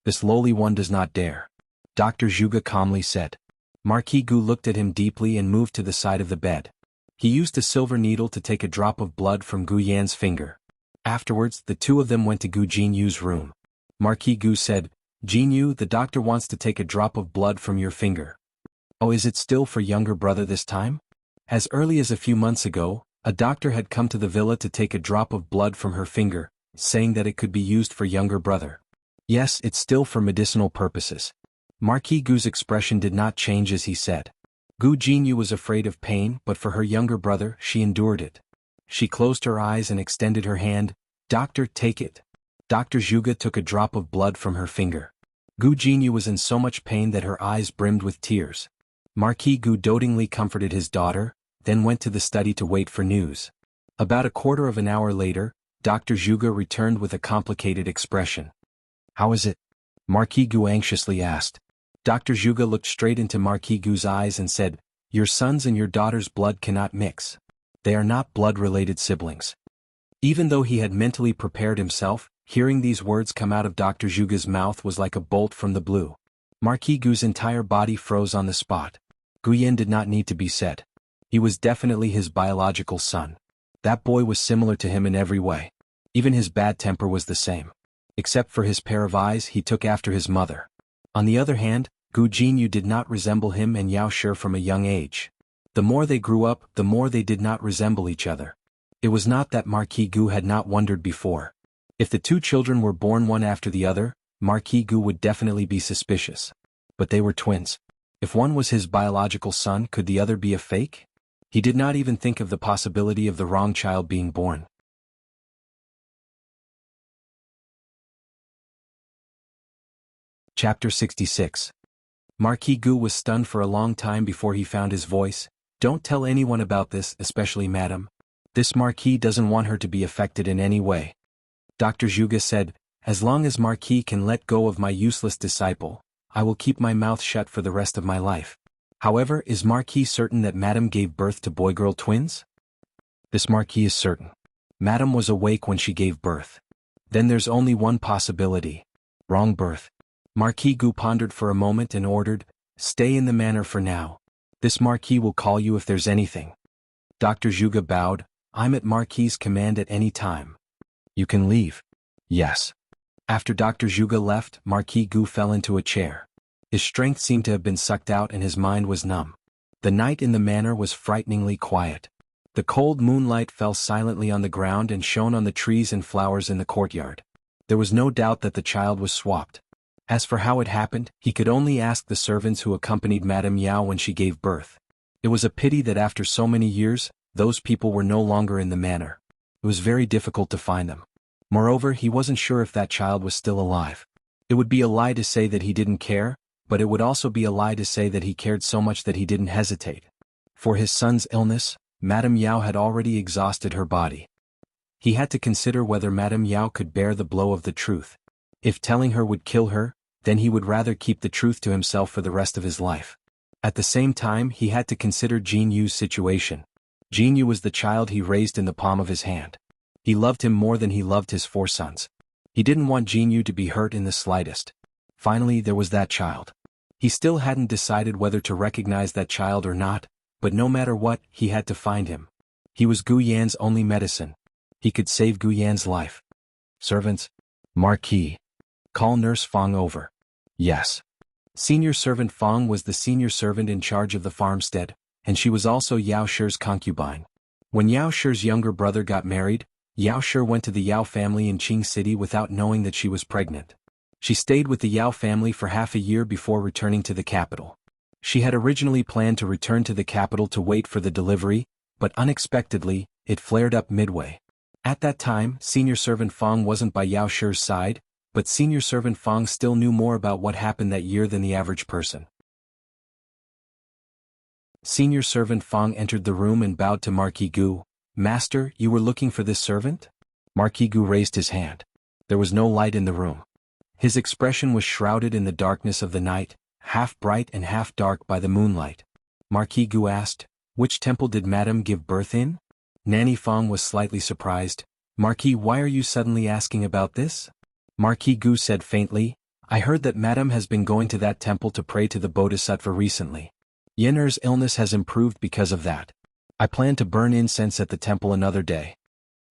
This lowly one does not dare." Dr. Zhuge calmly said. Marquis Gu looked at him deeply and moved to the side of the bed. He used a silver needle to take a drop of blood from Gu Yan's finger. Afterwards, the two of them went to Gu Jinyu's room. Marquis Gu said, "Jinyu, the doctor wants to take a drop of blood from your finger." "Oh, is it still for younger brother this time?" As early as a few months ago, a doctor had come to the villa to take a drop of blood from her finger, saying that it could be used for younger brother. "Yes, it's still for medicinal purposes." Marquis Gu's expression did not change as he said. Gu Jinyu was afraid of pain, but for her younger brother, she endured it. She closed her eyes and extended her hand. "Doctor, take it." Dr. Zhuge took a drop of blood from her finger. Gu Jinyu was in so much pain that her eyes brimmed with tears. Marquis Gu dotingly comforted his daughter, then went to the study to wait for news. About a quarter of an hour later, Dr. Zhuge returned with a complicated expression. "How is it?" Marquis Gu anxiously asked. Dr. Zhuge looked straight into Marquis Gu's eyes and said, "Your son's and your daughter's blood cannot mix. They are not blood-related siblings. Even though he had mentally prepared himself, hearing these words come out of Dr. Zhuge's mouth was like a bolt from the blue. Marquis Gu's entire body froze on the spot. Guyan did not need to be said. He was definitely his biological son. That boy was similar to him in every way. Even his bad temper was the same. Except for his pair of eyes, he took after his mother. On the other hand, Gu Jinyu did not resemble him and Yao Shi from a young age. The more they grew up, the more they did not resemble each other. It was not that Marquis Gu had not wondered before. If the two children were born one after the other, Marquis Gu would definitely be suspicious. But they were twins. If one was his biological son, could the other be a fake? He did not even think of the possibility of the wrong child being born. Chapter 66. Marquis Gu was stunned for a long time before he found his voice. Don't tell anyone about this, especially Madame. This Marquis doesn't want her to be affected in any way. Dr. Zhuge said, as long as Marquis can let go of my useless disciple, I will keep my mouth shut for the rest of my life. However, is Marquis certain that Madame gave birth to boy-girl twins? This Marquis is certain. Madame was awake when she gave birth. Then there's only one possibility. Wrong birth. Marquis Gu pondered for a moment and ordered, stay in the manor for now. This Marquis will call you if there's anything. Dr. Zhuge bowed, I'm at Marquis's command at any time. You can leave. Yes. After Dr. Zhuge left, Marquis Gu fell into a chair. His strength seemed to have been sucked out and his mind was numb. The night in the manor was frighteningly quiet. The cold moonlight fell silently on the ground and shone on the trees and flowers in the courtyard. There was no doubt that the child was swapped. As for how it happened, he could only ask the servants who accompanied Madame Yao when she gave birth. It was a pity that after so many years, those people were no longer in the manor. It was very difficult to find them. Moreover, he wasn't sure if that child was still alive. It would be a lie to say that he didn't care, but it would also be a lie to say that he cared so much that he didn't hesitate. For his son's illness, Madame Yao had already exhausted her body. He had to consider whether Madame Yao could bear the blow of the truth. If telling her would kill her, then he would rather keep the truth to himself for the rest of his life. At the same time, he had to consider Jin Yu's situation. Jin Yu was the child he raised in the palm of his hand. He loved him more than he loved his 4 sons. He didn't want Jin Yu to be hurt in the slightest. Finally, there was that child. He still hadn't decided whether to recognize that child or not, but no matter what, he had to find him. He was Gu Yan's only medicine. He could save Gu Yan's life. Servants. Marquis. Call Nurse Fong over. Yes. Senior servant Fong was the senior servant in charge of the farmstead, and she was also Yao Shi's concubine. When Yao Shi's younger brother got married, Yao Shi went to the Yao family in Qing City without knowing that she was pregnant. She stayed with the Yao family for half a year before returning to the capital. She had originally planned to return to the capital to wait for the delivery, but unexpectedly, it flared up midway. At that time, senior servant Fong wasn't by Yao Shi's side, but senior servant Fong still knew more about what happened that year than the average person. Senior servant Fong entered the room and bowed to Marquis Gu. Master, you were looking for this servant? Marquis Gu raised his hand. There was no light in the room. His expression was shrouded in the darkness of the night, half bright and half dark by the moonlight. Marquis Gu asked, which temple did Madame give birth in? Nanny Fong was slightly surprised. Marquis, why are you suddenly asking about this? Marquis Gu said faintly, I heard that Madame has been going to that temple to pray to the Bodhisattva recently. Yener's illness has improved because of that. I plan to burn incense at the temple another day.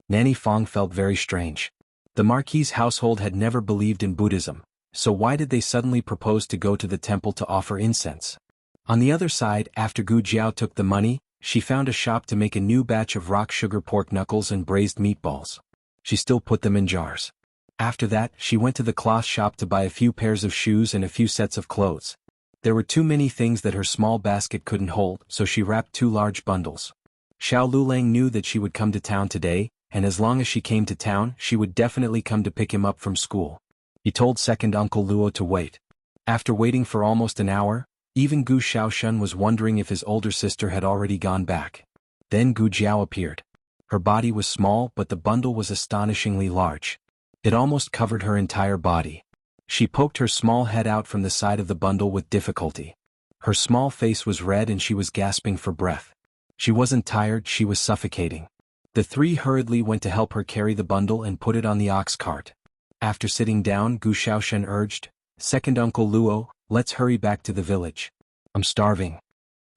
Nanny Fong felt very strange. The Marquis's household had never believed in Buddhism, so why did they suddenly propose to go to the temple to offer incense? On the other side, after Gu Jiao took the money, she found a shop to make a new batch of rock sugar pork knuckles and braised meatballs. She still put them in jars. After that, she went to the cloth shop to buy a few pairs of shoes and a few sets of clothes. There were too many things that her small basket couldn't hold, so she wrapped 2 large bundles. Xiao Lulang knew that she would come to town today, and as long as she came to town, she would definitely come to pick him up from school. He told second Uncle Luo to wait. After waiting for almost an hour, even Gu Xiaoshun was wondering if his older sister had already gone back. Then Gu Jiao appeared. Her body was small, but the bundle was astonishingly large. It almost covered her entire body. She poked her small head out from the side of the bundle with difficulty. Her small face was red and she was gasping for breath. She wasn't tired, she was suffocating. The three hurriedly went to help her carry the bundle and put it on the ox cart. After sitting down, Gu Xiaoshen urged, "Second Uncle Luo, let's hurry back to the village. I'm starving."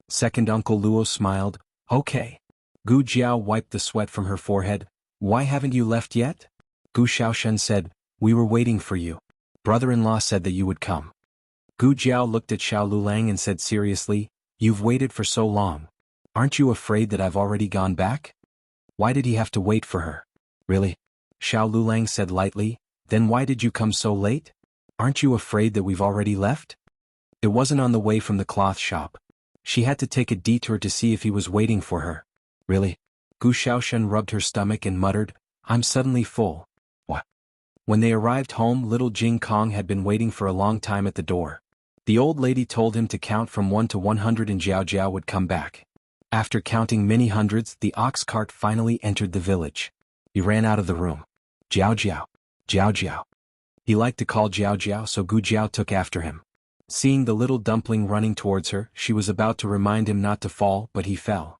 Second Uncle Luo smiled, "Okay." Gu Jiao wiped the sweat from her forehead. "Why haven't you left yet?" Gu Xiaoshen said, "We were waiting for you. Brother-in-law said that you would come." Gu Jiao looked at Xiao Lulang and said seriously, "You've waited for so long. Aren't you afraid that I've already gone back?" Why did he have to wait for her? Really? Xiao Lulang said lightly, "Then why did you come so late? Aren't you afraid that we've already left?" It wasn't on the way from the cloth shop. She had to take a detour to see if he was waiting for her. Really? Gu Xiaoshen rubbed her stomach and muttered, "I'm suddenly full." What? When they arrived home, little Jing Kong had been waiting for a long time at the door. The old lady told him to count from 1 to 100 and Jiao Jiao would come back. After counting many hundreds, the ox cart finally entered the village. He ran out of the room. "Jiao Jiao, Jiao Jiao." He liked to call Jiao Jiao, so Gu Jiao took after him. Seeing the little dumpling running towards her, she was about to remind him not to fall, but he fell.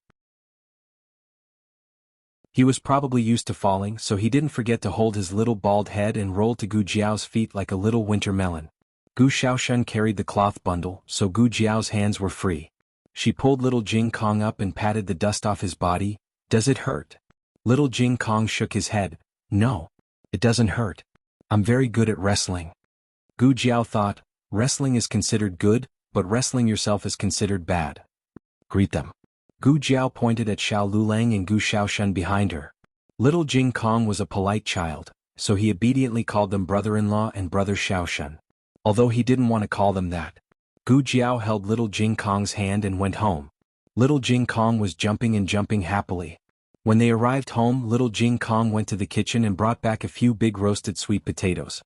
He was probably used to falling, so he didn't forget to hold his little bald head and rolled to Gu Jiao's feet like a little winter melon. Gu Xiaoshen carried the cloth bundle, so Gu Jiao's hands were free. She pulled little Jing Kong up and patted the dust off his body. "Does it hurt?" Little Jing Kong shook his head. "No. It doesn't hurt. I'm very good at wrestling." Gu Jiao thought, wrestling is considered good, but wrestling yourself is considered bad. "Greet them." Gu Jiao pointed at Xiao Lulang and Gu Xiaoshen behind her. Little Jing Kong was a polite child, so he obediently called them brother-in-law and brother Xiaoshen. Although he didn't want to call them that. Gu Jiao held little Jing Kong's hand and went home. Little Jing Kong was jumping and jumping happily. When they arrived home, little Jing Kong went to the kitchen and brought back a few big roasted sweet potatoes.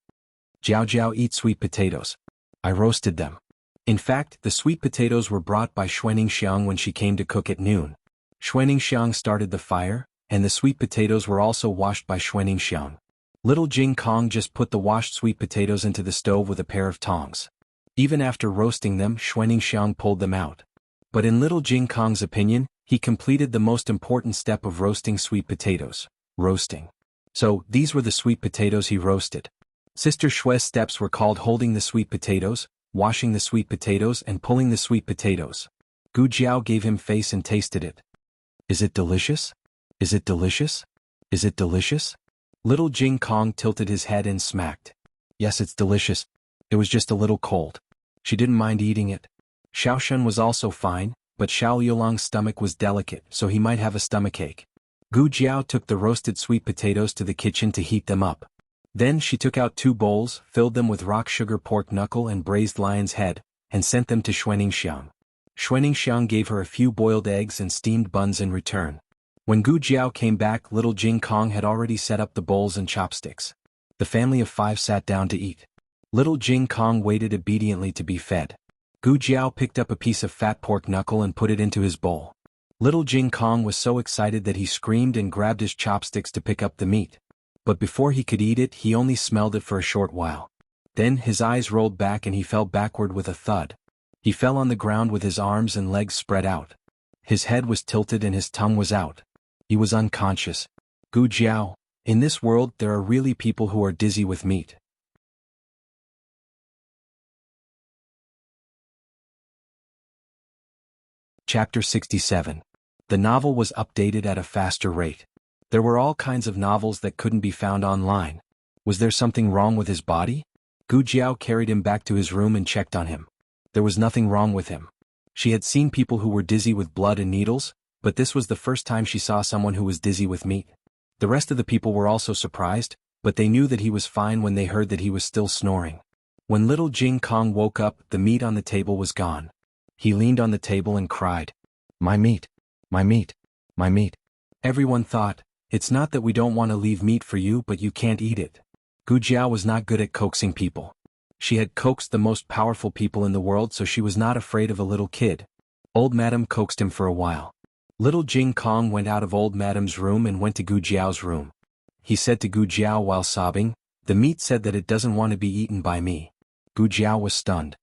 "Jiao Jiao eat sweet potatoes. I roasted them." In fact, the sweet potatoes were brought by Xuening Xiang when she came to cook at noon. Xuening Xiang started the fire, and the sweet potatoes were also washed by Xuening Xiang. Little Jing Kong just put the washed sweet potatoes into the stove with a pair of tongs. Even after roasting them, Xuening Xiang pulled them out. But in little Jing Kong's opinion, he completed the most important step of roasting sweet potatoes, roasting. So, these were the sweet potatoes he roasted. Sister Shue's steps were called holding the sweet potatoes, washing the sweet potatoes and pulling the sweet potatoes. Gu Jiao gave him face and tasted it. "Is it delicious? Is it delicious? Is it delicious?" Little Jing Kong tilted his head and smacked. "Yes, it's delicious. It was just a little cold." She didn't mind eating it. Xiaoshen was also fine, but Xiao Yulong's stomach was delicate, so he might have a stomachache. Gu Jiao took the roasted sweet potatoes to the kitchen to heat them up. Then she took out 2 bowls, filled them with rock sugar pork knuckle and braised lion's head, and sent them to Xuening Xiang. Xuening Xiang gave her a few boiled eggs and steamed buns in return. When Gu Jiao came back, little Jing Kong had already set up the bowls and chopsticks. The family of 5 sat down to eat. Little Jing Kong waited obediently to be fed. Gu Jiao picked up a piece of fat pork knuckle and put it into his bowl. Little Jing Kong was so excited that he screamed and grabbed his chopsticks to pick up the meat. But before he could eat it, he only smelled it for a short while. Then his eyes rolled back and he fell backward with a thud. He fell on the ground with his arms and legs spread out. His head was tilted and his tongue was out. He was unconscious. Gu Jiao, in this world there are really people who are dizzy with meat. Chapter 67. The novel was updated at a faster rate. There were all kinds of novels that couldn't be found online. Was there something wrong with his body? Gu Jiao carried him back to his room and checked on him. There was nothing wrong with him. She had seen people who were dizzy with blood and needles, but this was the first time she saw someone who was dizzy with meat. The rest of the people were also surprised, but they knew that he was fine when they heard that he was still snoring. When little Jing Kong woke up, the meat on the table was gone. He leaned on the table and cried, "My meat! My meat! My meat!" Everyone thought, "It's not that we don't want to leave meat for you, but you can't eat it." Gu Jiao was not good at coaxing people. She had coaxed the most powerful people in the world, so she was not afraid of a little kid. Old Madam coaxed him for a while. Little Jing Kong went out of Old Madam's room and went to Gu Jiao's room. He said to Gu Jiao while sobbing, "The meat said that it doesn't want to be eaten by me." Gu Jiao was stunned.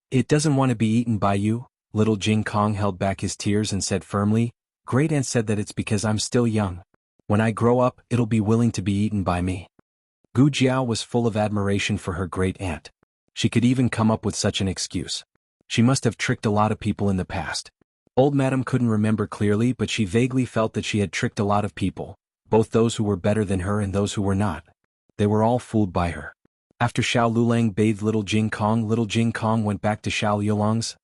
"It doesn't want to be eaten by you? Little Jing Kong held back his tears and said firmly, "Great Aunt said that it's because I'm still young. When I grow up, it'll be willing to be eaten by me." Gu Jiao was full of admiration for her great aunt. She could even come up with such an excuse. She must have tricked a lot of people in the past. Old Madam couldn't remember clearly, but she vaguely felt that she had tricked a lot of people, both those who were better than her and those who were not. They were all fooled by her. After Xiao Lulang bathed Little Jing Kong went back to Xiao Yulong's,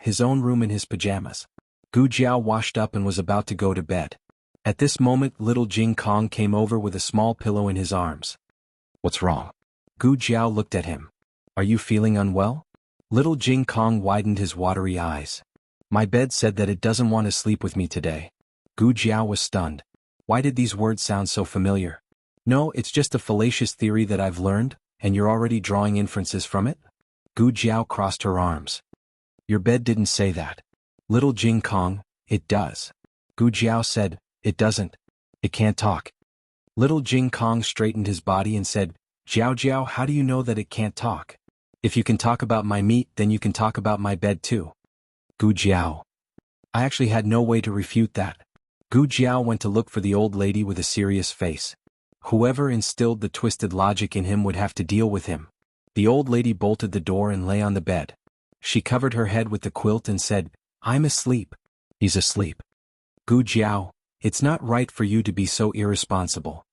his own room in his pajamas. Gu Jiao washed up and was about to go to bed. At this moment Little Jing Kong came over with a small pillow in his arms. "What's wrong?" Gu Jiao looked at him. "Are you feeling unwell?" Little Jing Kong widened his watery eyes. "My bed said that it doesn't want to sleep with me today." Gu Jiao was stunned. Why did these words sound so familiar? "No, it's just a fallacious theory that I've learned, and you're already drawing inferences from it?" Gu Jiao crossed her arms. "Your bed didn't say that." Little Jing Kong, "It does." Gu Jiao said, "It doesn't. It can't talk." Little Jing Kong straightened his body and said, "Jiao Jiao, how do you know that it can't talk? If you can talk about my meat, then you can talk about my bed too." Gu Jiao. I actually had no way to refute that. Gu Jiao went to look for the old lady with a serious face. Whoever instilled the twisted logic in him would have to deal with him. The old lady bolted the door and lay on the bed. She covered her head with the quilt and said, "I'm asleep." "He's asleep." Gu Jiao, it's not right for you to be so irresponsible.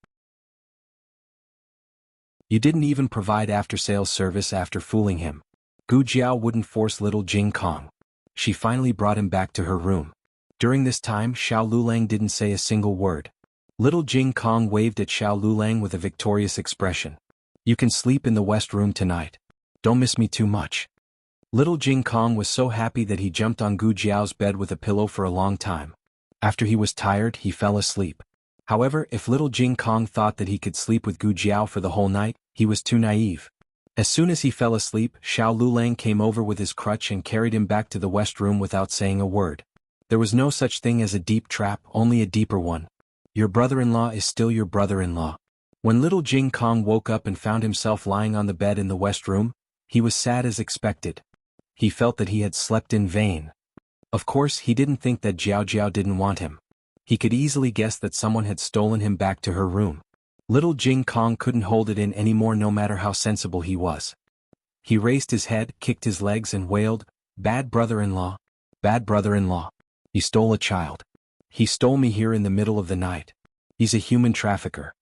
You didn't even provide after-sales service after fooling him. Gu Jiao wouldn't force Little Jing Kong. She finally brought him back to her room. During this time Xiao Lulang didn't say a single word. Little Jing Kong waved at Xiao Lulang with a victorious expression. "You can sleep in the west room tonight. Don't miss me too much." Little Jing Kong was so happy that he jumped on Gu Jiao's bed with a pillow for a long time. After he was tired, he fell asleep. However, if Little Jing Kong thought that he could sleep with Gu Jiao for the whole night, he was too naive. As soon as he fell asleep, Xiao Lulang came over with his crutch and carried him back to the west room without saying a word. There was no such thing as a deep trap, only a deeper one. Your brother-in-law is still your brother-in-law. When Little Jing Kong woke up and found himself lying on the bed in the west room, he was sad as expected. He felt that he had slept in vain. Of course, he didn't think that Jiao Jiao didn't want him. He could easily guess that someone had stolen him back to her room. Little Jing Kong couldn't hold it in anymore no matter how sensible he was. He raised his head, kicked his legs and wailed, "Bad brother-in-law! Bad brother-in-law! He stole a child. He stole me here in the middle of the night. He's a human trafficker."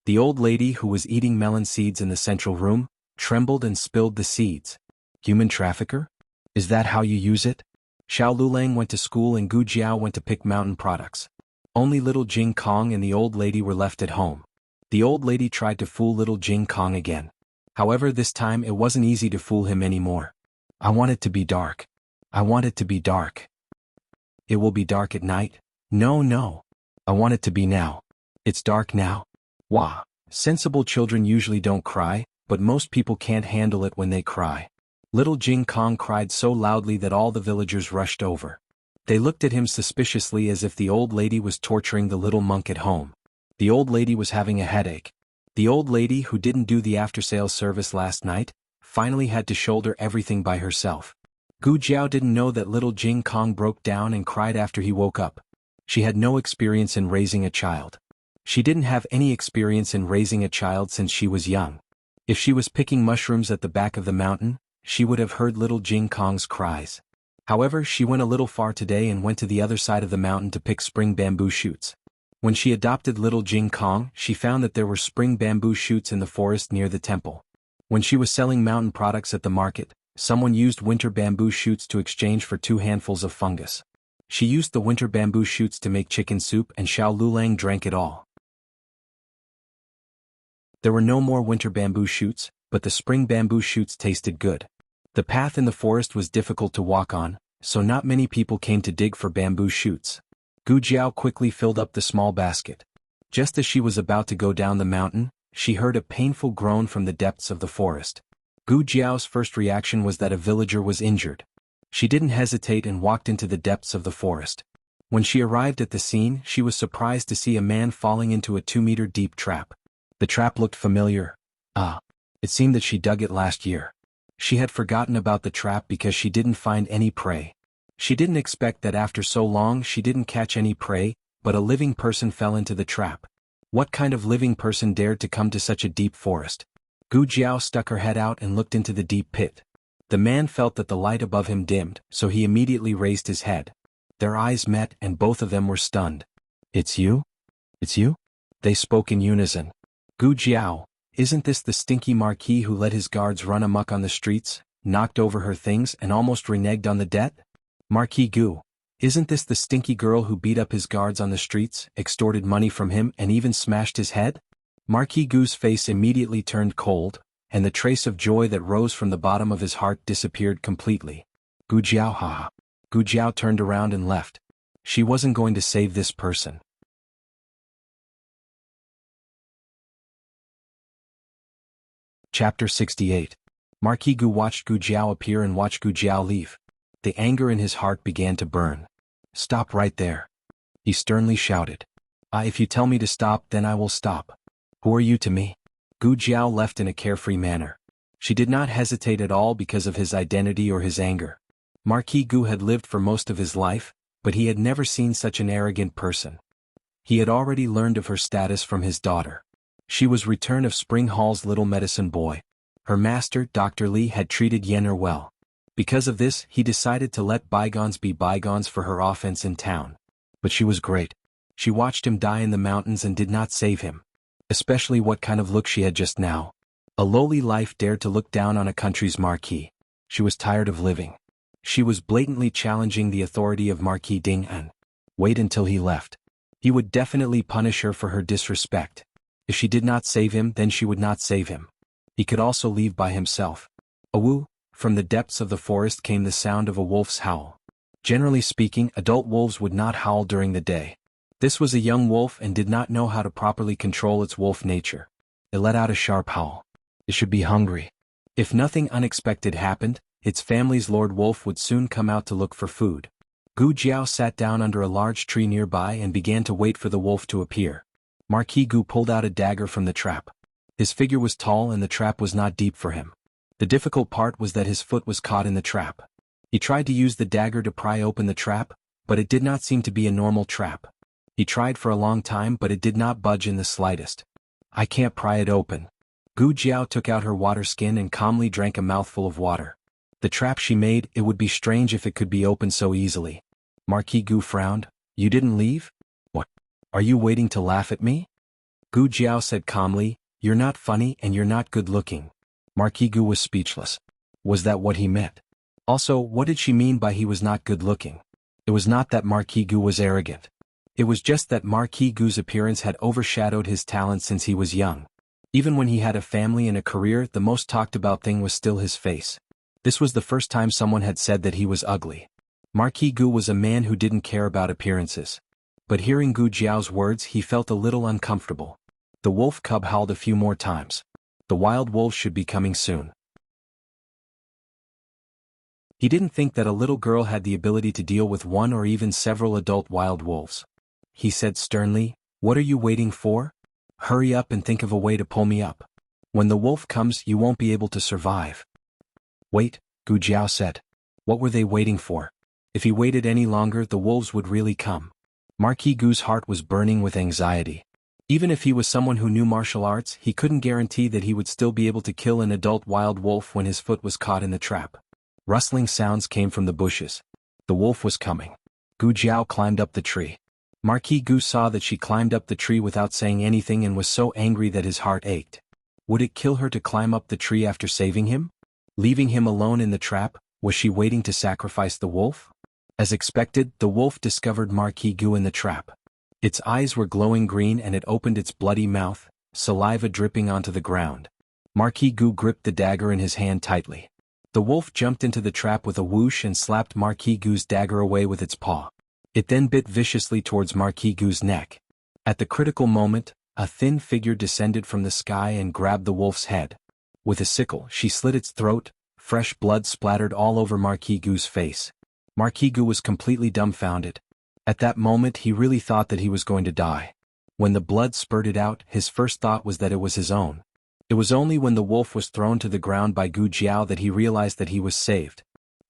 The old lady who was eating melon seeds in the central room, trembled and spilled the seeds. "Human trafficker? Is that how you use it?" Xiao Lulang went to school and Gu Jiao went to pick mountain products. Only Little Jing Kong and the old lady were left at home. The old lady tried to fool Little Jing Kong again. However, this time it wasn't easy to fool him anymore. "I want it to be dark. I want it to be dark." "It will be dark at night." "No, no. I want it to be now. It's dark now." Wah. Sensible children usually don't cry, but most people can't handle it when they cry. Little Jing Kong cried so loudly that all the villagers rushed over. They looked at him suspiciously as if the old lady was torturing the little monk at home. The old lady was having a headache. The old lady who didn't do the after-sales service last night, finally had to shoulder everything by herself. Gu Jiao didn't know that Little Jing Kong broke down and cried after he woke up. She had no experience in raising a child. She didn't have any experience in raising a child since she was young. If she was picking mushrooms at the back of the mountain, she would have heard Little Jing Kong's cries. However, she went a little far today and went to the other side of the mountain to pick spring bamboo shoots. When she adopted Little Jing Kong, she found that there were spring bamboo shoots in the forest near the temple. When she was selling mountain products at the market, someone used winter bamboo shoots to exchange for 2 handfuls of fungus. She used the winter bamboo shoots to make chicken soup and Xiao Lulang drank it all. There were no more winter bamboo shoots, but the spring bamboo shoots tasted good. The path in the forest was difficult to walk on, so not many people came to dig for bamboo shoots. Gu Jiao quickly filled up the small basket. Just as she was about to go down the mountain, she heard a painful groan from the depths of the forest. Gu Jiao's first reaction was that a villager was injured. She didn't hesitate and walked into the depths of the forest. When she arrived at the scene, she was surprised to see a man falling into a 2-meter deep trap. The trap looked familiar. It seemed that she dug it last year. She had forgotten about the trap because she didn't find any prey. She didn't expect that after so long she didn't catch any prey, but a living person fell into the trap. What kind of living person dared to come to such a deep forest? Gu Jiao stuck her head out and looked into the deep pit. The man felt that the light above him dimmed, so he immediately raised his head. Their eyes met and both of them were stunned. "It's you? It's you?" They spoke in unison. "Gu Jiao, isn't this the stinky marquis who let his guards run amok on the streets, knocked over her things and almost reneged on the debt? Marquis Gu, isn't this the stinky girl who beat up his guards on the streets, extorted money from him and even smashed his head?" Marquis Gu's face immediately turned cold, and the trace of joy that rose from the bottom of his heart disappeared completely. "Gu Jiao, ha." Gu Jiao turned around and left. She wasn't going to save this person. Chapter 68. Marquis Gu watched Gu Jiao appear and watched Gu Jiao leave. The anger in his heart began to burn. "Stop right there," he sternly shouted. If you tell me to stop, then I will stop. Who are you to me?" Gu Jiao left in a carefree manner. She did not hesitate at all because of his identity or his anger. Marquis Gu had lived for most of his life, but he had never seen such an arrogant person. He had already learned of her status from his daughter. She was Return of Spring Hall's little medicine boy. Her master, Dr. Li, had treated Yen'er well. Because of this, he decided to let bygones be bygones for her offense in town. But she was great. She watched him die in the mountains and did not save him. Especially what kind of look she had just now. A lowly life dared to look down on a country's marquis. She was tired of living. She was blatantly challenging the authority of Marquis Ding An. Wait until he left. He would definitely punish her for her disrespect. If she did not save him, then she would not save him. He could also leave by himself. Awoo! From the depths of the forest came the sound of a wolf's howl. Generally speaking, adult wolves would not howl during the day. This was a young wolf and did not know how to properly control its wolf nature. It let out a sharp howl. It should be hungry. If nothing unexpected happened, its family's lord wolf would soon come out to look for food. Gu Jiao sat down under a large tree nearby and began to wait for the wolf to appear. Marquis Gu pulled out a dagger from the trap. His figure was tall and the trap was not deep for him. The difficult part was that his foot was caught in the trap. He tried to use the dagger to pry open the trap, but it did not seem to be a normal trap. He tried for a long time but it did not budge in the slightest. "I can't pry it open." Gu Jiao took out her water skin and calmly drank a mouthful of water. The trap she made, it would be strange if it could be opened so easily. Marquis Gu frowned. "You didn't leave? What? Are you waiting to laugh at me?" Gu Jiao said calmly, "You're not funny and you're not good looking." Marquis Gu was speechless. Was that what he meant? Also, what did she mean by he was not good looking? It was not that Marquis Gu was arrogant. It was just that Marquis Gu's appearance had overshadowed his talent since he was young. Even when he had a family and a career, the most talked about thing was still his face. This was the first time someone had said that he was ugly. Marquis Gu was a man who didn't care about appearances. But hearing Gu Jiao's words, he felt a little uncomfortable. The wolf cub howled a few more times. The wild wolves should be coming soon. He didn't think that a little girl had the ability to deal with one or even several adult wild wolves. He said sternly, "What are you waiting for? Hurry up and think of a way to pull me up. When the wolf comes, you won't be able to survive." "Wait," Gu Jiao said. What were they waiting for? If he waited any longer, the wolves would really come. Marquis Gu's heart was burning with anxiety. Even if he was someone who knew martial arts, he couldn't guarantee that he would still be able to kill an adult wild wolf when his foot was caught in the trap. Rustling sounds came from the bushes. The wolf was coming. Gu Jiao climbed up the tree. Marquis Gu saw that she climbed up the tree without saying anything and was so angry that his heart ached. Would it kill her to climb up the tree after saving him? Leaving him alone in the trap, was she waiting to sacrifice the wolf? As expected, the wolf discovered Marquis Gu in the trap. Its eyes were glowing green and it opened its bloody mouth, saliva dripping onto the ground. Marquis Gu gripped the dagger in his hand tightly. The wolf jumped into the trap with a whoosh and slapped Marquis Gu's dagger away with its paw. It then bit viciously towards Marquis Gu's neck. At the critical moment, a thin figure descended from the sky and grabbed the wolf's head. With a sickle, she slit its throat. Fresh blood splattered all over Marquis Gu's face. Marquis Gu was completely dumbfounded. At that moment he really thought that he was going to die. When the blood spurted out, his first thought was that it was his own. It was only when the wolf was thrown to the ground by Gu Jiao that he realized that he was saved.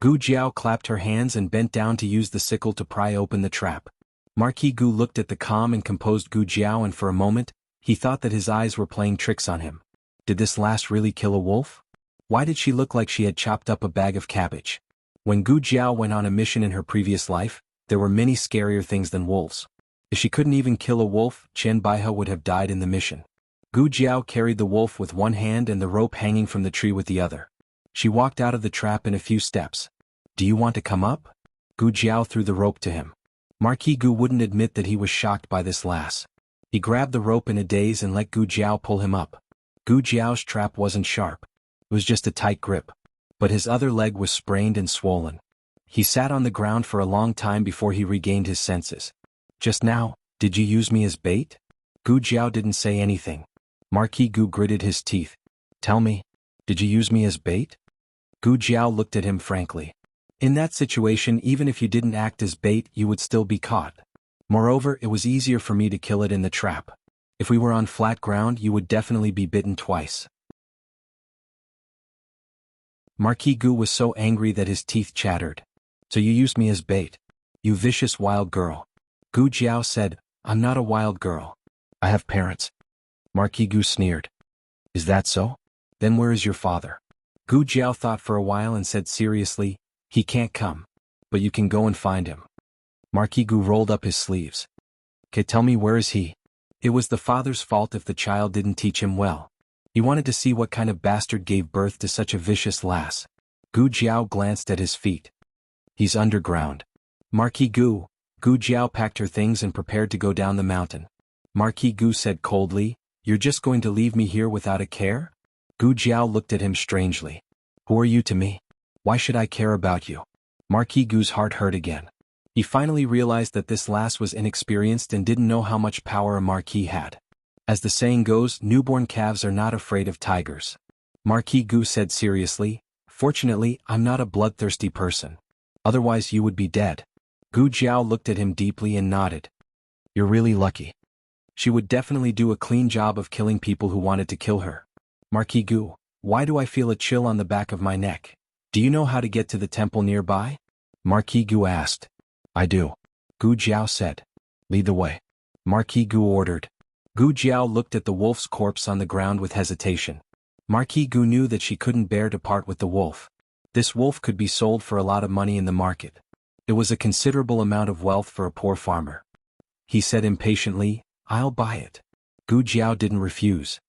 Gu Jiao clapped her hands and bent down to use the sickle to pry open the trap. Marquis Gu looked at the calm and composed Gu Jiao, and for a moment, he thought that his eyes were playing tricks on him. Did this lass really kill a wolf? Why did she look like she had chopped up a bag of cabbage? When Gu Jiao went on a mission in her previous life, there were many scarier things than wolves. If she couldn't even kill a wolf, Chen Baihe would have died in the mission. Gu Jiao carried the wolf with one hand and the rope hanging from the tree with the other. She walked out of the trap in a few steps. Do you want to come up? Gu Jiao threw the rope to him. Marquis Gu wouldn't admit that he was shocked by this lass. He grabbed the rope in a daze and let Gu Jiao pull him up. Gu Jiao's trap wasn't sharp. It was just a tight grip. But his other leg was sprained and swollen. He sat on the ground for a long time before he regained his senses. Just now, did you use me as bait? Gu Jiao didn't say anything. Marquis Gu gritted his teeth. Tell me, did you use me as bait? Gu Jiao looked at him frankly. In that situation, even if you didn't act as bait, you would still be caught. Moreover, it was easier for me to kill it in the trap. If we were on flat ground, you would definitely be bitten twice. Marquis Gu was so angry that his teeth chattered. So you used me as bait. You vicious wild girl. Gu Jiao said, I'm not a wild girl. I have parents. Marquis Gu sneered. Is that so? Then where is your father? Gu Jiao thought for a while and said seriously, he can't come. But you can go and find him. Marquis Gu rolled up his sleeves. Okay, tell me, where is he? It was the father's fault if the child didn't teach him well. He wanted to see what kind of bastard gave birth to such a vicious lass. Gu Jiao glanced at his feet. He's underground. Marquis Gu. Gu Jiao packed her things and prepared to go down the mountain. Marquis Gu said coldly, You're just going to leave me here without a care? Gu Jiao looked at him strangely. Who are you to me? Why should I care about you? Marquis Gu's heart hurt again. He finally realized that this lass was inexperienced and didn't know how much power a marquis had. As the saying goes, newborn calves are not afraid of tigers. Marquis Gu said seriously, Fortunately, I'm not a bloodthirsty person. Otherwise you would be dead. Gu Jiao looked at him deeply and nodded. You're really lucky. She would definitely do a clean job of killing people who wanted to kill her. Marquis Gu, why do I feel a chill on the back of my neck? Do you know how to get to the temple nearby? Marquis Gu asked. I do. Gu Jiao said. Lead the way. Marquis Gu ordered. Gu Jiao looked at the wolf's corpse on the ground with hesitation. Marquis Gu knew that she couldn't bear to part with the wolf. This wolf could be sold for a lot of money in the market. It was a considerable amount of wealth for a poor farmer. He said impatiently, I'll buy it. Gu Jiao didn't refuse.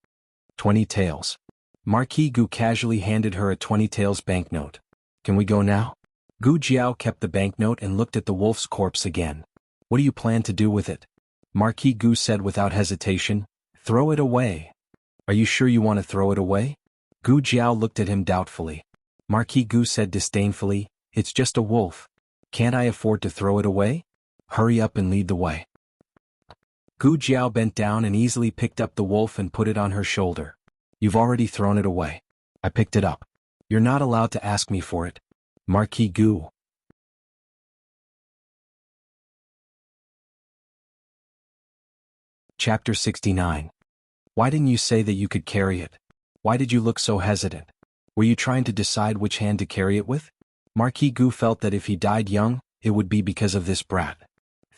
20 taels. Marquis Gu casually handed her a 20 taels banknote. Can we go now? Gu Jiao kept the banknote and looked at the wolf's corpse again. What do you plan to do with it? Marquis Gu said without hesitation, Throw it away. Are you sure you want to throw it away? Gu Jiao looked at him doubtfully. Marquis Gu said disdainfully, It's just a wolf. Can't I afford to throw it away? Hurry up and lead the way. Gu Jiao bent down and easily picked up the wolf and put it on her shoulder. You've already thrown it away. I picked it up. You're not allowed to ask me for it. Marquis Gu. Chapter 69. Why didn't you say that you could carry it? Why did you look so hesitant? Were you trying to decide which hand to carry it with? Marquis Gu felt that if he died young, it would be because of this brat.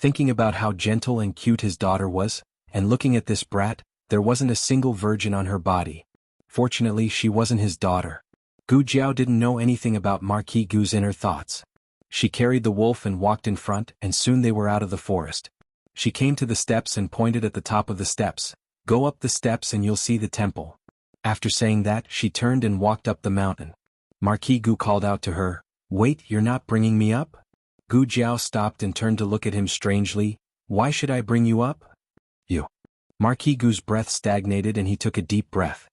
Thinking about how gentle and cute his daughter was, and looking at this brat, there wasn't a single virgin on her body. Fortunately, she wasn't his daughter. Gu Jiao didn't know anything about Marquis Gu's inner thoughts. She carried the wolf and walked in front, and soon they were out of the forest. She came to the steps and pointed at the top of the steps. Go up the steps and you'll see the temple. After saying that, she turned and walked up the mountain. Marquis Gu called out to her, Wait, you're not bringing me up? Gu Jiao stopped and turned to look at him strangely. Why should I bring you up? You. Marquis Gu's breath stagnated and he took a deep breath.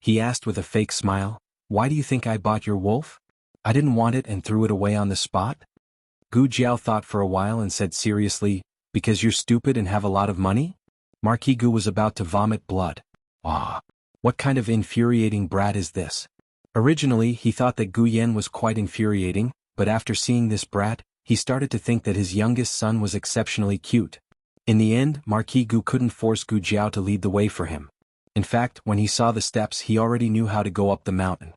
He asked with a fake smile, Why do you think I bought your wolf? I didn't want it and threw it away on the spot? Gu Jiao thought for a while and said seriously, Because you're stupid and have a lot of money? Marquis Gu was about to vomit blood. Ah! What kind of infuriating brat is this? Originally, he thought that Gu Yan was quite infuriating, but after seeing this brat, he started to think that his youngest son was exceptionally cute. In the end, Marquis Gu couldn't force Gu Jiao to lead the way for him. In fact, when he saw the steps, he already knew how to go up the mountain.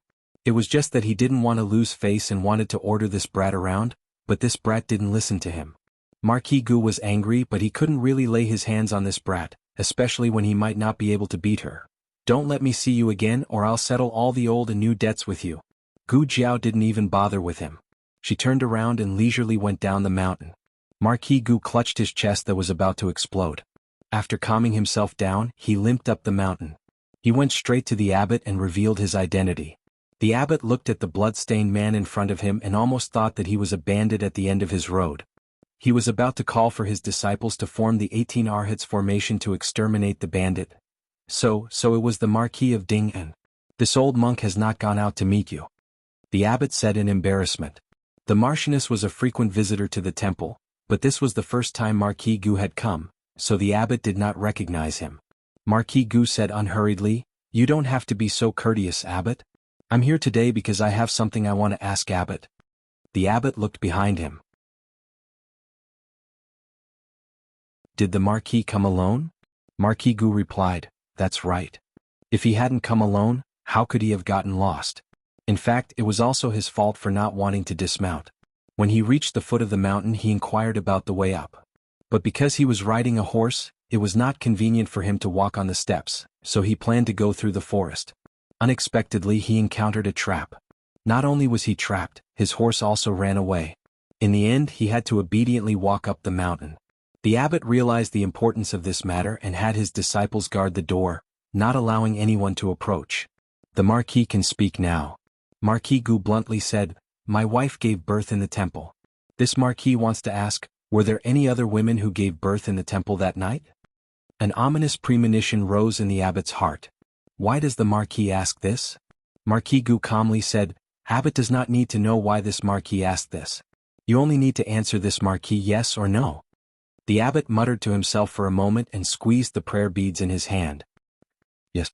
It was just that he didn't want to lose face and wanted to order this brat around, but this brat didn't listen to him. Marquis Gu was angry, but he couldn't really lay his hands on this brat, especially when he might not be able to beat her. "Don't let me see you again or I'll settle all the old and new debts with you." Gu Jiao didn't even bother with him. She turned around and leisurely went down the mountain. Marquis Gu clutched his chest that was about to explode. After calming himself down, he limped up the mountain. He went straight to the abbot and revealed his identity. The abbot looked at the blood-stained man in front of him and almost thought that he was a bandit at the end of his road. He was about to call for his disciples to form the 18 Arhats formation to exterminate the bandit. So it was the Marquis of Ding'an. "This old monk has not gone out to meet you," the abbot said in embarrassment. The Marchioness was a frequent visitor to the temple, but this was the first time Marquis Gu had come, so the abbot did not recognize him. Marquis Gu said unhurriedly, "You don't have to be so courteous, abbot. I'm here today because I have something I want to ask abbot." The abbot looked behind him. "Did the Marquis come alone?" Marquis Gu replied, "That's right. If he hadn't come alone, how could he have gotten lost? In fact, it was also his fault for not wanting to dismount. When he reached the foot of the mountain he inquired about the way up. But because he was riding a horse, it was not convenient for him to walk on the steps, so he planned to go through the forest. Unexpectedly he encountered a trap. Not only was he trapped, his horse also ran away. In the end he had to obediently walk up the mountain. The abbot realized the importance of this matter and had his disciples guard the door, not allowing anyone to approach. "The Marquis can speak now." Marquis Gu bluntly said, "My wife gave birth in the temple." This Marquis wants to ask, were there any other women who gave birth in the temple that night? An ominous premonition rose in the abbot's heart. Why does the Marquis ask this? Marquis Gu calmly said, "Abbot does not need to know why this Marquis asked this. You only need to answer this Marquis yes or no." The abbot muttered to himself for a moment and squeezed the prayer beads in his hand. "Yes."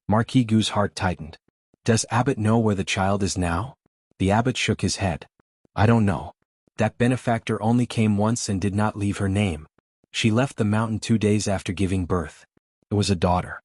Marquis Gu's heart tightened. "Does abbot know where the child is now?" The abbot shook his head. "I don't know. That benefactor only came once and did not leave her name. She left the mountain 2 days after giving birth. It was a daughter."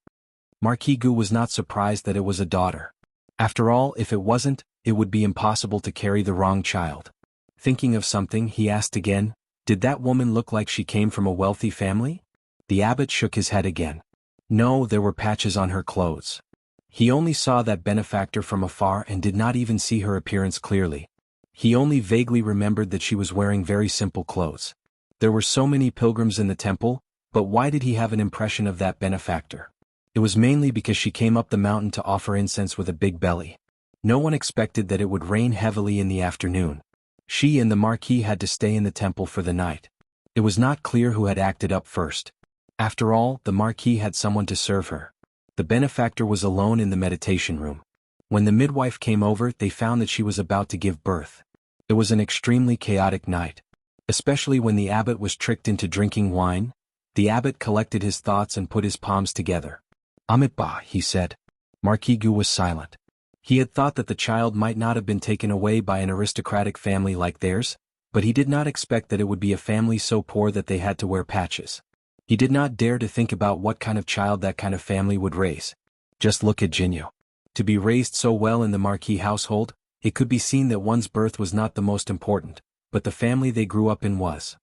Marquis Gu was not surprised that it was a daughter. After all, if it wasn't, it would be impossible to carry the wrong child. Thinking of something, he asked again, "Did that woman look like she came from a wealthy family?" The abbot shook his head again. No, there were patches on her clothes. He only saw that benefactor from afar and did not even see her appearance clearly. He only vaguely remembered that she was wearing very simple clothes. There were so many pilgrims in the temple, but why did he have an impression of that benefactor? It was mainly because she came up the mountain to offer incense with a big belly. No one expected that it would rain heavily in the afternoon. She and the Marquis had to stay in the temple for the night. It was not clear who had acted up first. After all, the Marquis had someone to serve her. The benefactor was alone in the meditation room. When the midwife came over, they found that she was about to give birth. It was an extremely chaotic night. Especially when the abbot was tricked into drinking wine. The abbot collected his thoughts and put his palms together. "Amitabha," he said. Marquis Gu was silent. He had thought that the child might not have been taken away by an aristocratic family like theirs, but he did not expect that it would be a family so poor that they had to wear patches. He did not dare to think about what kind of child that kind of family would raise. Just look at Jinyu. To be raised so well in the Marquis household, it could be seen that one's birth was not the most important, but the family they grew up in was.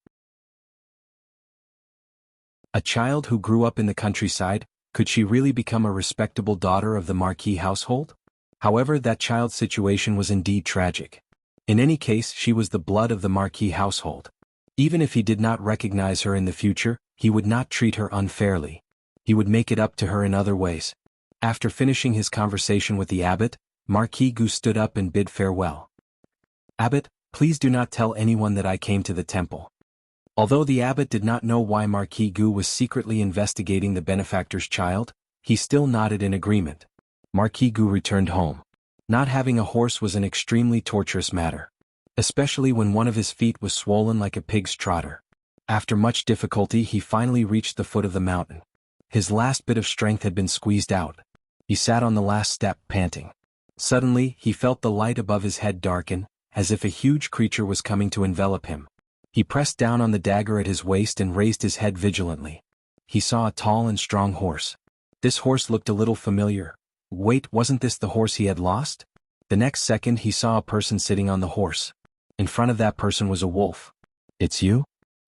A child who grew up in the countryside, could she really become a respectable daughter of the Marquis household? However, that child's situation was indeed tragic. In any case, she was the blood of the Marquis household. Even if he did not recognize her in the future, he would not treat her unfairly. He would make it up to her in other ways. After finishing his conversation with the abbot, Marquis Gu stood up and bid farewell. "Abbot, please do not tell anyone that I came to the temple." Although the abbot did not know why Marquis Gu was secretly investigating the benefactor's child, he still nodded in agreement. Marquis Gu returned home. Not having a horse was an extremely torturous matter, especially when one of his feet was swollen like a pig's trotter. After much difficulty he finally reached the foot of the mountain. His last bit of strength had been squeezed out. He sat on the last step, panting. Suddenly, he felt the light above his head darken, as if a huge creature was coming to envelop him. He pressed down on the dagger at his waist and raised his head vigilantly. He saw a tall and strong horse. This horse looked a little familiar. Wait, wasn't this the horse he had lost? The next second he saw a person sitting on the horse. In front of that person was a wolf. "It's you?"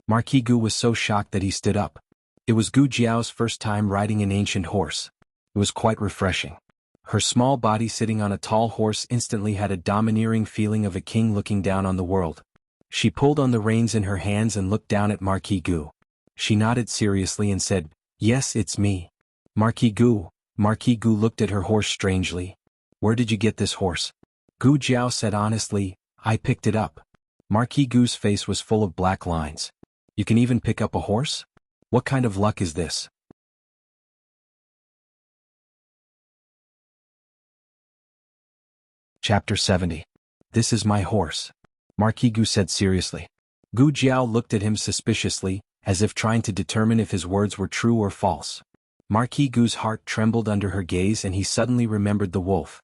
Marquis Gu was so shocked that he stood up. It was Gu Jiao's first time riding an ancient horse. It was quite refreshing. Her small body sitting on a tall horse instantly had a domineering feeling of a king looking down on the world. She pulled on the reins in her hands and looked down at Marquis Gu. She nodded seriously and said, "Yes, it's me." Marquis Gu looked at her horse strangely. "Where did you get this horse?" Gu Jiao said honestly, "I picked it up." Marquis Gu's face was full of black lines. "You can even pick up a horse? What kind of luck is this?" Chapter 70. "This is my horse," Marquis Gu said seriously. Gu Jiao looked at him suspiciously, as if trying to determine if his words were true or false. Marquis Gu's heart trembled under her gaze and he suddenly remembered the wolf.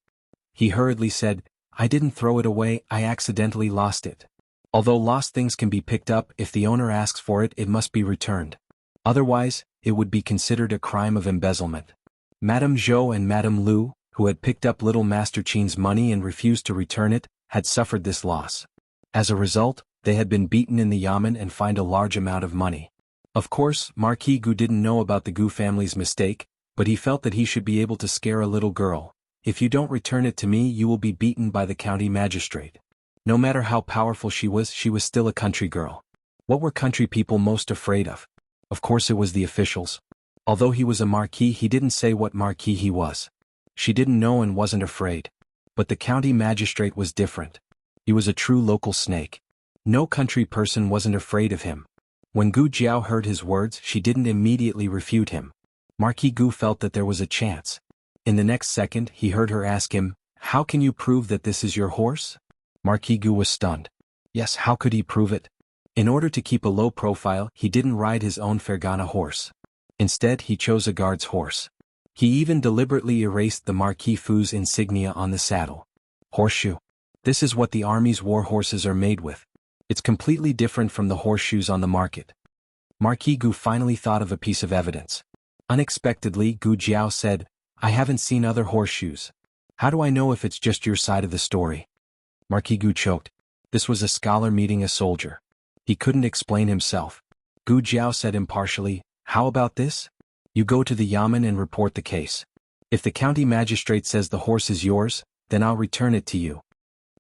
He hurriedly said, "I didn't throw it away, I accidentally lost it. Although lost things can be picked up, if the owner asks for it, it must be returned. Otherwise, it would be considered a crime of embezzlement." Madame Zhou and Madame Lu, who had picked up little Master Qin's money and refused to return it, had suffered this loss. As a result, they had been beaten in the yamen and fined a large amount of money. Of course, Marquis Gu didn't know about the Gu family's mistake, but he felt that he should be able to scare a little girl. "If you don't return it to me, you will be beaten by the county magistrate." No matter how powerful she was still a country girl. What were country people most afraid of? Of course it was the officials. Although he was a marquis, he didn't say what marquis he was. She didn't know and wasn't afraid. But the county magistrate was different. He was a true local snake. No country person wasn't afraid of him. When Gu Jiao heard his words, she didn't immediately refute him. Marquis Gu felt that there was a chance. In the next second, he heard her ask him, "How can you prove that this is your horse?" Marquis Gu was stunned. Yes, how could he prove it? In order to keep a low profile, he didn't ride his own Fergana horse. Instead, he chose a guard's horse. He even deliberately erased the Marquis Fu's insignia on the saddle. Horseshoe. This is what the army's war horses are made with. It's completely different from the horseshoes on the market. Marquis Gu finally thought of a piece of evidence. Unexpectedly, Gu Jiao said, "I haven't seen other horseshoes. How do I know if it's just your side of the story?" Marquis Gu choked. This was a scholar meeting a soldier. He couldn't explain himself. Gu Jiao said impartially, "How about this? You go to the yamen and report the case. If the county magistrate says the horse is yours, then I'll return it to you."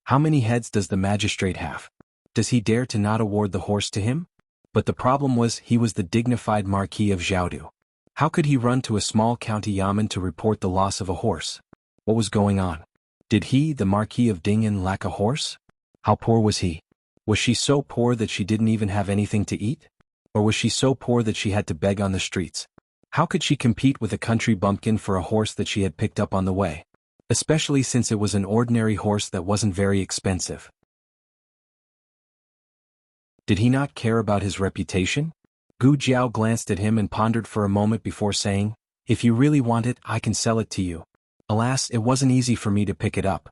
How many heads does the magistrate have? Does he dare to not award the horse to him? But the problem was he was the dignified Marquis of Zhaodu. How could he run to a small county yamen to report the loss of a horse? What was going on? Did he, the Marquis of Dingyan, lack a horse? How poor was he? Was she so poor that she didn't even have anything to eat? Or was she so poor that she had to beg on the streets? How could she compete with a country bumpkin for a horse that she had picked up on the way? Especially since it was an ordinary horse that wasn't very expensive. Did he not care about his reputation? Gu Jiao glanced at him and pondered for a moment before saying, "If you really want it, I can sell it to you. Alas, it wasn't easy for me to pick it up."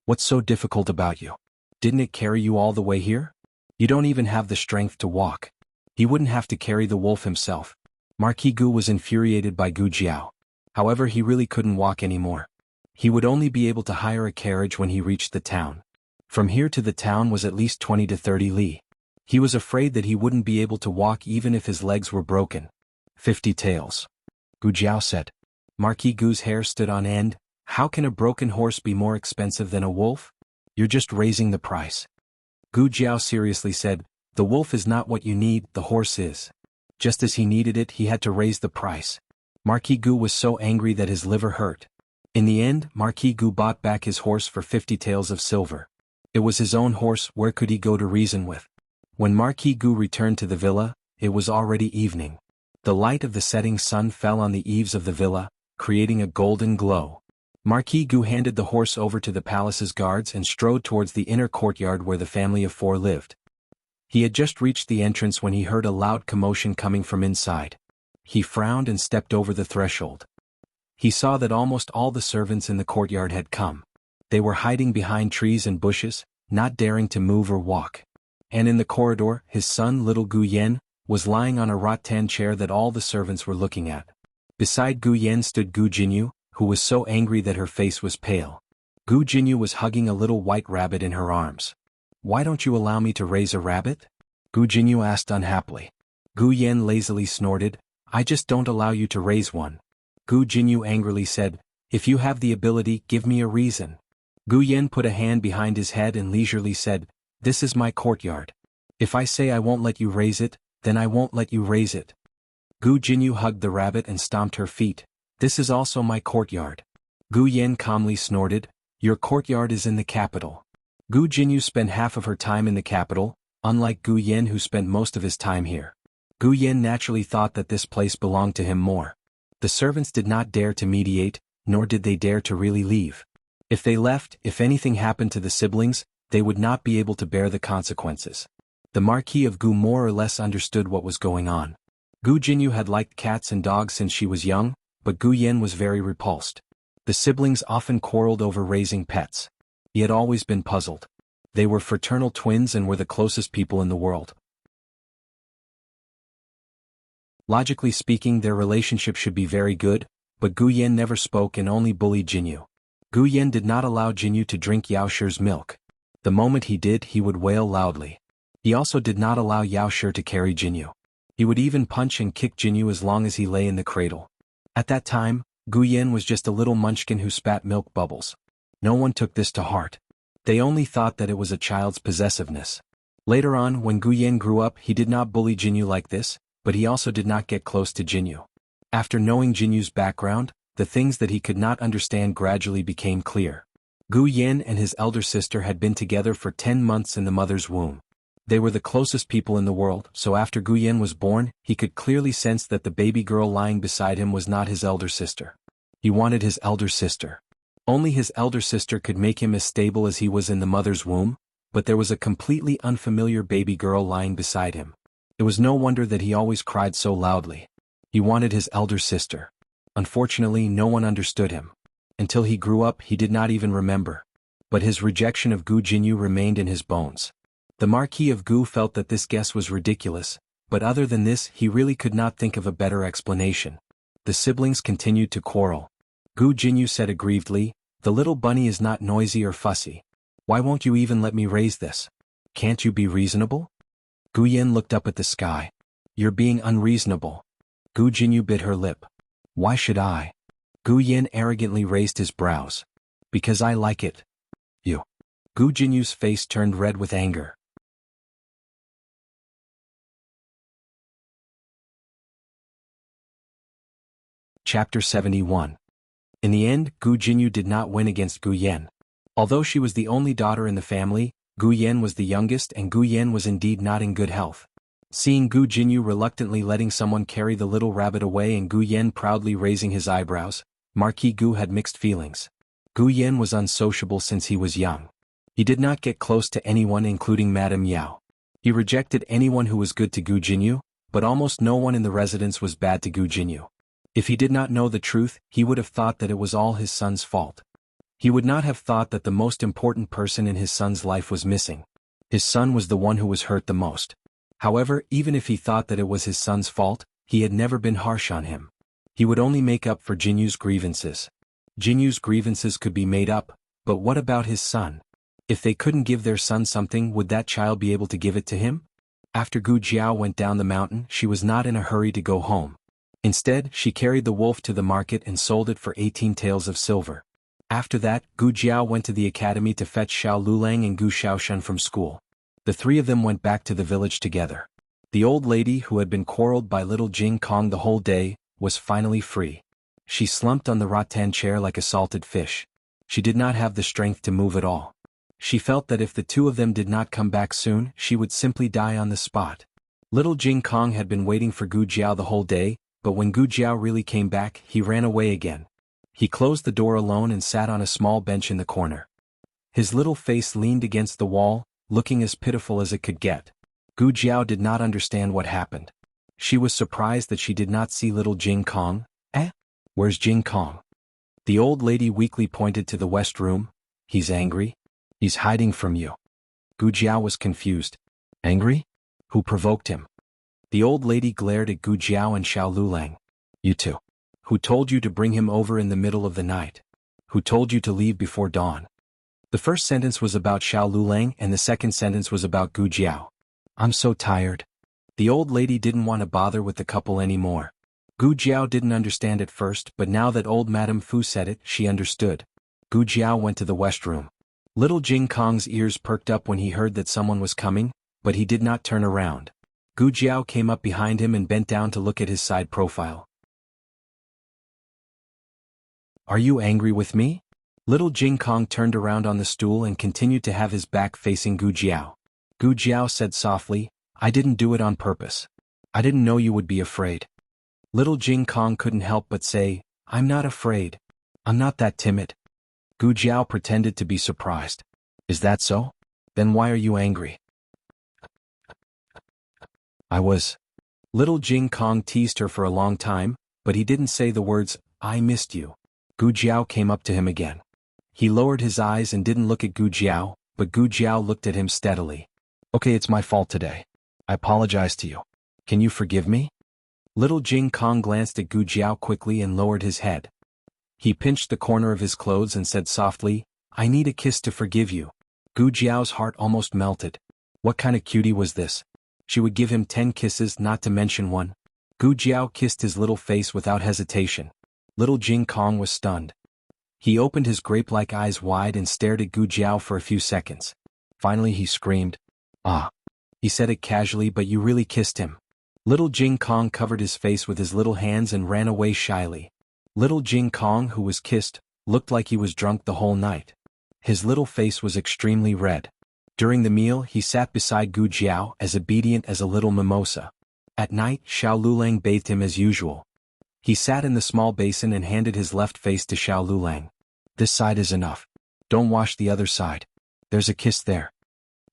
"What's so difficult about you? Didn't it carry you all the way here? You don't even have the strength to walk." He wouldn't have to carry the wolf himself. Marquis Gu was infuriated by Gu Jiao. However, he really couldn't walk anymore. He would only be able to hire a carriage when he reached the town. From here to the town was at least 20 to 30 li. He was afraid that he wouldn't be able to walk even if his legs were broken. 50 taels. Gu Jiao said. Marquis Gu's hair stood on end. "How can a broken horse be more expensive than a wolf? You're just raising the price." Gu Jiao seriously said, "The wolf is not what you need, the horse is." Just as he needed it, he had to raise the price. Marquis Gu was so angry that his liver hurt. In the end, Marquis Gu bought back his horse for 50 taels of silver. It was his own horse, where could he go to reason with? When Marquis Gu returned to the villa, it was already evening. The light of the setting sun fell on the eaves of the villa, creating a golden glow. Marquis Gu handed the horse over to the palace's guards and strode towards the inner courtyard where the family of four lived. He had just reached the entrance when he heard a loud commotion coming from inside. He frowned and stepped over the threshold. He saw that almost all the servants in the courtyard had come. They were hiding behind trees and bushes, not daring to move or walk. And in the corridor, his son, little Gu Yen, was lying on a rattan chair that all the servants were looking at. Beside Gu Yen stood Gu Jinyu, who was so angry that her face was pale. Gu Jinyu was hugging a little white rabbit in her arms. "Why don't you allow me to raise a rabbit?" Gu Jinyu asked unhappily. Gu Yan lazily snorted, "I just don't allow you to raise one." Gu Jinyu angrily said, "If you have the ability, give me a reason." Gu Yan put a hand behind his head and leisurely said, "This is my courtyard. If I say I won't let you raise it, then I won't let you raise it." Gu Jinyu hugged the rabbit and stomped her feet. "This is also my courtyard." Gu Yan calmly snorted, "Your courtyard is in the capital." Gu Jinyu spent half of her time in the capital, unlike Gu Yan who spent most of his time here. Gu Yan naturally thought that this place belonged to him more. The servants did not dare to mediate, nor did they dare to really leave. If they left, if anything happened to the siblings, they would not be able to bear the consequences. The Marquis of Gu more or less understood what was going on. Gu Jinyu had liked cats and dogs since she was young, but Gu Yan was very repulsed. The siblings often quarreled over raising pets. He had always been puzzled. They were fraternal twins and were the closest people in the world. Logically speaking, their relationship should be very good, but Gu Yan never spoke and only bullied Jinyu. Gu Yan did not allow Jinyu to drink Yao Shi's milk. The moment he did, he would wail loudly. He also did not allow Yao Shi to carry Jinyu. He would even punch and kick Jinyu as long as he lay in the cradle. At that time, Gu Yan was just a little munchkin who spat milk bubbles. No one took this to heart. They only thought that it was a child's possessiveness. Later on, when Gu Yan grew up, he did not bully Jinyu like this, but he also did not get close to Jinyu. After knowing Jinyu's background, the things that he could not understand gradually became clear. Gu Yan and his elder sister had been together for 10 months in the mother's womb. They were the closest people in the world, so after Gu Yan was born, he could clearly sense that the baby girl lying beside him was not his elder sister. He wanted his elder sister. Only his elder sister could make him as stable as he was in the mother's womb, but there was a completely unfamiliar baby girl lying beside him. It was no wonder that he always cried so loudly. He wanted his elder sister. Unfortunately, no one understood him. Until he grew up, he did not even remember. But his rejection of Gu Jinyu remained in his bones. The Marquis of Gu felt that this guess was ridiculous, but other than this, he really could not think of a better explanation. The siblings continued to quarrel. Gu Jinyu said aggrievedly, "The little bunny is not noisy or fussy. Why won't you even let me raise this? Can't you be reasonable?" Gu Yan looked up at the sky. "You're being unreasonable." Gu Jinyu bit her lip. "Why should I?" Gu Yan arrogantly raised his brows. "Because I like it." "You." Gu Jinyu's face turned red with anger. Chapter 71. In the end, Gu Jinyu did not win against Gu Yan. Although she was the only daughter in the family, Gu Yan was the youngest and Gu Yan was indeed not in good health. Seeing Gu Jinyu reluctantly letting someone carry the little rabbit away and Gu Yan proudly raising his eyebrows, Marquis Gu had mixed feelings. Gu Yan was unsociable since he was young. He did not get close to anyone including Madame Yao. He rejected anyone who was good to Gu Jinyu, but almost no one in the residence was bad to Gu Jinyu. If he did not know the truth, he would have thought that it was all his son's fault. He would not have thought that the most important person in his son's life was missing. His son was the one who was hurt the most. However, even if he thought that it was his son's fault, he had never been harsh on him. He would only make up for Jinyu's grievances. Jinyu's grievances could be made up, but what about his son? If they couldn't give their son something, would that child be able to give it to him? After Gu Jiao went down the mountain, she was not in a hurry to go home. Instead, she carried the wolf to the market and sold it for 18 taels of silver. After that, Gu Jiao went to the academy to fetch Xiao Lulang and Gu Xiaoshen from school. The three of them went back to the village together. The old lady who had been quarreled by little Jing Kong the whole day, was finally free. She slumped on the rattan chair like a salted fish. She did not have the strength to move at all. She felt that if the two of them did not come back soon, she would simply die on the spot. Little Jing Kong had been waiting for Gu Jiao the whole day, but when Gu Jiao really came back, he ran away again. He closed the door alone and sat on a small bench in the corner. His little face leaned against the wall, looking as pitiful as it could get. Gu Jiao did not understand what happened. She was surprised that she did not see little Jing Kong. Where's Jing Kong? The old lady weakly pointed to the west room. He's angry. He's hiding from you. Gu Jiao was confused. Angry? Who provoked him? The old lady glared at Gu Jiao and Xiao Lulang. You two. Who told you to bring him over in the middle of the night? Who told you to leave before dawn? The first sentence was about Xiao Lulang and the second sentence was about Gu Jiao. I'm so tired. The old lady didn't want to bother with the couple anymore. Gu Jiao didn't understand at first, but now that old Madame Fu said it, she understood. Gu Jiao went to the west room. Little Jing Kong's ears perked up when he heard that someone was coming, but he did not turn around. Gu Jiao came up behind him and bent down to look at his side profile. Are you angry with me? Little Jing Kong turned around on the stool and continued to have his back facing Gu Jiao. Gu Jiao said softly, I didn't do it on purpose. I didn't know you would be afraid. Little Jing Kong couldn't help but say, I'm not afraid. I'm not that timid. Gu Jiao pretended to be surprised. Is that so? Then why are you angry? I was. Little Jing Kong teased her for a long time, but he didn't say the words, I missed you. Gu Jiao came up to him again. He lowered his eyes and didn't look at Gu Jiao, but Gu Jiao looked at him steadily. Okay, it's my fault today. I apologize to you. Can you forgive me? Little Jing Kong glanced at Gu Jiao quickly and lowered his head. He pinched the corner of his clothes and said softly, I need a kiss to forgive you. Gu Jiao's heart almost melted. What kind of cutie was this? She would give him 10 kisses, not to mention one. Gu Jiao kissed his little face without hesitation. Little Jing Kong was stunned. He opened his grape-like eyes wide and stared at Gu Jiao for a few seconds. Finally he screamed, Ah. He said it casually, but you really kissed him. Little Jing Kong covered his face with his little hands and ran away shyly. Little Jing Kong, who was kissed, looked like he was drunk the whole night. His little face was extremely red. During the meal he sat beside Gu Jiao as obedient as a little mimosa. At night Xiao Lulang bathed him as usual. He sat in the small basin and handed his left face to Xiao Lulang. This side is enough. Don't wash the other side. There's a kiss there.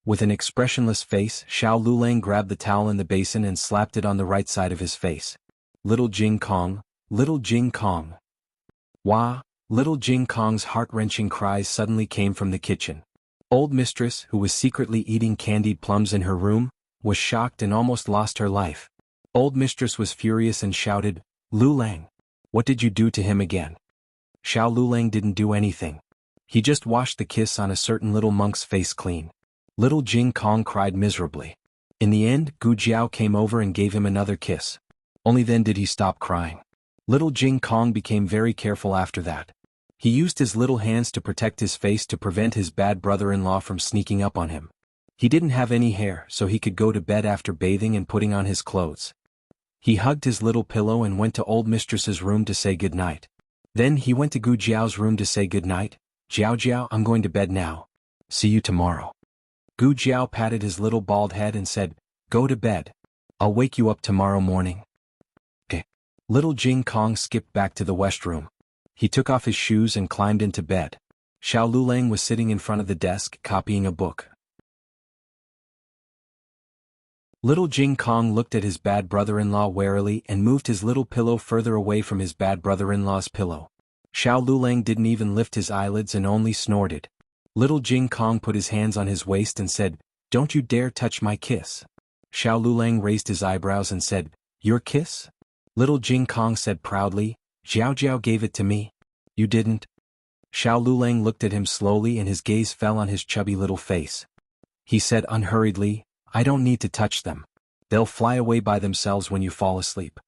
With an expressionless face, Xiao Lulang grabbed the towel in the basin and slapped it on the right side of his face. Little Jing Kong, Little Jing Kong. Wah! Little Jing Kong's heart-wrenching cries suddenly came from the kitchen. Old Mistress, who was secretly eating candied plums in her room, was shocked and almost lost her life. Old Mistress was furious and shouted, Lulang, what did you do to him again? Xiao Lulang didn't do anything. He just washed the kiss on a certain little monk's face clean. Little Jing Kong cried miserably. In the end, Gu Jiao came over and gave him another kiss. Only then did he stop crying. Little Jing Kong became very careful after that. He used his little hands to protect his face to prevent his bad brother-in-law from sneaking up on him. He didn't have any hair, so he could go to bed after bathing and putting on his clothes. He hugged his little pillow and went to Old Mistress's room to say goodnight. Then he went to Gu Jiao's room to say goodnight. Jiao Jiao, I'm going to bed now. See you tomorrow. Gu Jiao patted his little bald head and said, Go to bed. I'll wake you up tomorrow morning. Okay. Little Jing Kong skipped back to the west room. He took off his shoes and climbed into bed. Xiao Lulang was sitting in front of the desk, copying a book. Little Jing Kong looked at his bad brother-in-law warily and moved his little pillow further away from his bad brother-in-law's pillow. Xiao Lulang didn't even lift his eyelids and only snorted. Little Jing Kong put his hands on his waist and said, Don't you dare touch my kiss. Xiao Lulang raised his eyebrows and said, Your kiss? Little Jing Kong said proudly, Jiao Jiao gave it to me. You didn't? Xiao Lulang looked at him slowly and his gaze fell on his chubby little face. He said unhurriedly, I don't need to touch them. They'll fly away by themselves when you fall asleep.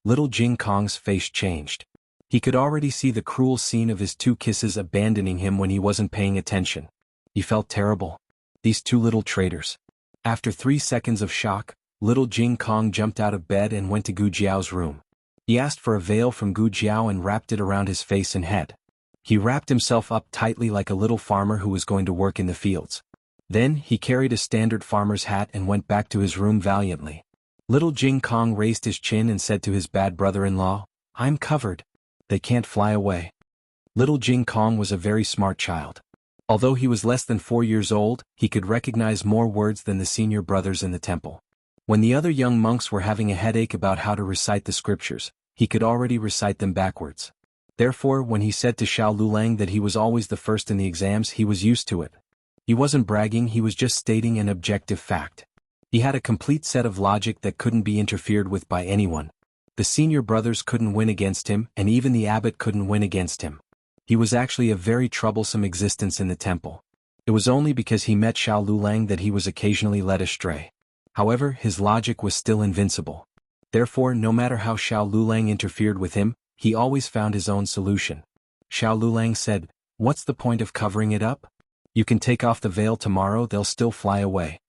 Little Jing Kong's face changed. He could already see the cruel scene of his 2 kisses abandoning him when he wasn't paying attention. He felt terrible. These 2 little traitors. After 3 seconds of shock, Little Jing Kong jumped out of bed and went to Gu Jiao's room. He asked for a veil from Gu Jiao and wrapped it around his face and head. He wrapped himself up tightly like a little farmer who was going to work in the fields. Then he carried a standard farmer's hat and went back to his room valiantly. Little Jing Kong raised his chin and said to his bad brother-in-law, I'm covered. They can't fly away. Little Jing Kong was a very smart child. Although he was less than 4 years old, he could recognize more words than the senior brothers in the temple. When the other young monks were having a headache about how to recite the scriptures, he could already recite them backwards. Therefore, when he said to Xiao Lulang that he was always the first in the exams, he was used to it. He wasn't bragging, he was just stating an objective fact. He had a complete set of logic that couldn't be interfered with by anyone. The senior brothers couldn't win against him, and even the abbot couldn't win against him. He was actually a very troublesome existence in the temple. It was only because he met Xiao Lulang that he was occasionally led astray. However, his logic was still invincible. Therefore, no matter how Xiao Lulang interfered with him, he always found his own solution. Xiao Lulang said, "What's the point of covering it up? You can take off the veil tomorrow, they'll still fly away."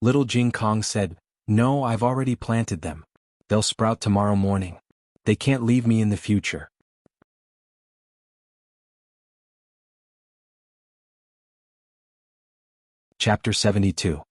Little Jing Kong said, "No, I've already planted them. They'll sprout tomorrow morning. They can't leave me in the future." Chapter 72.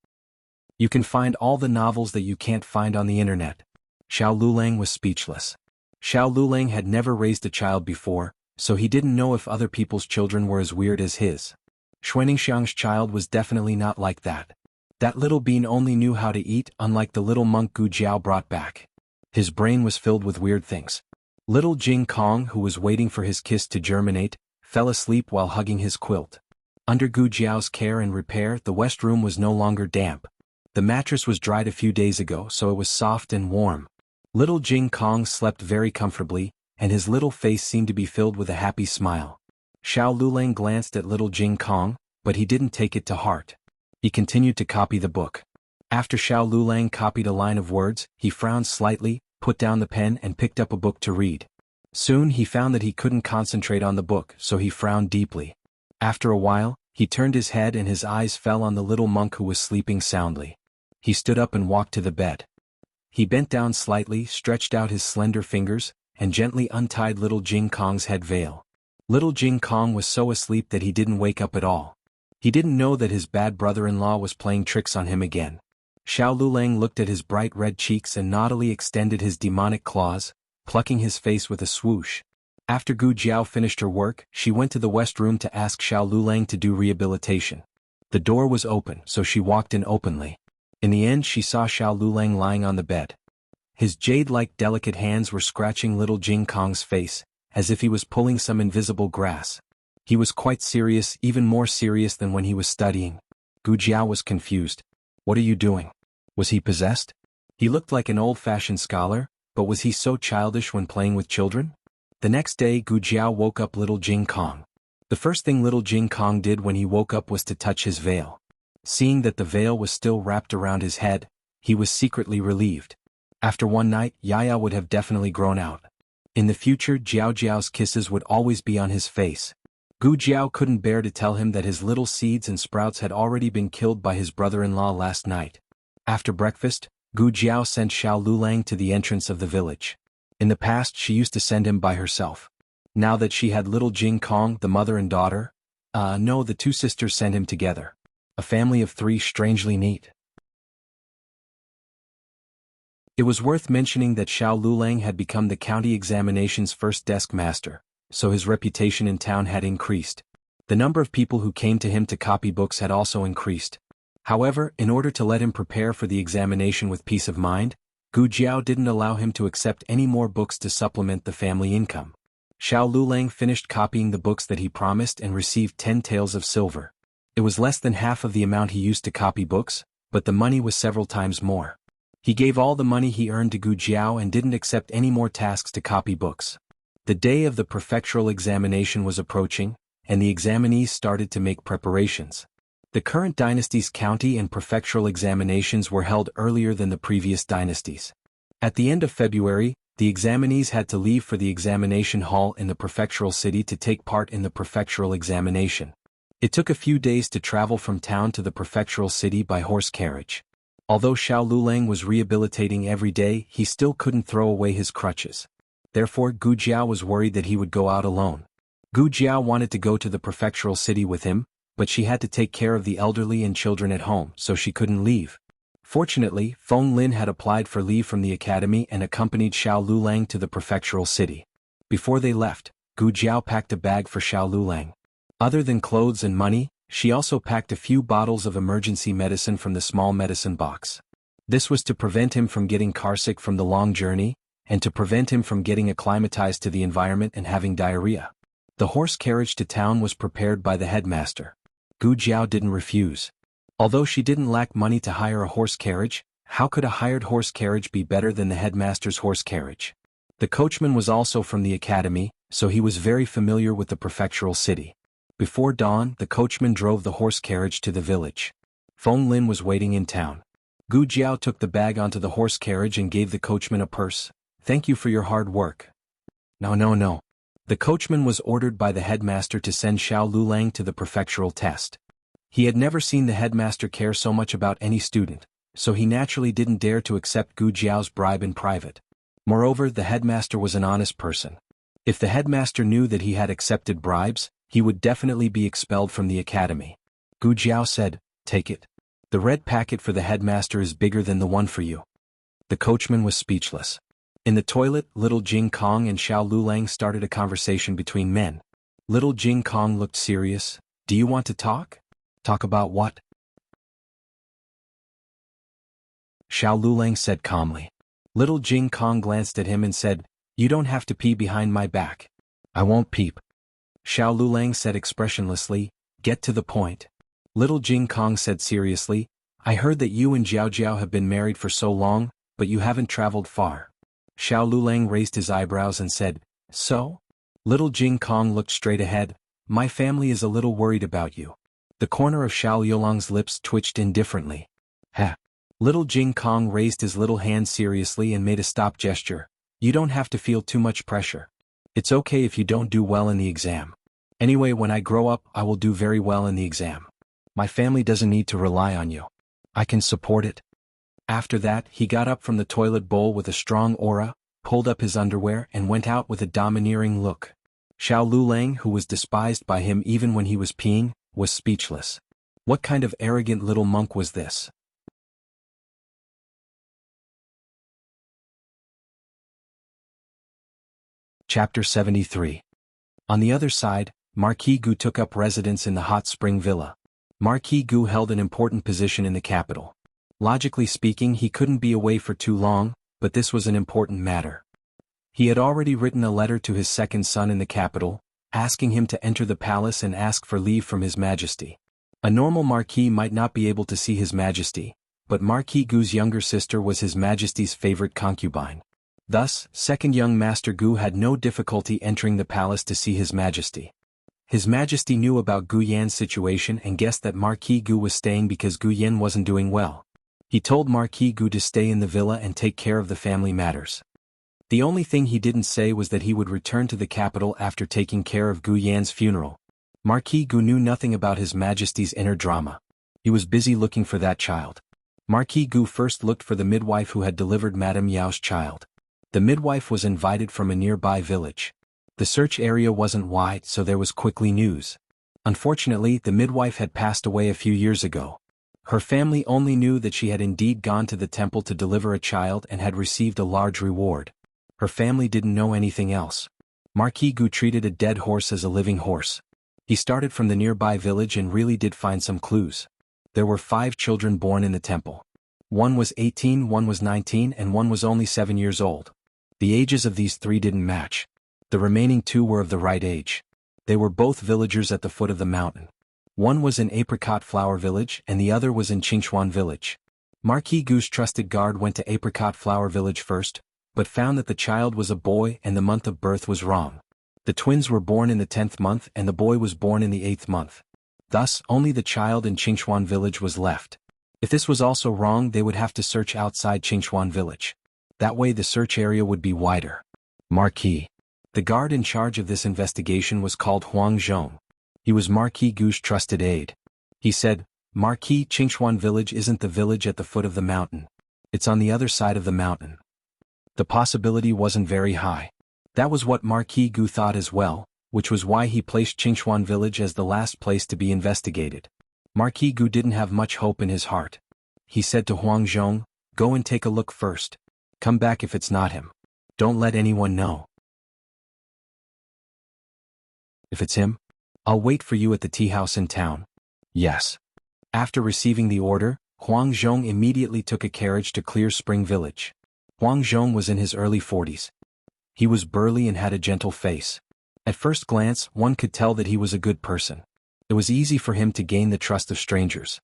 You can find all the novels that you can't find on the internet. Xiao Lulang was speechless. Xiao Lulang had never raised a child before, so he didn't know if other people's children were as weird as his. Xuaningxiang's child was definitely not like that. That little bean only knew how to eat, unlike the little monk Gu Jiao brought back. His brain was filled with weird things. Little Jing Kong, who was waiting for his kiss to germinate, fell asleep while hugging his quilt. Under Gu Jiao's care and repair, the west room was no longer damp. The mattress was dried a few days ago, so it was soft and warm. Little Jing Kong slept very comfortably, and his little face seemed to be filled with a happy smile. Xiao Lulang glanced at little Jing Kong, but he didn't take it to heart. He continued to copy the book. After Xiao Lulang copied a line of words, he frowned slightly, put down the pen and picked up a book to read. Soon he found that he couldn't concentrate on the book, so he frowned deeply. After a while, he turned his head and his eyes fell on the little monk who was sleeping soundly. He stood up and walked to the bed. He bent down slightly, stretched out his slender fingers, and gently untied little Jing Kong's head veil. Little Jing Kong was so asleep that he didn't wake up at all. He didn't know that his bad brother-in-law was playing tricks on him again. Xiao Lulang looked at his bright red cheeks and naughtily extended his demonic claws, plucking his face with a swoosh. After Gu Jiao finished her work, she went to the west room to ask Xiao Lulang to do rehabilitation. The door was open, so she walked in openly. In the end, she saw Xiao Lulang lying on the bed. His jade-like delicate hands were scratching little Jing Kong's face, as if he was pulling some invisible grass. He was quite serious, even more serious than when he was studying. Gu Jiao was confused. "What are you doing? Was he possessed?" He looked like an old-fashioned scholar, but was he so childish when playing with children? The next day, Gu Jiao woke up little Jing Kong. The first thing little Jing Kong did when he woke up was to touch his veil. Seeing that the veil was still wrapped around his head, he was secretly relieved. After one night, Yaya would have definitely grown out. In the future, Jiao Jiao's kisses would always be on his face. Gu Jiao couldn't bear to tell him that his little seeds and sprouts had already been killed by his brother-in-law last night. After breakfast, Gu Jiao sent Xiao Lulang to the entrance of the village. In the past, she used to send him by herself. Now that she had little Jing Kong, the mother and daughter, the two sisters sent him together. A family of 3, strangely neat. It was worth mentioning that Xiao Lulang had become the county examination's first desk master, so his reputation in town had increased. The number of people who came to him to copy books had also increased. However, in order to let him prepare for the examination with peace of mind, Gu Jiao didn't allow him to accept any more books to supplement the family income. Xiao Lulang finished copying the books that he promised and received 10 taels of silver. It was less than half of the amount he used to copy books, but the money was several times more. He gave all the money he earned to Gu Jiao and didn't accept any more tasks to copy books. The day of the prefectural examination was approaching, and the examinees started to make preparations. The current dynasty's county and prefectural examinations were held earlier than the previous dynasties. At the end of February, the examinees had to leave for the examination hall in the prefectural city to take part in the prefectural examination. It took a few days to travel from town to the prefectural city by horse carriage. Although Xiao Lulang was rehabilitating every day, he still couldn't throw away his crutches. Therefore, Gu Jiao was worried that he would go out alone. Gu Jiao wanted to go to the prefectural city with him, but she had to take care of the elderly and children at home, so she couldn't leave. Fortunately, Feng Lin had applied for leave from the academy and accompanied Xiao Lulang to the prefectural city. Before they left, Gu Jiao packed a bag for Xiao Lulang. Other than clothes and money, she also packed a few bottles of emergency medicine from the small medicine box. This was to prevent him from getting carsick from the long journey, and to prevent him from getting acclimatized to the environment and having diarrhea. The horse carriage to town was prepared by the headmaster. Gu Jiao didn't refuse. Although she didn't lack money to hire a horse carriage, how could a hired horse carriage be better than the headmaster's horse carriage? The coachman was also from the academy, so he was very familiar with the prefectural city. Before dawn, the coachman drove the horse carriage to the village. Feng Lin was waiting in town. Gu Jiao took the bag onto the horse carriage and gave the coachman a purse. "Thank you for your hard work." No. The coachman was ordered by the headmaster to send Xiao Lulang to the prefectural test. He had never seen the headmaster care so much about any student, so he naturally didn't dare to accept Gu Jiao's bribe in private. Moreover, the headmaster was an honest person. If the headmaster knew that he had accepted bribes, he would definitely be expelled from the academy. Gu Jiao said, "Take it. The red packet for the headmaster is bigger than the one for you." The coachman was speechless. In the toilet, little Jing Kong and Xiao Lulang started a conversation between men. Little Jing Kong looked serious. "Do you want to talk?" "Talk about what?" Xiao Lulang said calmly. Little Jing Kong glanced at him and said, "You don't have to pee behind my back." "I won't peep." Xiao Lulang said expressionlessly, "Get to the point." Little Jing Kong said seriously, "I heard that you and Jiao Jiao have been married for so long, but you haven't traveled far." Xiao Lulang raised his eyebrows and said, "So?" Little Jing Kong looked straight ahead. "My family is a little worried about you." The corner of Xiao Yulang's lips twitched indifferently. "Ha!" Little Jing Kong raised his little hand seriously and made a stop gesture. "You don't have to feel too much pressure. It's okay if you don't do well in the exam. Anyway, when I grow up, I will do very well in the exam. My family doesn't need to rely on you. I can support it." After that, he got up from the toilet bowl with a strong aura, pulled up his underwear and went out with a domineering look. Xiao Lulang, who was despised by him even when he was peeing, was speechless. What kind of arrogant little monk was this? Chapter 73. On the other side, Marquis Gu took up residence in the hot spring villa. Marquis Gu held an important position in the capital. Logically speaking, he couldn't be away for too long, but this was an important matter. He had already written a letter to his second son in the capital, asking him to enter the palace and ask for leave from His Majesty. A normal marquis might not be able to see His Majesty, but Marquis Gu's younger sister was His Majesty's favorite concubine. Thus, second young Master Gu had no difficulty entering the palace to see His Majesty. His Majesty knew about Gu Yan's situation and guessed that Marquis Gu was staying because Gu Yan wasn't doing well. He told Marquis Gu to stay in the villa and take care of the family matters. The only thing he didn't say was that he would return to the capital after taking care of Gu Yan's funeral. Marquis Gu knew nothing about His Majesty's inner drama. He was busy looking for that child. Marquis Gu first looked for the midwife who had delivered Madame Yao's child. The midwife was invited from a nearby village. The search area wasn't wide, so there was quickly news. Unfortunately, the midwife had passed away a few years ago. Her family only knew that she had indeed gone to the temple to deliver a child and had received a large reward. Her family didn't know anything else. Marquis Gu treated a dead horse as a living horse. He started from the nearby village and really did find some clues. There were 5 children born in the temple. One was 18, one was 19, and one was only 7 years old. The ages of these 3 didn't match. The remaining 2 were of the right age. They were both villagers at the foot of the mountain. One was in Apricot Flower Village and the other was in Qingchuan Village. Marquis Gu's trusted guard went to Apricot Flower Village first, but found that the child was a boy and the month of birth was wrong. The twins were born in the 10th month and the boy was born in the 8th month. Thus, only the child in Qingchuan Village was left. If this was also wrong, they would have to search outside Qingchuan Village. That way the search area would be wider. Marquis. The guard in charge of this investigation was called Huang Zhong. He was Marquis Gu's trusted aide. He said, "Marquis, Qingchuan Village isn't the village at the foot of the mountain. It's on the other side of the mountain." The possibility wasn't very high. That was what Marquis Gu thought as well, which was why he placed Qingchuan Village as the last place to be investigated. Marquis Gu didn't have much hope in his heart. He said to Huang Zhong, "Go and take a look first. Come back if it's not him. Don't let anyone know. If it's him, I'll wait for you at the tea house in town." "Yes." After receiving the order, Huang Zhong immediately took a carriage to Clear Spring Village. Huang Zhong was in his early 40s. He was burly and had a gentle face. At first glance, one could tell that he was a good person. It was easy for him to gain the trust of strangers.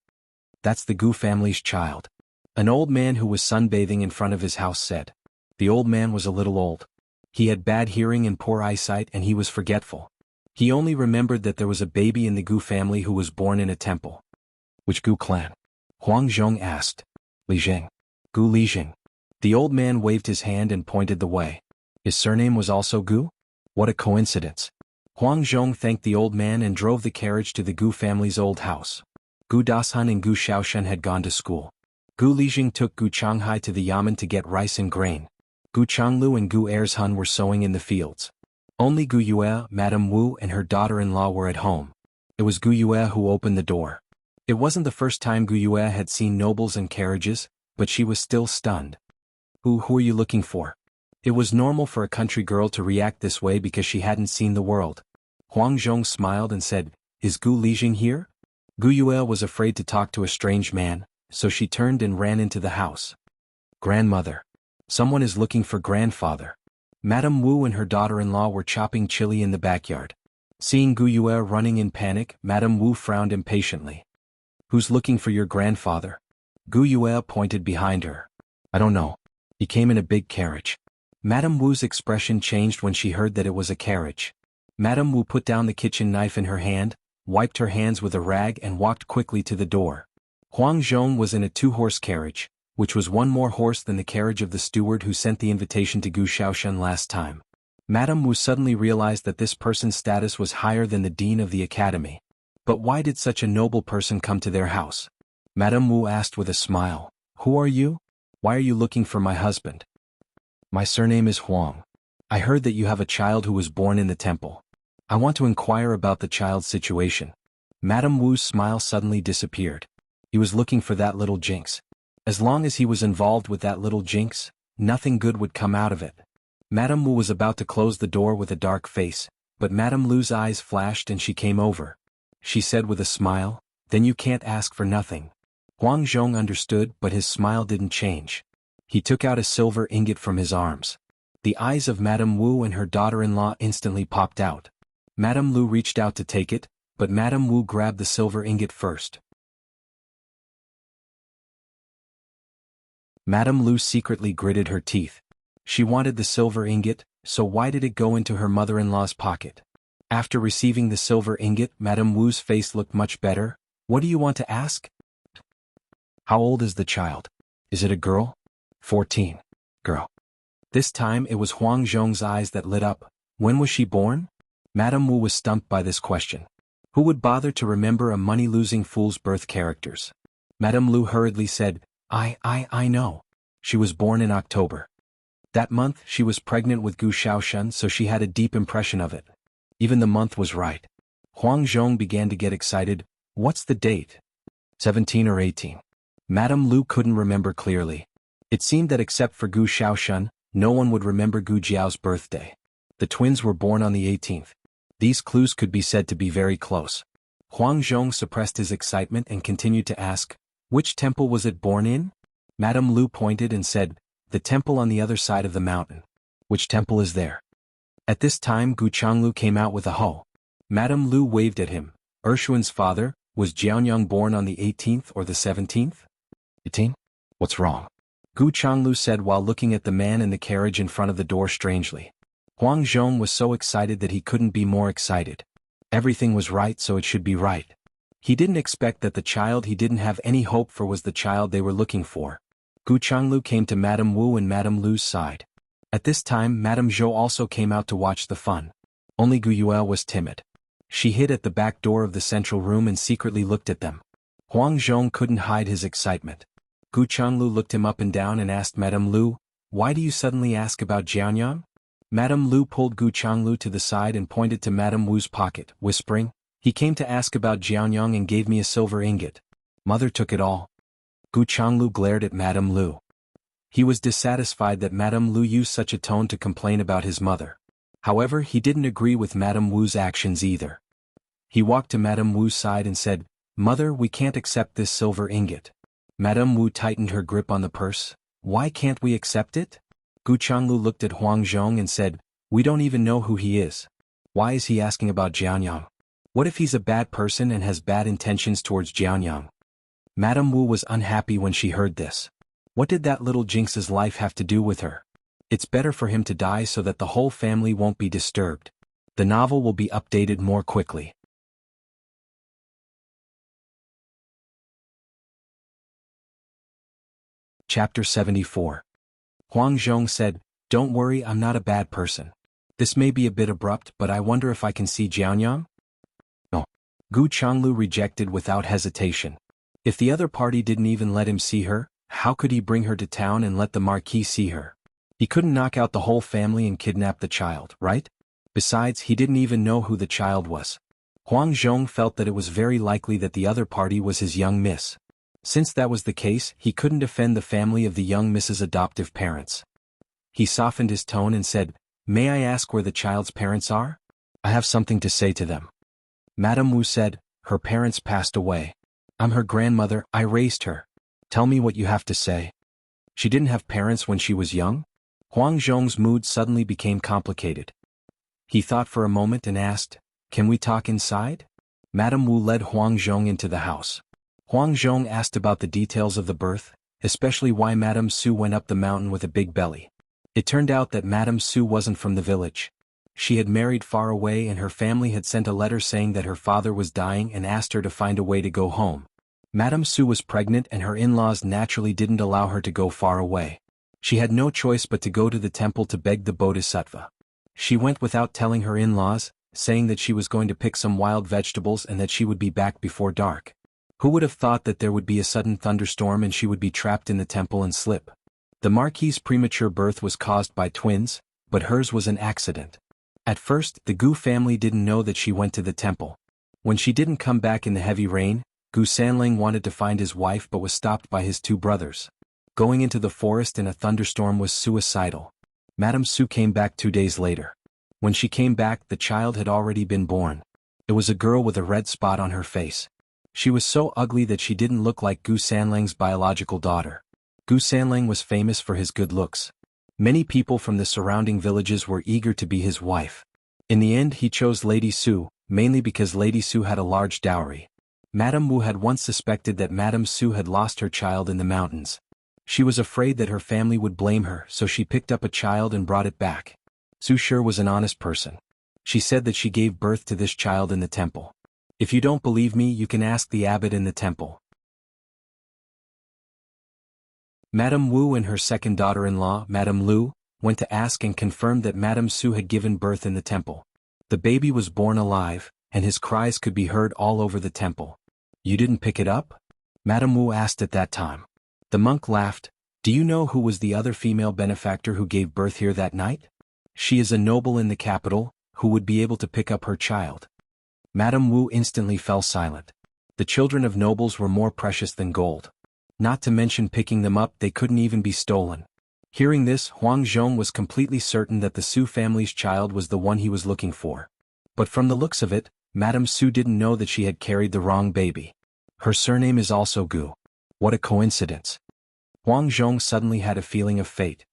"That's the Gu family's child," an old man who was sunbathing in front of his house said. The old man was a little old. He had bad hearing and poor eyesight, and he was forgetful. He only remembered that there was a baby in the Gu family who was born in a temple. Which Gu clan? Huang Zhong asked. Li Jing. Gu Li Jing. The old man waved his hand and pointed the way. His surname was also Gu? What a coincidence. Huang Zhong thanked the old man and drove the carriage to the Gu family's old house. Gu Dashun and Gu Xiaoshen had gone to school. Gu Lijing took Gu Changhai to the yamen to get rice and grain. Gu Changlu and Gu Erzhun were sowing in the fields. Only Gu Yue, Madame Wu and her daughter-in-law were at home. It was Gu Yue who opened the door. It wasn't the first time Gu Yue had seen nobles and carriages, but she was still stunned. Who are you looking for? It was normal for a country girl to react this way because she hadn't seen the world. Huang Zhong smiled and said, Is Gu Lijing here? Gu Yue was afraid to talk to a strange man, so she turned and ran into the house. Grandmother. Someone is looking for grandfather. Madame Wu and her daughter-in-law were chopping chili in the backyard. Seeing Gu Yue running in panic, Madame Wu frowned impatiently. Who's looking for your grandfather? Gu Yue pointed behind her. I don't know. He came in a big carriage. Madame Wu's expression changed when she heard that it was a carriage. Madame Wu put down the kitchen knife in her hand, wiped her hands with a rag and walked quickly to the door. Huang Zhong was in a two-horse carriage, which was one more horse than the carriage of the steward who sent the invitation to Gu Xiaoshen last time. Madame Wu suddenly realized that this person's status was higher than the dean of the academy. But why did such a noble person come to their house? Madame Wu asked with a smile. Who are you? Why are you looking for my husband? My surname is Huang. I heard that you have a child who was born in the temple. I want to inquire about the child's situation. Madame Wu's smile suddenly disappeared. He was looking for that little jinx. As long as he was involved with that little jinx, nothing good would come out of it. Madame Wu was about to close the door with a dark face, but Madame Lu's eyes flashed and she came over. She said with a smile, Then you can't ask for nothing. Huang Zhong understood, but his smile didn't change. He took out a silver ingot from his arms. The eyes of Madame Wu and her daughter-in-law instantly popped out. Madame Lu reached out to take it, but Madame Wu grabbed the silver ingot first. Madame Lu secretly gritted her teeth. She wanted the silver ingot, so why did it go into her mother-in-law's pocket? After receiving the silver ingot, Madame Wu's face looked much better. What do you want to ask? How old is the child? Is it a girl? 14. Girl. This time it was Huang Zhong's eyes that lit up. When was she born? Madame Wu was stumped by this question. Who would bother to remember a money-losing fool's birth characters? Madame Lu hurriedly said, I know. She was born in October. That month she was pregnant with Gu Xiaoshen, so she had a deep impression of it. Even the month was right. Huang Zhong began to get excited. What's the date? 17 or 18. Madame Lu couldn't remember clearly. It seemed that except for Gu Xiaoshen, no one would remember Gu Jiao's birthday. The twins were born on the 18th. These clues could be said to be very close. Huang Zhong suppressed his excitement and continued to ask, Which temple was it born in? Madame Lu pointed and said, The temple on the other side of the mountain. Which temple is there? At this time Gu Changlu came out with a hoe. Madame Lu waved at him. Ershuan's father, was Jianyang born on the 18th or the 17th? 18? What's wrong? Gu Changlu said while looking at the man in the carriage in front of the door strangely. Huang Zhong was so excited that he couldn't be more excited. Everything was right, so it should be right. He didn't expect that the child he didn't have any hope for was the child they were looking for. Gu Changlu came to Madame Wu and Madame Lu's side. At this time Madame Zhou also came out to watch the fun. Only Gu Yue was timid. She hid at the back door of the central room and secretly looked at them. Huang Zhong couldn't hide his excitement. Gu Changlu looked him up and down and asked Madame Lu, Why do you suddenly ask about Jianyang? Madame Lu pulled Gu Changlu to the side and pointed to Madame Wu's pocket, whispering, He came to ask about Jianyang and gave me a silver ingot. Mother took it all. Gu Changlu glared at Madame Lu. He was dissatisfied that Madame Lu used such a tone to complain about his mother. However, he didn't agree with Madame Wu's actions either. He walked to Madame Wu's side and said, Mother, we can't accept this silver ingot. Madame Wu tightened her grip on the purse. Why can't we accept it? Gu Changlu looked at Huang Zhong and said, We don't even know who he is. Why is he asking about Jianyang? What if he's a bad person and has bad intentions towards Jianyang? Madame Wu was unhappy when she heard this. What did that little jinx's life have to do with her? It's better for him to die so that the whole family won't be disturbed. The novel will be updated more quickly. Chapter 74. Huang Zhong said, "Don't worry, I'm not a bad person. This may be a bit abrupt, but I wonder if I can see Jianyang?" No. Gu Changlu rejected without hesitation. If the other party didn't even let him see her, how could he bring her to town and let the Marquis see her? He couldn't knock out the whole family and kidnap the child, right? Besides, he didn't even know who the child was. Huang Zhong felt that it was very likely that the other party was his young miss. Since that was the case, he couldn't defend the family of the young Mrs. adoptive parents. He softened his tone and said, "May I ask where the child's parents are? I have something to say to them." Madame Wu said, "Her parents passed away. I'm her grandmother, I raised her. Tell me what you have to say." She didn't have parents when she was young? Huang Zhong's mood suddenly became complicated. He thought for a moment and asked, "Can we talk inside?" Madame Wu led Huang Zhong into the house. Huang Zhong asked about the details of the birth, especially why Madame Su went up the mountain with a big belly. It turned out that Madame Su wasn't from the village. She had married far away and her family had sent a letter saying that her father was dying and asked her to find a way to go home. Madame Su was pregnant and her in-laws naturally didn't allow her to go far away. She had no choice but to go to the temple to beg the Bodhisattva. She went without telling her in-laws, saying that she was going to pick some wild vegetables and that she would be back before dark. Who would have thought that there would be a sudden thunderstorm and she would be trapped in the temple and slip? The Marquis's premature birth was caused by twins, but hers was an accident. At first, the Gu family didn't know that she went to the temple. When she didn't come back in the heavy rain, Gu Sanling wanted to find his wife but was stopped by his two brothers. Going into the forest in a thunderstorm was suicidal. Madame Su came back 2 days later. When she came back, the child had already been born. It was a girl with a red spot on her face. She was so ugly that she didn't look like Gu Sanling's biological daughter. Gu Sanling was famous for his good looks. Many people from the surrounding villages were eager to be his wife. In the end, he chose Lady Su, mainly because Lady Su had a large dowry. Madame Wu had once suspected that Madame Su had lost her child in the mountains. She was afraid that her family would blame her, so she picked up a child and brought it back. Su Shi was an honest person. She said that she gave birth to this child in the temple. If you don't believe me, you can ask the abbot in the temple. Madame Wu and her second daughter-in-law, Madame Lu, went to ask and confirmed that Madame Su had given birth in the temple. The baby was born alive, and his cries could be heard all over the temple. "You didn't pick it up?" Madame Wu asked at that time. The monk laughed. "Do you know who was the other female benefactor who gave birth here that night? She is a noble in the capital, who would be able to pick up her child." Madame Wu instantly fell silent. The children of nobles were more precious than gold. Not to mention picking them up, they couldn't even be stolen. Hearing this, Huang Zhong was completely certain that the Su family's child was the one he was looking for. But from the looks of it, Madame Su didn't know that she had carried the wrong baby. Her surname is also Gu. What a coincidence. Huang Zhong suddenly had a feeling of fate.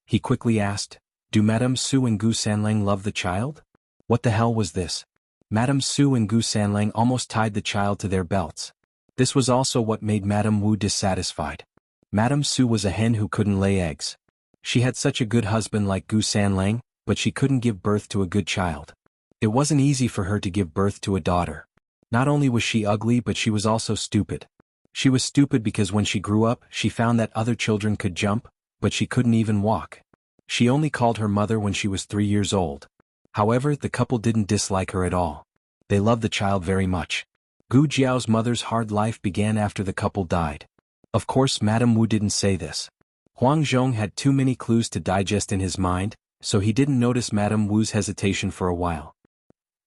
He quickly asked, "Do Madame Su and Gu Sanlang love the child?" What the hell was this? Madame Su and Gu Sanlang almost tied the child to their belts. This was also what made Madame Wu dissatisfied. Madame Su was a hen who couldn't lay eggs. She had such a good husband like Gu Sanlang, but she couldn't give birth to a good child. It wasn't easy for her to give birth to a daughter. Not only was she ugly, but she was also stupid. She was stupid because when she grew up, she found that other children could jump, but she couldn't even walk. She only called her mother when she was 3 years old. However, the couple didn't dislike her at all. They loved the child very much. Gu Jiao's mother's hard life began after the couple died. Of course, Madame Wu didn't say this. Huang Zhong had too many clues to digest in his mind, so he didn't notice Madame Wu's hesitation for a while.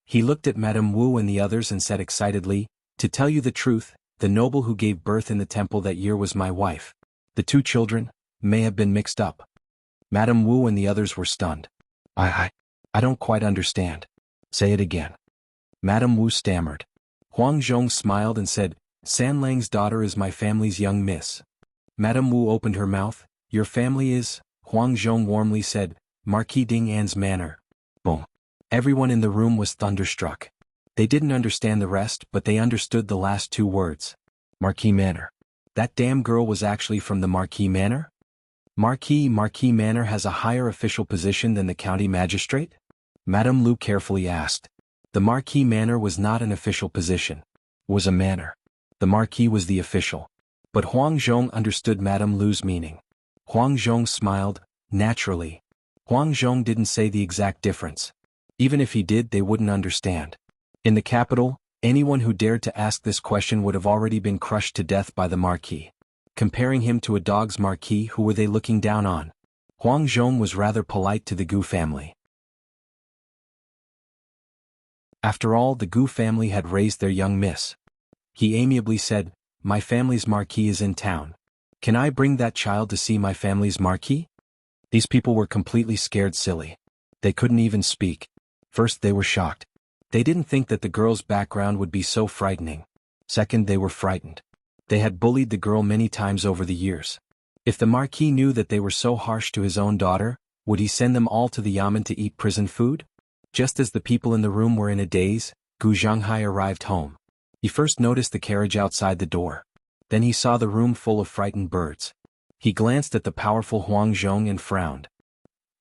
He looked at Madame Wu and the others and said excitedly, "To tell you the truth, the noble who gave birth in the temple that year was my wife. The 2 children may have been mixed up." Madame Wu and the others were stunned. I don't quite understand. Say it again." Madame Wu stammered. Huang Zhong smiled and said, "Sanlang's daughter is my family's young miss." Madame Wu opened her mouth. "Your family is?" Huang Zhong warmly said, "Marquis Ding An's manor." Boom. Everyone in the room was thunderstruck. They didn't understand the rest, but they understood the last 2 words. Marquis Manor. That damn girl was actually from the Marquis Manor? Marquis Manor has a higher official position than the county magistrate? Madame Lu carefully asked. The Marquis Manor was not an official position. It was a manor. The Marquis was the official. But Huang Zhong understood Madame Lu's meaning. Huang Zhong smiled, naturally. Huang Zhong didn't say the exact difference. Even if he did, they wouldn't understand. In the capital, anyone who dared to ask this question would have already been crushed to death by the Marquis. Comparing him to a dog's Marquis, who were they looking down on? Huang Zhong was rather polite to the Gu family. After all, the Gu family had raised their young miss. He amiably said, "My family's Marquis is in town. Can I bring that child to see my family's Marquis?" These people were completely scared silly. They couldn't even speak. First, they were shocked. They didn't think that the girl's background would be so frightening. Second, they were frightened. They had bullied the girl many times over the years. If the Marquis knew that they were so harsh to his own daughter, would he send them all to the yamen to eat prison food? Just as the people in the room were in a daze, Gu Zhanghai arrived home. He first noticed the carriage outside the door. Then he saw the room full of frightened birds. He glanced at the powerful Huang Zhong and frowned.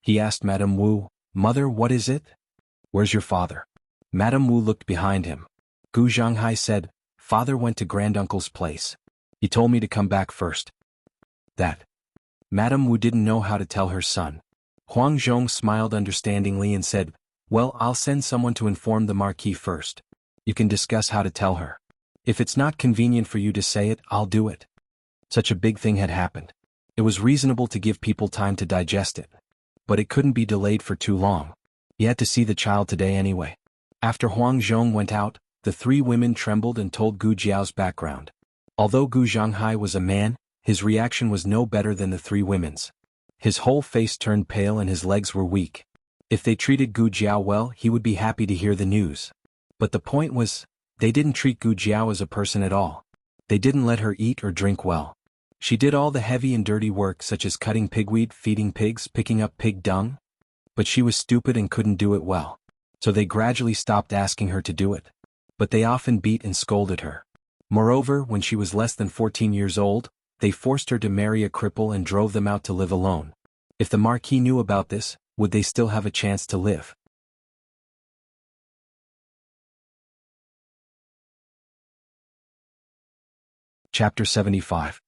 He asked Madame Wu, "Mother, what is it? Where's your father?" Madame Wu looked behind him. Gu Zhanghai said, "Father went to granduncle's place. He told me to come back first." That. Madame Wu didn't know how to tell her son. Huang Zhong smiled understandingly and said, "Well, I'll send someone to inform the Marquis first. You can discuss how to tell her. If it's not convenient for you to say it, I'll do it." Such a big thing had happened. It was reasonable to give people time to digest it. But it couldn't be delayed for too long. He had to see the child today anyway. After Huang Zhong went out, the three women trembled and told Gu Jiao's background. Although Gu Zhanghai was a man, his reaction was no better than the three women's. His whole face turned pale and his legs were weak. If they treated Gu Jiao well, he would be happy to hear the news. But the point was, they didn't treat Gu Jiao as a person at all. They didn't let her eat or drink well. She did all the heavy and dirty work such as cutting pigweed, feeding pigs, picking up pig dung. But she was stupid and couldn't do it well. So they gradually stopped asking her to do it. But they often beat and scolded her. Moreover, when she was less than 14 years old, they forced her to marry a cripple and drove them out to live alone. If the Marquis knew about this, would they still have a chance to live? Chapter 75.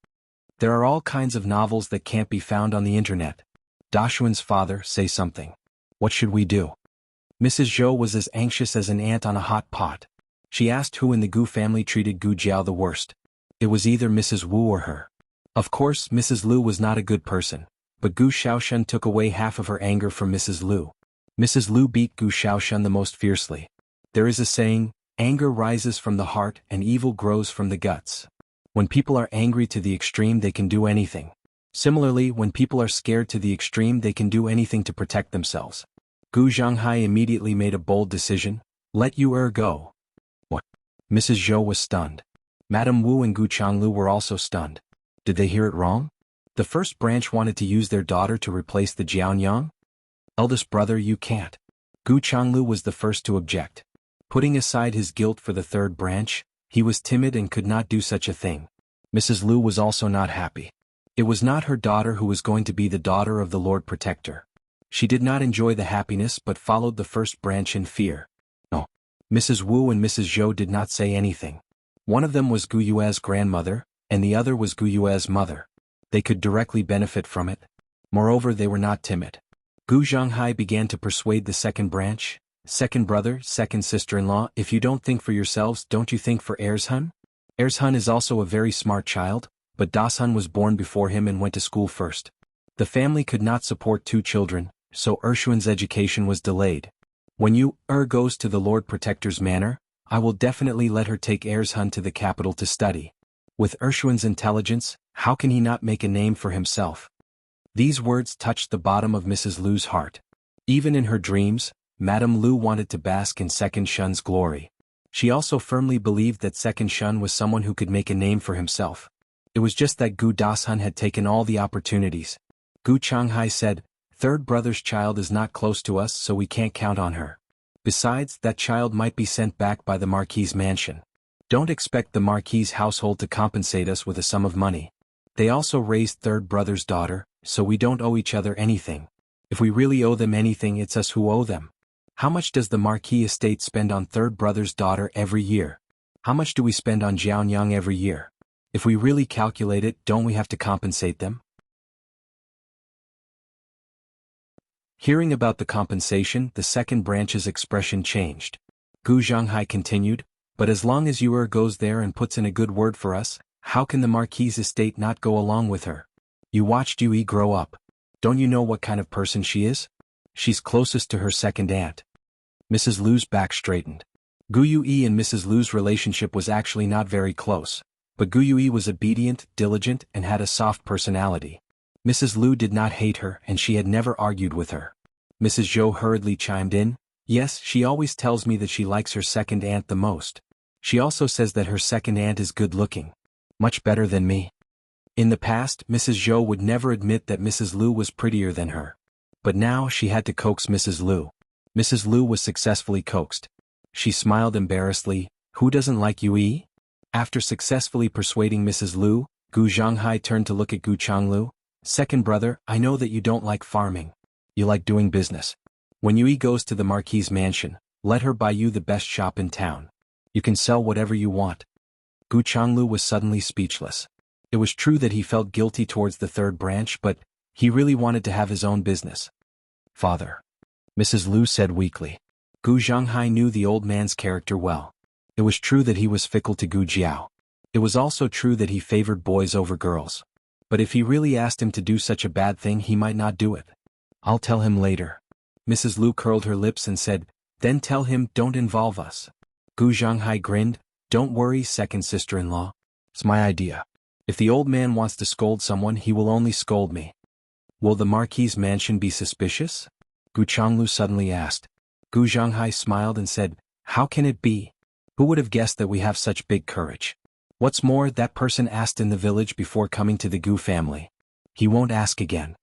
There are all kinds of novels that can't be found on the internet. Dashuan's father, say something. What should we do? Mrs. Zhou was as anxious as an ant on a hot pot. She asked who in the Gu family treated Gu Jiao the worst. It was either Mrs. Wu or her. Of course, Mrs. Lu was not a good person, but Gu Xiaoshen took away half of her anger from Mrs. Lu. Mrs. Lu beat Gu Xiaoshen the most fiercely. There is a saying, anger rises from the heart and evil grows from the guts. When people are angry to the extreme, they can do anything. Similarly, when people are scared to the extreme, they can do anything to protect themselves. Gu Zhanghai immediately made a bold decision. Let you go. What? Mrs. Zhou was stunned. Madame Wu and Gu Changlu were also stunned. Did they hear it wrong? The first branch wanted to use their daughter to replace the Jianyang? Eldest brother, you can't. Gu Changlu was the first to object. Putting aside his guilt for the third branch, he was timid and could not do such a thing. Mrs. Lu was also not happy. It was not her daughter who was going to be the daughter of the Lord Protector. She did not enjoy the happiness but followed the first branch in fear. No. Mrs. Wu and Mrs. Zhou did not say anything. One of them was Gu Yue's grandmother, and the other was Gu Yue's mother. They could directly benefit from it. Moreover, they were not timid. Gu Zhanghai began to persuade the second branch. Second brother, second sister-in-law, if you don't think for yourselves, don't you think for Ershun? Ershun is also a very smart child, but Dashun was born before him and went to school first. The family could not support two children, so Ershun's education was delayed. When you, goes to the Lord Protector's manor, I will definitely let her take Ershun to the capital to study. With Ershun's intelligence, how can he not make a name for himself? These words touched the bottom of Mrs. Lu's heart. Even in her dreams, Madame Lu wanted to bask in Second Shun's glory. She also firmly believed that Second Shun was someone who could make a name for himself. It was just that Gu Dashun had taken all the opportunities. Gu Changhai said, third brother's child is not close to us, so we can't count on her. Besides, that child might be sent back by the Marquis's mansion. Don't expect the Marquis's household to compensate us with a sum of money. They also raised third brother's daughter, so we don't owe each other anything. If we really owe them anything, it's us who owe them. How much does the Marquis estate spend on third brother's daughter every year? How much do we spend on Jianyang every year? If we really calculate it, don't we have to compensate them? Hearing about the compensation, the second branch's expression changed. Gu Zhanghai continued, but as long as Yu'er goes there and puts in a good word for us, how can the Marquis' estate not go along with her? You watched Yui grow up. Don't you know what kind of person she is? She's closest to her second aunt. Mrs. Lu's back straightened. Gu Yui and Mrs. Lu's relationship was actually not very close, but Gu Yui was obedient, diligent, and had a soft personality. Mrs. Lu did not hate her, and she had never argued with her. Mrs. Zhou hurriedly chimed in, yes, she always tells me that she likes her second aunt the most. She also says that her second aunt is good-looking. Much better than me. In the past, Mrs. Zhou would never admit that Mrs. Lu was prettier than her. But now she had to coax Mrs. Lu. Mrs. Lu was successfully coaxed. She smiled embarrassedly, who doesn't like Yui? After successfully persuading Mrs. Lu, Gu Zhanghai turned to look at Gu Changlu. Second brother, I know that you don't like farming. You like doing business. When Yui goes to the Marquis' mansion, let her buy you the best shop in town. You can sell whatever you want. Gu Changlu was suddenly speechless. It was true that he felt guilty towards the third branch, but he really wanted to have his own business. Father. Mrs. Lu said weakly. Gu Zhanghai knew the old man's character well. It was true that he was fickle to Gu Jiao. It was also true that he favored boys over girls. But if he really asked him to do such a bad thing, he might not do it. I'll tell him later. Mrs. Lu curled her lips and said, then tell him, don't involve us. Gu Zhanghai grinned, don't worry, second sister-in-law. It's my idea. If the old man wants to scold someone, he will only scold me. Will the Marquis' mansion be suspicious? Gu Changlu suddenly asked. Gu Zhanghai smiled and said, how can it be? Who would have guessed that we have such big courage? What's more, that person asked in the village before coming to the Gu family. He won't ask again.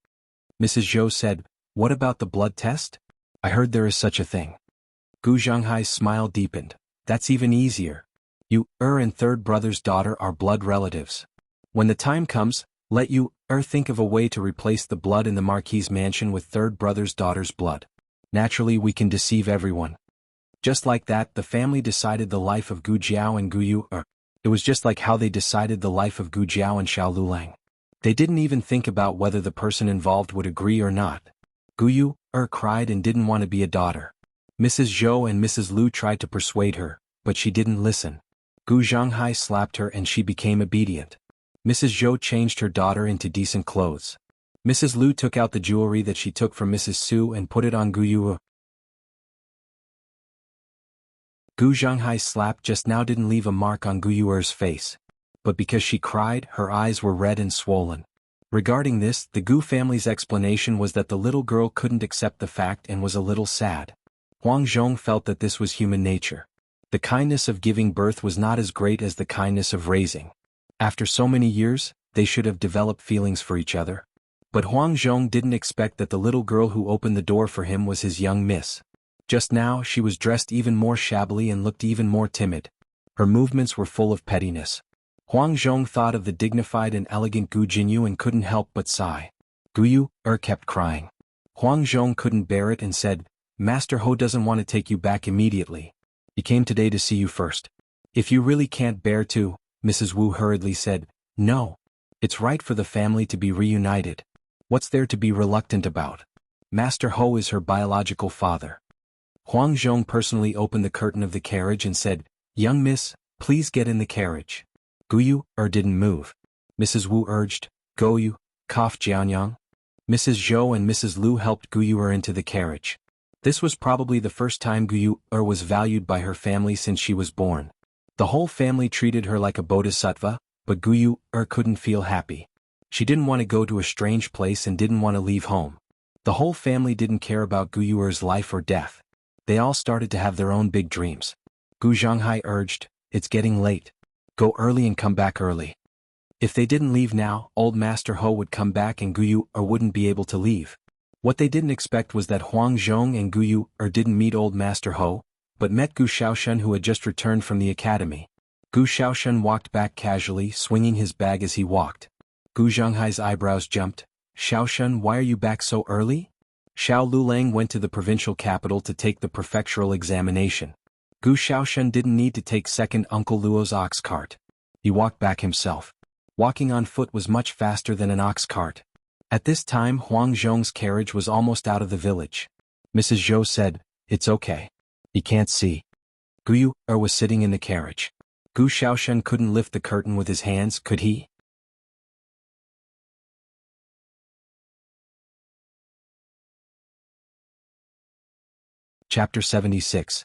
Mrs. Zhou said, what about the blood test? I heard there is such a thing. Gu Zhanghai's smile deepened. That's even easier. You, and third brother's daughter are blood relatives. When the time comes, let you, think of a way to replace the blood in the Marquis' mansion with third brother's daughter's blood. Naturally we can deceive everyone. Just like that, the family decided the life of Gu Jiao and Gu Yu. It was just like how they decided the life of Gu Jiao and Xiao Lulang. They didn't even think about whether the person involved would agree or not. Gu Yu, cried and didn't want to be a daughter. Mrs. Zhou and Mrs. Lu tried to persuade her, but she didn't listen. Gu Zhanghai slapped her and she became obedient. Mrs. Zhou changed her daughter into decent clothes. Mrs. Lu took out the jewelry that she took from Mrs. Su and put it on Gu Yu. Gu Zhanghai's slap just now didn't leave a mark on Gu Yuer's face. But because she cried, her eyes were red and swollen. Regarding this, the Gu family's explanation was that the little girl couldn't accept the fact and was a little sad. Huang Zhong felt that this was human nature. The kindness of giving birth was not as great as the kindness of raising. After so many years, they should have developed feelings for each other. But Huang Zhong didn't expect that the little girl who opened the door for him was his young miss. Just now she was dressed even more shabbily and looked even more timid. Her movements were full of pettiness. Huang Zhong thought of the dignified and elegant Gu Jinyu and couldn't help but sigh. Gu Yu, kept crying. Huang Zhong couldn't bear it and said, Master Ho doesn't want to take you back immediately. He came today to see you first. If you really can't bear to, Mrs. Wu hurriedly said, no. It's right for the family to be reunited. What's there to be reluctant about? Master Ho is her biological father. Huang Zhong personally opened the curtain of the carriage and said, young miss, please get in the carriage. Gu Yu, didn't move. Mrs. Wu urged, go you, cough Jianyang. Mrs. Zhou and Mrs. Lu helped Gu Yu into the carriage. This was probably the first time Gu Yu was valued by her family since she was born. The whole family treated her like a bodhisattva, but Gu Yu couldn't feel happy. She didn't want to go to a strange place and didn't want to leave home. The whole family didn't care about Gu Yu's life or death. They all started to have their own big dreams. Gu Zhanghai urged, it's getting late. Go early and come back early. If they didn't leave now, old Master Ho would come back and Gu Yu wouldn't be able to leave. What they didn't expect was that Huang Zhong and Gu Yu didn't meet old Master Ho, but met Gu Shaoshan, who had just returned from the academy. Gu Shaoshan walked back casually, swinging his bag as he walked. Gu Zhanghai's eyebrows jumped. Xiaoshun, why are you back so early? Xiao Lulang went to the provincial capital to take the prefectural examination. Gu Xiaoshun didn't need to take second Uncle Luo's ox cart. He walked back himself. Walking on foot was much faster than an ox cart. At this time Huang Zhong's carriage was almost out of the village. Mrs. Zhou said, "It's okay. He can't see." Gu Yu was sitting in the carriage. Gu Xiaoshun couldn't lift the curtain with his hands, could he? Chapter 76.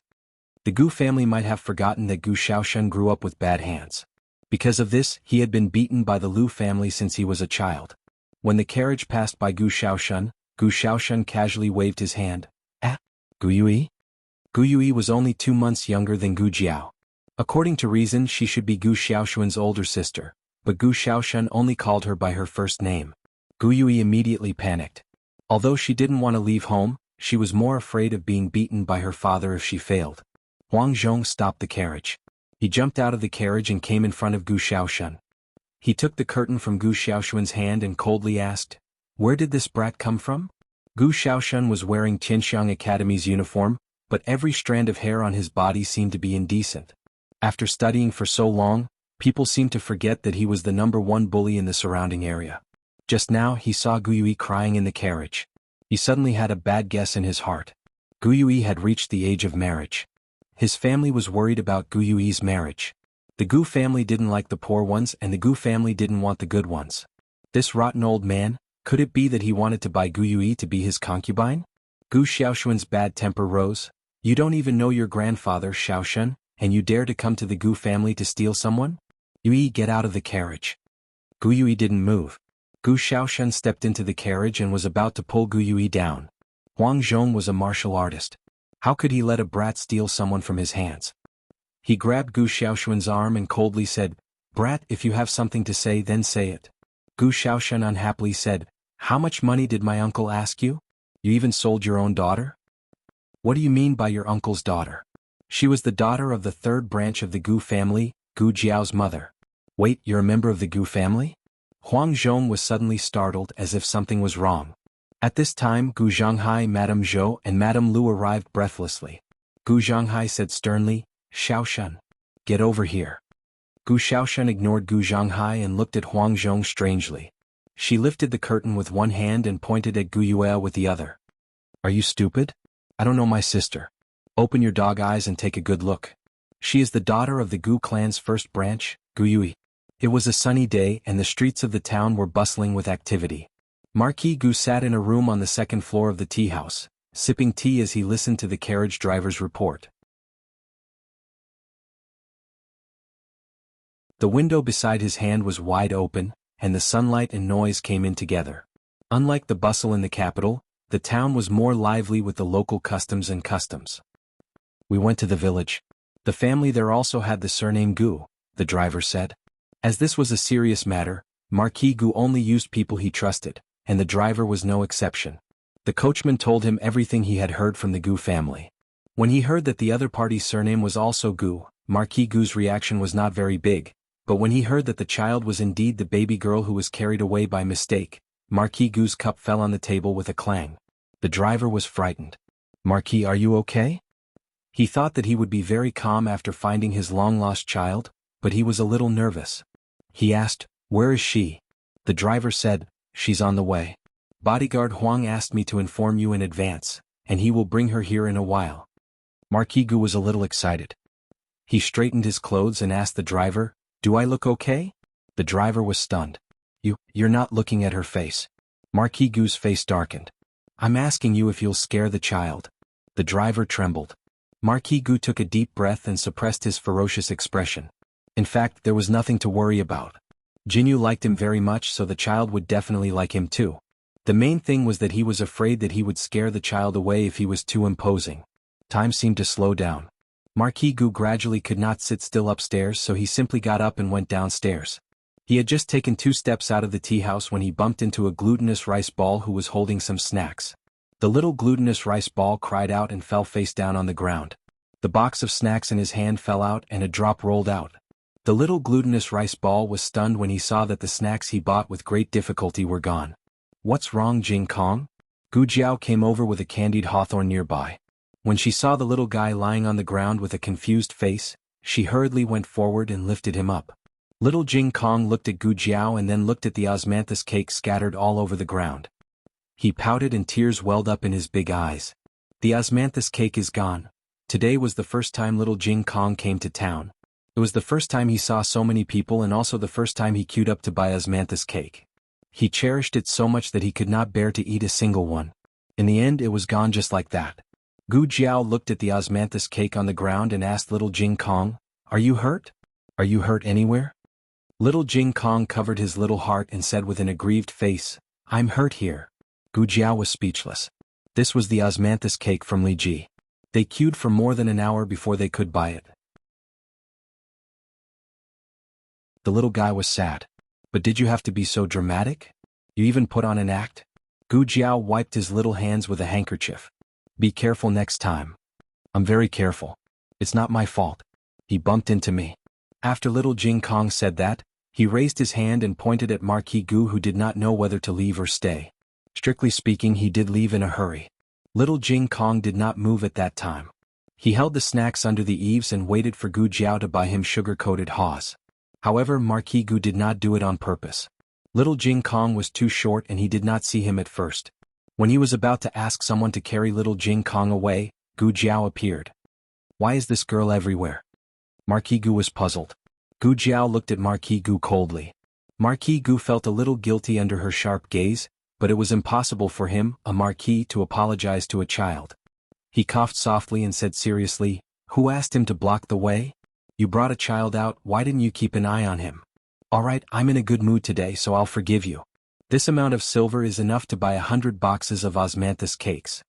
The Gu family might have forgotten that Gu Xiaoshun grew up with bad hands. Because of this, he had been beaten by the Lu family since he was a child. When the carriage passed by Gu Xiaoshun casually waved his hand. Ah, Gu Yui? Gu Yui was only 2 months younger than Gu Jiao. According to reason, she should be Gu Xiaoshun's older sister, but Gu Xiaoshun only called her by her first name. Gu Yui immediately panicked. Although she didn't want to leave home, she was more afraid of being beaten by her father if she failed. Huang Zhong stopped the carriage. He jumped out of the carriage and came in front of Gu Xiaoshun. He took the curtain from Gu Xiaoshun's hand and coldly asked, "Where did this brat come from?" Gu Xiaoshun was wearing Tianxiang Academy's uniform, but every strand of hair on his body seemed to be indecent. After studying for so long, people seemed to forget that he was the #1 bully in the surrounding area. Just now he saw Gu Yui crying in the carriage. He suddenly had a bad guess in his heart. Gu Yui had reached the age of marriage. His family was worried about Gu Yui's marriage. The Gu family didn't like the poor ones and the Gu family didn't want the good ones. This rotten old man, could it be that he wanted to buy Gu Yui to be his concubine? Gu Xiaoshun's bad temper rose. "You don't even know your grandfather, Xiaoshun, and you dare to come to the Gu family to steal someone? Yui, get out of the carriage." Gu Yui didn't move. Gu Xiaoshun stepped into the carriage and was about to pull Gu Yui down. Huang Zhong was a martial artist. How could he let a brat steal someone from his hands? He grabbed Gu Xiaoshun's arm and coldly said, "Brat, if you have something to say then say it." Gu Xiaoshun unhappily said, "How much money did my uncle ask you? You even sold your own daughter?" "What do you mean by your uncle's daughter?" "She was the daughter of the 3rd branch of the Gu family, Gu Jiao's mother." "Wait, you're a member of the Gu family?" Huang Zhong was suddenly startled as if something was wrong. At this time Gu Zhonghai, Madame Zhou and Madame Lu arrived breathlessly. Gu Zhonghai said sternly, "Xiaoshun, get over here." Gu Xiaoshun ignored Gu Zhonghai and looked at Huang Zhong strangely. She lifted the curtain with one hand and pointed at Gu Yue with the other. "Are you stupid? I don't know my sister. Open your dog eyes and take a good look. She is the daughter of the Gu clan's 1st branch, Gu Yui." It was a sunny day and the streets of the town were bustling with activity. Marquis Gu sat in a room on the 2nd floor of the tea house, sipping tea as he listened to the carriage driver's report. The window beside his hand was wide open, and the sunlight and noise came in together. Unlike the bustle in the capital, the town was more lively with the local customs. "We went to the village. The family there also had the surname Gu," the driver said. As this was a serious matter, Marquis Gu only used people he trusted, and the driver was no exception. The coachman told him everything he had heard from the Gu family. When he heard that the other party's surname was also Gu, Marquis Gu's reaction was not very big, but when he heard that the child was indeed the baby girl who was carried away by mistake, Marquis Gu's cup fell on the table with a clang. The driver was frightened. "Marquis, are you okay?" He thought that he would be very calm after finding his long-lost child, but he was a little nervous. He asked, "Where is she?" The driver said, "She's on the way. Bodyguard Huang asked me to inform you in advance, and he will bring her here in a while." Marquis Gu was a little excited. He straightened his clothes and asked the driver, "Do I look okay?" The driver was stunned. You're not looking at her face." Marquis Gu's face darkened. "I'm asking you if you'll scare the child." The driver trembled. Marquis Gu took a deep breath and suppressed his ferocious expression. In fact, there was nothing to worry about. Jinyu liked him very much, so the child would definitely like him too. The main thing was that he was afraid that he would scare the child away if he was too imposing. Time seemed to slow down. Marquis Gu gradually could not sit still upstairs, so he simply got up and went downstairs. He had just taken 2 steps out of the tea house when he bumped into a glutinous rice ball who was holding some snacks. The little glutinous rice ball cried out and fell face down on the ground. The box of snacks in his hand fell out and a drop rolled out. The little glutinous rice ball was stunned when he saw that the snacks he bought with great difficulty were gone. What's wrong, Jing Kong? Gu Jiao came over with a candied hawthorn nearby. When she saw the little guy lying on the ground with a confused face, she hurriedly went forward and lifted him up. Little Jing Kong looked at Gu Jiao and then looked at the osmanthus cake scattered all over the ground. He pouted and tears welled up in his big eyes. The osmanthus cake is gone. Today was the first time little Jing Kong came to town. It was the first time he saw so many people and also the first time he queued up to buy osmanthus cake. He cherished it so much that he could not bear to eat a single one. In the end it was gone just like that. Gu Jiao looked at the osmanthus cake on the ground and asked little Jing Kong, "Are you hurt? Are you hurt anywhere?" Little Jing Kong covered his little heart and said with an aggrieved face, "I'm hurt here." Gu Jiao was speechless. This was the osmanthus cake from Li Ji. They queued for more than an hour before they could buy it. The little guy was sad. "But did you have to be so dramatic? You even put on an act?" Gu Jiao wiped his little hands with a handkerchief. "Be careful next time." "I'm very careful. It's not my fault. He bumped into me." After little Jing Kong said that, he raised his hand and pointed at Marquis Gu, who did not know whether to leave or stay. Strictly speaking, he did leave in a hurry. Little Jing Kong did not move at that time. He held the snacks under the eaves and waited for Gu Jiao to buy him sugar-coated haws. However, Marquis Gu did not do it on purpose. Little Jing Kong was too short and he did not see him at first. When he was about to ask someone to carry little Jing Kong away, Gu Jiao appeared. "Why is this girl everywhere?" Marquis Gu was puzzled. Gu Jiao looked at Marquis Gu coldly. Marquis Gu felt a little guilty under her sharp gaze, but it was impossible for him, a marquis, to apologize to a child. He coughed softly and said seriously, "Who asked him to block the way? You brought a child out, why didn't you keep an eye on him?" "Alright, I'm in a good mood today, so I'll forgive you. This amount of silver is enough to buy 100 boxes of osmanthus cakes."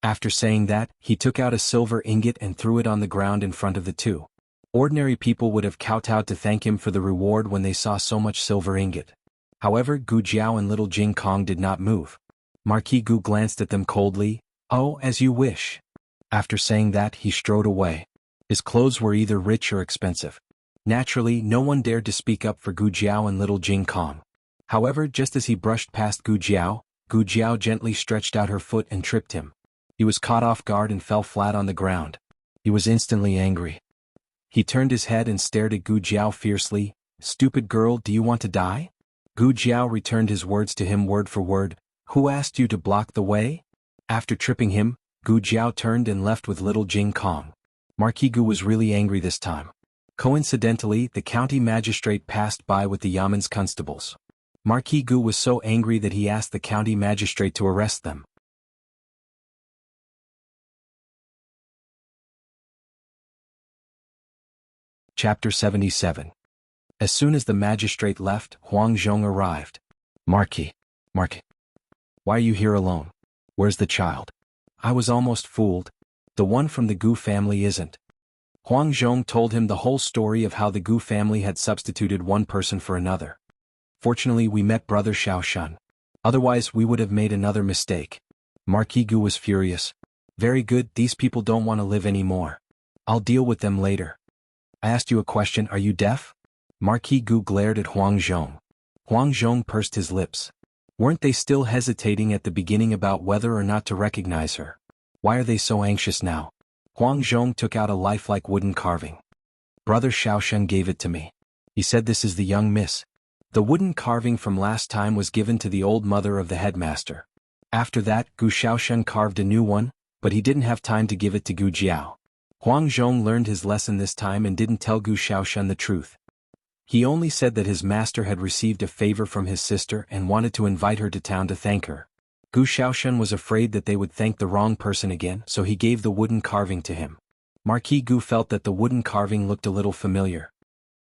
After saying that, he took out a silver ingot and threw it on the ground in front of the two. Ordinary people would have kowtowed to thank him for the reward when they saw so much silver ingot. However, Gu Jiao and little Jing Kong did not move. Marquis Gu glanced at them coldly. "Oh, as you wish." After saying that, he strode away. His clothes were either rich or expensive. Naturally, no one dared to speak up for Gu Jiao and little Jing Kong. However, just as he brushed past Gu Jiao gently stretched out her foot and tripped him. He was caught off guard and fell flat on the ground. He was instantly angry. He turned his head and stared at Gu Jiao fiercely. "Stupid girl, do you want to die?" Gu Jiao returned his words to him word for word. "Who asked you to block the way?" After tripping him, Gu Jiao turned and left with little Jing Kong. Marquis Gu was really angry this time. Coincidentally, the county magistrate passed by with the Yaman's constables. Marquis Gu was so angry that he asked the county magistrate to arrest them. Chapter 77. As soon as the magistrate left, Huang Zhong arrived. Marquis, why are you here alone? Where's the child?" "I was almost fooled. The one from the Gu family isn't." Huang Zhong told him the whole story of how the Gu family had substituted one person for another. "Fortunately, we met Brother Xiaoshan. Otherwise, we would have made another mistake." Marquis Gu was furious. "Very good, these people don't want to live anymore. I'll deal with them later. I asked you a question, are you deaf?" Marquis Gu glared at Huang Zhong. Huang Zhong pursed his lips. Weren't they still hesitating at the beginning about whether or not to recognize her? Why are they so anxious now? Huang Zhong took out a lifelike wooden carving. "Brother Xiaoshan gave it to me. He said this is the young miss." The wooden carving from last time was given to the old mother of the headmaster. After that, Gu Xiaoshan carved a new one, but he didn't have time to give it to Gu Jiao. Huang Zhong learned his lesson this time and didn't tell Gu Xiaoshan the truth. He only said that his master had received a favor from his sister and wanted to invite her to town to thank her. Gu Xiaoshan was afraid that they would thank the wrong person again, so he gave the wooden carving to him. Marquis Gu felt that the wooden carving looked a little familiar.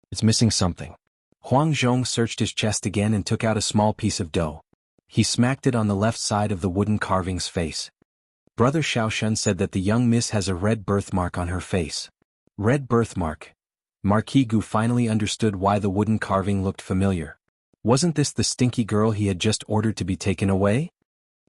"It's missing something." Huang Zhong searched his chest again and took out a small piece of dough. He smacked it on the left side of the wooden carving's face. Brother Xiaoshan said that the young miss has a red birthmark on her face. Red birthmark. Marquis Gu finally understood why the wooden carving looked familiar. Wasn't this the stinky girl he had just ordered to be taken away?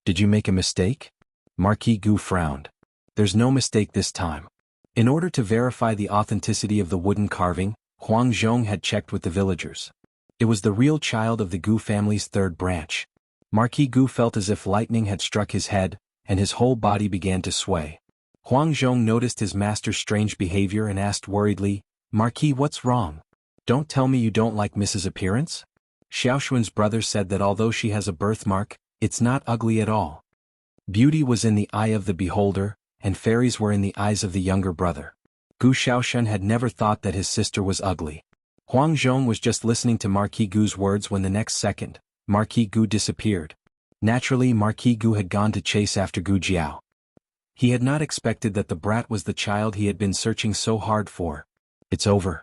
"Did you make a mistake?" Marquis Gu frowned. "There's no mistake this time." In order to verify the authenticity of the wooden carving, Huang Zhong had checked with the villagers. It was the real child of the Gu family's third branch. Marquis Gu felt as if lightning had struck his head, and his whole body began to sway. Huang Zhong noticed his master's strange behavior and asked worriedly, "Marquis, what's wrong? Don't tell me you don't like Mrs. Appearance?" Xiaoxuan's brother said that although she has a birthmark, it's not ugly at all. Beauty was in the eye of the beholder, and fairies were in the eyes of the younger brother. Gu Xiaoxun had never thought that his sister was ugly. Huang Zhong was just listening to Marquis Gu's words when the next second, Marquis Gu disappeared. Naturally, Marquis Gu had gone to chase after Gu Jiao. He had not expected that the brat was the child he had been searching so hard for. It's over.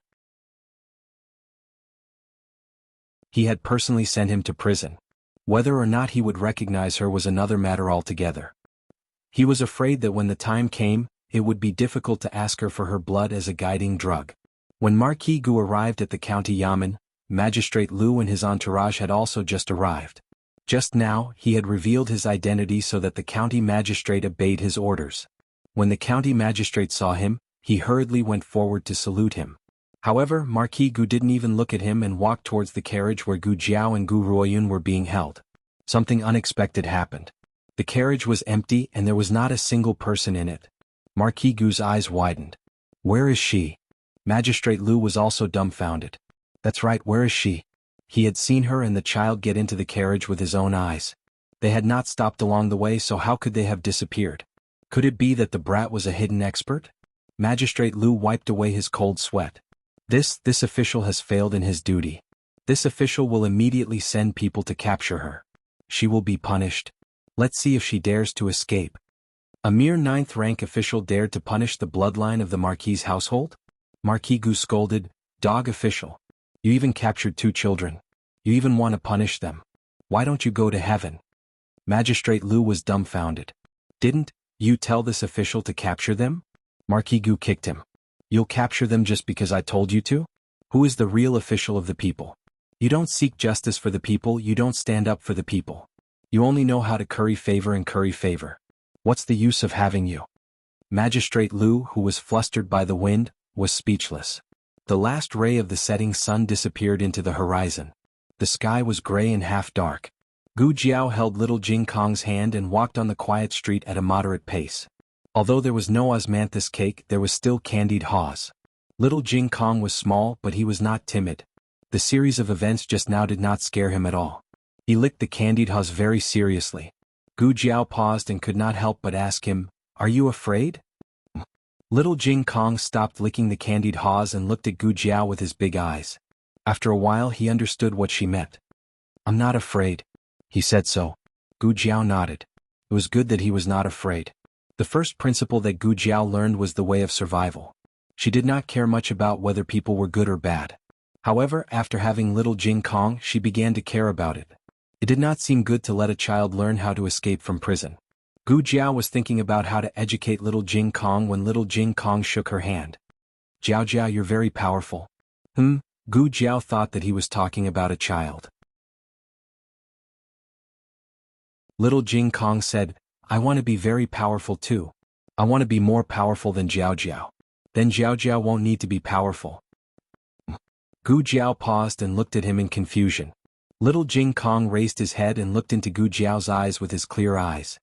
He had personally sent him to prison. Whether or not he would recognize her was another matter altogether. He was afraid that when the time came, it would be difficult to ask her for her blood as a guiding drug. When Marquis Gu arrived at the county yamen, Magistrate Liu and his entourage had also just arrived. Just now, he had revealed his identity so that the county magistrate obeyed his orders. When the county magistrate saw him, he hurriedly went forward to salute him. However, Marquis Gu didn't even look at him and walked towards the carriage where Gu Jiao and Gu Ruoyun were being held. Something unexpected happened. The carriage was empty and there was not a single person in it. Marquis Gu's eyes widened. Where is she? Magistrate Liu was also dumbfounded. That's right, where is she? He had seen her and the child get into the carriage with his own eyes. They had not stopped along the way, so how could they have disappeared? Could it be that the brat was a hidden expert? Magistrate Liu wiped away his cold sweat. This official has failed in his duty. This official will immediately send people to capture her. She will be punished. Let's see if she dares to escape. A mere 9th rank official dared to punish the bloodline of the Marquis' household? Marquis Gu scolded, "Dog official. You even captured 2 children. You even want to punish them. Why don't you go to heaven?" Magistrate Liu was dumbfounded. "Didn't you tell this official to capture them?" Marquis Gu kicked him. "You'll capture them just because I told you to? Who is the real official of the people? You don't seek justice for the people, you don't stand up for the people. You only know how to curry favor and curry favor. What's the use of having you?" Magistrate Liu, who was flustered by the wind, was speechless. The last ray of the setting sun disappeared into the horizon. The sky was gray and half dark. Gu Jiao held little Jing Kong's hand and walked on the quiet street at a moderate pace. Although there was no osmanthus cake, there was still candied haws. Little Jing Kong was small, but he was not timid. The series of events just now did not scare him at all. He licked the candied haws very seriously. Gu Jiao paused and could not help but ask him, "Are you afraid?" Little Jing Kong stopped licking the candied haws and looked at Gu Jiao with his big eyes. After a while he understood what she meant. "I'm not afraid." He said so. Gu Jiao nodded. It was good that he was not afraid. The first principle that Gu Jiao learned was the way of survival. She did not care much about whether people were good or bad. However, after having little Jing Kong, she began to care about it. It did not seem good to let a child learn how to escape from prison. Gu Jiao was thinking about how to educate little Jing Kong when little Jing Kong shook her hand. "Jiao Jiao, you're very powerful." Gu Jiao thought that he was talking about a child. Little Jing Kong said, "I want to be very powerful too. I want to be more powerful than Jiao Jiao. Then Jiao Jiao won't need to be powerful." Gu Jiao paused and looked at him in confusion. Little Jing Kong raised his head and looked into Gu Jiao's eyes with his clear eyes.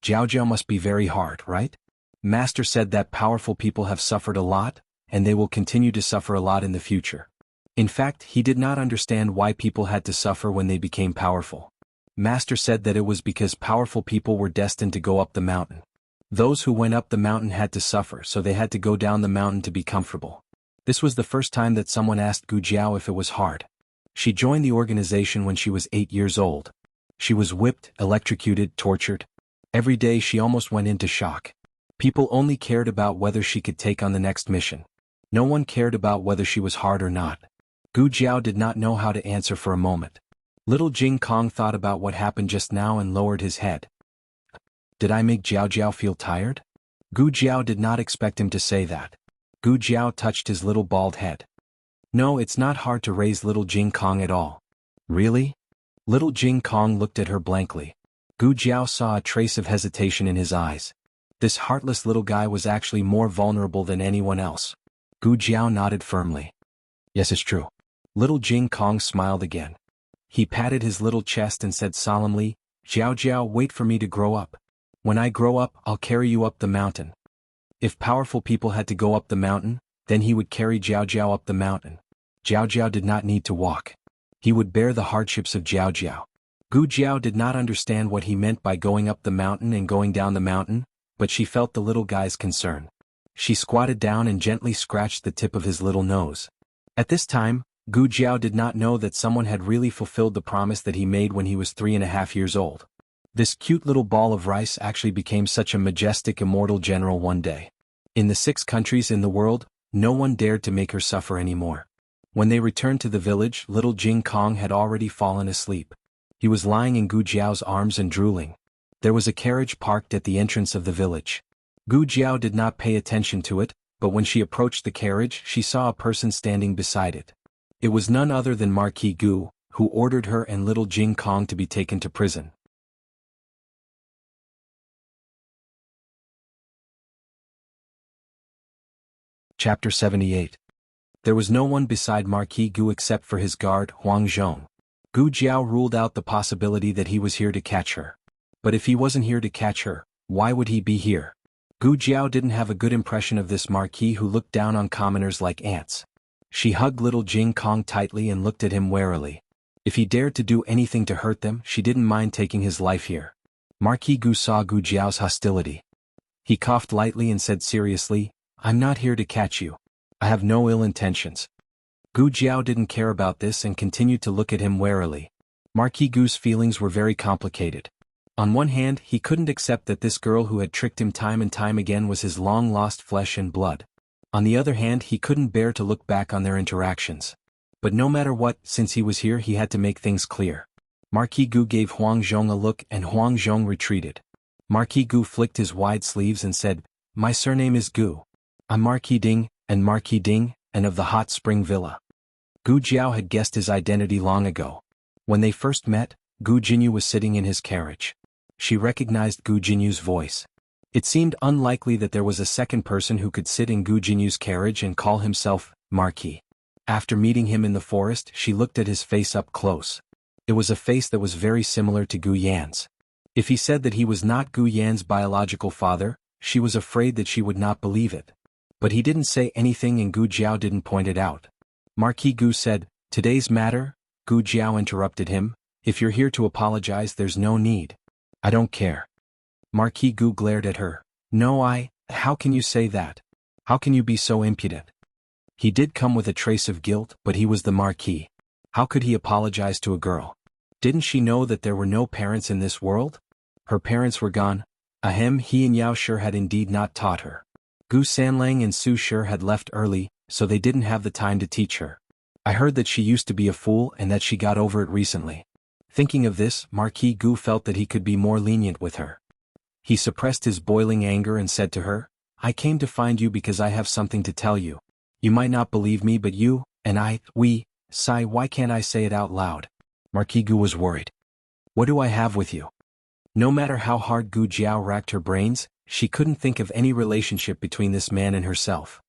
"Jiao Jiao must be very hard, right? Master said that powerful people have suffered a lot, and they will continue to suffer a lot in the future." In fact, he did not understand why people had to suffer when they became powerful. Master said that it was because powerful people were destined to go up the mountain. Those who went up the mountain had to suffer, so they had to go down the mountain to be comfortable. This was the first time that someone asked Gu Jiao if it was hard. She joined the organization when she was 8 years old. She was whipped, electrocuted, tortured. Every day she almost went into shock. People only cared about whether she could take on the next mission. No one cared about whether she was hard or not. Gu Jiao did not know how to answer for a moment. Little Jing Kong thought about what happened just now and lowered his head. "Did I make Jiao Jiao feel tired?" Gu Jiao did not expect him to say that. Gu Jiao touched his little bald head. "No, it's not hard to raise little Jing Kong at all." "Really?" Little Jing Kong looked at her blankly. Gu Jiao saw a trace of hesitation in his eyes. This heartless little guy was actually more vulnerable than anyone else. Gu Jiao nodded firmly. "Yes, it's true." Little Jing Kong smiled again. He patted his little chest and said solemnly, Jiao Jiao, wait for me to grow up. When I grow up, I'll carry you up the mountain. If powerful people had to go up the mountain, then he would carry Jiao Jiao up the mountain. Jiao Jiao did not need to walk. He would bear the hardships of Jiao Jiao. Gu Jiao did not understand what he meant by going up the mountain and going down the mountain, but she felt the little guy's concern. She squatted down and gently scratched the tip of his little nose. At this time, Gu Jiao did not know that someone had really fulfilled the promise that he made when he was 3.5 years old. This cute little ball of rice actually became such a majestic immortal general one day. In the 6 countries in the world, no one dared to make her suffer anymore. When they returned to the village, little Jing Kong had already fallen asleep. He was lying in Gu Jiao's arms and drooling. There was a carriage parked at the entrance of the village. Gu Jiao did not pay attention to it, but when she approached the carriage, she saw a person standing beside it. It was none other than Marquis Gu, who ordered her and little Jing Kong to be taken to prison. Chapter 78. There was no one beside Marquis Gu except for his guard, Huang Zhong. Gu Jiao ruled out the possibility that he was here to catch her. But if he wasn't here to catch her, why would he be here? Gu Jiao didn't have a good impression of this Marquis who looked down on commoners like ants. She hugged little Jing Kong tightly and looked at him warily. If he dared to do anything to hurt them, she didn't mind taking his life here. Marquis Gu saw Gu Jiao's hostility. He coughed lightly and said seriously, "I'm not here to catch you. I have no ill intentions." Gu Jiao didn't care about this and continued to look at him warily. Marquis Gu's feelings were very complicated. On one hand, he couldn't accept that this girl who had tricked him time and time again was his long-lost flesh and blood. On the other hand, he couldn't bear to look back on their interactions. But no matter what, since he was here, he had to make things clear. Marquis Gu gave Huang Zhong a look and Huang Zhong retreated. Marquis Gu flicked his wide sleeves and said, "My surname is Gu. I'm Marquis Ding, and of the Hot Spring Villa." Gu Jiao had guessed his identity long ago. When they first met, Gu Jinyu was sitting in his carriage. She recognized Gu Jinyu's voice. It seemed unlikely that there was a second person who could sit in Gu Jinyu's carriage and call himself Marquis. After meeting him in the forest, she looked at his face up close. It was a face that was very similar to Gu Yan's. If he said that he was not Gu Yan's biological father, she was afraid that she would not believe it. But he didn't say anything and Gu Jiao didn't point it out. Marquis Gu said, "Today's matter?" Gu Jiao interrupted him, "If you're here to apologize, there's no need. I don't care." Marquis Gu glared at her. "No, how can you say that? How can you be so impudent?" He did come with a trace of guilt, but he was the Marquis. How could he apologize to a girl? Didn't she know that there were no parents in this world? Her parents were gone. He and Yao Shi had indeed not taught her. Gu Sanlang and Su Shi had left early, so they didn't have the time to teach her. I heard that she used to be a fool and that she got over it recently. Thinking of this, Marquis Gu felt that he could be more lenient with her. He suppressed his boiling anger and said to her, "I came to find you because I have something to tell you. You might not believe me, but you, and why can't I say it out loud?" Marquis Gu was worried. "What do I have with you?" No matter how hard Gu Jiao racked her brains, she couldn't think of any relationship between this man and herself.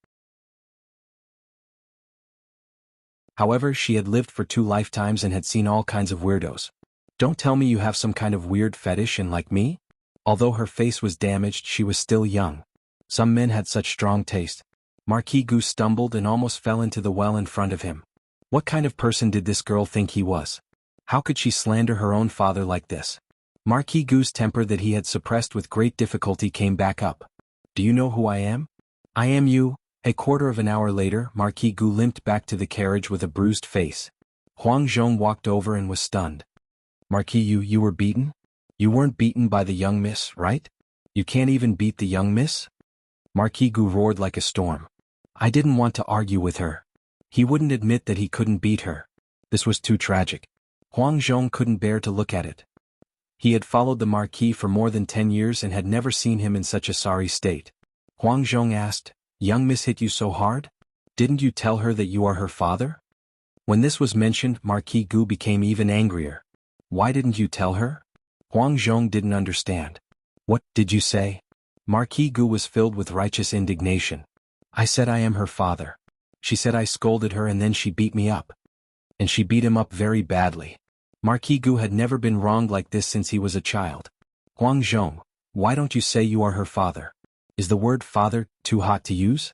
However, she had lived for 2 lifetimes and had seen all kinds of weirdos. "Don't tell me you have some kind of weird fetish and like me?" Although her face was damaged, she was still young. Some men had such strong taste. Marquis Gu stumbled and almost fell into the well in front of him. What kind of person did this girl think he was? How could she slander her own father like this? Marquis Gu's temper that he had suppressed with great difficulty came back up. "Do you know who I am?" "I am you." A quarter of an hour later, Marquis Gu limped back to the carriage with a bruised face. Huang Zhong walked over and was stunned. "Marquis, you were beaten? You weren't beaten by the young miss, right? You can't even beat the young miss?" Marquis Gu roared like a storm. I didn't want to argue with her. He wouldn't admit that he couldn't beat her. This was too tragic. Huang Zhong couldn't bear to look at it. He had followed the Marquis for more than 10 years and had never seen him in such a sorry state. Huang Zhong asked, "Young miss hit you so hard? Didn't you tell her that you are her father?" When this was mentioned, Marquis Gu became even angrier. "Why didn't you tell her?" Huang Zhong didn't understand. "What did you say?" Marquis Gu was filled with righteous indignation. "I said I am her father. She said I scolded her and then she beat me up. And she beat him up very badly. Marquis Gu had never been wronged like this since he was a child. Huang Zhong, why don't you say you are her father? Is the word father too hot to use?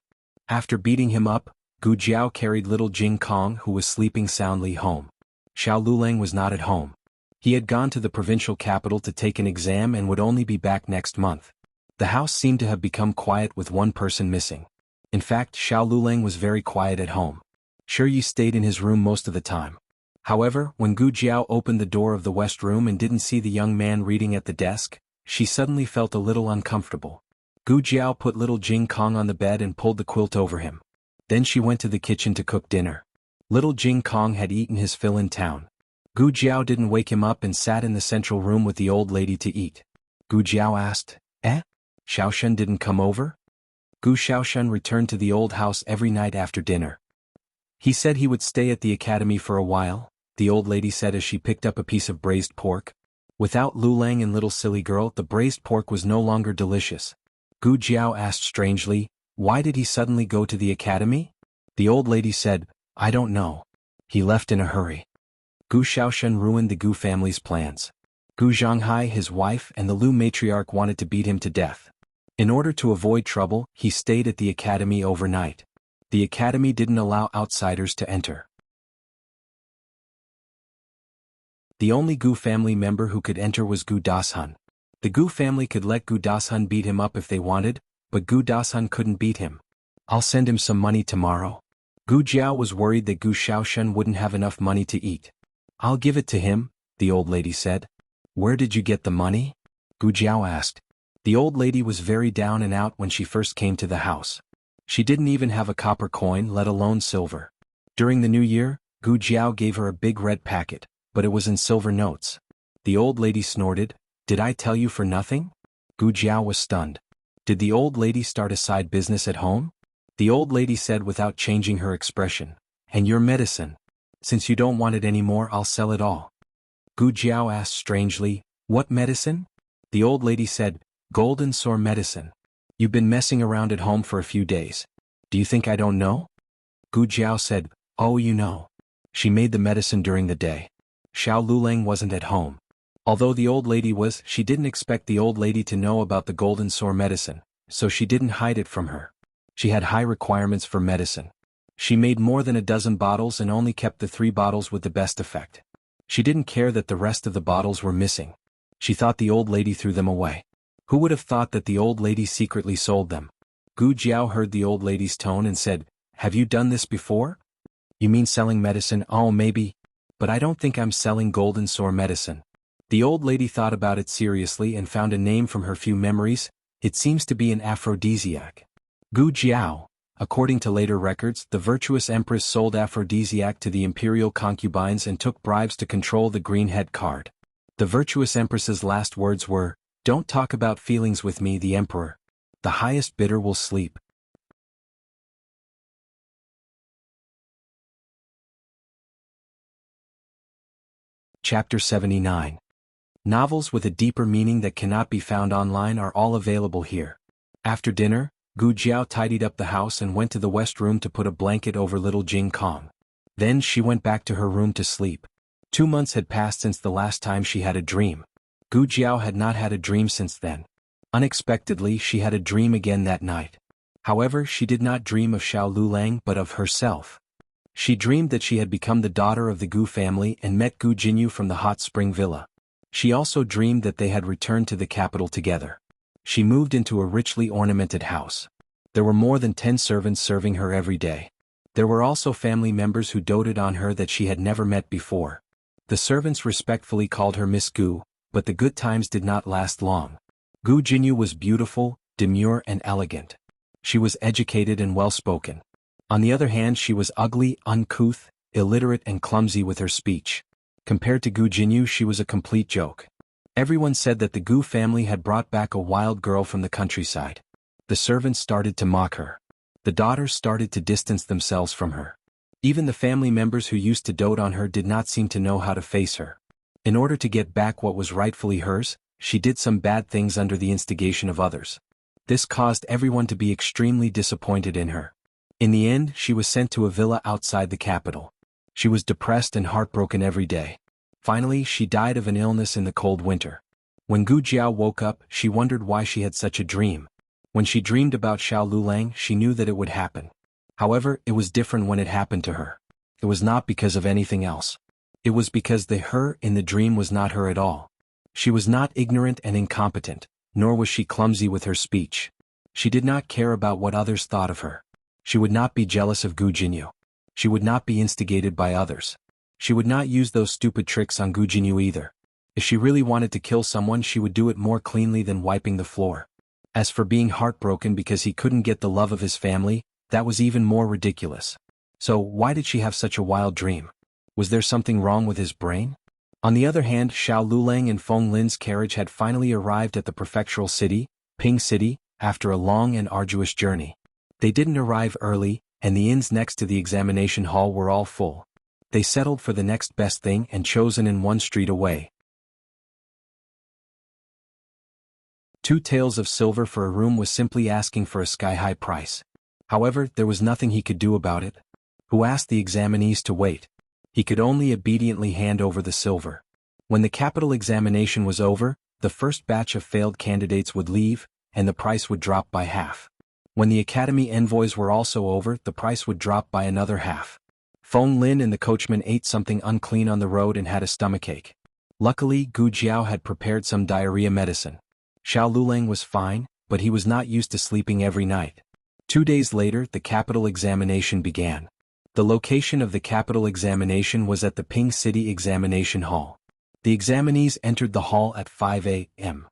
After beating him up, Gu Jiao carried little Jing Kong, who was sleeping soundly, home. Xiao Lulang was not at home. He had gone to the provincial capital to take an exam and would only be back next month. The house seemed to have become quiet with one person missing. In fact, Xiao Lulang was very quiet at home. Sure, Yi stayed in his room most of the time. However, when Gu Jiao opened the door of the west room and didn't see the young man reading at the desk, she suddenly felt a little uncomfortable. Gu Jiao put little Jing Kong on the bed and pulled the quilt over him. Then she went to the kitchen to cook dinner. Little Jing Kong had eaten his fill in town. Gu Jiao didn't wake him up and sat in the central room with the old lady to eat. Gu Jiao asked, Xiaoshen didn't come over? Gu Xiaoshen returned to the old house every night after dinner. He said he would stay at the academy for a while, the old lady said as she picked up a piece of braised pork. Without Lulang and little silly girl, the braised pork was no longer delicious. Gu Jiao asked strangely, why did he suddenly go to the academy? The old lady said, I don't know. He left in a hurry. Gu Xiaoshen ruined the Gu family's plans. Gu Zhonghai, his wife, and the Lu matriarch wanted to beat him to death. In order to avoid trouble, he stayed at the academy overnight. The academy didn't allow outsiders to enter. The only Gu family member who could enter was Gu Dashun. The Gu family could let Gu Dashun beat him up if they wanted, but Gu Dashun couldn't beat him. I'll send him some money tomorrow. Gu Jiao was worried that Gu Xiaoshen wouldn't have enough money to eat. I'll give it to him, the old lady said. Where did you get the money? Gu Jiao asked. The old lady was very down and out when she first came to the house. She didn't even have a copper coin, let alone silver. During the new year, Gu Jiao gave her a big red packet, but it was in silver notes. The old lady snorted, Did I tell you for nothing? Gu Jiao was stunned. Did the old lady start a side business at home? The old lady said without changing her expression, And your medicine. Since you don't want it anymore, I'll sell it all. Gu Jiao asked strangely, What medicine? The old lady said, Golden sore medicine. You've been messing around at home for a few days. Do you think I don't know? Gu Jiao said, Oh, you know. She made the medicine during the day. Xiao Lulang wasn't at home. Although the old lady was, she didn't expect the old lady to know about the golden sore medicine, so she didn't hide it from her. She had high requirements for medicine. She made more than a dozen bottles and only kept the 3 bottles with the best effect. She didn't care that the rest of the bottles were missing. She thought the old lady threw them away. Who would have thought that the old lady secretly sold them? Gu Jiao heard the old lady's tone and said, Have you done this before? You mean selling medicine? Oh, maybe. But I don't think I'm selling golden sore medicine. The old lady thought about it seriously and found a name from her few memories. It seems to be an aphrodisiac. Gu Jiao. According to later records, the virtuous empress sold aphrodisiac to the imperial concubines and took bribes to control the green head card. The virtuous empress's last words were, Don't talk about feelings with me, the emperor. The highest bidder will sleep. Chapter 79. Novels with a deeper meaning that cannot be found online are all available here. After dinner, Gu Jiao tidied up the house and went to the west room to put a blanket over little Jing Kong. Then she went back to her room to sleep. 2 months had passed since the last time she had a dream. Gu Jiao had not had a dream since then. Unexpectedly, she had a dream again that night. However, she did not dream of Xiao Lulang but of herself. She dreamed that she had become the daughter of the Gu family and met Gu Jinyu from the hot spring villa. She also dreamed that they had returned to the capital together. She moved into a richly ornamented house. There were more than 10 servants serving her every day. There were also family members who doted on her that she had never met before. The servants respectfully called her Miss Gu, but the good times did not last long. Gu Jinyu was beautiful, demure and elegant. She was educated and well-spoken. On the other hand, she was ugly, uncouth, illiterate and clumsy with her speech. Compared to Gu Jinyu, she was a complete joke. Everyone said that the Gu family had brought back a wild girl from the countryside. The servants started to mock her. The daughters started to distance themselves from her. Even the family members who used to dote on her did not seem to know how to face her. In order to get back what was rightfully hers, she did some bad things under the instigation of others. This caused everyone to be extremely disappointed in her. In the end, she was sent to a villa outside the capital. She was depressed and heartbroken every day. Finally, she died of an illness in the cold winter. When Gu Jiao woke up, she wondered why she had such a dream. When she dreamed about Xiao Lulang, she knew that it would happen. However, it was different when it happened to her. It was not because of anything else. It was because the her in the dream was not her at all. She was not ignorant and incompetent, nor was she clumsy with her speech. She did not care about what others thought of her. She would not be jealous of Gu Jinyu. She would not be instigated by others. She would not use those stupid tricks on Gu Jinyu either. If she really wanted to kill someone, she would do it more cleanly than wiping the floor. As for being heartbroken because he couldn't get the love of his family, that was even more ridiculous. So, why did she have such a wild dream? Was there something wrong with his brain? On the other hand, Xiao Lulang and Feng Lin's carriage had finally arrived at the prefectural city, Ping City, after a long and arduous journey. They didn't arrive early, and the inns next to the examination hall were all full. They settled for the next best thing and chosen in one street away. 2 taels of silver for a room was simply asking for a sky-high price. However, there was nothing he could do about it. Who asked the examinees to wait? He could only obediently hand over the silver. When the capital examination was over, the first batch of failed candidates would leave, and the price would drop by half. When the academy envoys were also over, the price would drop by another half. Feng Lin and the coachman ate something unclean on the road and had a stomachache. Luckily, Gu Jiao had prepared some diarrhea medicine. Xiao Lulang was fine, but he was not used to sleeping every night. 2 days later, the capital examination began. The location of the capital examination was at the Ping City Examination Hall. The examinees entered the hall at 5 a.m.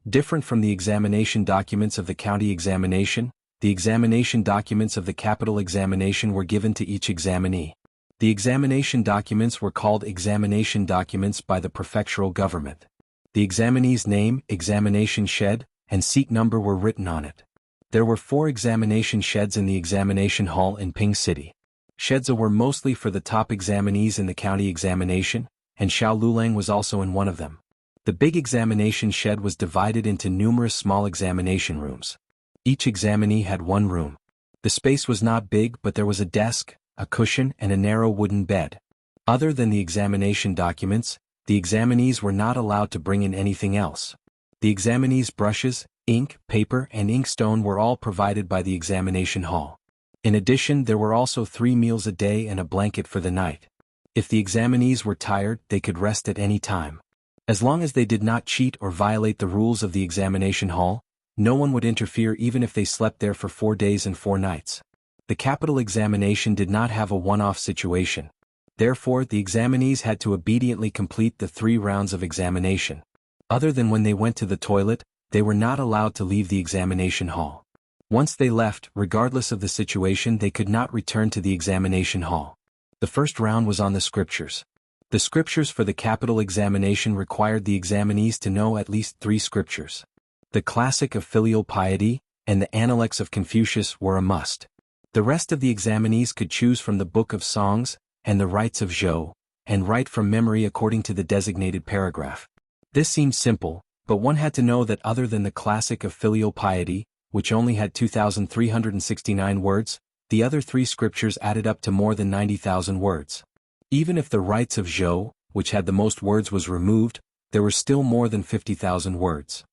Different from the examination documents of the county examination, the examination documents of the capital examination were given to each examinee. The examination documents were called examination documents by the prefectural government. The examinee's name, examination shed, and seat number were written on it. There were 4 examination sheds in the examination hall in Ping City. Sheds were mostly for the top examinees in the county examination, and Xiao Lulang was also in one of them. The big examination shed was divided into numerous small examination rooms. Each examinee had 1 room. The space was not big, but there was a desk, a cushion, and a narrow wooden bed. Other than the examination documents, the examinees were not allowed to bring in anything else. The examinees' brushes, ink, paper, and inkstone were all provided by the examination hall. In addition, there were also 3 meals a day and a blanket for the night. If the examinees were tired, they could rest at any time. As long as they did not cheat or violate the rules of the examination hall, no one would interfere even if they slept there for 4 days and 4 nights. The capital examination did not have a one-off situation. Therefore, the examinees had to obediently complete the 3 rounds of examination. Other than when they went to the toilet, they were not allowed to leave the examination hall. Once they left, regardless of the situation, they could not return to the examination hall. The first round was on the scriptures. The scriptures for the capital examination required the examinees to know at least 3 scriptures. The classic of filial piety and the Analects of Confucius were a must. The rest of the examinees could choose from the Book of Songs and the Rites of Zhou, and write from memory according to the designated paragraph. This seemed simple, but one had to know that other than the classic of filial piety, which only had 2,369 words, the other 3 scriptures added up to more than 90,000 words. Even if the Rites of Zhou, which had the most words, was removed, there were still more than 50,000 words.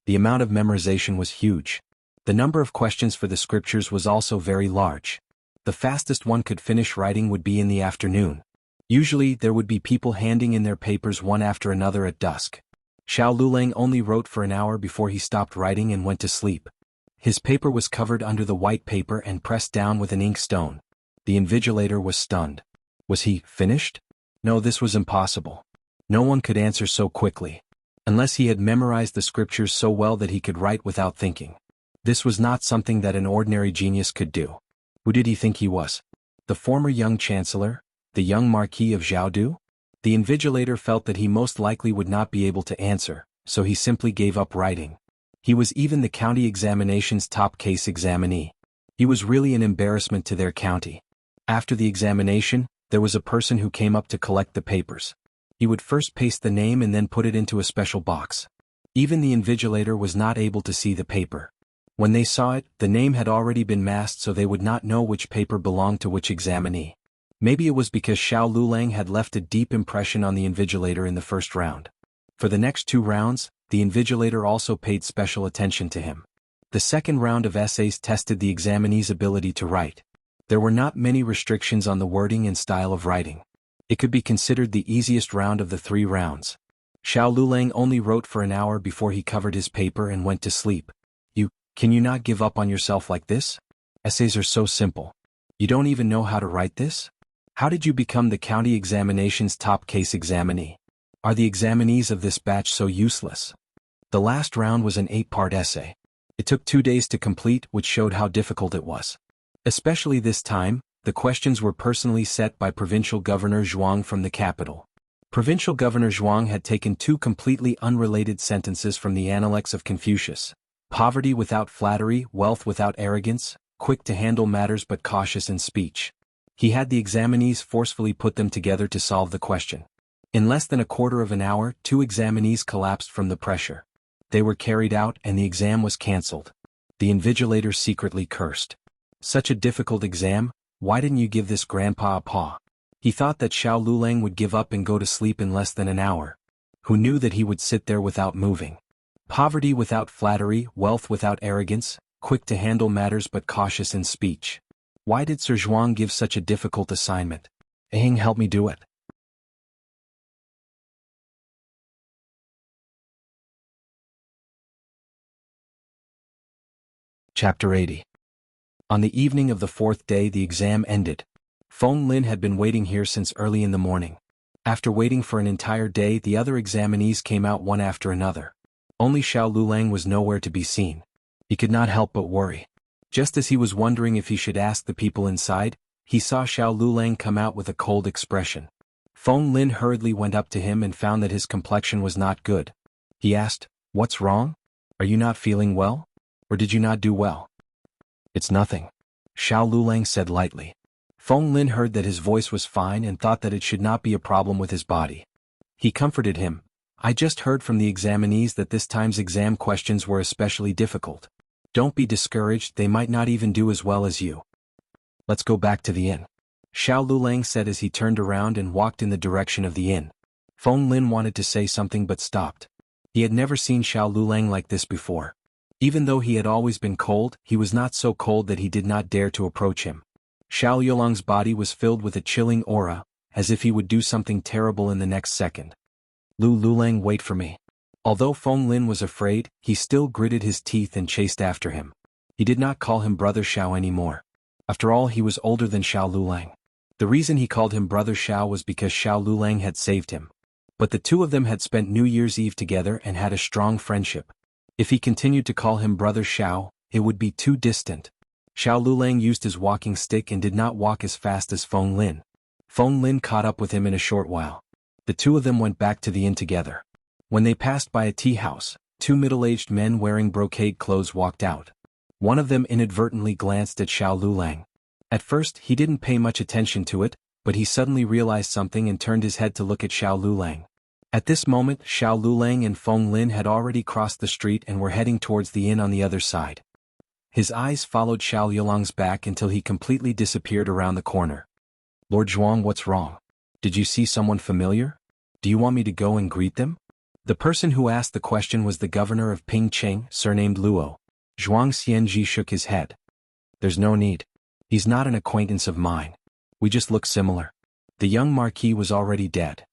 The amount of memorization was huge. The number of questions for the scriptures was also very large. The fastest one could finish writing would be in the afternoon. Usually, there would be people handing in their papers one after another at dusk. Xiao Lulang only wrote for an hour before he stopped writing and went to sleep. His paper was covered under the white paper and pressed down with an ink stone. The invigilator was stunned. Was he finished? No, this was impossible. No one could answer so quickly. Unless he had memorized the scriptures so well that he could write without thinking. This was not something that an ordinary genius could do. Who did he think he was? The former young chancellor? The young Marquis of Zhaodu? The invigilator felt that he most likely would not be able to answer, so he simply gave up writing. He was even the county examination's top case examinee. He was really an embarrassment to their county. After the examination, there was a person who came up to collect the papers. He would first paste the name and then put it into a special box. Even the invigilator was not able to see the paper. When they saw it, the name had already been masked, so they would not know which paper belonged to which examinee. Maybe it was because Xiao Lulang had left a deep impression on the invigilator in the first round. For the next 2 rounds, the invigilator also paid special attention to him. The second round of essays tested the examinee's ability to write. There were not many restrictions on the wording and style of writing. It could be considered the easiest round of the 3 rounds. Xiao Lulang only wrote for an hour before he covered his paper and went to sleep. Can you not give up on yourself like this? Essays are so simple. You don't even know how to write this? How did you become the county examination's top case examinee? Are the examinees of this batch so useless? The last round was an 8-part essay. It took 2 days to complete, which showed how difficult it was. Especially this time, the questions were personally set by Provincial Governor Zhuang from the capital. Provincial Governor Zhuang had taken 2 completely unrelated sentences from the Analects of Confucius. Poverty without flattery, wealth without arrogance, quick to handle matters but cautious in speech. He had the examinees forcefully put them together to solve the question. In less than a quarter of an hour, 2 examinees collapsed from the pressure. They were carried out and the exam was cancelled. The invigilator secretly cursed. Such a difficult exam, why didn't you give this grandpa a paw? He thought that Xiao Lulang would give up and go to sleep in less than an hour. Who knew that he would sit there without moving? Poverty without flattery, wealth without arrogance, quick to handle matters but cautious in speech. Why did Sir Zhuang give such a difficult assignment? Help me do it. Chapter 80. On the evening of the 4th day the exam ended. Feng Lin had been waiting here since early in the morning. After waiting for an entire day the other examinees came out one after another. Only Xiao Lulang was nowhere to be seen. He could not help but worry. Just as he was wondering if he should ask the people inside, he saw Xiao Lulang come out with a cold expression. Feng Lin hurriedly went up to him and found that his complexion was not good. He asked, "What's wrong? Are you not feeling well? Or did you not do well?" "It's nothing," Xiao Lulang said lightly. Feng Lin heard that his voice was fine and thought that it should not be a problem with his body. He comforted him. "I just heard from the examinees that this time's exam questions were especially difficult. Don't be discouraged, they might not even do as well as you. Let's go back to the inn," Xiao Lulang said as he turned around and walked in the direction of the inn. Feng Lin wanted to say something but stopped. He had never seen Xiao Lulang like this before. Even though he had always been cold, he was not so cold that he did not dare to approach him. Xiao Yulang's body was filled with a chilling aura, as if he would do something terrible in the next second. Lulang, wait for me." Although Feng Lin was afraid, he still gritted his teeth and chased after him. He did not call him Brother Xiao anymore. After all, he was older than Xiao Lulang. The reason he called him Brother Xiao was because Xiao Lulang had saved him. But the 2 of them had spent New Year's Eve together and had a strong friendship. If he continued to call him Brother Xiao, it would be too distant. Xiao Lulang used his walking stick and did not walk as fast as Feng Lin. Feng Lin caught up with him in a short while. The 2 of them went back to the inn together. When they passed by a tea house, 2 middle-aged men wearing brocade clothes walked out. One of them inadvertently glanced at Xiao Lulang. At first he didn't pay much attention to it, but he suddenly realized something and turned his head to look at Xiao Lulang. At this moment Xiao Lulang and Feng Lin had already crossed the street and were heading towards the inn on the other side. His eyes followed Xiao Yulang's back until he completely disappeared around the corner. "Lord Zhuang, what's wrong? Did you see someone familiar? Do you want me to go and greet them?" The person who asked the question was the governor of Pingcheng, surnamed Luo. Zhuang Xianji shook his head. "There's no need. He's not an acquaintance of mine. We just look similar." The young marquis was already dead.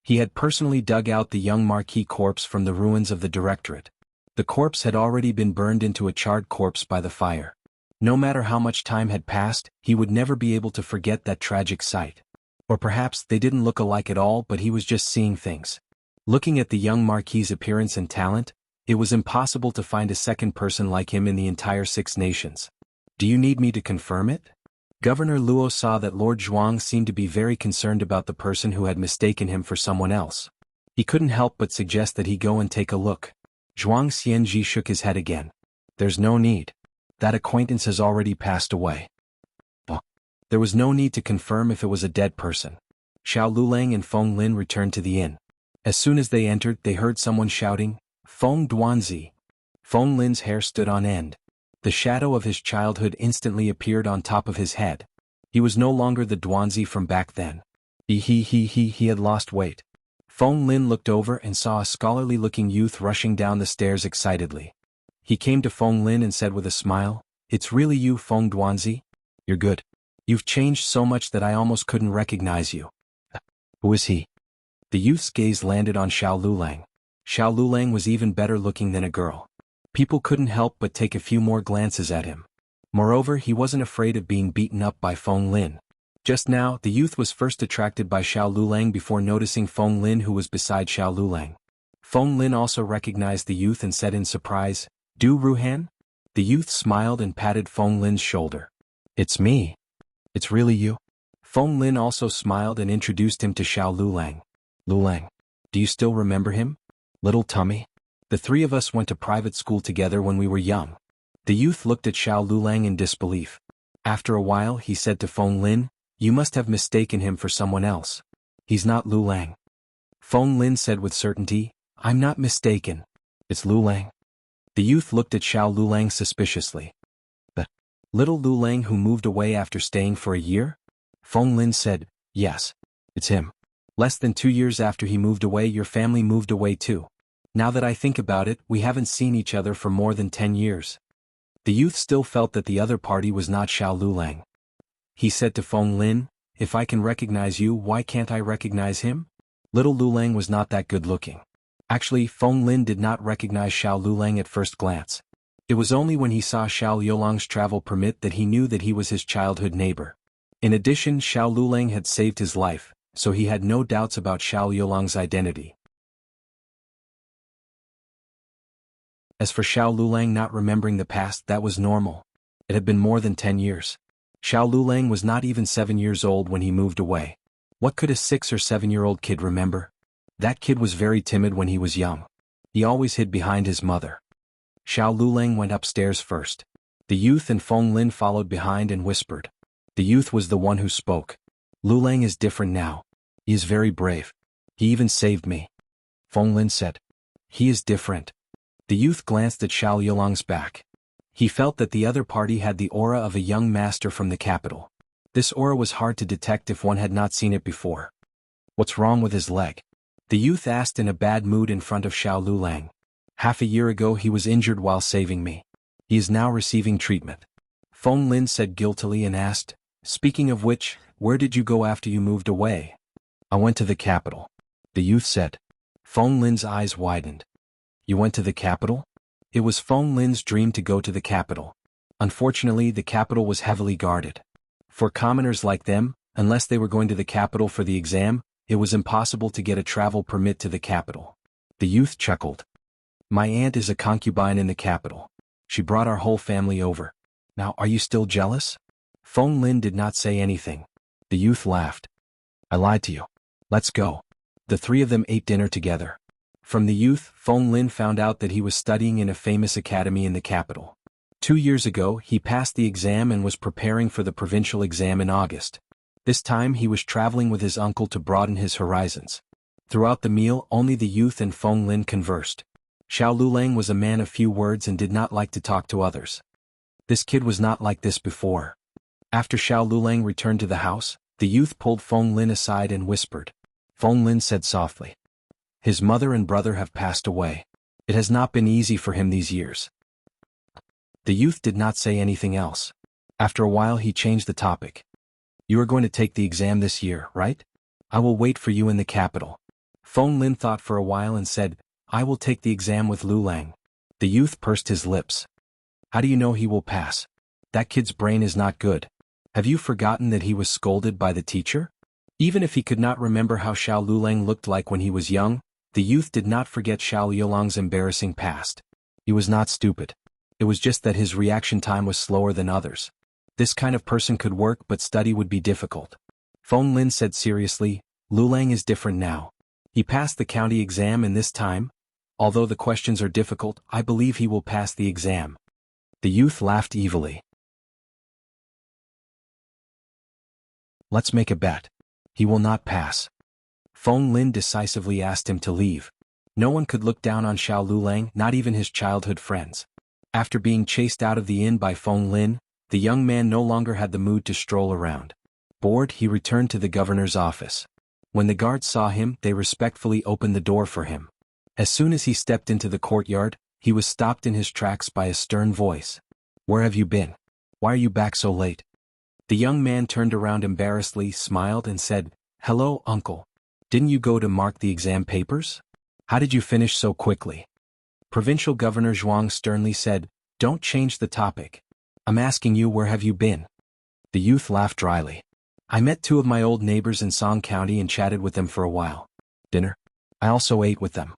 He had personally dug out the young marquis corpse from the ruins of the directorate. The corpse had already been burned into a charred corpse by the fire. No matter how much time had passed, he would never be able to forget that tragic sight. Or perhaps they didn't look alike at all, but he was just seeing things. Looking at the young marquis's appearance and talent, it was impossible to find a second person like him in the entire 6 nations. "Do you need me to confirm it?" Governor Luo saw that Lord Zhuang seemed to be very concerned about the person who had mistaken him for someone else. He couldn't help but suggest that he go and take a look. Zhuang Xianji shook his head again. "There's no need. That acquaintance has already passed away." There was no need to confirm if it was a dead person. Xiao Lulang and Feng Lin returned to the inn. As soon as they entered, they heard someone shouting, "Feng Duanzi!" Feng Lin's hair stood on end. The shadow of his childhood instantly appeared on top of his head. He was no longer the Duanzi from back then. He had lost weight. Feng Lin looked over and saw a scholarly-looking youth rushing down the stairs excitedly. He came to Feng Lin and said with a smile, "It's really you, Feng Duanzi? You're good. You've changed so much that I almost couldn't recognize you." "Who is he?" The youth's gaze landed on Xiao Lulang. Xiao Lulang was even better looking than a girl. People couldn't help but take a few more glances at him. Moreover, he wasn't afraid of being beaten up by Feng Lin. Just now, the youth was first attracted by Xiao Lulang before noticing Feng Lin, who was beside Xiao Lulang. Feng Lin also recognized the youth and said in surprise, "Du Ruhan?" The youth smiled and patted Feng Lin's shoulder. "It's me. It's really you?" Feng Lin also smiled and introduced him to Xiao Lulang. "Lulang, do you still remember him? Little Tummy? The three of us went to private school together when we were young." The youth looked at Xiao Lulang in disbelief. After a while he said to Feng Lin, "You must have mistaken him for someone else. He's not Lulang." Feng Lin said with certainty, "I'm not mistaken. It's Lulang." The youth looked at Xiao Lulang suspiciously. "The little Lulang who moved away after staying for a year?" Feng Lin said, "Yes. It's him. Less than 2 years after he moved away, your family moved away too. Now that I think about it, we haven't seen each other for more than 10 years. The youth still felt that the other party was not Xiao Lulang. He said to Feng Lin, "If I can recognize you, why can't I recognize him?" Little Lulang was not that good looking. Actually, Feng Lin did not recognize Xiao Lulang at first glance. It was only when he saw Xiao Yolang's travel permit that he knew that he was his childhood neighbor. In addition, Xiao Lulang had saved his life, so he had no doubts about Xiao Yolang's identity. As for Xiao Lulang not remembering the past, that was normal. It had been more than 10 years. Xiao Lulang was not even 7 years old when he moved away. What could a 6 or 7-year-old kid remember? That kid was very timid when he was young. He always hid behind his mother. Xiao Lulang went upstairs first. The youth and Feng Lin followed behind and whispered. The youth was the one who spoke. "Lulang is different now. He is very brave. He even saved me." Feng Lin said. "He is different." The youth glanced at Xiao Yolang's back. He felt that the other party had the aura of a young master from the capital. This aura was hard to detect if one had not seen it before. "What's wrong with his leg?" the youth asked in a bad mood in front of Xiao Lulang. "Half a year ago he was injured while saving me. He is now receiving treatment." Feng Lin said guiltily and asked, "Speaking of which, where did you go after you moved away?" "I went to the capital," the youth said. Feng Lin's eyes widened. "You went to the capital?" It was Feng Lin's dream to go to the capital. Unfortunately, the capital was heavily guarded. For commoners like them, unless they were going to the capital for the exam, it was impossible to get a travel permit to the capital. The youth chuckled. "My aunt is a concubine in the capital. She brought our whole family over. Now, are you still jealous?" Feng Lin did not say anything. The youth laughed. "I lied to you. Let's go." The three of them ate dinner together. From the youth, Feng Lin found out that he was studying in a famous academy in the capital. 2 years ago, he passed the exam and was preparing for the provincial exam in August. This time he was traveling with his uncle to broaden his horizons. Throughout the meal, only the youth and Feng Lin conversed. Xiao Lulang was a man of few words and did not like to talk to others. This kid was not like this before. After Xiao Lulang returned to the house, the youth pulled Feng Lin aside and whispered. Feng Lin said softly, "His mother and brother have passed away. It has not been easy for him these years." The youth did not say anything else. After a while he changed the topic. "You are going to take the exam this year, right? I will wait for you in the capital." Feng Lin thought for a while and said, "I will take the exam with Lulang." The youth pursed his lips. "How do you know he will pass? That kid's brain is not good. Have you forgotten that he was scolded by the teacher?" Even if he could not remember how Xiao Lulang looked like when he was young, the youth did not forget Xiao Yolang's embarrassing past. He was not stupid. It was just that his reaction time was slower than others. This kind of person could work, but study would be difficult. Feng Lin said seriously, "Lulang is different now. He passed the county exam, and this time, although the questions are difficult, I believe he will pass the exam." The youth laughed evilly. "Let's make a bet. He will not pass." Feng Lin decisively asked him to leave. No one could look down on Xiao Lulang, not even his childhood friends. After being chased out of the inn by Feng Lin, the young man no longer had the mood to stroll around. Bored, he returned to the governor's office. When the guards saw him, they respectfully opened the door for him. As soon as he stepped into the courtyard, he was stopped in his tracks by a stern voice. "Where have you been? Why are you back so late?" The young man turned around embarrassedly, smiled and said, "Hello, uncle. Didn't you go to mark the exam papers? How did you finish so quickly?" Provincial Governor Zhuang sternly said, "Don't change the topic. I'm asking you, where have you been?" The youth laughed dryly. "I met 2 of my old neighbors in Song County and chatted with them for a while. Dinner? I also ate with them."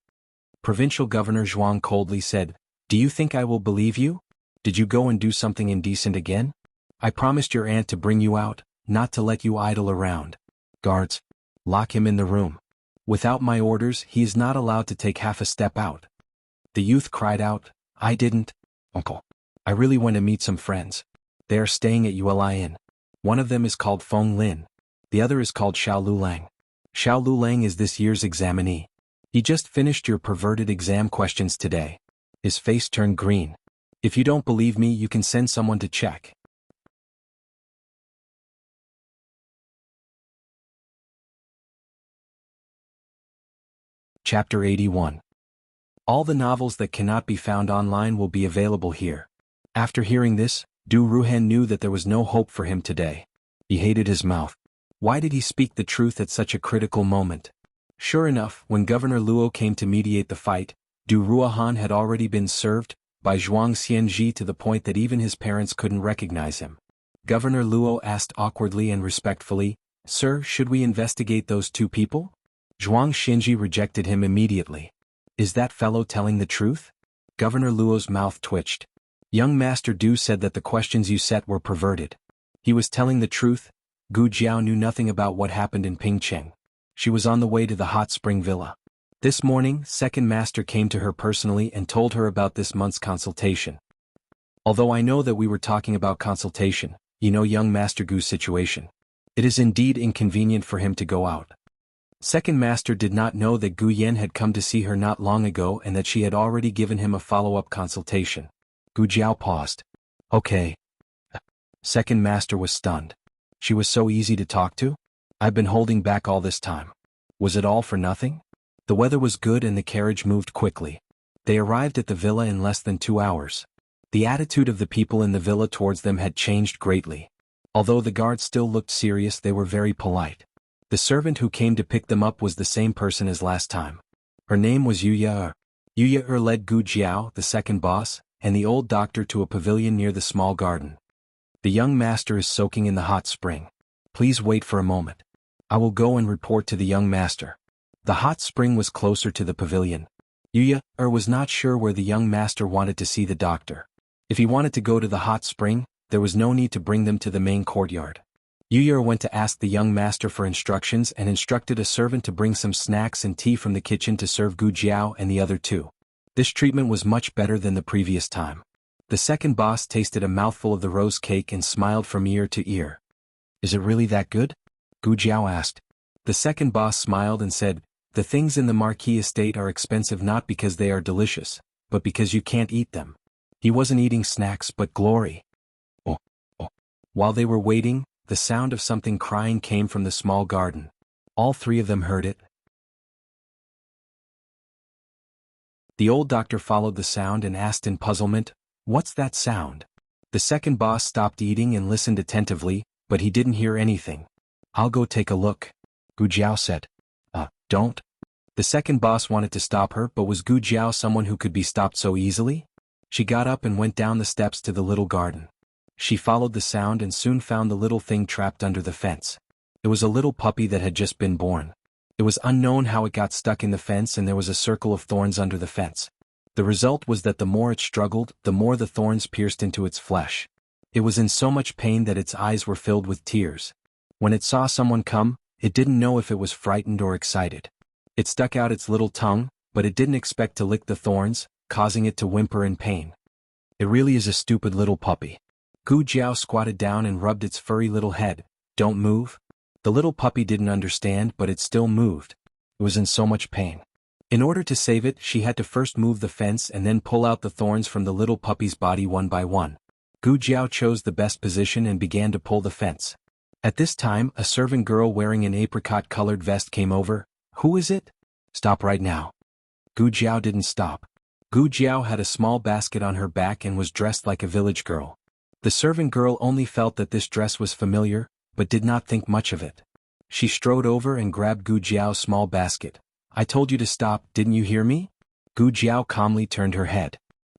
Provincial Governor Zhuang coldly said, "Do you think I will believe you? Did you go and do something indecent again? I promised your aunt to bring you out, not to let you idle around. Guards, lock him in the room. Without my orders, he is not allowed to take half a step out." The youth cried out, "I didn't, uncle. I really went to meet some friends. They are staying at Uli Inn. One of them is called Feng Lin. The other is called Xiao Lulang. Xiao Lulang is this year's examinee. He just finished your perverted exam questions today." His face turned green. "If you don't believe me, you can send someone to check." Chapter 81. All the novels that cannot be found online will be available here. After hearing this, Du Ruhan knew that there was no hope for him today. He hated his mouth. Why did he speak the truth at such a critical moment? Sure enough, when Governor Luo came to mediate the fight, Du Ruhan had already been served by Zhuang Xianji to the point that even his parents couldn't recognize him. Governor Luo asked awkwardly and respectfully, "Sir, should we investigate those 2 people?" Zhuang Xianji rejected him immediately. "Is that fellow telling the truth?" Governor Luo's mouth twitched. "Young Master Du said that the questions you set were perverted. He was telling the truth. Gu Jiao knew nothing about what happened in Pingcheng. She was on the way to the hot spring villa. This morning, Second Master came to her personally and told her about this month's consultation. Although I know that we were talking about consultation, you know young Master Gu's situation. It is indeed inconvenient for him to go out." Second Master did not know that Gu Yan had come to see her not long ago and that she had already given him a follow-up consultation. Gu Jiao paused. "Okay." Second Master was stunned. "She was so easy to talk to? I've been holding back all this time. Was it all for nothing?" The weather was good and the carriage moved quickly. They arrived at the villa in less than 2 hours. The attitude of the people in the villa towards them had changed greatly. Although the guards still looked serious, they were very polite. The servant who came to pick them up was the same person as last time. Her name was Yuya. Yuya led Gu Jiao, the second boss, and the old doctor to a pavilion near the small garden. "The young master is soaking in the hot spring. Please wait for a moment. I will go and report to the young master." The hot spring was closer to the pavilion. Yuya was not sure where the young master wanted to see the doctor. If he wanted to go to the hot spring, there was no need to bring them to the main courtyard. Yuya went to ask the young master for instructions and instructed a servant to bring some snacks and tea from the kitchen to serve Gu Jiao and the other 2. This treatment was much better than the previous time. The second boss tasted a mouthful of the rose cake and smiled from ear to ear. "Is it really that good?" Gu Jiao asked. The second boss smiled and said, "The things in the Marquis estate are expensive not because they are delicious, but because you can't eat them." He wasn't eating snacks but glory. Oh, oh. While they were waiting, the sound of something crying came from the small garden. All 3 of them heard it. The old doctor followed the sound and asked in puzzlement, "What's that sound?" The second boss stopped eating and listened attentively, but he didn't hear anything. "I'll go take a look," Gu Jiao said. Don't." The second boss wanted to stop her, but was Gu Jiao someone who could be stopped so easily? She got up and went down the steps to the little garden. She followed the sound and soon found the little thing trapped under the fence. It was a little puppy that had just been born. It was unknown how it got stuck in the fence and there was a circle of thorns under the fence. The result was that the more it struggled, the more the thorns pierced into its flesh. It was in so much pain that its eyes were filled with tears. When it saw someone come, it didn't know if it was frightened or excited. It stuck out its little tongue, but it didn't expect to lick the thorns, causing it to whimper in pain. It really is a stupid little puppy. Gu Jiao squatted down and rubbed its furry little head. "Don't move." The little puppy didn't understand, but it still moved. It was in so much pain. In order to save it, she had to first move the fence and then pull out the thorns from the little puppy's body one by one. Gu Jiao chose the best position and began to pull the fence. At this time, a servant girl wearing an apricot-colored vest came over. "Who is it?" "Stop right now." Gu Jiao didn't stop. Gu Jiao had a small basket on her back and was dressed like a village girl. The servant girl only felt that this dress was familiar, but did not think much of it. She strode over and grabbed Gu Jiao's small basket. "I told you to stop, didn't you hear me?" Gu Jiao calmly turned her head.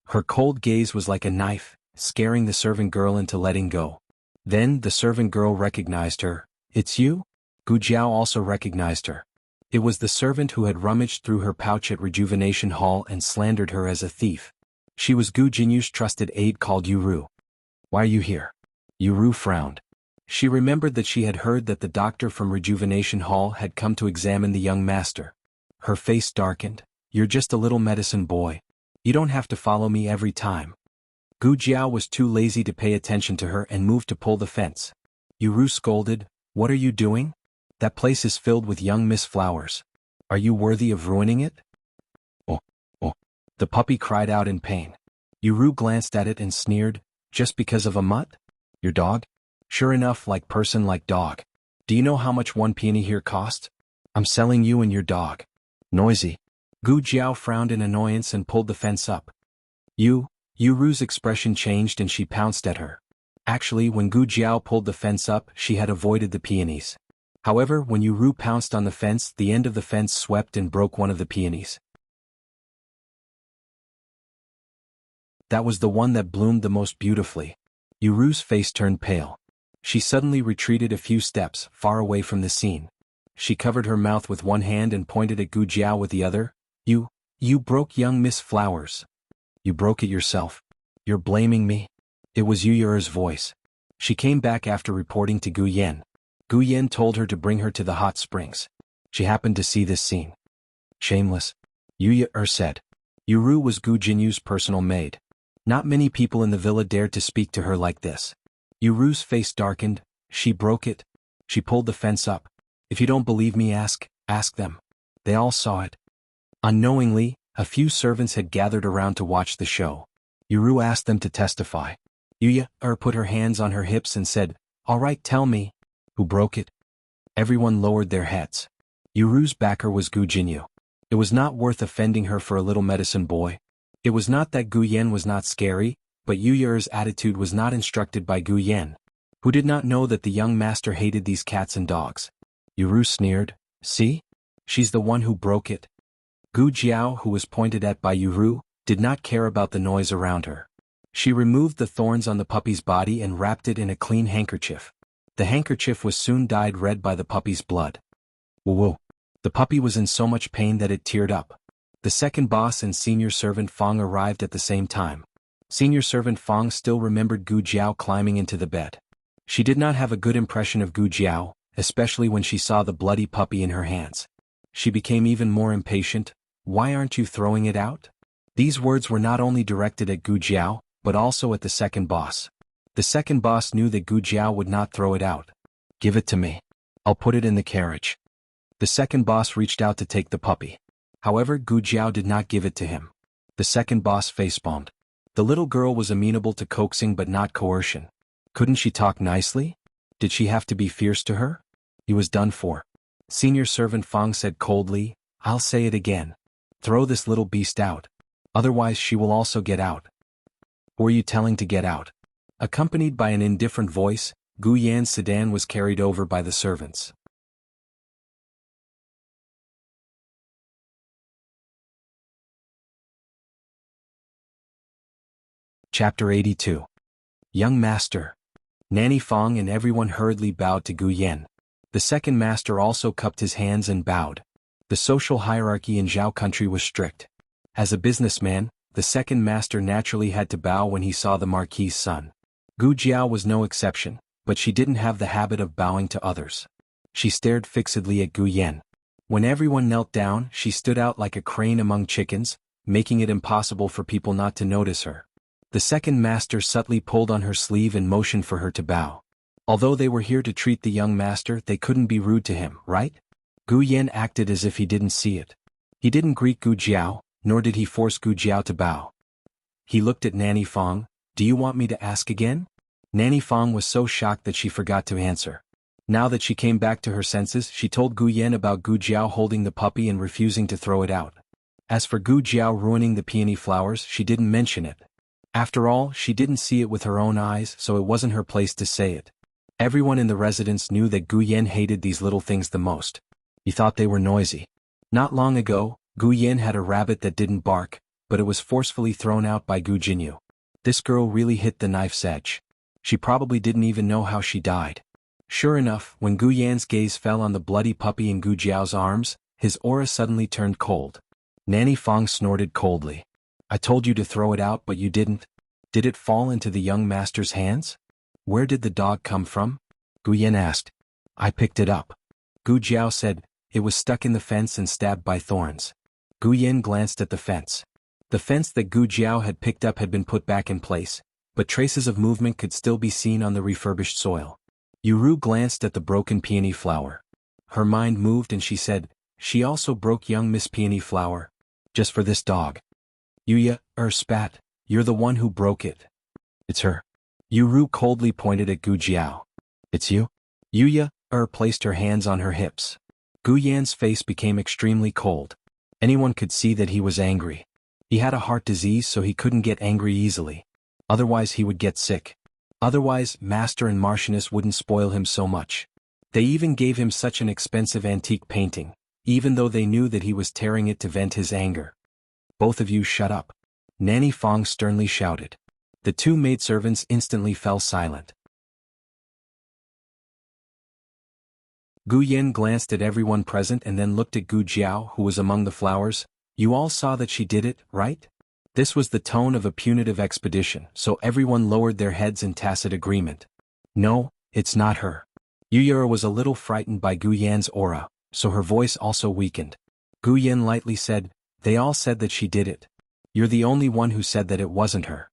Her cold gaze was like a knife, scaring the servant girl into letting go. Then the servant girl recognized her. "It's you?" Gu Jiao also recognized her. It was the servant who had rummaged through her pouch at Rejuvenation Hall and slandered her as a thief. She was Gu Jinyu's trusted aide called Yuru. "Why are you here?" Yuru frowned. She remembered that she had heard that the doctor from Rejuvenation Hall had come to examine the young master. Her face darkened. "You're just a little medicine boy. You don't have to follow me every time." Gu Jiao was too lazy to pay attention to her and moved to pull the fence. Yuru scolded, "What are you doing? That place is filled with young Miss Flowers. Are you worthy of ruining it?" "Oh, oh." The puppy cried out in pain. Yuru glanced at it and sneered, "Just because of a mutt? Your dog? Sure enough, like person like dog. Do you know how much one peony here cost? I'm selling you and your dog." "Noisy." Gu Jiao frowned in annoyance and pulled the fence up. Yuru's expression changed and she pounced at her. Actually, when Gu Jiao pulled the fence up, she had avoided the peonies. However, when Yuru pounced on the fence, the end of the fence swept and broke one of the peonies. That was the one that bloomed the most beautifully. Yuru's face turned pale. She suddenly retreated a few steps, far away from the scene. She covered her mouth with one hand and pointed at Gu Jiao with the other. You broke young Miss Flowers. You broke it yourself. You're blaming me?" It was Yuru's voice. She came back after reporting to Gu Yen. Gu Yen told her to bring her to the hot springs. She happened to see this scene. "Shameless," Yu said. Yuru was Gu Jinyu's personal maid. Not many people in the villa dared to speak to her like this. Yuru's face darkened. "She broke it." She pulled the fence up. "If you don't believe me, ask them." They all saw it. Unknowingly, a few servants had gathered around to watch the show. Yuru asked them to testify. Yu put her hands on her hips and said, "All right, tell me. Who broke it?" Everyone lowered their heads. Yuru's backer was Gu Jinyu. It was not worth offending her for a little medicine boy. It was not that Gu Yen was not scary, but Yu's attitude was not instructed by Gu Yen, who did not know that the young master hated these cats and dogs. Yuru sneered, "See? She's the one who broke it." Gu Jiao, who was pointed at by Yuru, did not care about the noise around her. She removed the thorns on the puppy's body and wrapped it in a clean handkerchief. The handkerchief was soon dyed red by the puppy's blood. Whoa! The puppy was in so much pain that it teared up. The second boss and senior servant Fong arrived at the same time. Senior servant Fong still remembered Gu Jiao climbing into the bed. She did not have a good impression of Gu Jiao, especially when she saw the bloody puppy in her hands. She became even more impatient. "Why aren't you throwing it out?" These words were not only directed at Gu Jiao, but also at the second boss. The second boss knew that Gu Jiao would not throw it out. "Give it to me. I'll put it in the carriage." The second boss reached out to take the puppy. However, Gu Jiao did not give it to him. The second boss facepalmed. The little girl was amenable to coaxing but not coercion. Couldn't she talk nicely? Did she have to be fierce to her? He was done for. Senior servant Fong said coldly, "I'll say it again. Throw this little beast out. Otherwise she will also get out." "Who are you telling to get out?" Accompanied by an indifferent voice, Gu Yan's sedan was carried over by the servants. Chapter 82. Young Master. Nanny Fong and everyone hurriedly bowed to Gu Yan. The second master also cupped his hands and bowed. The social hierarchy in Zhao country was strict. As a businessman, the second master naturally had to bow when he saw the marquis's son. Gu Jiao was no exception, but she didn't have the habit of bowing to others. She stared fixedly at Gu Yan. When everyone knelt down, she stood out like a crane among chickens, making it impossible for people not to notice her. The second master subtly pulled on her sleeve and motioned for her to bow. Although they were here to treat the young master, they couldn't be rude to him, right? Gu Yan acted as if he didn't see it. He didn't greet Gu Jiao, nor did he force Gu Jiao to bow. He looked at Nanny Fong. Do you want me to ask again? Nanny Fong was so shocked that she forgot to answer. Now that she came back to her senses, she told Gu Yan about Gu Jiao holding the puppy and refusing to throw it out. As for Gu Jiao ruining the peony flowers, she didn't mention it. After all, she didn't see it with her own eyes, so it wasn't her place to say it. Everyone in the residence knew that Gu Yan hated these little things the most. He thought they were noisy. Not long ago, Gu Yan had a rabbit that didn't bark, but it was forcefully thrown out by Gu Jinyu. This girl really hit the knife's edge. She probably didn't even know how she died. Sure enough, when Gu Yan's gaze fell on the bloody puppy in Gu Jiao's arms, his aura suddenly turned cold. Nanny Fong snorted coldly. I told you to throw it out, but you didn't. Did it fall into the young master's hands? Where did the dog come from? Gu Yan asked. I picked it up. Gu Jiao said, it was stuck in the fence and stabbed by thorns. Gu Yan glanced at the fence. The fence that Gu Jiao had picked up had been put back in place, but traces of movement could still be seen on the refurbished soil. Yuru glanced at the broken peony flower. Her mind moved and she said, she also broke young Miss Peony Flower. Just for this dog. Yuya, spat, you're the one who broke it. It's her. Yuru coldly pointed at Gu Jiao. It's you? Yuya, placed her hands on her hips. Gu Yan's face became extremely cold. Anyone could see that he was angry. He had a heart disease, so he couldn't get angry easily. Otherwise he would get sick. Otherwise, Master and Marchioness wouldn't spoil him so much. They even gave him such an expensive antique painting, even though they knew that he was tearing it to vent his anger. Both of you shut up. Nanny Fong sternly shouted. The two maidservants instantly fell silent. Gu Yan glanced at everyone present and then looked at Gu Jiao, who was among the flowers. You all saw that she did it, right? This was the tone of a punitive expedition, so everyone lowered their heads in tacit agreement. No, it's not her. Yuya was a little frightened by Gu Yan's aura, so her voice also weakened. Gu Yan lightly said, they all said that she did it. You're the only one who said that it wasn't her.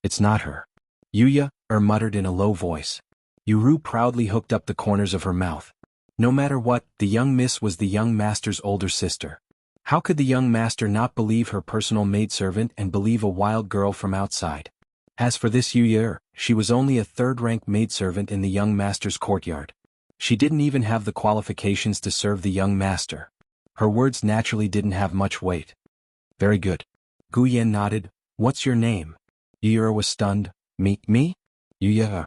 It's not her. Yuya, muttered in a low voice. Yuru proudly hooked up the corners of her mouth. No matter what, the young miss was the young master's older sister. How could the young master not believe her personal maidservant and believe a wild girl from outside? As for this Yuya, she was only a third-rank maidservant in the young master's courtyard. She didn't even have the qualifications to serve the young master. Her words naturally didn't have much weight. Very good. Gu Yan nodded. What's your name? Yuya was stunned. Me? Yuya.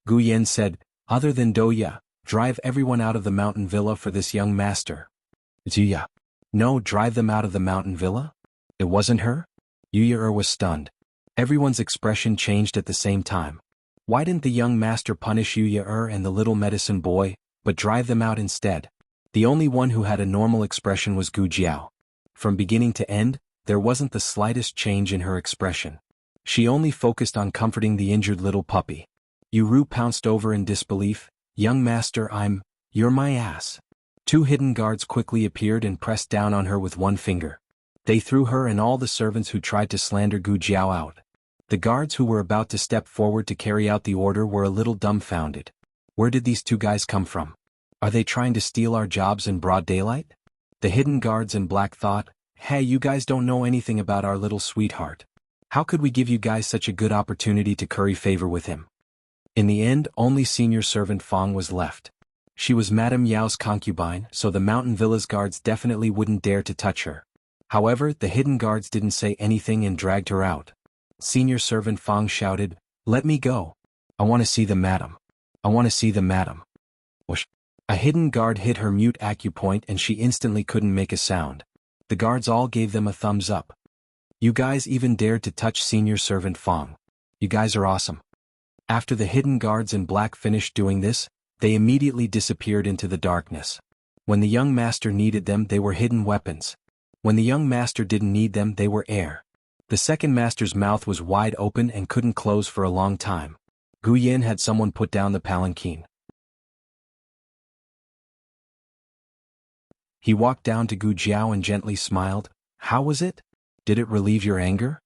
Gu Yan said, other than Doya, drive everyone out of the mountain villa for this young master. It's Yuya. No, drive them out of the mountain villa? It wasn't her? Yuya was stunned. Everyone's expression changed at the same time. Why didn't the young master punish Yuya and the little medicine boy, but drive them out instead? The only one who had a normal expression was Gu Jiao. From beginning to end, there wasn't the slightest change in her expression. She only focused on comforting the injured little puppy. Yuru pounced over in disbelief. Young master, you're my ass. Two hidden guards quickly appeared and pressed down on her with one finger. They threw her and all the servants who tried to slander Gu Jiao out. The guards who were about to step forward to carry out the order were a little dumbfounded. Where did these two guys come from? Are they trying to steal our jobs in broad daylight? The hidden guards in black thought, hey, you guys don't know anything about our little sweetheart. How could we give you guys such a good opportunity to curry favor with him? In the end, only senior servant Fong was left. She was Madame Yao's concubine, so the mountain villa's guards definitely wouldn't dare to touch her. However, the hidden guards didn't say anything and dragged her out. Senior servant Fong shouted, let me go. I want to see the madam. I want to see the madam. Whoosh. A hidden guard hit her mute acupoint and she instantly couldn't make a sound. The guards all gave them a thumbs up. You guys even dared to touch senior servant Fong. You guys are awesome. After the hidden guards in black finished doing this, they immediately disappeared into the darkness. When the young master needed them, they were hidden weapons. When the young master didn't need them, they were air. The second master's mouth was wide open and couldn't close for a long time. Gu Yan had someone put down the palanquin. He walked down to Gu Jiao and gently smiled. How was it? Did it relieve your anger?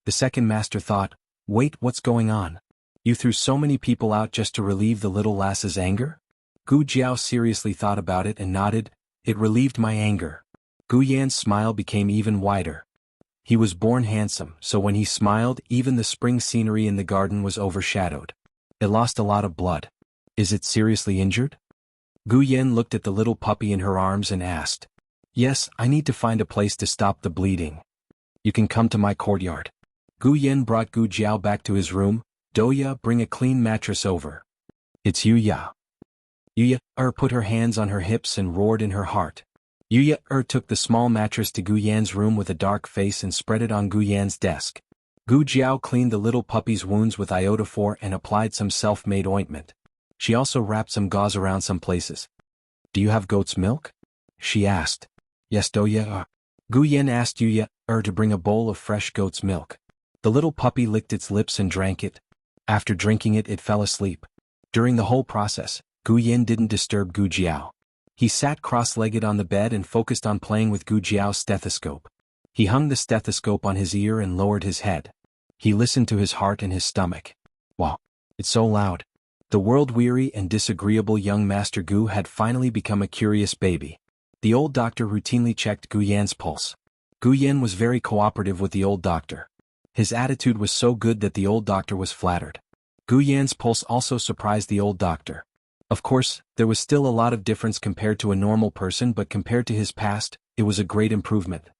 The second master thought, wait, what's going on? You threw so many people out just to relieve the little lass's anger? Gu Jiao seriously thought about it and nodded. It relieved my anger. Gu Yan's smile became even wider. He was born handsome, so when he smiled, even the spring scenery in the garden was overshadowed. It lost a lot of blood. Is it seriously injured? Gu Yan looked at the little puppy in her arms and asked. Yes, I need to find a place to stop the bleeding. You can come to my courtyard. Gu Yan brought Gu Jiao back to his room. Doya, bring a clean mattress over. It's Yuya. Yuya put her hands on her hips and roared in her heart. Yuya took the small mattress to Gu Yan's room with a dark face and spread it on Gu Yan's desk. Gu Jiao cleaned the little puppy's wounds with iodophor and applied some self-made ointment. She also wrapped some gauze around some places. Do you have goat's milk? She asked. Yes, Doya. Gu Yan asked Yuya to bring a bowl of fresh goat's milk. The little puppy licked its lips and drank it. After drinking it, it fell asleep. During the whole process, Gu Yan didn't disturb Gu Jiao. He sat cross-legged on the bed and focused on playing with Gu Jiao's stethoscope. He hung the stethoscope on his ear and lowered his head. He listened to his heart and his stomach. Wow, it's so loud. The world-weary and disagreeable young Master Gu had finally become a curious baby. The old doctor routinely checked Gu Yan's pulse. Gu Yan was very cooperative with the old doctor. His attitude was so good that the old doctor was flattered. Gu Yan's pulse also surprised the old doctor. Of course, there was still a lot of difference compared to a normal person, but compared to his past, it was a great improvement.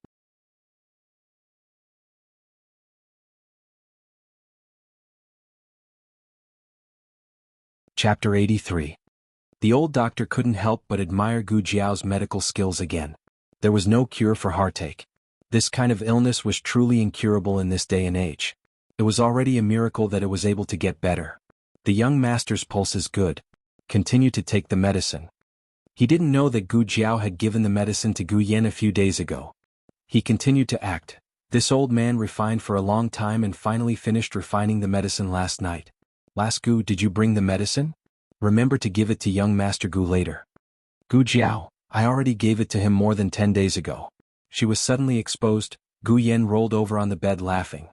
Chapter 83. The old doctor couldn't help but admire Gu Jiao's medical skills again. There was no cure for heartache. This kind of illness was truly incurable in this day and age. It was already a miracle that it was able to get better. The young master's pulse is good. Continue to take the medicine. He didn't know that Gu Jiao had given the medicine to Gu Yan a few days ago. He continued to act. This old man refined for a long time and finally finished refining the medicine last night. Last Gu, did you bring the medicine? Remember to give it to young Master Gu later. Gu Jiao, I already gave it to him more than 10 days ago. She was suddenly exposed. Gu Yan rolled over on the bed laughing.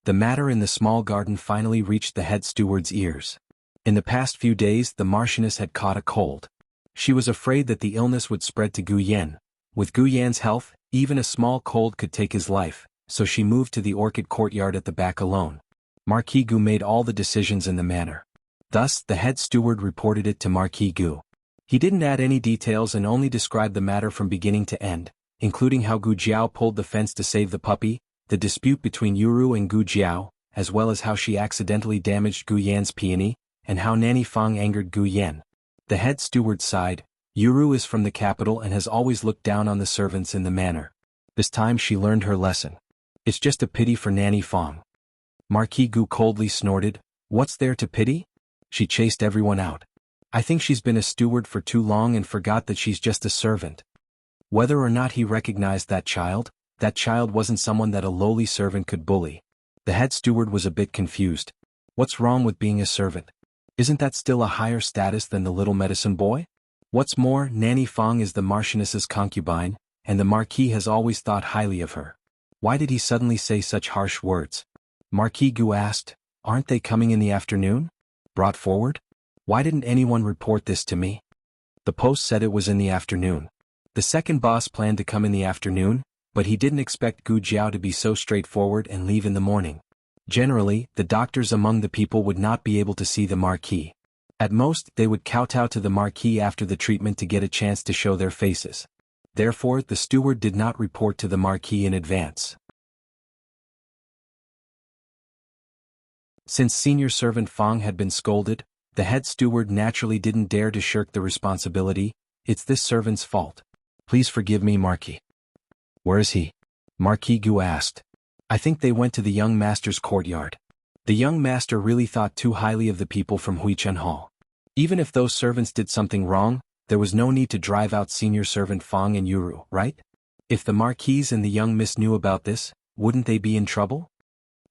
The matter in the small garden finally reached the head steward's ears. In the past few days, the Marchioness had caught a cold. She was afraid that the illness would spread to Gu Yan. With Gu Yan's health, even a small cold could take his life, so she moved to the orchid courtyard at the back alone. Marquis Gu made all the decisions in the manor. Thus, the head steward reported it to Marquis Gu. He didn't add any details and only described the matter from beginning to end, including how Gu Jiao pulled the fence to save the puppy, the dispute between Yuru and Gu Jiao, as well as how she accidentally damaged Gu Yan's peony, and how Nanny Fang angered Gu Yan. The head steward sighed. Yuru is from the capital and has always looked down on the servants in the manor. This time she learned her lesson. It's just a pity for Nanny Fang. Marquis Gu coldly snorted. What's there to pity? She chased everyone out. I think she's been a steward for too long and forgot that she's just a servant. Whether or not he recognized that child wasn't someone that a lowly servant could bully. The head steward was a bit confused. What's wrong with being a servant? Isn't that still a higher status than the little medicine boy? What's more, Nanny Fang is the Marchioness's concubine, and the Marquis has always thought highly of her. Why did he suddenly say such harsh words? Marquis Gu asked, aren't they coming in the afternoon? Brought forward? Why didn't anyone report this to me? The post said it was in the afternoon. The second boss planned to come in the afternoon, but he didn't expect Gu Jiao to be so straightforward and leave in the morning. Generally, the doctors among the people would not be able to see the Marquis. At most, they would kowtow to the Marquis after the treatment to get a chance to show their faces. Therefore, the steward did not report to the Marquis in advance. Since senior servant Fang had been scolded, the head steward naturally didn't dare to shirk the responsibility. It's this servant's fault. Please forgive me, Marquis. Where is he? Marquis Gu asked. I think they went to the young master's courtyard. The young master really thought too highly of the people from Huichen Hall. Even if those servants did something wrong, there was no need to drive out senior servant Fang and Yuru, right? If the Marquise and the young miss knew about this, wouldn't they be in trouble?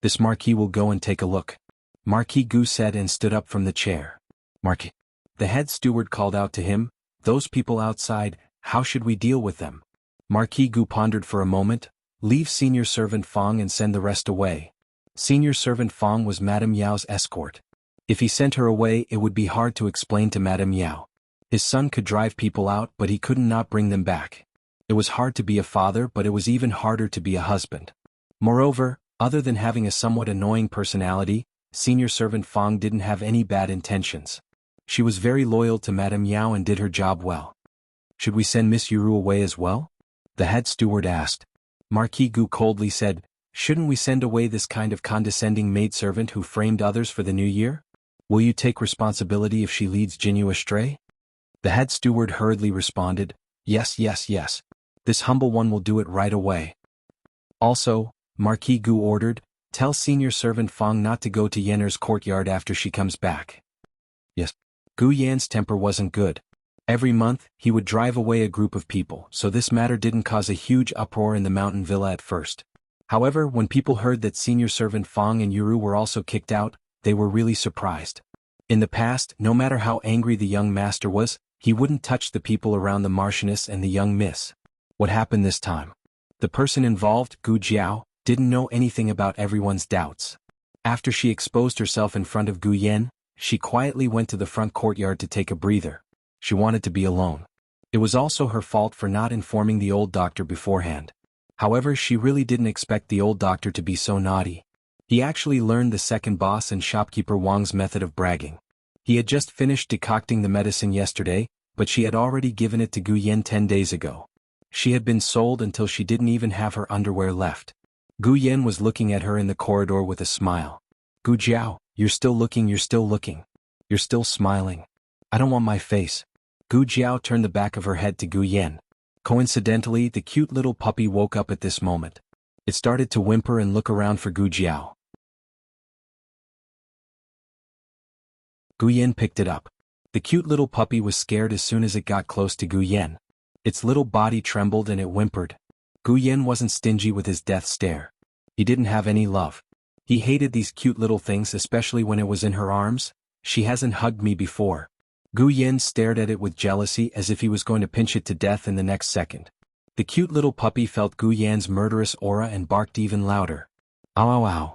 This Marquis will go and take a look. Marquis Gu said and stood up from the chair. Marquis. The head steward called out to him, those people outside, how should we deal with them? Marquis Gu pondered for a moment. Leave senior servant Fang and send the rest away. Senior servant Fang was Madame Yao's escort. If he sent her away, it would be hard to explain to Madame Yao. His son could drive people out, but he couldn't not bring them back. It was hard to be a father, but it was even harder to be a husband. Moreover, other than having a somewhat annoying personality, senior servant Fang didn't have any bad intentions. She was very loyal to Madame Yao and did her job well. Should we send Miss Yuru away as well? The head steward asked. Marquis Gu coldly said, shouldn't we send away this kind of condescending maidservant who framed others for the new year? Will you take responsibility if she leads Jinyu astray? The head steward hurriedly responded, yes, yes, yes. This humble one will do it right away. Also, Marquis Gu ordered, tell senior servant Fang not to go to Yenner's courtyard after she comes back. Yes. Gu Yan's temper wasn't good. Every month, he would drive away a group of people, so this matter didn't cause a huge uproar in the mountain villa at first. However, when people heard that senior servant Fang and Yuru were also kicked out, they were really surprised. In the past, no matter how angry the young master was, he wouldn't touch the people around the Marchioness and the young miss. What happened this time? The person involved, Gu Jiao, didn't know anything about everyone's doubts. After she exposed herself in front of Gu Yan, she quietly went to the front courtyard to take a breather. She wanted to be alone. It was also her fault for not informing the old doctor beforehand. However, she really didn't expect the old doctor to be so naughty. He actually learned the second boss and shopkeeper Wang's method of bragging. He had just finished decocting the medicine yesterday, but she had already given it to Gu Yan 10 days ago. She had been sold until she didn't even have her underwear left. Gu Yan was looking at her in the corridor with a smile. Gu Jiao, you're still looking. You're still smiling. I don't want my face. Gu Jiao turned the back of her head to Gu Yan. Coincidentally, the cute little puppy woke up at this moment. It started to whimper and look around for Gu Jiao. Gu Yan picked it up. The cute little puppy was scared as soon as it got close to Gu Yan. Its little body trembled and it whimpered. Gu Yan wasn't stingy with his death stare. He didn't have any love. He hated these cute little things, especially when it was in her arms. She hasn't hugged me before. Gu Yan stared at it with jealousy as if he was going to pinch it to death in the next second. The cute little puppy felt Gu Yan's murderous aura and barked even louder. Ow ow ow.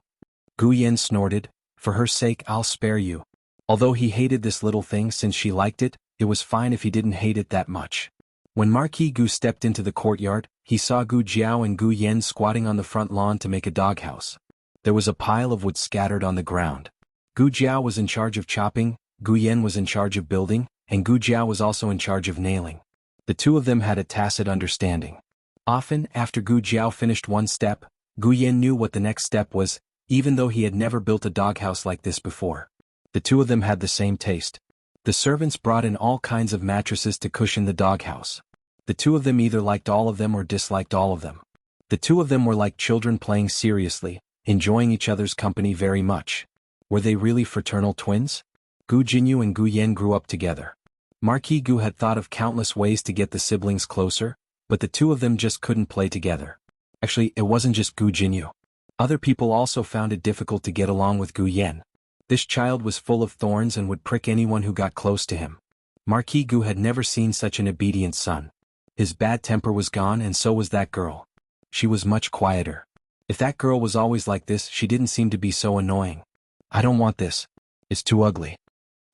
Gu Yan snorted, for her sake I'll spare you. Although he hated this little thing since she liked it, it was fine if he didn't hate it that much. When Marquis Gu stepped into the courtyard, he saw Gu Jiao and Gu Yan squatting on the front lawn to make a doghouse. There was a pile of wood scattered on the ground. Gu Jiao was in charge of chopping, Gu Yan was in charge of building, and Gu Jiao was also in charge of nailing. The two of them had a tacit understanding. Often, after Gu Jiao finished one step, Gu Yan knew what the next step was, even though he had never built a doghouse like this before. The two of them had the same taste. The servants brought in all kinds of mattresses to cushion the doghouse. The two of them either liked all of them or disliked all of them. The two of them were like children playing seriously, enjoying each other's company very much. Were they really fraternal twins? Gu Jinyu and Gu Yan grew up together. Marquis Gu had thought of countless ways to get the siblings closer, but the two of them just couldn't play together. Actually, it wasn't just Gu Jinyu. Other people also found it difficult to get along with Gu Yan. This child was full of thorns and would prick anyone who got close to him. Marquis Gu had never seen such an obedient son. His bad temper was gone and so was that girl. She was much quieter. If that girl was always like this, she didn't seem to be so annoying. I don't want this. It's too ugly.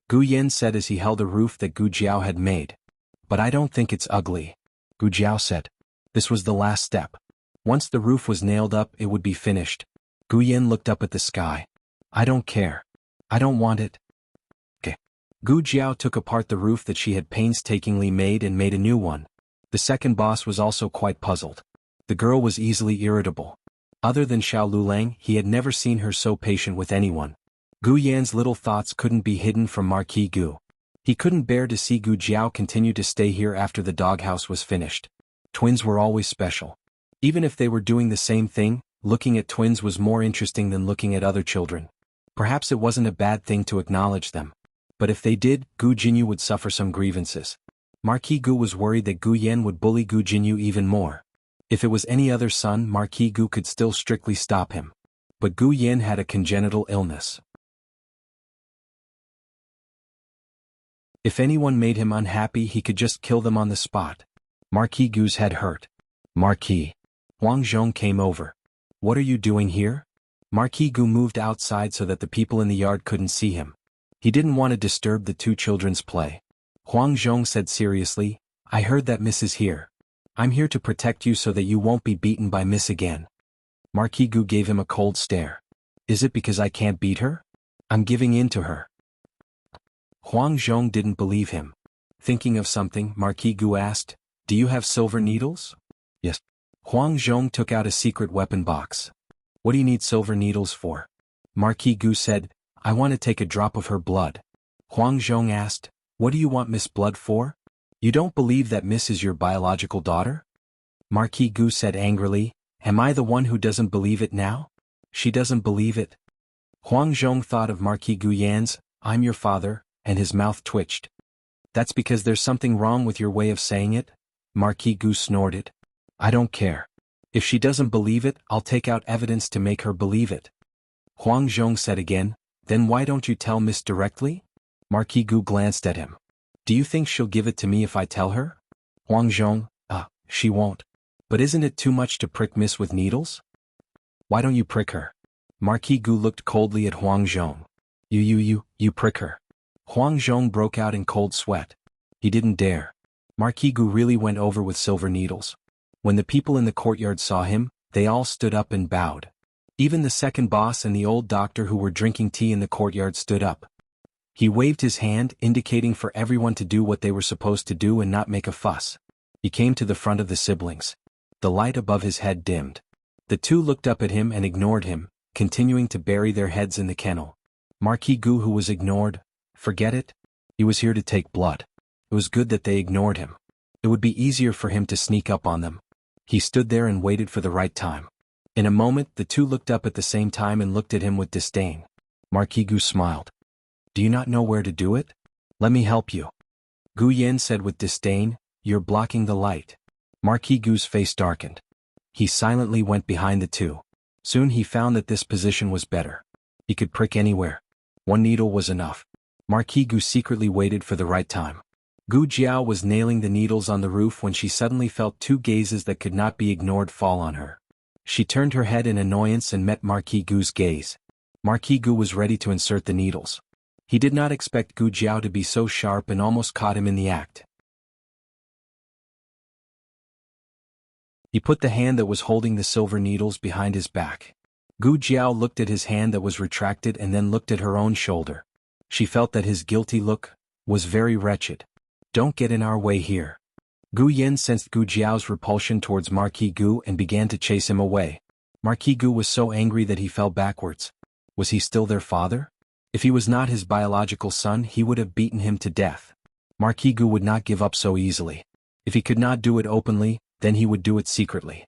Gu Yan said as he held a roof that Gu Jiao had made. But I don't think it's ugly. Gu Jiao said. This was the last step. Once the roof was nailed up, it would be finished. Gu Yan looked up at the sky. I don't care. I don't want it. Okay. Gu Jiao took apart the roof that she had painstakingly made and made a new one. The second boss was also quite puzzled. The girl was easily irritable. Other than Xiao Lulang, he had never seen her so patient with anyone. Gu Yan's little thoughts couldn't be hidden from Marquis Gu. He couldn't bear to see Gu Jiao continue to stay here after the doghouse was finished. Twins were always special. Even if they were doing the same thing, looking at twins was more interesting than looking at other children. Perhaps it wasn't a bad thing to acknowledge them. But if they did, Gu Jinyu would suffer some grievances. Marquis Gu was worried that Gu Yan would bully Gu Jinyu even more. If it was any other son, Marquis Gu could still strictly stop him. But Gu Yan had a congenital illness. If anyone made him unhappy, he could just kill them on the spot. Marquis Gu's head hurt. Marquis. Huang Zhong came over. What are you doing here? Marquis Gu moved outside so that the people in the yard couldn't see him. He didn't want to disturb the two children's play. Huang Zhong said seriously, I heard that Miss is here. I'm here to protect you so that you won't be beaten by Miss again. Marquis Gu gave him a cold stare. Is it because I can't beat her? I'm giving in to her. Huang Zhong didn't believe him. Thinking of something, Marquis Gu asked, Do you have silver needles? Yes. Huang Zhong took out a secret weapon box. What do you need silver needles for? Marquis Gu said, I want to take a drop of her blood. Huang Zhong asked, What do you want Miss Blood for? You don't believe that Miss is your biological daughter? Marquis Gu said angrily, Am I the one who doesn't believe it now? She doesn't believe it. Huang Zhong thought of Marquis Gu Yan's, I'm your father, and his mouth twitched. That's because there's something wrong with your way of saying it? Marquis Gu snorted. I don't care. If she doesn't believe it, I'll take out evidence to make her believe it. Huang Zhong said again, Then why don't you tell Miss directly? Marquis Gu glanced at him. Do you think she'll give it to me if I tell her? Huang Zhong, she won't. But isn't it too much to prick Miss with needles? Why don't you prick her? Marquis Gu looked coldly at Huang Zhong. You prick her. Huang Zhong broke out in cold sweat. He didn't dare. Marquis Gu really went over with silver needles. When the people in the courtyard saw him, they all stood up and bowed. Even the second boss and the old doctor who were drinking tea in the courtyard stood up. He waved his hand, indicating for everyone to do what they were supposed to do and not make a fuss. He came to the front of the siblings. The light above his head dimmed. The two looked up at him and ignored him, continuing to bury their heads in the kennel. Marquis Gu, who was ignored, forget it? He was here to take blood. It was good that they ignored him. It would be easier for him to sneak up on them. He stood there and waited for the right time. In a moment, the two looked up at the same time and looked at him with disdain. Marquis Gu smiled. Do you not know where to do it? Let me help you. Gu Yan said with disdain, You're blocking the light. Marquis Gu's face darkened. He silently went behind the two. Soon he found that this position was better. He could prick anywhere. One needle was enough. Marquis Gu secretly waited for the right time. Gu Jiao was nailing the needles on the roof when she suddenly felt two gazes that could not be ignored fall on her. She turned her head in annoyance and met Marquis Gu's gaze. Marquis Gu was ready to insert the needles. He did not expect Gu Jiao to be so sharp and almost caught him in the act. He put the hand that was holding the silver needles behind his back. Gu Jiao looked at his hand that was retracted and then looked at her own shoulder. She felt that his guilty look was very wretched. Don't get in our way here. Gu Yan sensed Gu Jiao's repulsion towards Marquis Gu and began to chase him away. Marquis Gu was so angry that he fell backwards. Was he still their father? If he was not his biological son, he would have beaten him to death. Marquis Gu would not give up so easily. If he could not do it openly, then he would do it secretly.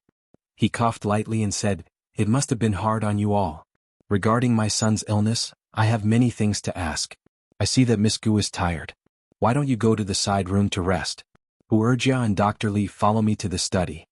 He coughed lightly and said, It must have been hard on you all. Regarding my son's illness, I have many things to ask. I see that Miss Gu is tired. Why don't you go to the side room to rest? Hu Erjiao and Dr. Li follow me to the study.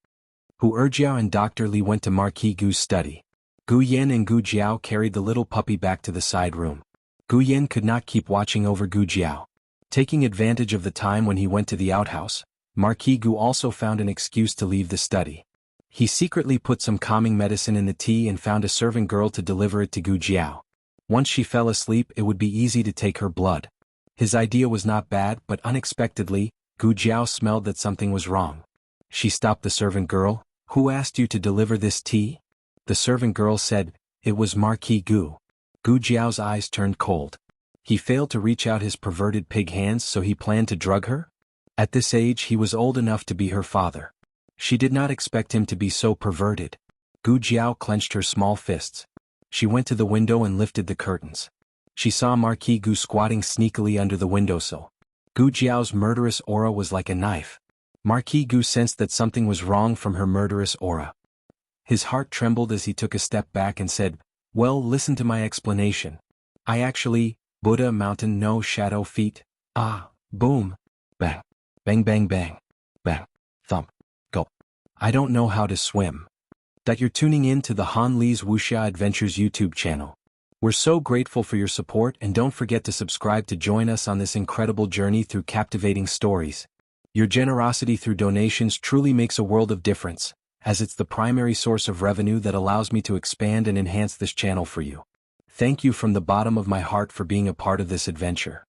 Hu Erjiao and Dr. Li went to Marquis Gu's study. Gu Yan and Gu Jiao carried the little puppy back to the side room. Gu Yan could not keep watching over Gu Jiao. Taking advantage of the time when he went to the outhouse, Marquis Gu also found an excuse to leave the study. He secretly put some calming medicine in the tea and found a servant girl to deliver it to Gu Jiao. Once she fell asleep, it would be easy to take her blood. His idea was not bad, but unexpectedly, Gu Jiao smelled that something was wrong. She stopped the servant girl. Who asked you to deliver this tea? The servant girl said, It was Marquis Gu. Gu Jiao's eyes turned cold. He failed to reach out his perverted pig hands, so he planned to drug her? At this age he was old enough to be her father. She did not expect him to be so perverted. Gu Jiao clenched her small fists. She went to the window and lifted the curtains. She saw Marquis Gu squatting sneakily under the windowsill. Gu Jiao's murderous aura was like a knife. Marquis Gu sensed that something was wrong from her murderous aura. His heart trembled as he took a step back and said, Well, listen to my explanation. I actually, Buddha mountain no shadow feet, boom, bang, bang bang bang, bang, thump, go. I don't know how to swim. That you're tuning in to the Han Li's Wuxia Adventures YouTube channel. We're so grateful for your support, and don't forget to subscribe to join us on this incredible journey through captivating stories. Your generosity through donations truly makes a world of difference, as it's the primary source of revenue that allows me to expand and enhance this channel for you. Thank you from the bottom of my heart for being a part of this adventure.